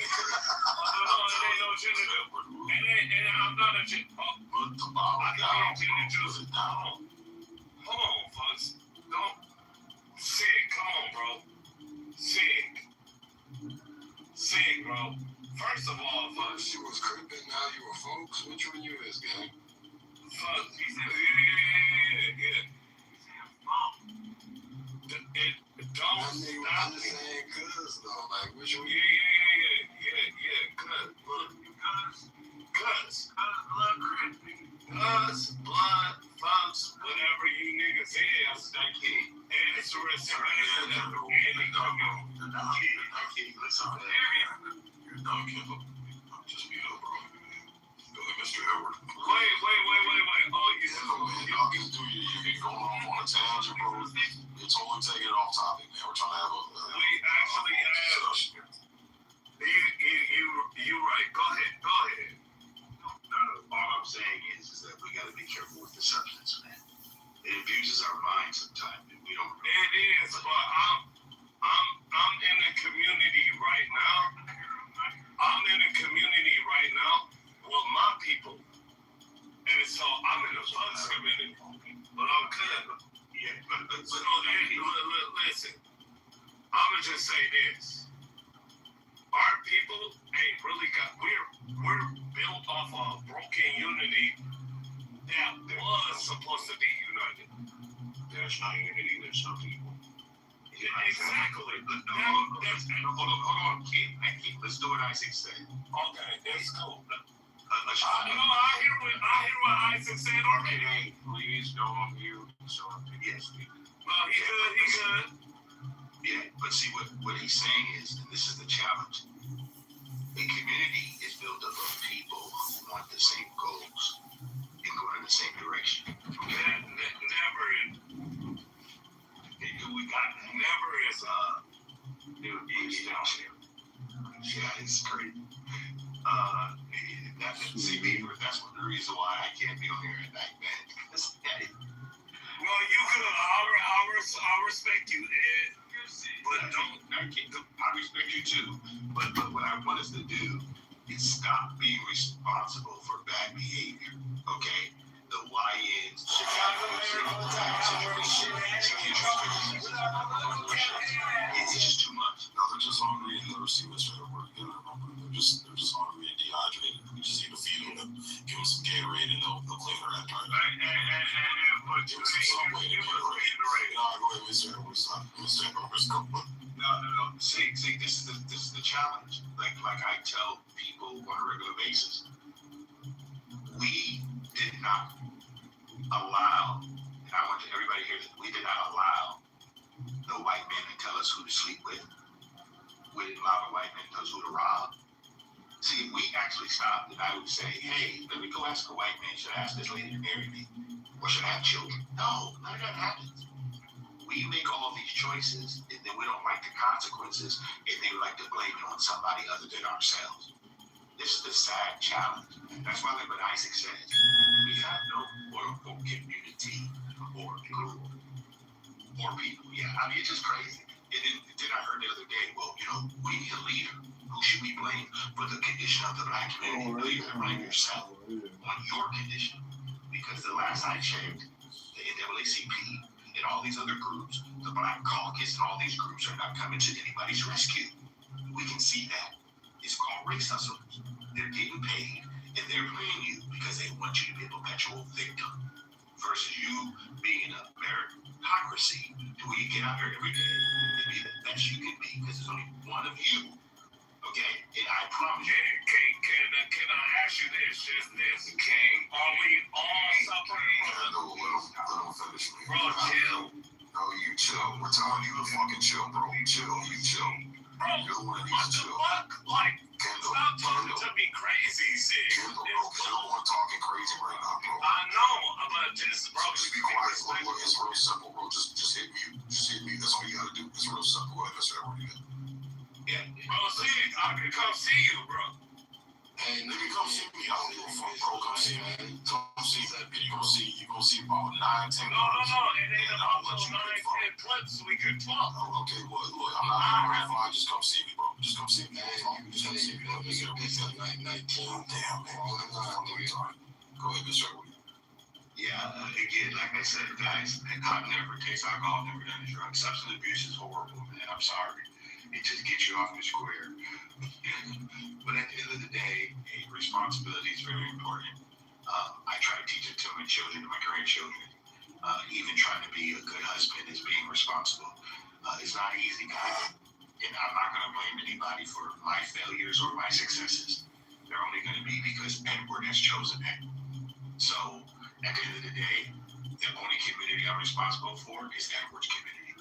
And I'm not a gin. Put the bottle down. I can't gin and juice it down. Hold on, folks. Don't. Sick, come on, bro. Sick, bro. First of all, folks. She was creeping, now you were folks. Which one you is, gang? Fuck. Yeah. Don't stop me. I'm just saying cuz though, like which one? Yeah, cuz. Look, cuz. Blood, fucks, whatever you niggas is, that kid. And it's a restoration of any community. Listen, man. You're done, Kendall. Just be up, bro. Go ahead, Mr. Edward. Wait. Oh, you man, y'all can do you. You can go off on a tangent, bro. You're totally taking it off topic, man. We're trying to have a we actually have discussion. You right. Go ahead. No, all I'm saying is that we gotta be careful with the substance, man. It abuses our mind sometimes, and we don't. It is, but I'm in the community right now. With my people, and so I'm in the bugs community, but I'm good. Yeah, but listen, I'ma just say this: our people ain't really got. We're built off of broken unity that was supposed to be united. There's no unity. There's no people. Exactly. Hold on, kid. Let's do what Isaac said. Okay, that's cool. I hear what Isaac said already. Hey, please go on mute. So yes, well, he good. Yeah, but see what he's saying is, and this is the challenge. A community is built up of people who want the same goals and going in the same direction. Never is Yeah, it's great. See, me, that's one of the reasons why I can't be on here at night, man. Well, you could. I'll respect you, Ed. But I respect you too. But what I want us to do is stop being responsible for bad behavior. Okay? The YNs, it's just too much. No, they're just hungry and never see what's trying to work. They're just hungry and dehydrated. We just need to feed them, give them some Gatorade, and they'll clean their after. Give them some Subway to Gatorade. No, go ahead, Mr. No. See, this is the challenge. Like I tell people on a regular basis, we did not allow, and I want everybody here that we did not allow the white men to tell us who to sleep with. We didn't allow the white men to tell us who to rob. See, we actually stopped, and I would say, hey, let me go ask a white man, should I ask this lady to marry me? Or should I have children? No, none of that happens. We make all these choices, and then we don't like the consequences, and they like to blame it on somebody other than ourselves. This is the sad challenge. That's why, like what Isaac says, we have no quote-unquote community or group or people. Yeah, I mean, it's just crazy. And then I heard the other day, well, we need a leader. Who should we blame for the condition of the black community? Well, you gotta blame yourself on your condition. Because the last I checked, the NAACP and all these other groups, the Black Caucus and all these groups are not coming to anybody's rescue. We can see that. It's called race hustlers. They're getting paid and they're playing you because they want you to be a perpetual victim. Versus you being a meritocracy to where you get out there every day and be the best you can be because there's only one of you. Okay? And I promise you. Can I ask you this? Just this. Are we all suffering from Bro, chill. No, you chill. We're telling you to fucking chill, bro. Chill. You chill. Bro, what the fuck? Like, stop talking to me crazy, sis. Kendall, bro, talking crazy right now, bro. I know, but just, bro, just be quiet. Look, it's real simple, bro. Just hit mute. Just hit mute. That's all you gotta do. It's real simple. That's everything. Yeah. Bro, see, I can come see you, bro. Hey, nigga, come see me. I don't give a fuck, bro. Come see me. Come see that video. You gonna see about 9, 10 No. It ain't about 9, 10 clips. We can talk. Okay, well, look, I'm not fine. Just come see me, bro. Just come see me. Just come see me. Damn, man. Go ahead, Mr. Yeah, again, like I said, guys, I've never tasted alcohol, never done a drug. Substance abuse is horrible, man. I'm sorry. It just gets you off the square. But at the end of the day, responsibility is very important. I try to teach it to my children, to my grandchildren. Even trying to be a good husband is being responsible. It's not easy, guys. And I'm not going to blame anybody for my failures or my successes. They're only going to be because Edward has chosen it. So, at the end of the day, the only community I'm responsible for is Edward's community.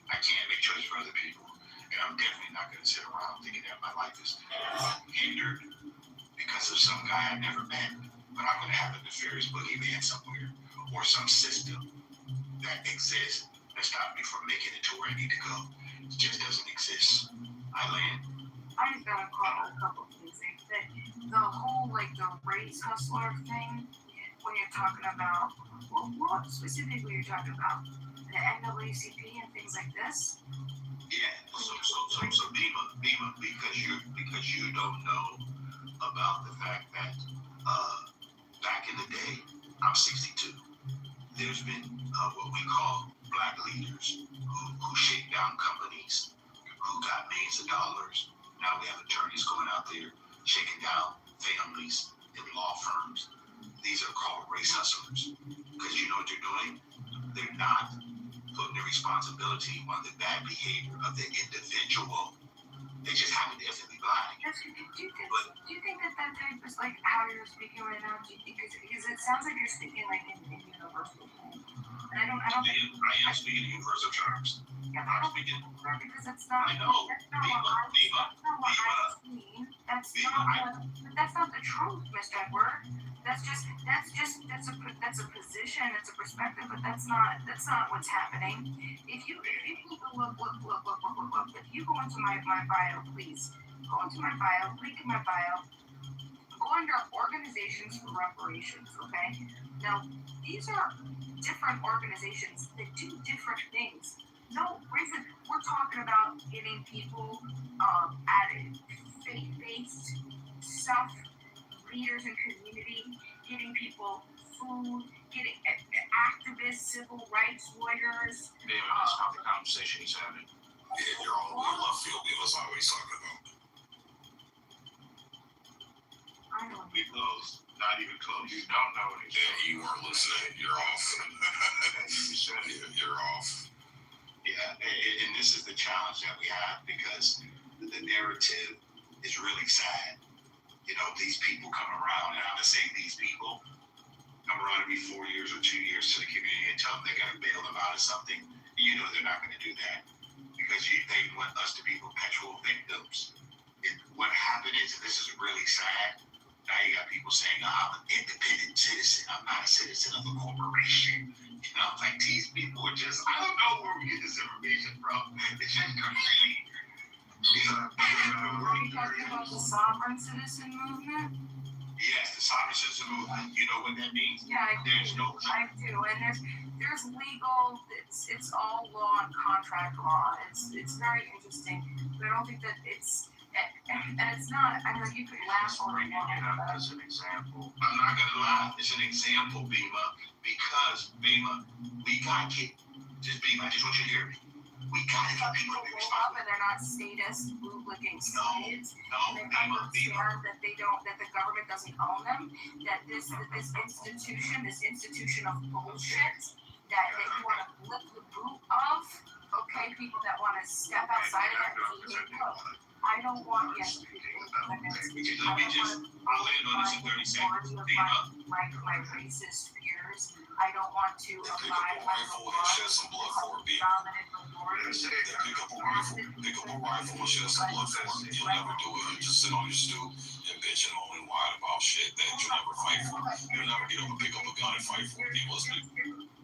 I can't make choices for other people. And I'm definitely not going to sit around thinking that my life is hindered because of some guy I never met. But I'm going to have a nefarious boogeyman somewhere or some system that exists that stops me from making it to where I need to go. It just doesn't exist. I land. I just got a couple things. The whole, the race hustler thing, when you're talking about, what specifically you're talking about? The NAACP and things like this? Yeah, so Bima, because you don't know about the fact that back in the day, I'm 62. There's been what we call black leaders who shake down companies, who got millions of dollars. Now we have attorneys going out there shaking down families and law firms. These are called race hustlers. Because you know what they're doing? They're not putting the responsibility on the bad behavior of the individual. They just happen to be black. Do you think that type is like how you're speaking right now? Because it sounds like you're speaking like in universal terms. And I am speaking in universal terms. Yeah, I'm speaking because that's not. I know. That's not the truth, Mr. Edward. That's a position, it's a perspective, but that's not what's happening. If you look, if you go into my bio, please go into my bio, link in my bio, go under organizations for reparations, okay? Now these are different organizations that do different things. No reason we're talking about getting people added faith-based stuff, leaders in community, getting people food, getting activists, civil rights lawyers. Maybe that's not the conversation he's having. Yeah, you're all in left field. That's all he's talking about. I don't. We close. Not even close. You don't know what he's saying. You weren't listening. You're off. You're off. Yeah, and this is the challenge that we have because the narrative is really sad. You know, these people come around, and I'm going to say these people come around every 4 years or 2 years to the community and tell them they're going to bail them out of something. You know they're not going to do that because they want us to be perpetual victims. What happened is, and this is really sad, now you got people saying, I'm an independent citizen. I'm not a citizen of a corporation. You know, like these people are just, I don't know where we get this information from. It's just crazy. Are you talking about the sovereign citizen movement? Yes, the sovereign citizen movement. You know what that means? Yeah, I do. And there's legal. It's all law and contract law. It's very interesting, but I don't think that it's. And it's not. I know you could laugh or bringing it up as an example. I'm not gonna lie. It's an example, Bima, because Bima, we got to just Bima. I just want you to hear me. We gotta get people to be responsible. And they're not status bootlicking slaves. No, and they understand that that the government doesn't own them. That this institution of bullshit that they want to lift the boot of. Okay, people that want to step outside of that. I don't want Let me just, I'll land on this in 30 seconds. My racist fears. I don't want to abide by the law. Shed some blood for it, pick up a rifle and shed some blood for it. You'll never do it. You just sit on your stoop and bitch and moan and whine about shit that you'll never fight for. You'll never get up and pick up a gun and fight for people.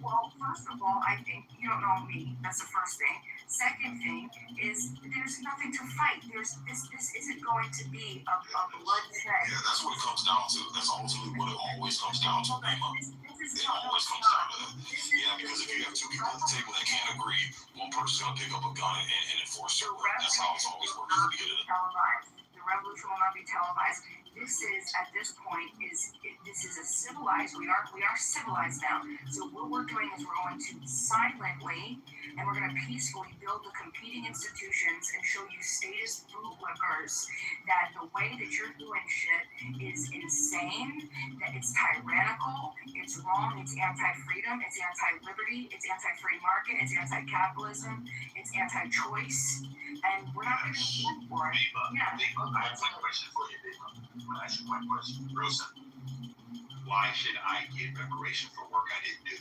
Well, first of all, I think you don't know me. That's the first thing. Second thing is there's nothing to fight. This isn't going to be a bloodshed. Yeah, that's what it comes down to. That's ultimately what it always comes down to, Bima. It always comes down to that. Yeah, because if you have two people at the table that can't agree, one person's gonna pick up a gun and enforce their will. That's how it's always worked. The revolution will not be televised. This is at this point this is a civilized. We are civilized now. So what we're doing is we're going to silently and we're going to peacefully build the competing institutions and show you status bootlickers that the way that you're doing shit is insane, that it's tyrannical, it's wrong, it's anti-freedom, it's anti-liberty, it's anti-free market, it's anti-capitalism, it's anti-choice, and we're not going to stand for it. Yeah. I have one question for you, Bima. I'm going to ask you one question. Real simple. Why should I get reparation for work I didn't do?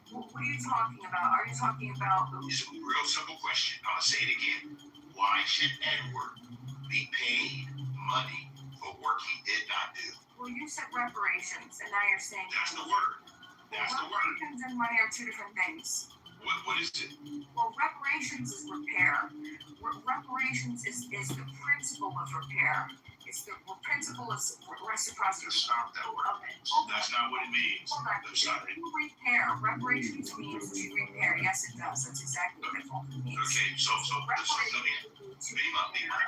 What are you talking about? Are you talking about It's a real simple question. I'll say it again. Why should Edward be paid money for work he did not do? Well, you said reparations, and now you're saying that's the word. That's the word. Reparations and money are two different things. What is it? Well, reparations is repair. Reparations is the principle of repair. It's the principle of reciprocity. Stop that word. That's not what it means. I'm sorry. Repair. Reparations means to repair. Yes, it does. That's exactly what it means. Okay, so Bima,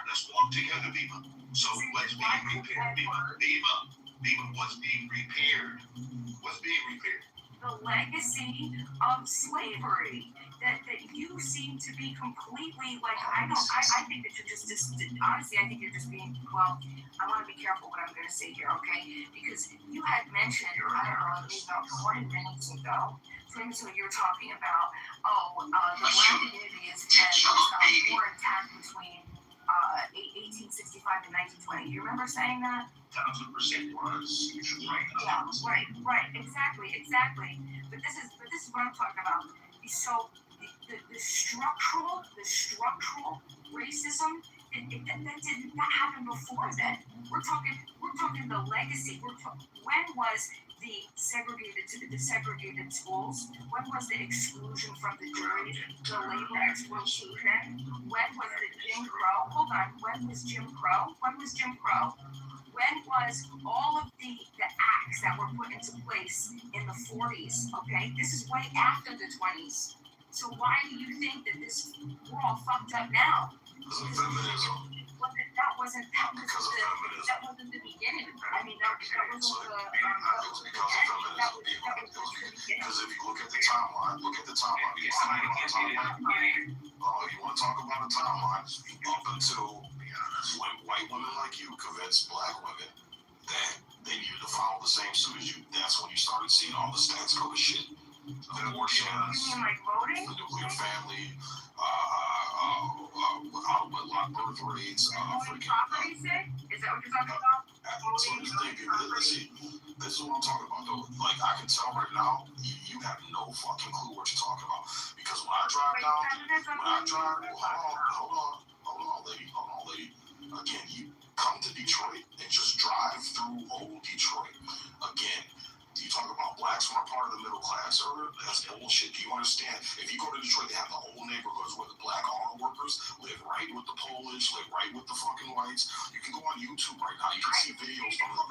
let's walk together, Bima. So what's being repaired, Bima, what's being repaired? What's being repaired? The legacy of slavery that you seem to be completely like. I think that you're just honestly. I think you're just being. Well, I want to be careful what I'm going to say here, okay? Because you had mentioned, I don't know, maybe about 20 minutes ago, you were talking about, the black community is more intact between 1865 and 1920. You remember saying that? 1,000% was right. Yeah, right, exactly. But this is what I'm talking about. So the structural racism that happened before then. We're talking the legacy. When was the segregated schools? When was the exclusion from the jury, the labor exploitation? When was the Jim Crow? Hold on. When was Jim Crow? When was all of the acts that were put into place in the 40s? Okay, this is way after the 20s. So why do you think that we're all fucked up now? Because of feminism. That wasn't the beginning. I mean, that wasn't the because if you look at the timeline, You want to talk about a timeline up until when white women like you convinced black women that they needed to follow the same suit as you. That's when you started seeing all the stats go to shit. Abortions, the nuclear family, out of wedlock birth rates, freaking. Is that what you're talking about? This is what I'm talking about, though. Like, I can tell right now, you have no fucking clue what you're talking about. Because when I drive hold on, lady. Again, you come to Detroit and just drive through old Detroit. Again, you talk about blacks who are part of the middle class, or that's bullshit. Do you understand? If you go to Detroit, they have the whole neighborhoods where the black auto workers live right with the Polish, live right with the fucking whites. You can go on YouTube right now. You can see videos from the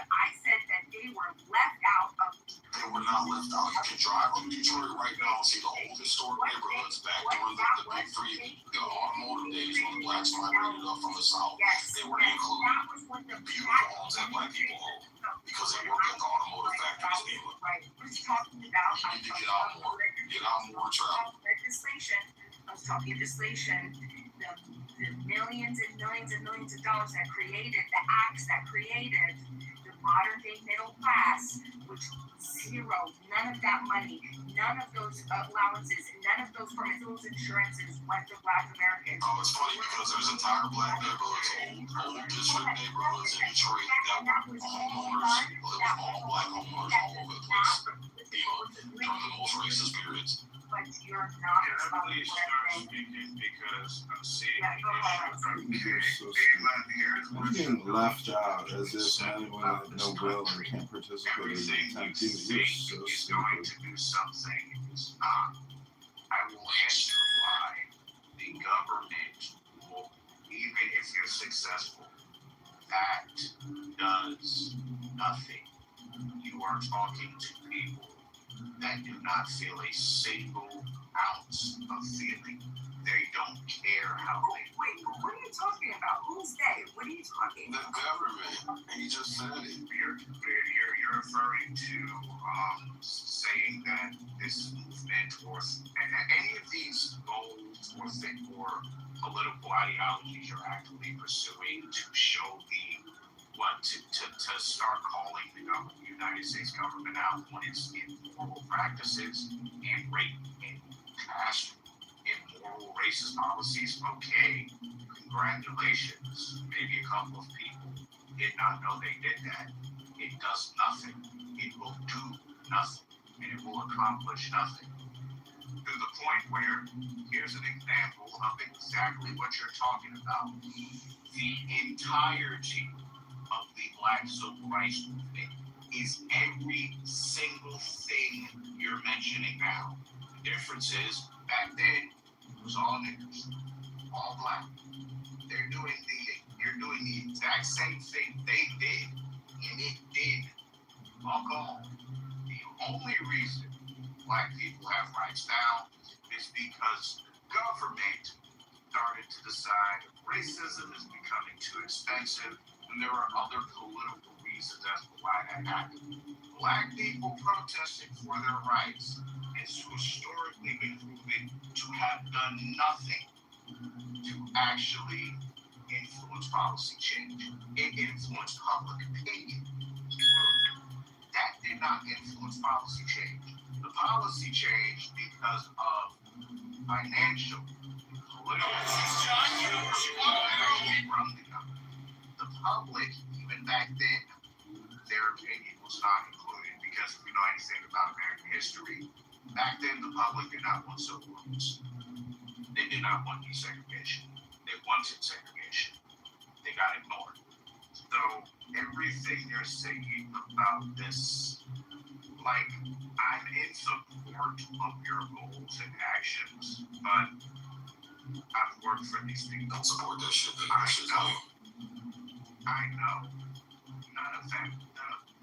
I said that they were left out of. They were not left out. You can drive through Detroit right now and see the old historic neighborhoods back during the big three, the automotive days when the blacks migrated up from the south. They were included. Beautiful homes that black people own because they work at the automotive factories in England. We're talking about. You need to get out more. Get out more and travel. Legislation. I was talking legislation. The millions and millions and millions of dollars that created the acts that created the modern day middle class, which zero, none of that money, none of those allowances, none of those permits, those insurances went to black Americans. Oh, it's funny because there's entire black neighborhoods, old district neighborhoods in Detroit that were homeowners, it was all black homeowners all over the place. During the most racist periods. But you're not please start speaking because I'm seeing You're getting left out as if anyone with no will and can't participate in everything you attempting think to is going to do something is not. I will answer why the government will, even if you're successful, that does nothing. You are talking to people that do not feel a single ounce of feeling. They don't care how they. Wait, what are you talking about? Who's they? What are you talking about? The government. He just said it. You're referring to saying that this movement or any of these goals or political ideologies you're actively pursuing to show to start calling the United States government out when it's immoral practices and past immoral racist policies. Okay, congratulations. Maybe a couple of people did not know they did that. It does nothing. It will do nothing, and it will accomplish nothing. To the point where, here's an example of exactly what you're talking about. The entirety of the Black Civil Rights Movement is every single thing you're mentioning now. The difference is, back then, it was all niggas, all black. You're doing the exact same thing they did, and it did fuck all. The only reason black people have rights now is because government started to decide racism is becoming too expensive. And there are other political reasons as to why that happened. Black people protesting for their rights has historically been proven to have done nothing to actually influence policy change. It influenced public opinion. That did not influence policy change. The policy changed because of financial, political, from the government. The public, even back then, their opinion was not included because if you know anything about American history, back then the public did not want civil rights. They did not want desegregation. They wanted segregation. They got ignored. So everything you're saying about this, like, I'm in support of your goals and actions, but I've worked for these things. Don't support that shit. I know.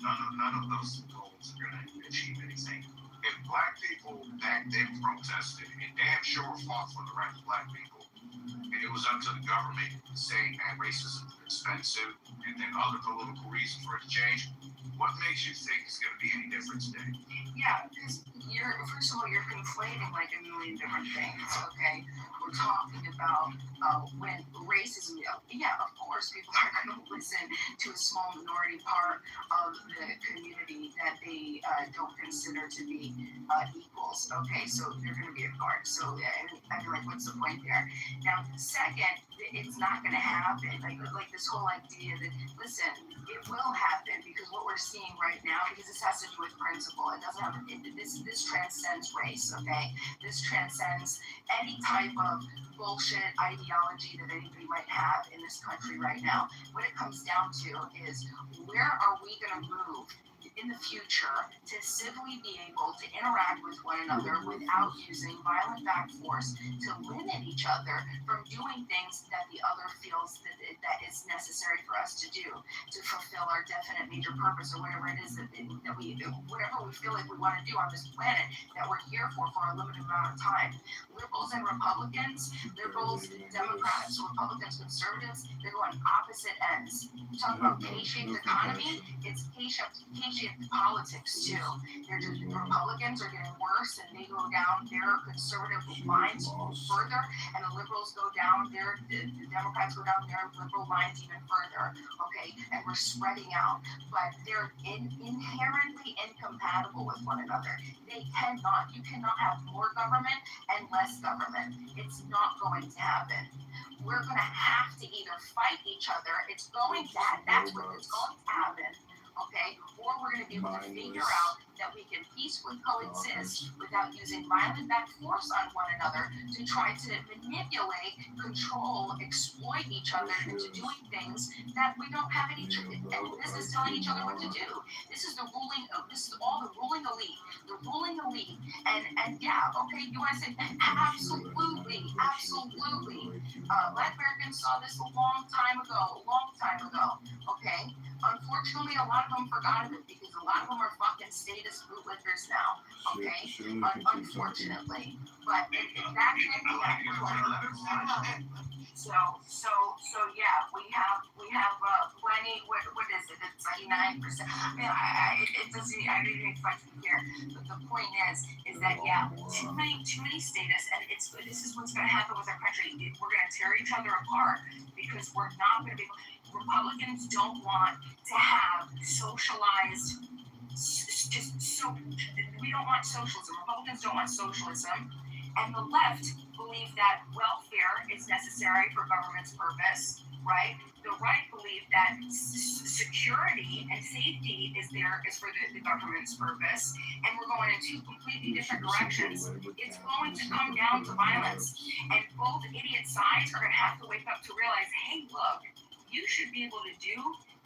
None of those goals are going to achieve anything. If black people back then protested and damn sure fought for the rights of black people, and it was up to the government saying that racism is expensive and then other political reasons for it to change, what makes you think it's going to be any different today? Yeah, because first of all, you're conflating like a million different things, okay? We're talking about when racism, yeah, of course, people are going to listen to a small minority part of the community that they don't consider to be equals, okay? So they're going to be ignored. So, I mean, like, what's the point there? Now, second, it's not going to happen. Like this whole idea that, listen, it will happen because what we're seeing right now, because this has to do with principle, it doesn't have, this transcends race, okay? This transcends any type of bullshit ideology that anybody might have in this country right now. What it comes down to is, where are we going to move in the future to civilly be able to interact with one another without using violent back force to limit each other from doing things that the other feels that is necessary for us to do to fulfill our definite major purpose, or whatever it is that we, whatever we feel like we want to do on this planet that we're here for a limited amount of time. Liberals and Republicans, liberals, Democrats, Republicans, conservatives, they're going opposite ends. You talk about K-shaped economy, it's K-shaped politics too. Republicans are getting worse and they go down their conservative lines further, and the liberals go down their, the Democrats go down their liberal lines even further. Okay, and we're spreading out, but they're inherently incompatible with one another. They cannot. You cannot have more government and less government. It's not going to happen. We're going to have to either fight each other. It's going to. That's what it's going to happen. Okay, or we're going to be able to figure out that we can peacefully coexist without using violent back force on one another to try to manipulate, control, exploit each other into doing things that we don't have any. And this is telling each other what to do. This is the ruling. This is all the ruling elite. The ruling elite. And yeah, okay, you want to say absolutely. Black Americans saw this a long time ago. Okay. Unfortunately, a lot of them forgot of it because a lot of them are fucking status bootlickers now. Okay, unfortunately, but that can't be that. So yeah, we have plenty. What is it? It's 99%. I mean, it doesn't. I didn't expect to hear. But the point is that yeah, too many status, and this is what's going to happen with our country. We're going to tear each other apart because we're not going to be. Republicans don't want to have socialized, we don't want socialism. Republicans don't want socialism. And the left believe that welfare is necessary for government's purpose, right? The right believe that security and safety is for the government's purpose. And we're going in two completely different directions. It's going to come down to violence. And both idiot sides are going to have to wake up to realize, hey, look, you should be able to do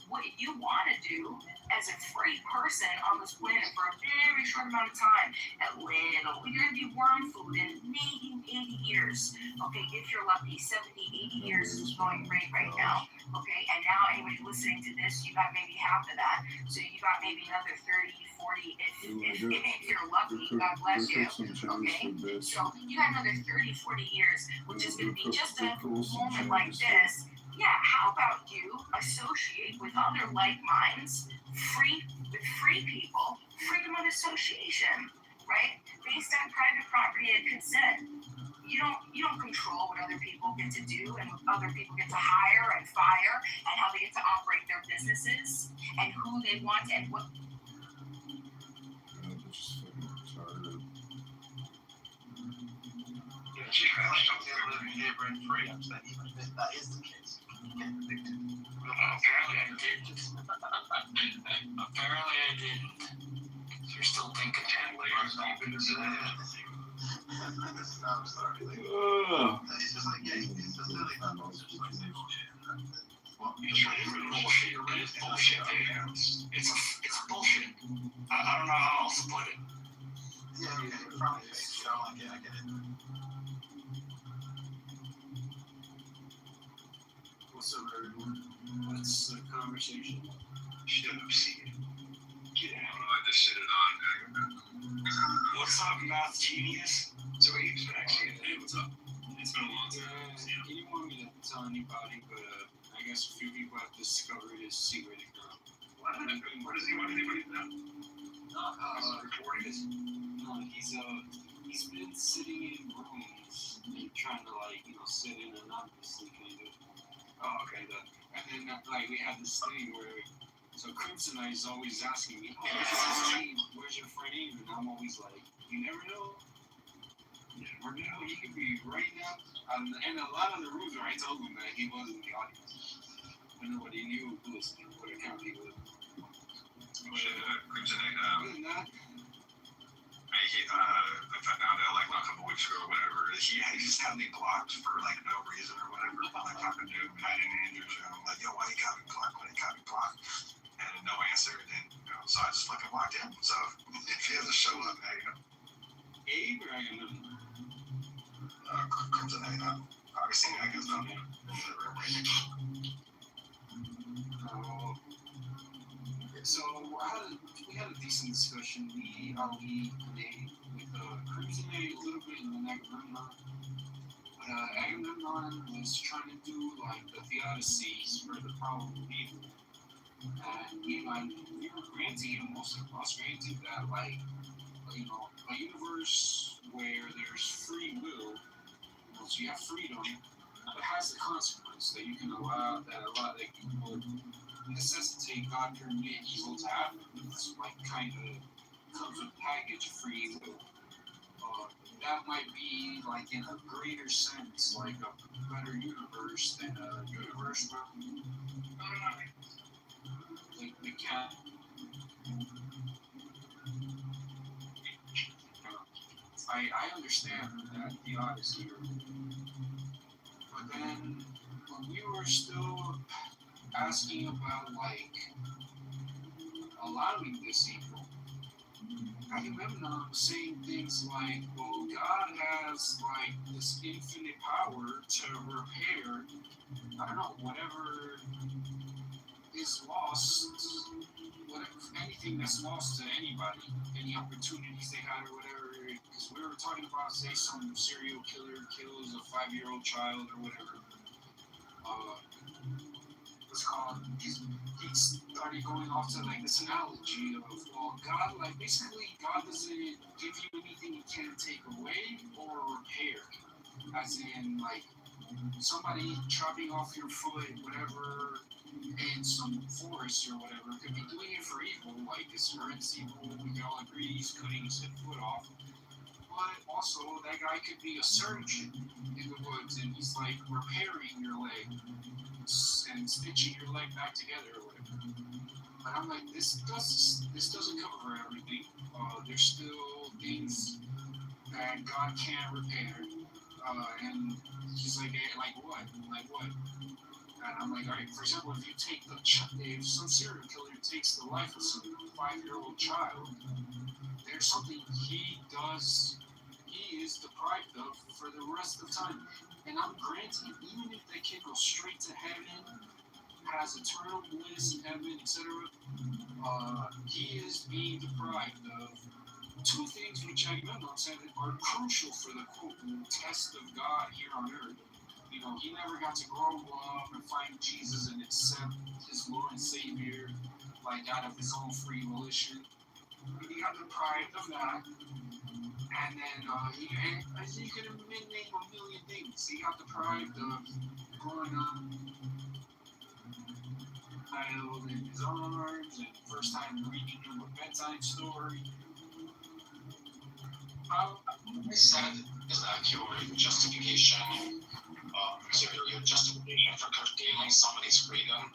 what you want to do as a free person on this planet for a very short amount of time. You're going to be worm food in maybe 80 years. Okay, if you're lucky, 70, 80 years is going great right now. Okay, and now anybody listening to this, you got maybe half of that. So you got maybe another 30, 40, if you're lucky, God bless you. Okay, so you got another 30, 40 years, which is going to be just a moment like this. Yeah, how about you associate with other like minds, free people, freedom of association, right? Based on private property and consent. You don't control what other people get to do and what other people get to hire and fire and how they get to operate their businesses and who they want and what. That is the case. Apparently I didn't. Apparently I didn't. You're still thinking that way. I'm sorry. Like, it's just like, yeah, it's just literally not bullshit. Like, they bullshit. Well, It's bullshit. It's bullshit, dude. It's bullshit. I don't know how else to put it. Yeah, okay, frowny face. You know, like, yeah, I get it. What's up, everyone? What's the conversation? Shut up, see. Get out. I just shit it on. What's up, math genius? So he's actually, hey, what's up? It's been a long time. He didn't want me to tell anybody, but I guess a few people have discovered his secret account. What does he want anybody to know? Recording this? No, he's been sitting in rooms and trying to sit in anonymously kind of. Oh, okay. And then we have this thing where Crimsonite is always asking me, where's your friend Abe? And I'm always like, you never know. You never know. He could be right now. And a lot of the rooms where I told him that he was in the audience. When nobody knew what account he was. Crimsonite, Other than that, I found out like a couple weeks ago or whatever. He just had me blocked for like no reason or whatever. Like talking to Pat and Andrew, I'm like, yo, why you got me blocked? Why you got me blocked? And no answer. And then, so I just fucking blocked him. So if he doesn't show up, Abe or Agamemnon? Crimsonite, obviously, I guess not. So we had a decent discussion. Me, Ali, and Abe with Crimsonite a little bit, and then Agamemnon. But Agamemnon was trying to do the theodicies for the power of evil. And we were granting him, most of us granted that a universe where there's free will, so you have freedom, but has the consequence that you can allow that would necessitate God permit evil to happen. It's kind of comes with a package of free will. That might be in a greater sense, like a better universe than a universe where we can't. I understand that the Odyssey, but then we were still asking about allowing this evil. Agamemnon saying things like, well, God has this infinite power to repair, I don't know, whatever is lost, anything that's lost to anybody, any opportunities they had or whatever, because we were talking about, say, some serial killer kills a 5-year-old child or whatever. He started going off to this analogy of, well, God, basically God doesn't give you anything he can't take away or repair, as in somebody chopping off your foot, whatever, in some forest or whatever, could be doing it for evil, this current evil, we can all agree he's cutting his foot off. But also, that guy could be a surgeon in the woods, and he's repairing your leg and stitching your leg back together or whatever. But I'm this doesn't cover everything. There's still things that God can't repair. And he's what? And I'm all right, for example, if some serial killer takes the life of some 5-year-old child, there's something he is deprived of for the rest of time. And I'm granting, even if that kid goes straight to heaven, has eternal bliss in heaven, etc., he is being deprived of two things which Agamemnon said are crucial for the quote test of God here on earth. He never got to grow up and find Jesus and accept his Lord and Savior out of his own free volition. He got deprived of that. And then I think you could name a million things. He got deprived of growing up, child in his arms, and first time reading him a bedtime story. I said is that your justification, your justification for curtailing somebody's freedom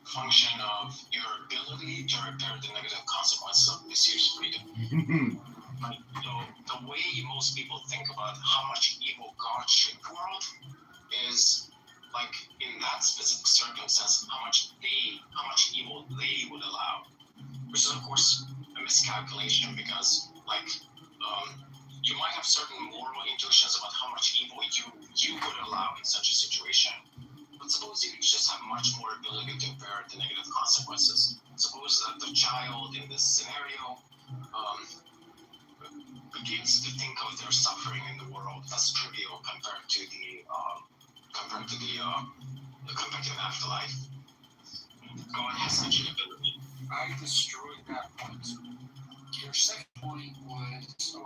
function of your ability to repair the negative consequences of misused freedom. The way most people think about how much evil God should the world is like in that specific circumstance, how much evil they would allow, which is of course a miscalculation because you might have certain moral intuitions about how much evil you would allow in such a situation. But suppose you just have much more ability to bear the negative consequences. Suppose that the child in this scenario begins to think of their suffering in the world as trivial compared to the afterlife. God has such an ability. I destroyed that point. Your second point was,